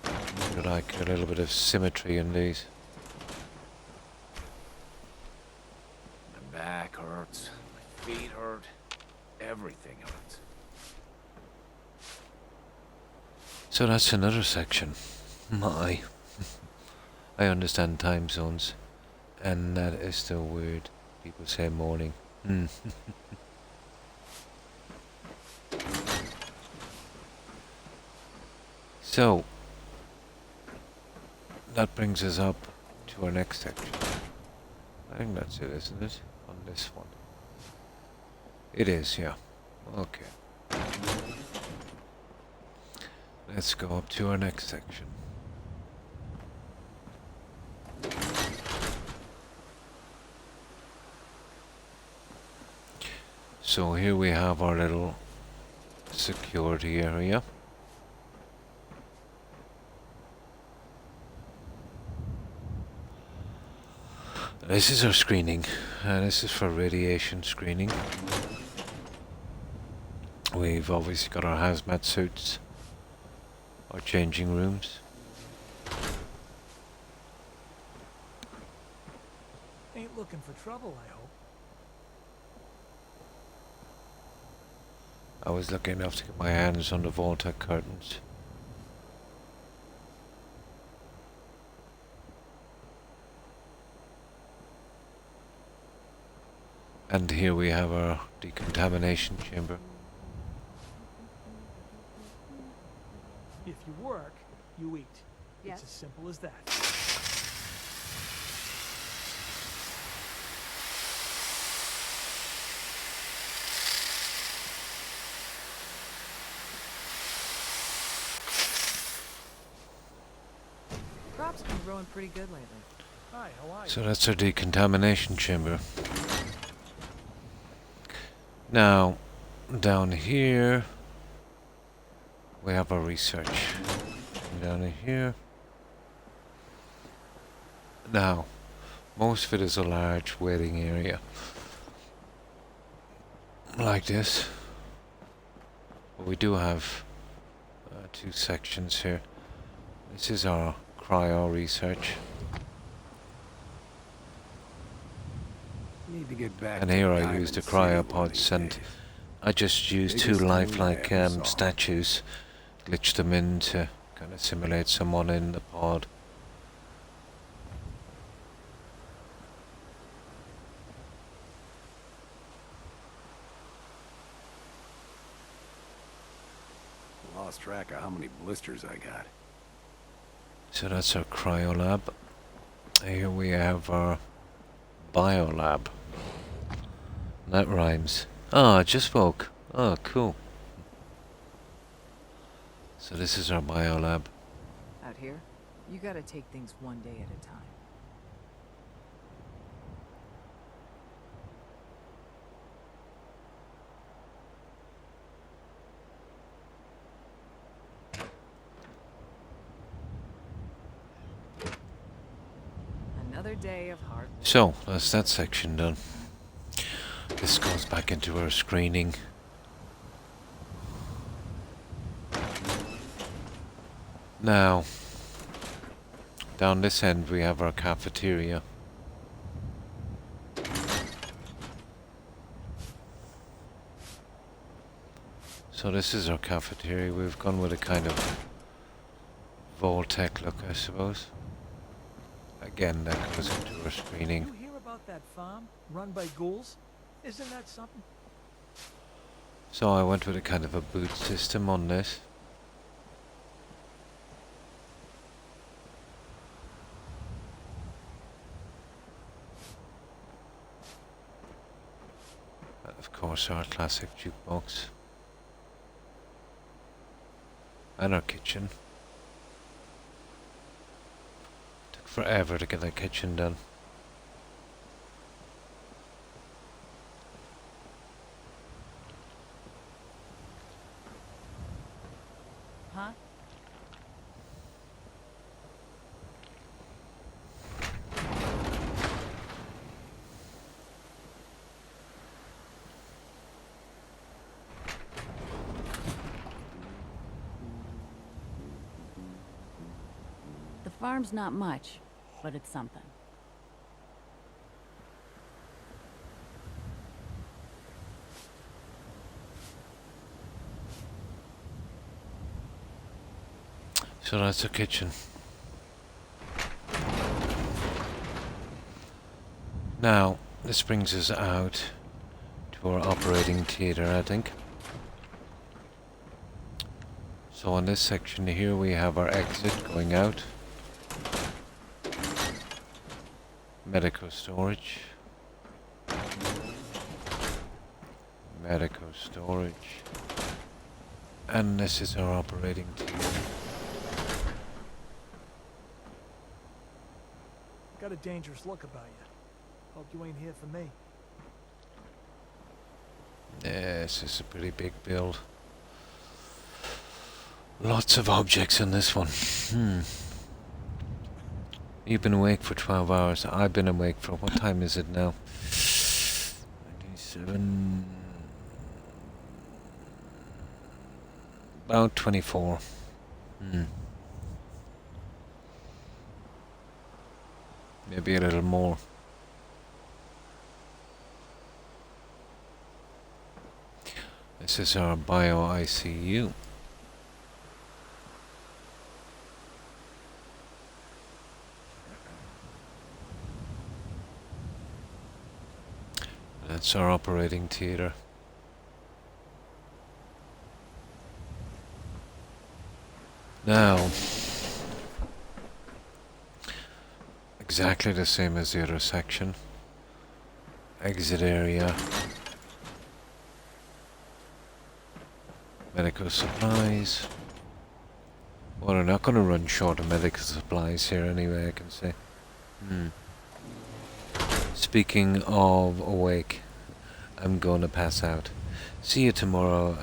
You like a little bit of symmetry in these. My back hurts. My feet hurt. Everything hurts. So that's another section. My. I understand time zones. And that is still weird. People say morning. So, that brings us up to our next section. I think that's it, isn't it? On this one. It is, yeah. Okay. Let's go up to our next section. So here we have our little security area. This is our screening. This is for radiation screening. We've obviously got our hazmat suits, our changing rooms. Ain't looking for trouble, I hope. I was lucky enough to get my hands on the Volta curtains. And here we have our decontamination chamber. If you work, you eat. Yes. It's as simple as that. Crop's been growing pretty good lately. Hi, how are you? So that's our decontamination chamber. Now, down here, we have our research. And down in here. Now, most of it is a large waiting area. Like this. But we do have two sections here. This is our cryo research. Need to get back. And to here I Diamond used the City one of cryopods these and days. I just used two Biggest thing lifelike I ever saw. statues, glitched them in to kind of simulate someone in the pod. Lost track of how many blisters I got. So that's our cryo lab. Here we have our bio lab. That rhymes. Ah, it just spoke. Oh, cool. So this is our bio lab. Out here, you gotta take things one day at a time. Another day of hard work. So, that's that section done. This goes back into our screening. Now, down this end we have our cafeteria. So this is our cafeteria. We've gone with a kind of Voltec look, I suppose. Again, that goes into our screening. You hear about that farm run by ghouls? Isn't that something? So I went with a kind of a boot system on this. And of course our classic jukebox. And our kitchen. Took forever to get that kitchen done. Huh? The farm's not much, but it's something. So that's the kitchen. Now, this brings us out to our operating theatre, I think. So on this section here we have our exit going out. Medical storage. Medical storage. And this is our operating theatre. Got a dangerous look about you. Hope you ain't here for me. This is a pretty big build. Lots of objects in this one. You've been awake for 12 hours. I've been awake for... What time is it now? 97... About 24. Maybe a little more. This is our bio ICU. That's our operating theatre. Now, exactly the same as the other section. Exit area. Medical supplies. Well, we're not going to run short of medical supplies here anyway, I can say. Speaking of awake, I'm going to pass out. See you tomorrow,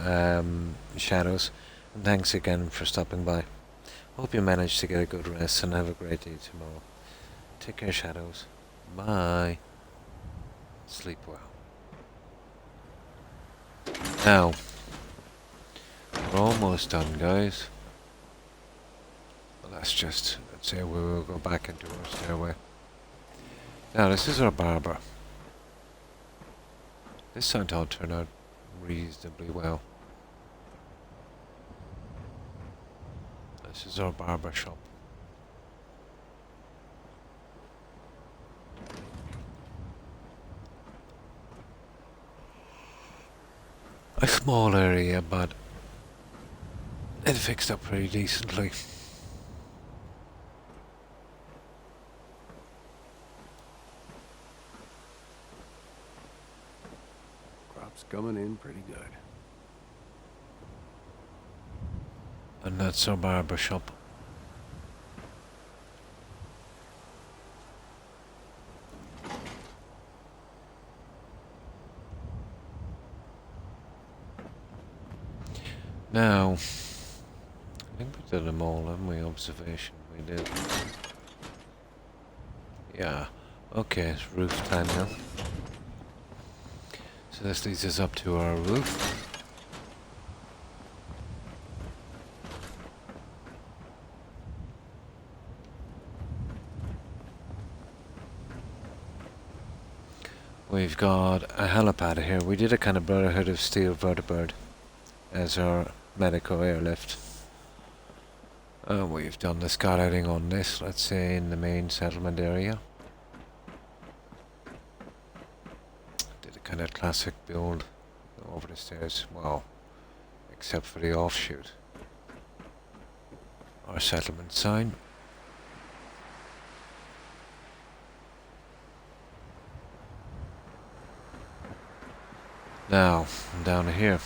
Shadows. And thanks again for stopping by. Hope you managed to get a good rest and have a great day tomorrow. Take care, Shadows. Bye. Sleep well. Now, we're almost done, guys. Well, let's say we will go back into our stairway. Now, this is our barber. This I thought turned out reasonably well. This is our barber shop. A small area, but it fixed up pretty decently. Crop's coming in pretty good. And that's our barber shop. Now, I think we did them all, haven't we? Observation, we did. Yeah, okay, it's roof time now. So this leads us up to our roof. We've got a helipad here. We did a kind of Brotherhood of Steel vertibird as our medical airlift. We've done the scouting on this, let's say, in the main settlement area. Did a kind of classic build over the stairs, well, except for the offshoot. Our settlement sign. Now, down here.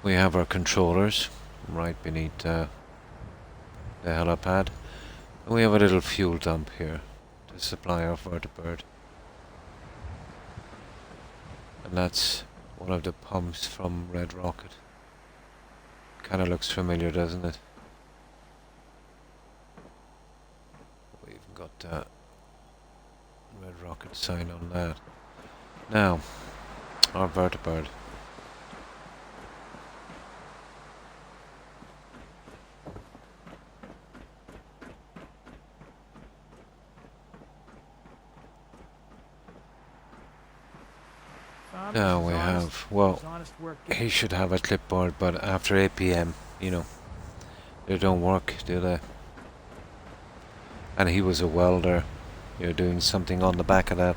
We have our controllers right beneath the helipad. And we have a little fuel dump here to supply our vertibird. And that's one of the pumps from Red Rocket. Kinda looks familiar, doesn't it? We've got the Red Rocket sign on that. Now, our vertibird. Now we have, well, he should have a clipboard, but after 8 PM, you know, they don't work, do they? And he was a welder. You're doing something on the back of that.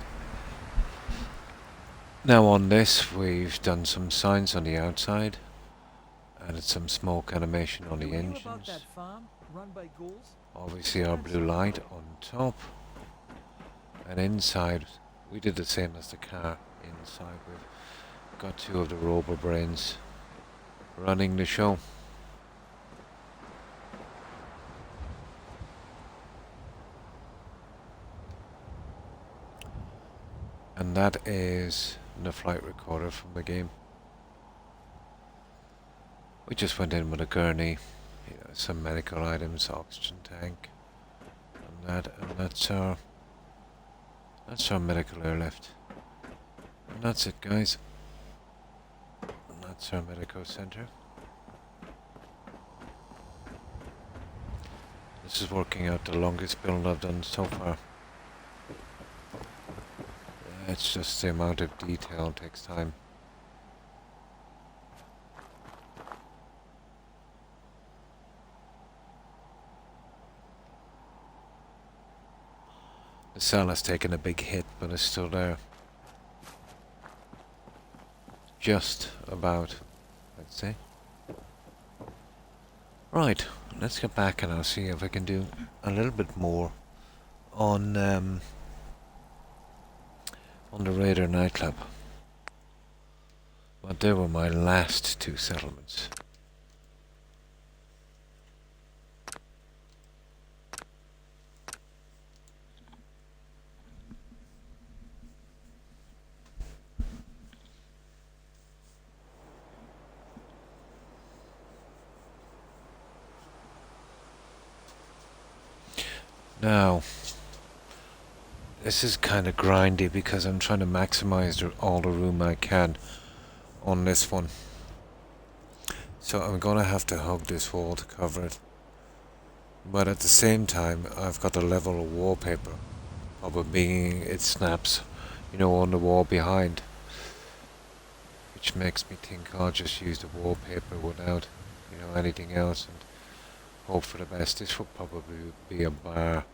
Now on this, we've done some signs on the outside. Added some smoke animation on the engines. Obviously our blue light on top. And inside, we did the same as the car. Inside we've got two of the robo brains running the show. And that is the flight recorder from the game. We just went in with a gurney, you know, some medical items, oxygen tank, and that's our medical airlift. And that's it, guys. And that's our medical center. This is working out the longest build I've done so far. It's just the amount of detail takes time. The cell has taken a big hit, but it's still there. Just about, let's say. Right, let's get back and I'll see if I can do a little bit more on the Raider nightclub. But they were my last two settlements. Now, this is kind of grindy because I'm trying to maximize all the room I can on this one. So I'm gonna have to hug this wall to cover it. But at the same time, I've got a level of wallpaper. Probably being it snaps, you know, on the wall behind. Which makes me think I'll just use the wallpaper without, you know, anything else and hope for the best. This will probably be a bar.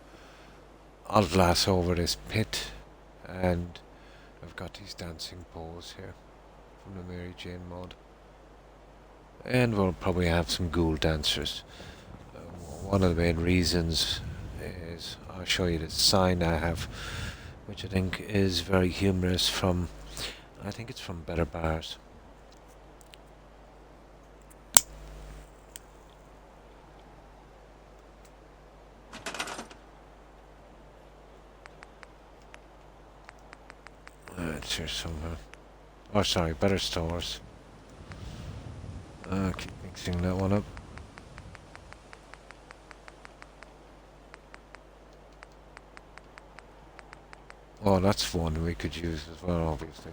I'll glass over this pit, and I've got these dancing poles here from the Mary Jane mod. And we'll probably have some ghoul dancers. One of the main reasons is I'll show you the sign I have, which I think is very humorous from, I think it's from Better Bars. It's here somewhere. Oh, sorry, Better Stores. Keep mixing that one up. Oh, that's one we could use as well, obviously.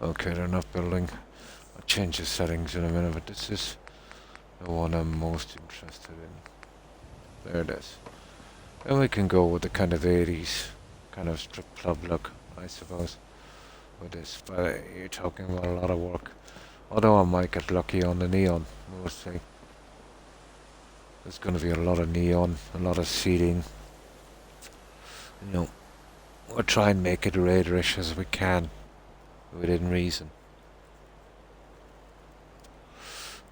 Okay, they're not building. I'll change the settings in a minute, but this is the one I'm most interested in. There it is. And we can go with the kind of 80s kind of strip club look, I suppose, with this. But you're talking about a lot of work. Although I might get lucky on the neon, we'll see. There's going to be a lot of neon, a lot of seating. You know, we'll try and make it raiderish as we can, within reason.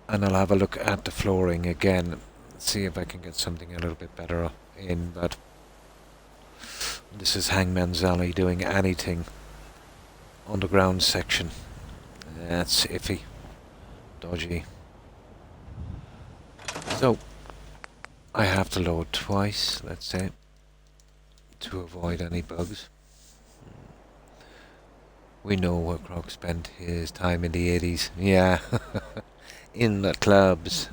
And I'll have a look at the flooring again, see if I can get something a little bit better in, but this is Hangman's Alley doing anything on the ground section. That's iffy. Dodgy. So, I have to load twice, let's say, to avoid any bugs. We know where Croc spent his time in the 80s. Yeah, in the clubs.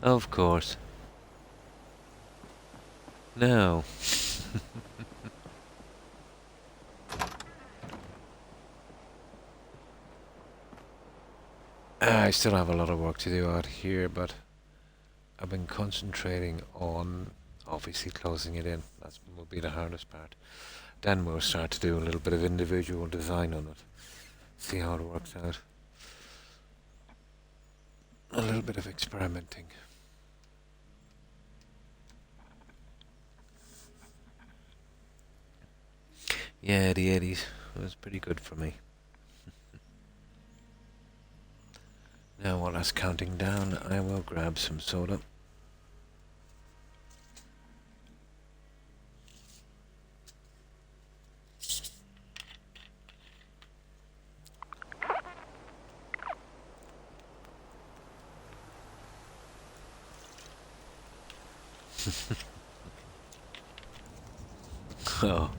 Of course. No. I still have a lot of work to do out here, but I've been concentrating on obviously closing it in. That will be the hardest part. Then we'll start to do a little bit of individual design on it. See how it works out. A little bit of experimenting. Yeah, the 80s was pretty good for me. Now while that's counting down, I will grab some soda. Oh.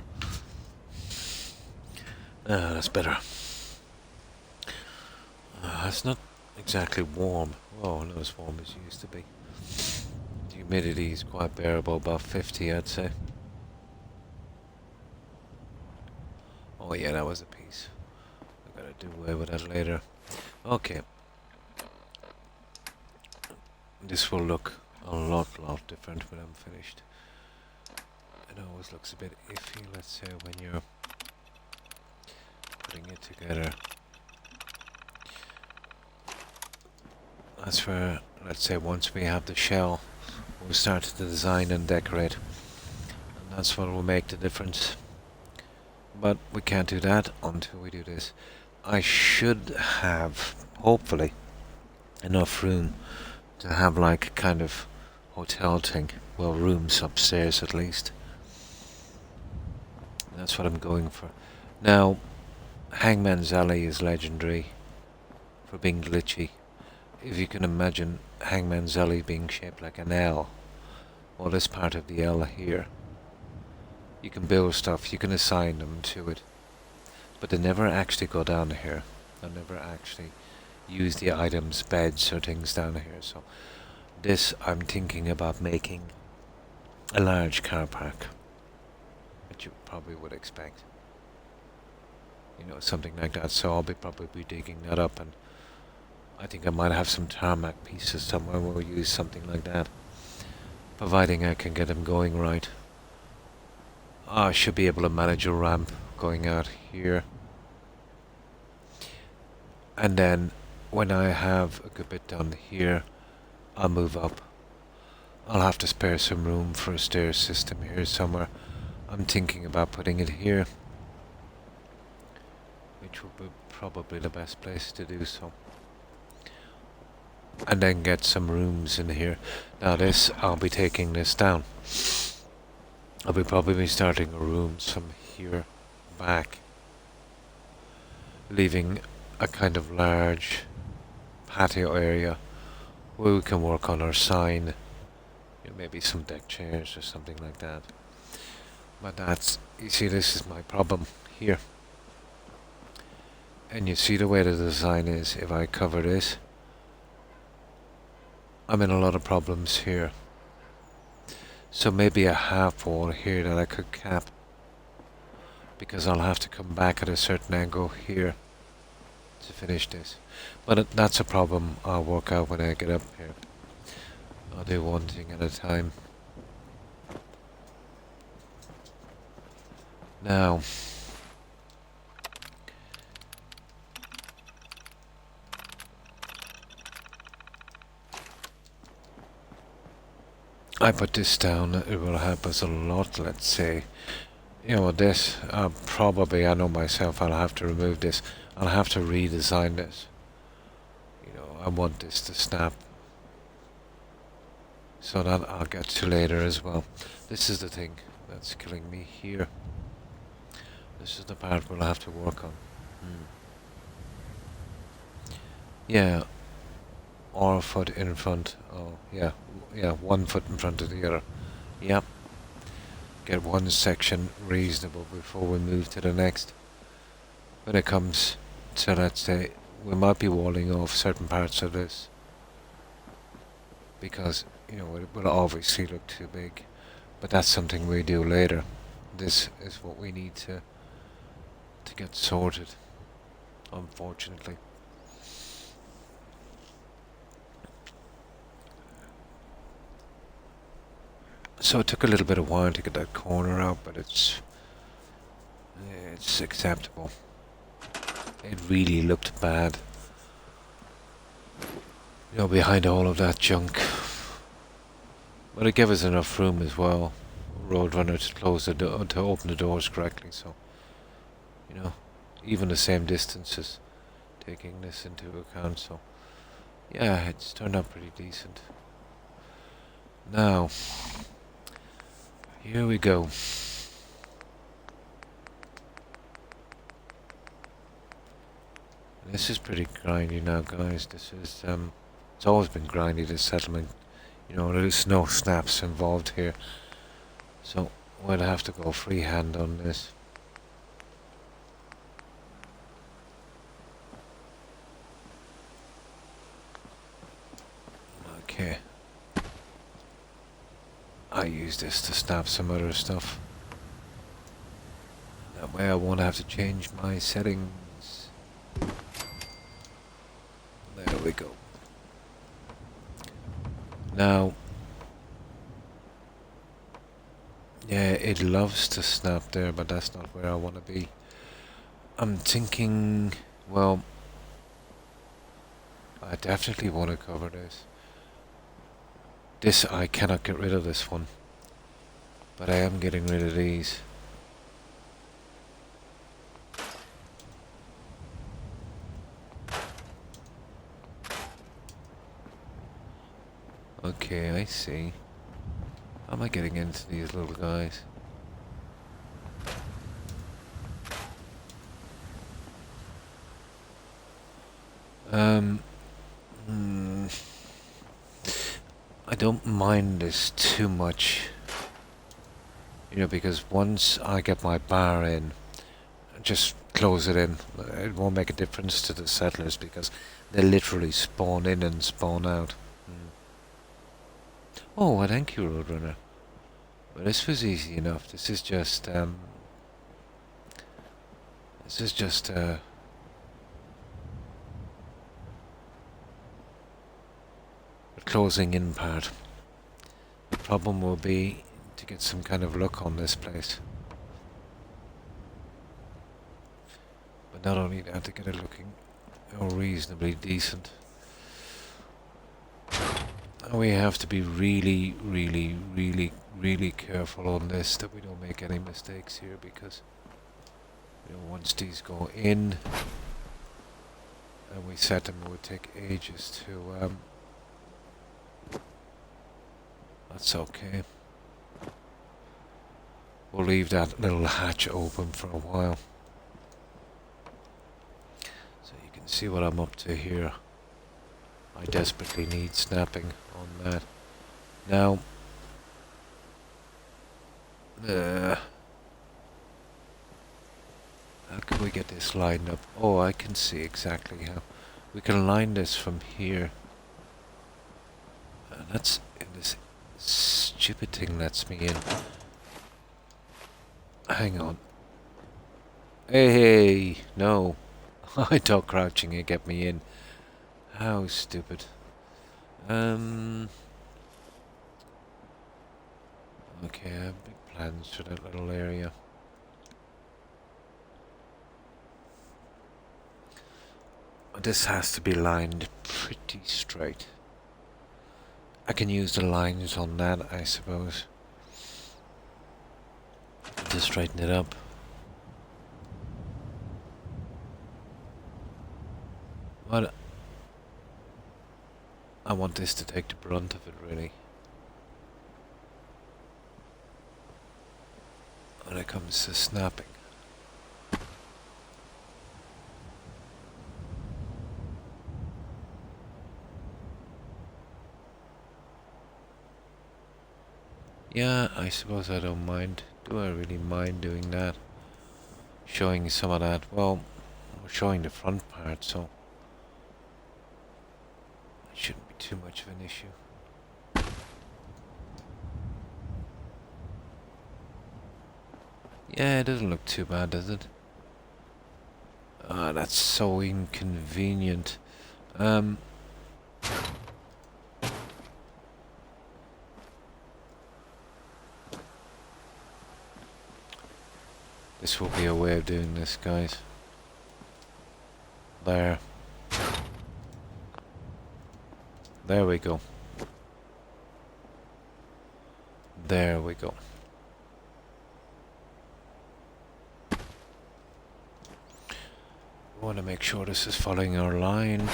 That's better. It's not exactly warm. Oh, not as warm as it used to be. The humidity is quite bearable, about 50 I'd say. Oh yeah, that was a piece. I gotta do away with that later. Okay. This will look a lot different when I'm finished. It always looks a bit iffy, let's say, when you're putting it together. That's where, let's say, once we have the shell, we'll start to design and decorate. And that's what will make the difference. But we can't do that until we do this. I should have, hopefully, enough room to have like a kind of hotel thing. Well, rooms upstairs at least. That's what I'm going for. Now, Hangman's Alley is legendary for being glitchy. If you can imagine Hangman's Alley being shaped like an L, well, this part of the L here, you can build stuff, you can assign them to it, but they never actually go down here. They never actually use the items, beds or things down here. So this, I'm thinking about making a large car park, which you probably would expect. You know, something like that. So I'll be probably digging that up, and I think I might have some tarmac pieces somewhere where we'll use something like that, providing I can get them going right. I should be able to manage a ramp going out here, and then when I have a good bit down here, I'll move up. I'll have to spare some room for a stair system here somewhere. I'm thinking about putting it here, which will be probably the best place to do so. And then get some rooms in here. Now this, I'll be taking this down. I'll be probably starting rooms from here back, leaving a kind of large patio area where we can work on our sign. You know, maybe some deck chairs or something like that. But that's, you see, this is my problem here. And you see the way the design is. If I cover this, I'm in a lot of problems here. So maybe a half wall here that I could cap. because I'll have to come back at a certain angle here to finish this. But that's a problem I'll work out when I get up here. I'll do one thing at a time. Now, I put this down, it will help us a lot, let's say. You know, this, probably, I know myself, I'll have to remove this. I'll have to redesign this. You know, I want this to snap. So that I'll get to later as well. This is the thing that's killing me here. This is the part we'll have to work on. Yeah. Or a foot in front. Oh, yeah. Yeah, 1 foot in front of the other. Yep. Get one section reasonable before we move to the next. When it comes to, let's say, we might be walling off certain parts of this. Because, you know, it will obviously look too big. But that's something we do later. This is what we need to get sorted, unfortunately. So it took a little bit of while to get that corner out, but it's acceptable. It really looked bad, you know, behind all of that junk. But it gave us enough room as well, Roadrunner, to close the door, to open the doors correctly. So, you know, even the same distances, taking this into account. So, yeah, it's turned out pretty decent. Now, here we go. This is pretty grindy now, guys. This is, it's always been grindy, this settlement. You know, there's no snaps involved here. So, we'll have to go freehand on this. Okay. I use this to snap some other stuff. That way I won't have to change my settings. There we go. Now, yeah, it loves to snap there, but that's not where I want to be. I'm thinking, well, I definitely want to cover this. This, I cannot get rid of this one, but I am getting rid of these. Okay, I see. How am I getting into these little guys? I don't mind this too much, you know, because once I get my bar in, just close it in. It won't make a difference to the settlers because they literally spawn in and spawn out. Oh, well, thank you, Roadrunner. Well, this was easy enough. This is just closing in part. The problem will be to get some kind of look on this place. But not only that, to get it looking reasonably decent. And we have to be really, really, really, really careful on this that we don't make any mistakes here, because, you know, once these go in and we set them, it would take ages to that's okay. We'll leave that little hatch open for a while. So you can see what I'm up to here. I desperately need snapping on that. Now, how can we get this lined up? Oh, I can see exactly how. We can line this from here. That's in this stupid thing lets me in. Hang on. Hey, no. I thought crouching would get me in. How stupid. Okay, I have big plans for that little area. This has to be lined pretty straight. I can use the lines on that, I suppose, to straighten it up. But I want this to take the brunt of it, really. When it comes to snapping. Yeah, I suppose I don't mind. Do I really mind doing that? Showing some of that. Well, we're showing the front part, so it shouldn't be too much of an issue. Yeah, it doesn't look too bad, does it? Ah, that's so inconvenient. This will be a way of doing this, guys. There. There we go. There we go. We want to make sure this is following our line.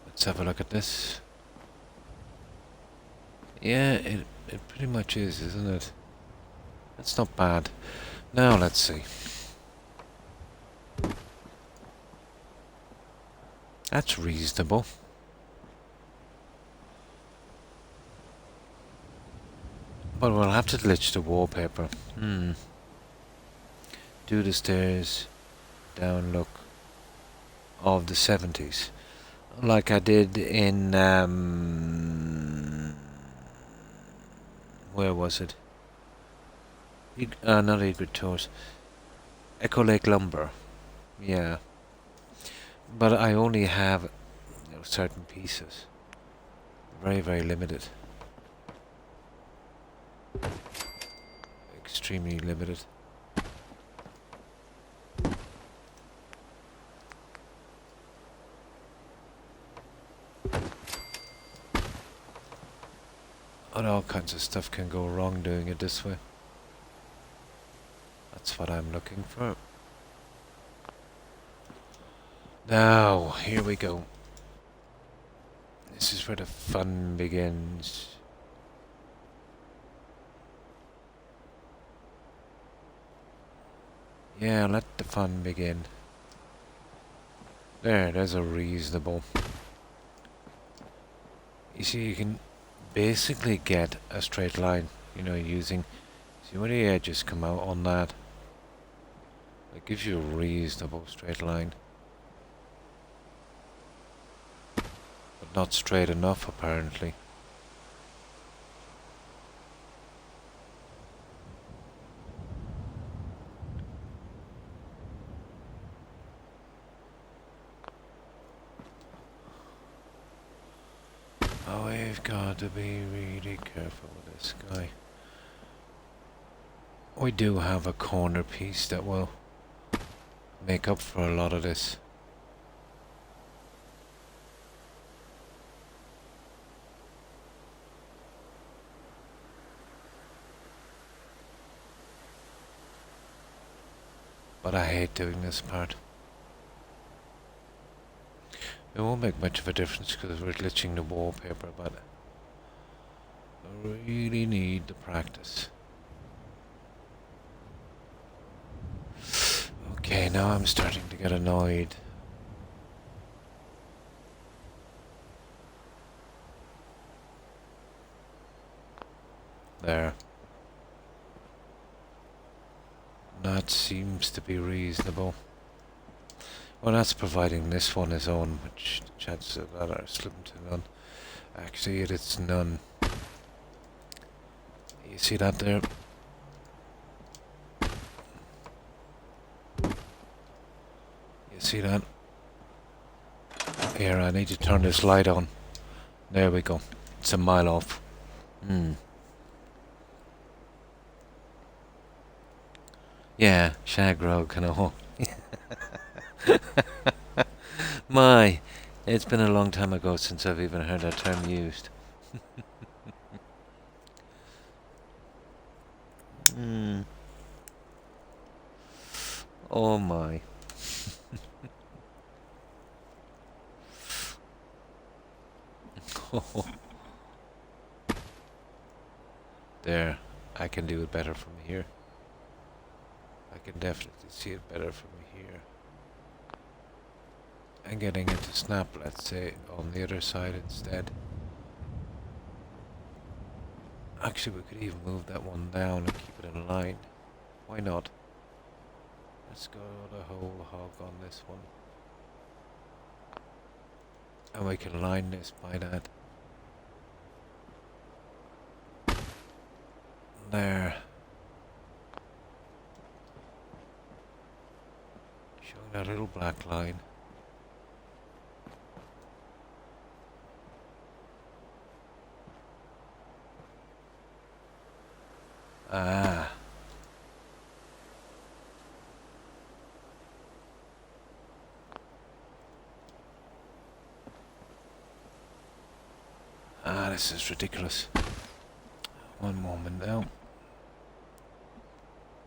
Let's have a look at this. Yeah, it pretty much is, isn't it? That's not bad. Now let's see. That's reasonable. But we'll have to glitch the wallpaper. Do the stairs down look of the 70s. Like I did in where was it? Not Egret Tours. Echo Lake Lumber. Yeah. But I only have certain pieces. Very, very limited. Extremely limited. And all kinds of stuff can go wrong doing it this way. That's what I'm looking for. Now, here we go. This is where the fun begins. Yeah, let the fun begin. There's a reasonable. You see, you can basically get a straight line, you know, using, see where the edges come out on that. It gives you a reasonable straight line. But not straight enough, apparently. Oh, we've got to be really careful with this guy. We do have a corner piece that will make up for a lot of this. But I hate doing this part. It won't make much of a difference because we're glitching the wallpaper, but I really need the practice. Okay, now I'm starting to get annoyed. There. That seems to be reasonable. Well, that's providing this one is on, which the chances of that are slim to none. Actually, it's none. You see that there? You see that? Here, I need to turn this light on. There we go. It's a mile off. Yeah, shagrog and all. My, it's been a long time ago since I've even heard that term used. Oh my. There, I can do it better from here. I can definitely see it better from here. And getting it to snap, let's say, on the other side instead. Actually, we could even move that one down and keep it in line. Why not? Let's go the whole hog on this one. And we can line this by that. There. Showing that little black line. Ah. Ah, this is ridiculous. One moment now.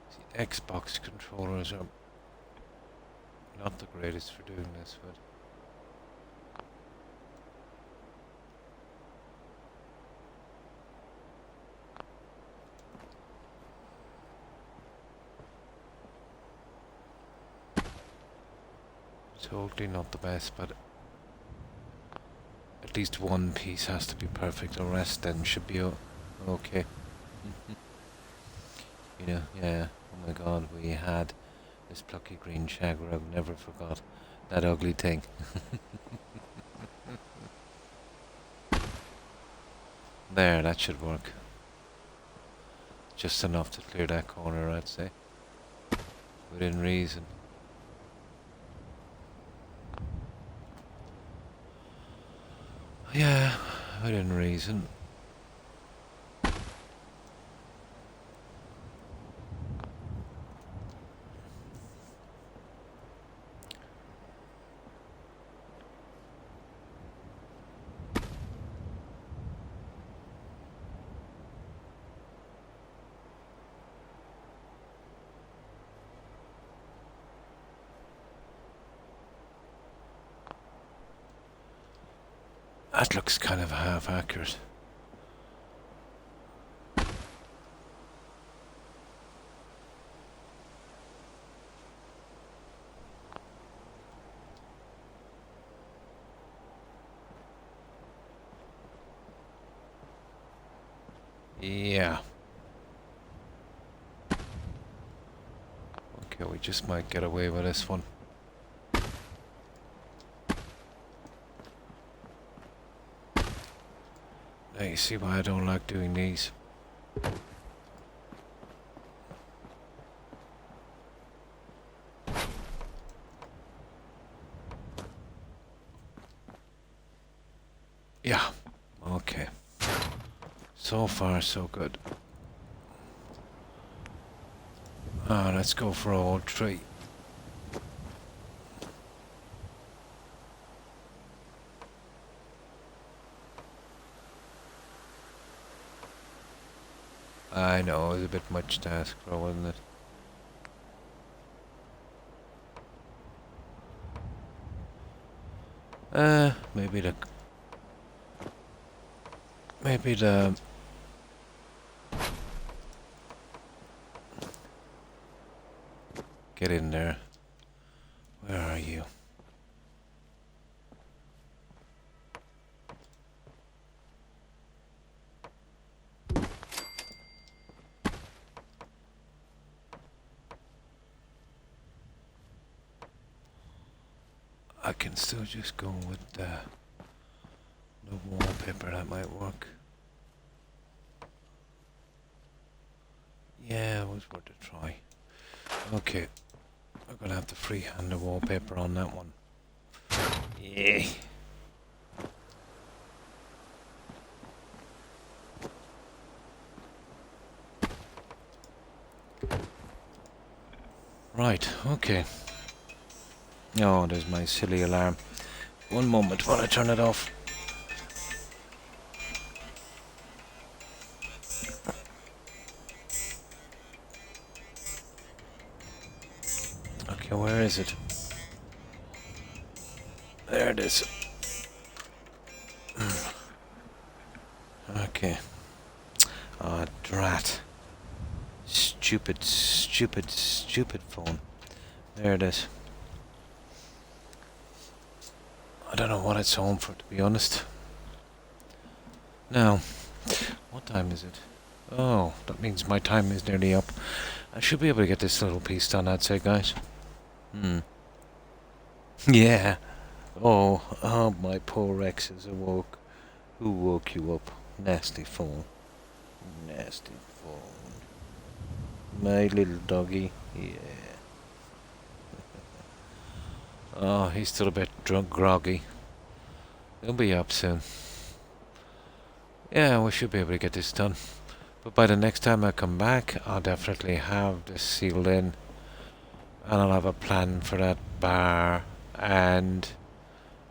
See, Xbox controllers are not the greatest for doing this, but totally not the best, but at least one piece has to be perfect. The rest then should be okay. You know, yeah. Oh my God, we had this plucky green shagger. I've never forgot that ugly thing. There, that should work. Just enough to clear that corner, I'd say. Within reason. Yeah, within reason. That looks kind of half accurate. Yeah. Okay, we just might get away with this one. Now you see why I don't like doing these. Yeah, okay. So far, so good. Let's go for all three. I know, it's a bit much to ask for, wasn't it? Maybe the get in there. Where are you? I can still just go with the wallpaper. That might work. Yeah, it was worth a try. Okay, I'm gonna have to freehand the wallpaper on that one. Yeah. Right, okay. Oh, there's my silly alarm. One moment while I turn it off. Okay, where is it? There it is. Okay. Ah, drat. Stupid, stupid, stupid phone. There it is. I don't know what it's home for, to be honest. Now, what time is it? Oh, that means my time is nearly up. I should be able to get this little piece done, I'd say, guys. Yeah. Oh, my poor Rex is awoke. Who woke you up? Nasty phone. Nasty phone. My little doggy. Yeah. Oh, he's still a bit drunk, groggy. He'll be up soon. Yeah, we should be able to get this done. But by the next time I come back, I'll definitely have this sealed in. And I'll have a plan for that bar. And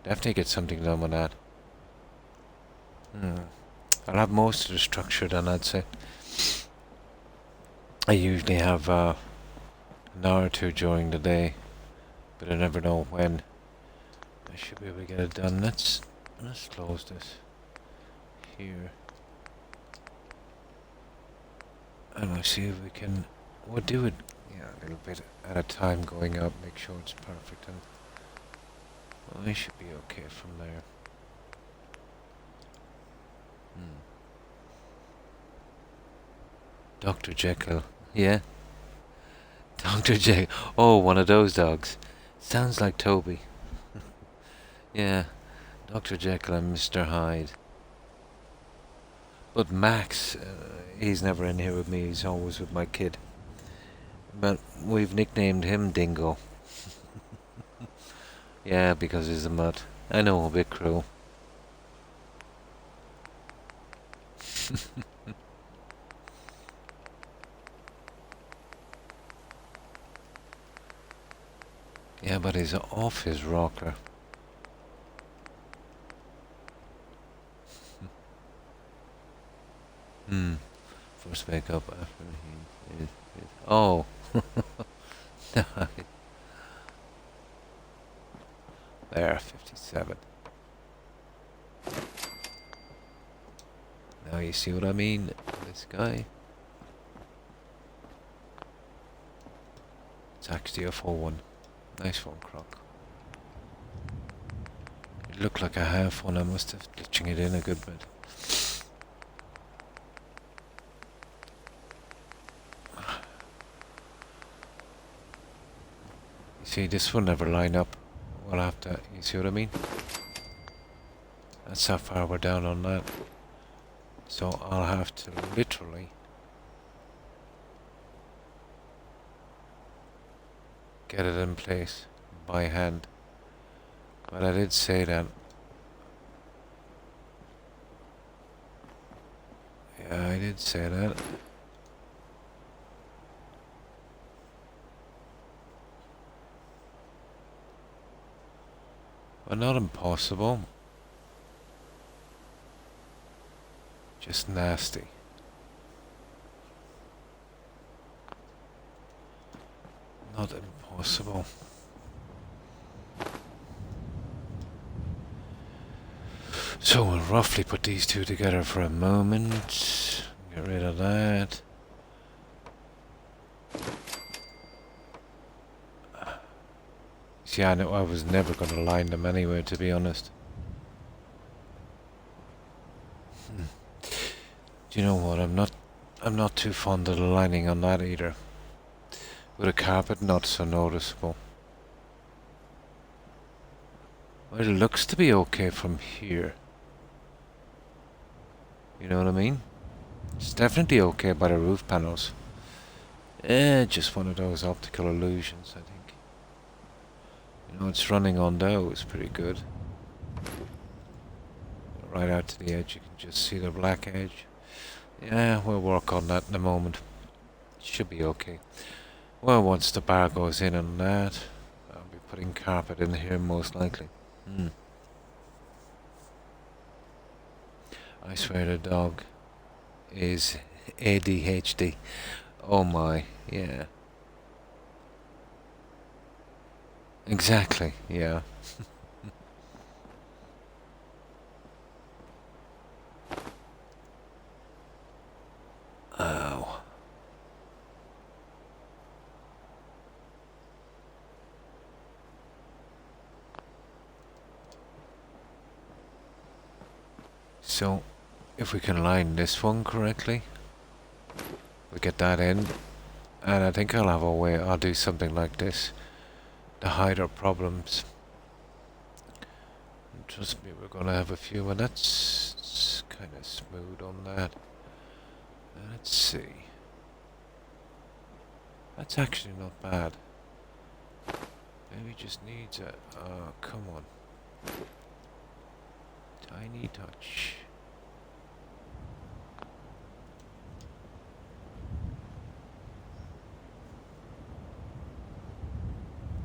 definitely get something done with that. I'll have most of the structure done, I'd say. I usually have an hour or two during the day. But I never know when. I should be able to get it done. Let's close this here. And we'll see if we can... We'll do it, yeah, a little bit at a time going up. Make sure it's perfect. And well, we should be okay from there. Dr. Jekyll. Yeah? Dr. Jekyll. Oh, one of those dogs. Sounds like Toby. Yeah. Dr. Jekyll and Mr. Hyde. But Max, he's never in here with me. He's always with my kid. But we've nicknamed him Dingo. Yeah, because he's a mutt. I know, a bit cruel. Yeah, but he's off his rocker. First wake up after he is... Oh! There, 57. Now you see what I mean? This guy. It's actually a full one. Nice one, Croc. It looked like a half one. I must have glitching it in a good bit. You see, this will never line up. We'll have to... You see what I mean? That's how far we're down on that. So I'll have to literally... get it in place by hand. But I did say that. Yeah, I did say that. But not impossible. Just nasty. Not impossible. So we'll roughly put these two together for a moment. Get rid of that. See, I know I was never going to line them anyway, to be honest. Do you know what? I'm not too fond of the lining on that either. With a carpet, not so noticeable. Well, it looks to be okay from here. You know what I mean? It's definitely okay by the roof panels. Just one of those optical illusions, I think. You know, it's running on those pretty good. Right out to the edge, you can just see the black edge. Yeah, we'll work on that in a moment. It should be okay. Well, once the bar goes in on that, I'll be putting carpet in here most likely. I swear the dog is ADHD. Oh my, yeah. Exactly, yeah. Ow. So, if we can line this one correctly, we get that in, and I think I'll have a way, I'll do something like this to hide our problems. And trust me, we're gonna have a few, and that's kind of smooth on that. Let's see. That's actually not bad. Maybe just needs a, come on. Tiny touch.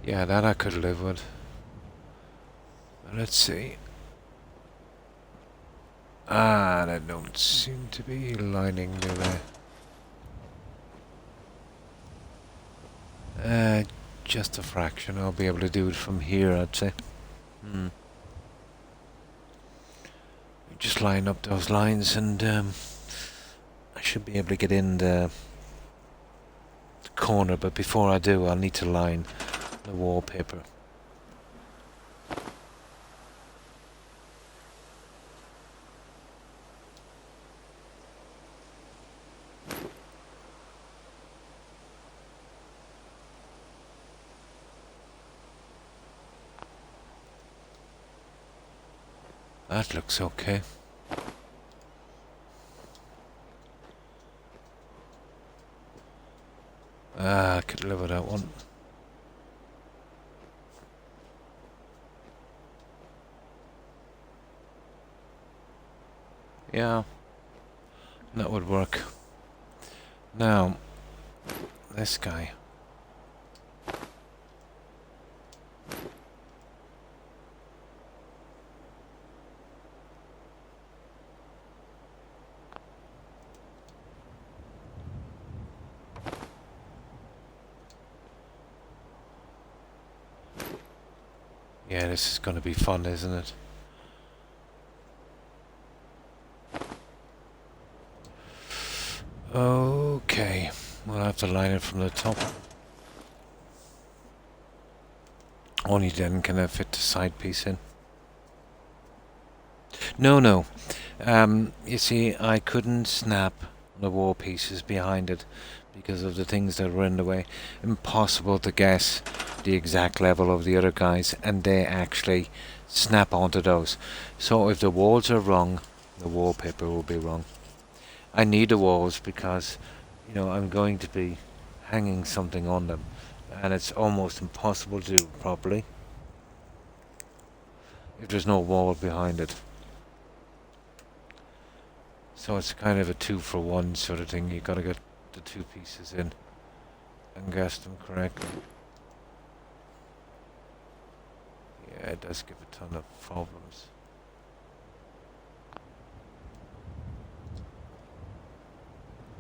Yeah, that I could live with. Let's see. Ah, they don't seem to be lining, do they? Just a fraction. I'll be able to do it from here, I'd say. Just line up those lines and I should be able to get in the corner, but before I do, I'll need to line the wallpaper. That looks okay. I could live with that one. Yeah, that would work. Now, this guy. Yeah, this is going to be fun, isn't it? Okay, we'll have to line it from the top. Only then can I fit the side piece in. No. You see, I couldn't snap the wall pieces behind it because of the things that were in the way. Impossible to guess the exact level of the other guys, and they actually snap onto those. So if the walls are wrong, the wallpaper will be wrong. I need the walls because, you know, I'm going to be hanging something on them, and it's almost impossible to do properly if there's no wall behind it. So it's kind of a 2-for-1 sort of thing. You got to get the two pieces in and guess them correctly. Yeah, it does give a ton of problems.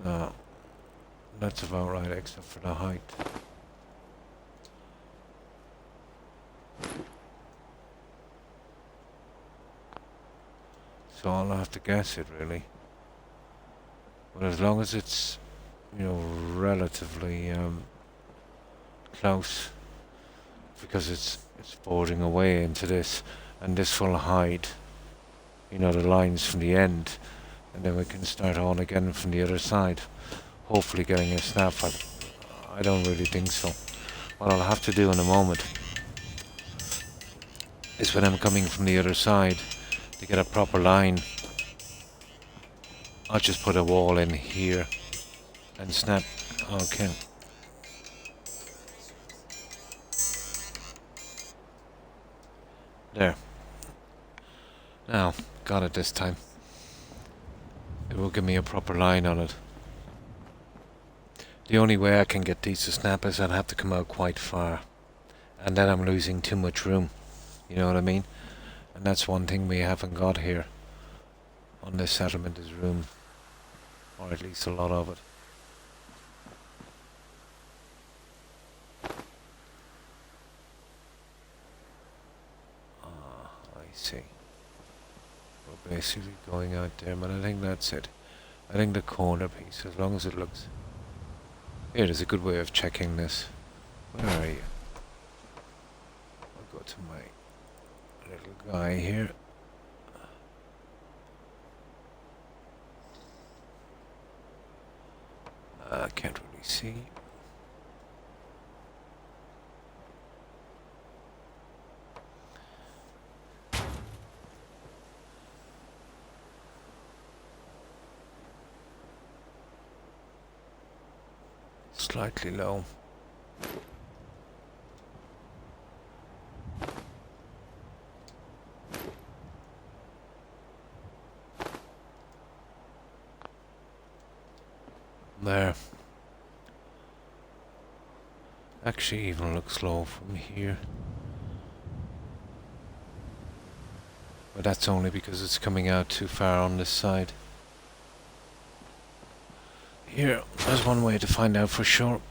No, that's about right, except for the height. So I'll have to guess it, really. But as long as it's, you know, relatively close, because it's boarding away into this, and this will hide, you know, the lines from the end, and then we can start on again from the other side, hopefully getting a snap. I don't really think so. What I'll have to do in a moment is when I'm coming from the other side to get a proper line. I'll just put a wall in here and snap. Okay. There. Now, got it this time. It will give me a proper line on it. The only way I can get these to snap is I'll have to come out quite far. And then I'm losing too much room. You know what I mean? And that's one thing we haven't got here on this settlement is room. Or at least a lot of it. I see. We're basically going out there, but I think that's it. I think the corner piece, as long as it looks... Here, there's a good way of checking this. Where are you? I'll go to my little guy here. I can't really see. Slightly low. There. Actually even looks low from here. But that's only because it's coming out too far on this side. Here, there's one way to find out for sure.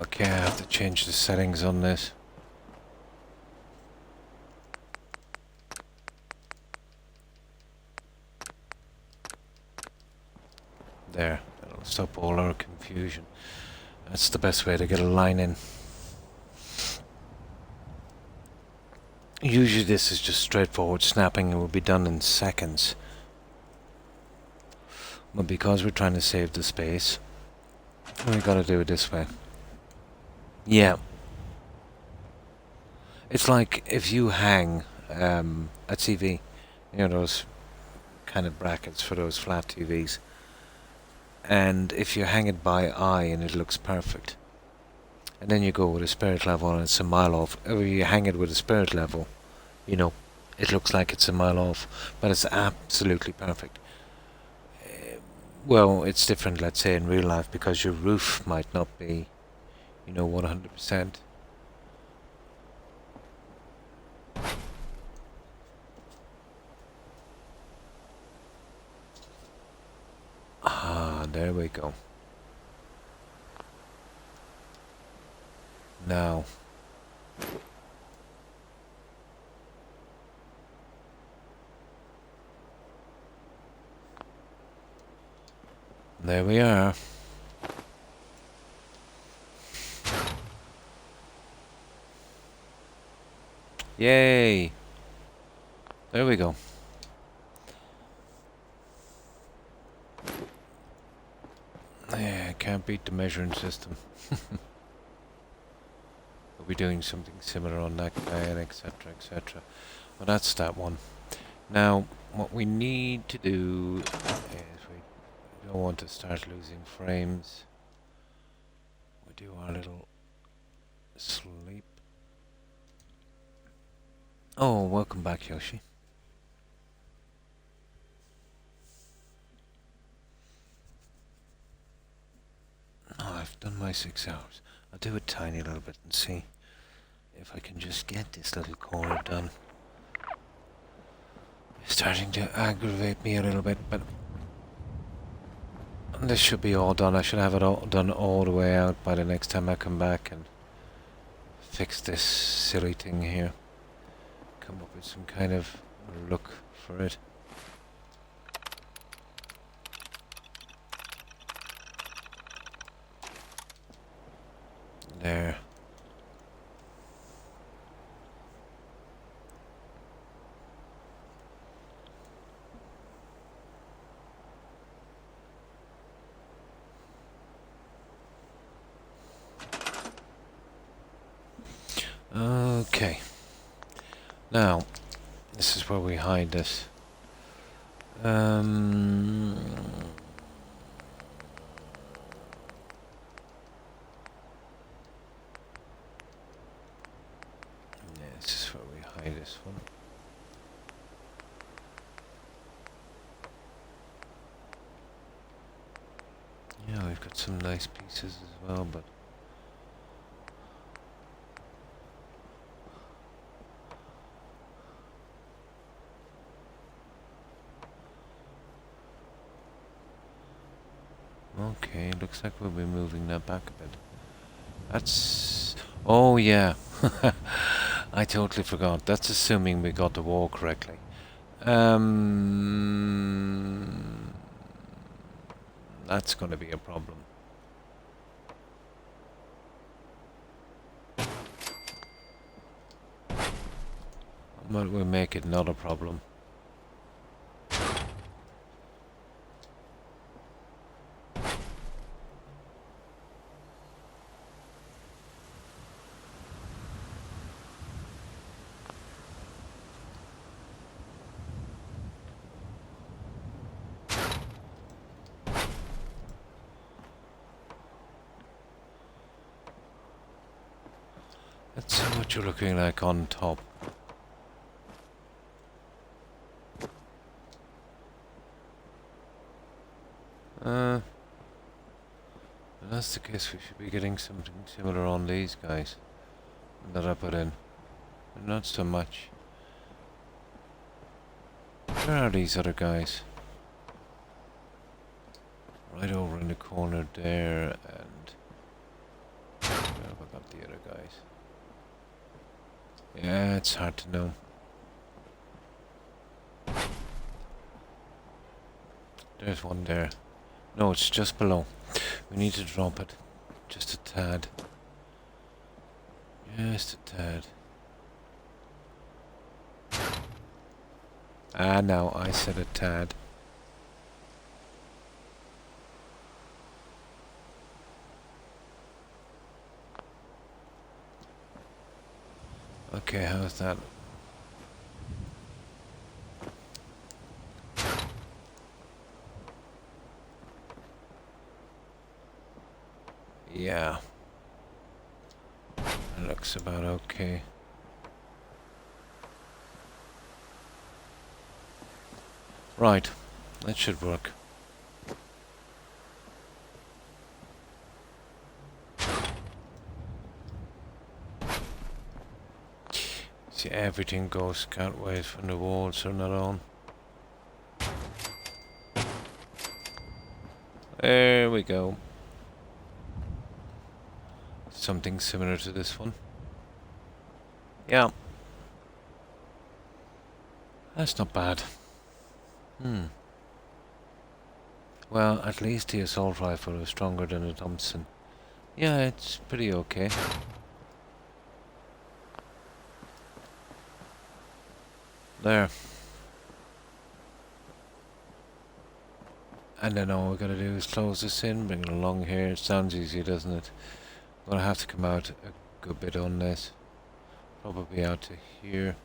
Okay, I have to change the settings on this. There, that'll stop all our confusion. That's the best way to get a line in. Usually this is just straightforward snapping and will be done in seconds. But because we're trying to save the space, we gotta do it this way. Yeah. It's like if you hang a TV, you know those kind of brackets for those flat TVs, and if you hang it by eye and it looks perfect, and then you go with a spirit level and it's a mile off, or you hang it with a spirit level, you know, it looks like it's a mile off, but it's absolutely perfect. Well, it's different, let's say, in real life, because your roof might not be, you know, 100%. Ah, there we go. Now. There we are. Yay! There we go. Yeah, can't beat the measuring system. We'll be doing something similar on that guy, and etc, etc. Well, that's that one. Now, what we need to do is we don't want to start losing frames. We do our little sleep. Oh, welcome back, Yoshi. Oh, I've done my 6 hours. I'll do a tiny little bit and see if I can just get this little corner done. It's starting to aggravate me a little bit, but this should be all done. I should have it all done all the way out by the next time I come back and fix this silly thing here. Come up with some kind of look for it. There. Okay. Now, this is where we hide this. Yeah, this is where we hide this one. Yeah, we've got some nice pieces as well, but okay, looks like we'll be moving that back a bit. That's... oh yeah, I totally forgot. That's assuming we got the wall correctly. That's going to be a problem. But we'll make it not a problem. Let's see what you're looking like on top. If that's the case, we should be getting something similar on these guys that I put in. But not so much. Where are these other guys? Right over in the corner there, and where have I got the other guys? Yeah, it's hard to know. There's one there. No, it's just below. We need to drop it. Just a tad. Just a tad. Ah, no, I said a tad. Okay, how's that? Yeah. That looks about okay. Right. That should work. See, everything goes cantways when the walls are not on. There we go. Something similar to this one. Yeah. That's not bad. Well, at least the assault rifle is stronger than the Thompson. Yeah, it's pretty okay. There. And then all we gotta do is close this in, bring it along here. It sounds easy, doesn't it? I'm gonna have to come out a good bit on this. Probably out to here.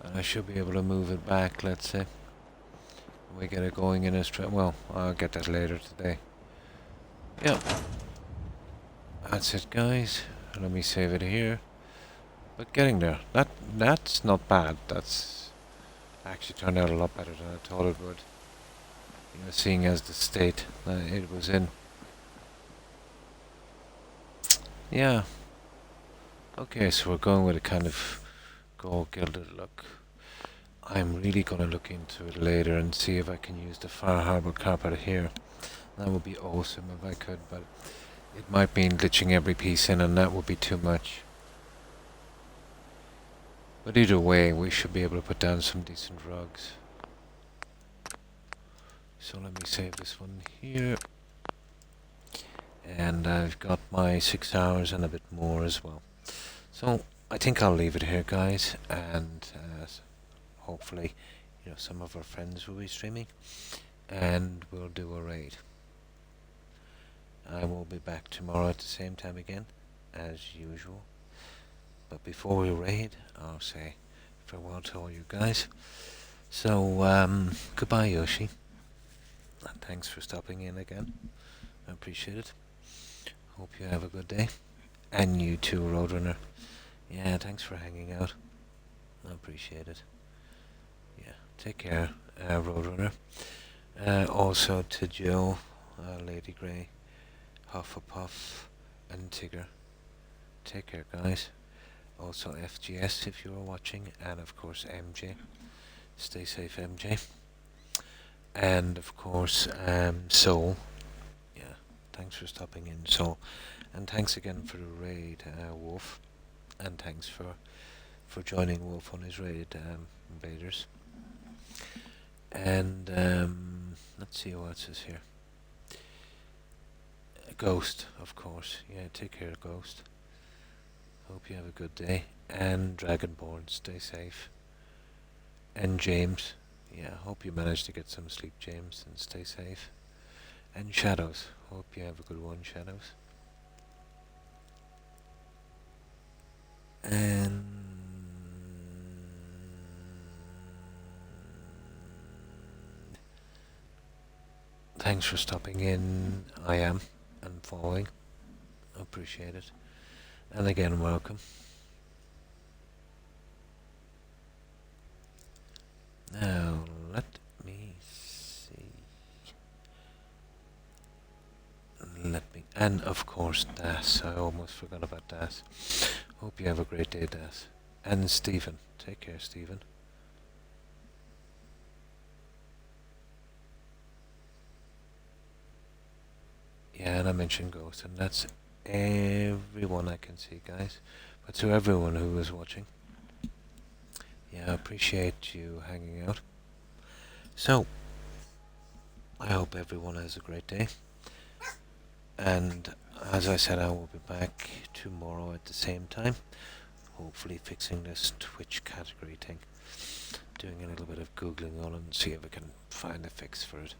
And I should be able to move it back, let's say. We get it going in a straight... well, I'll get that later today. Yep. That's it, guys. Let me save it here. But getting there. That's not bad. That's actually turned out a lot better than I thought it would. You know, seeing as the state it was in. Yeah. Okay, so we're going with a kind of gold gilded look. I'm really going to look into it later and see if I can use the Far Harbor carpet here. That would be awesome if I could, but it might mean glitching every piece in, and that would be too much. But either way, we should be able to put down some decent rugs. So let me save this one here. And I've got my 6 hours and a bit more as well. So I think I'll leave it here, guys, and hopefully, you know, some of our friends will be streaming, and we'll do a raid. I will be back tomorrow at the same time again, as usual. But before we raid, I'll say farewell to all you guys. So, goodbye, Yoshi. And thanks for stopping in again. I appreciate it. Hope you have a good day. And you too, Roadrunner. Yeah, thanks for hanging out. I appreciate it. Yeah, take care, Roadrunner. Also to Joe, Lady Grey, Hufflepuff, and Tigger. Take care, guys. Also FGS if you are watching, and of course MJ. Stay safe, MJ. And of course, Soul. Yeah, thanks for stopping in, Soul. And thanks again for the raid, Wolf. And thanks for joining Wolf on his raid, Invaders. And let's see what else is here. Ghost, of course. Yeah, take care, Ghost. Hope you have a good day. And Dragonborn, stay safe. And James, yeah, hope you manage to get some sleep, James, and stay safe. And Shadows, hope you have a good one, Shadows. And thanks for stopping in, I am, and following. Appreciate it. And again, welcome. Now, let me see. And of course, Das. I almost forgot about Das. Hope you have a great day, Das. And Stephen. Take care, Stephen. Yeah, and I mentioned Ghost, and that's everyone I can see, guys. But to everyone who is watching, yeah, I appreciate you hanging out. So, I hope everyone has a great day. And as I said, I will be back tomorrow at the same time. Hopefully fixing this Twitch category thing. Doing a little bit of Googling on it and see if I can find a fix for it.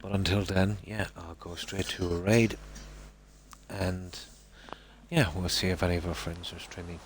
But until then, yeah, I'll go straight to a raid. And yeah, we'll see if any of our friends are streaming.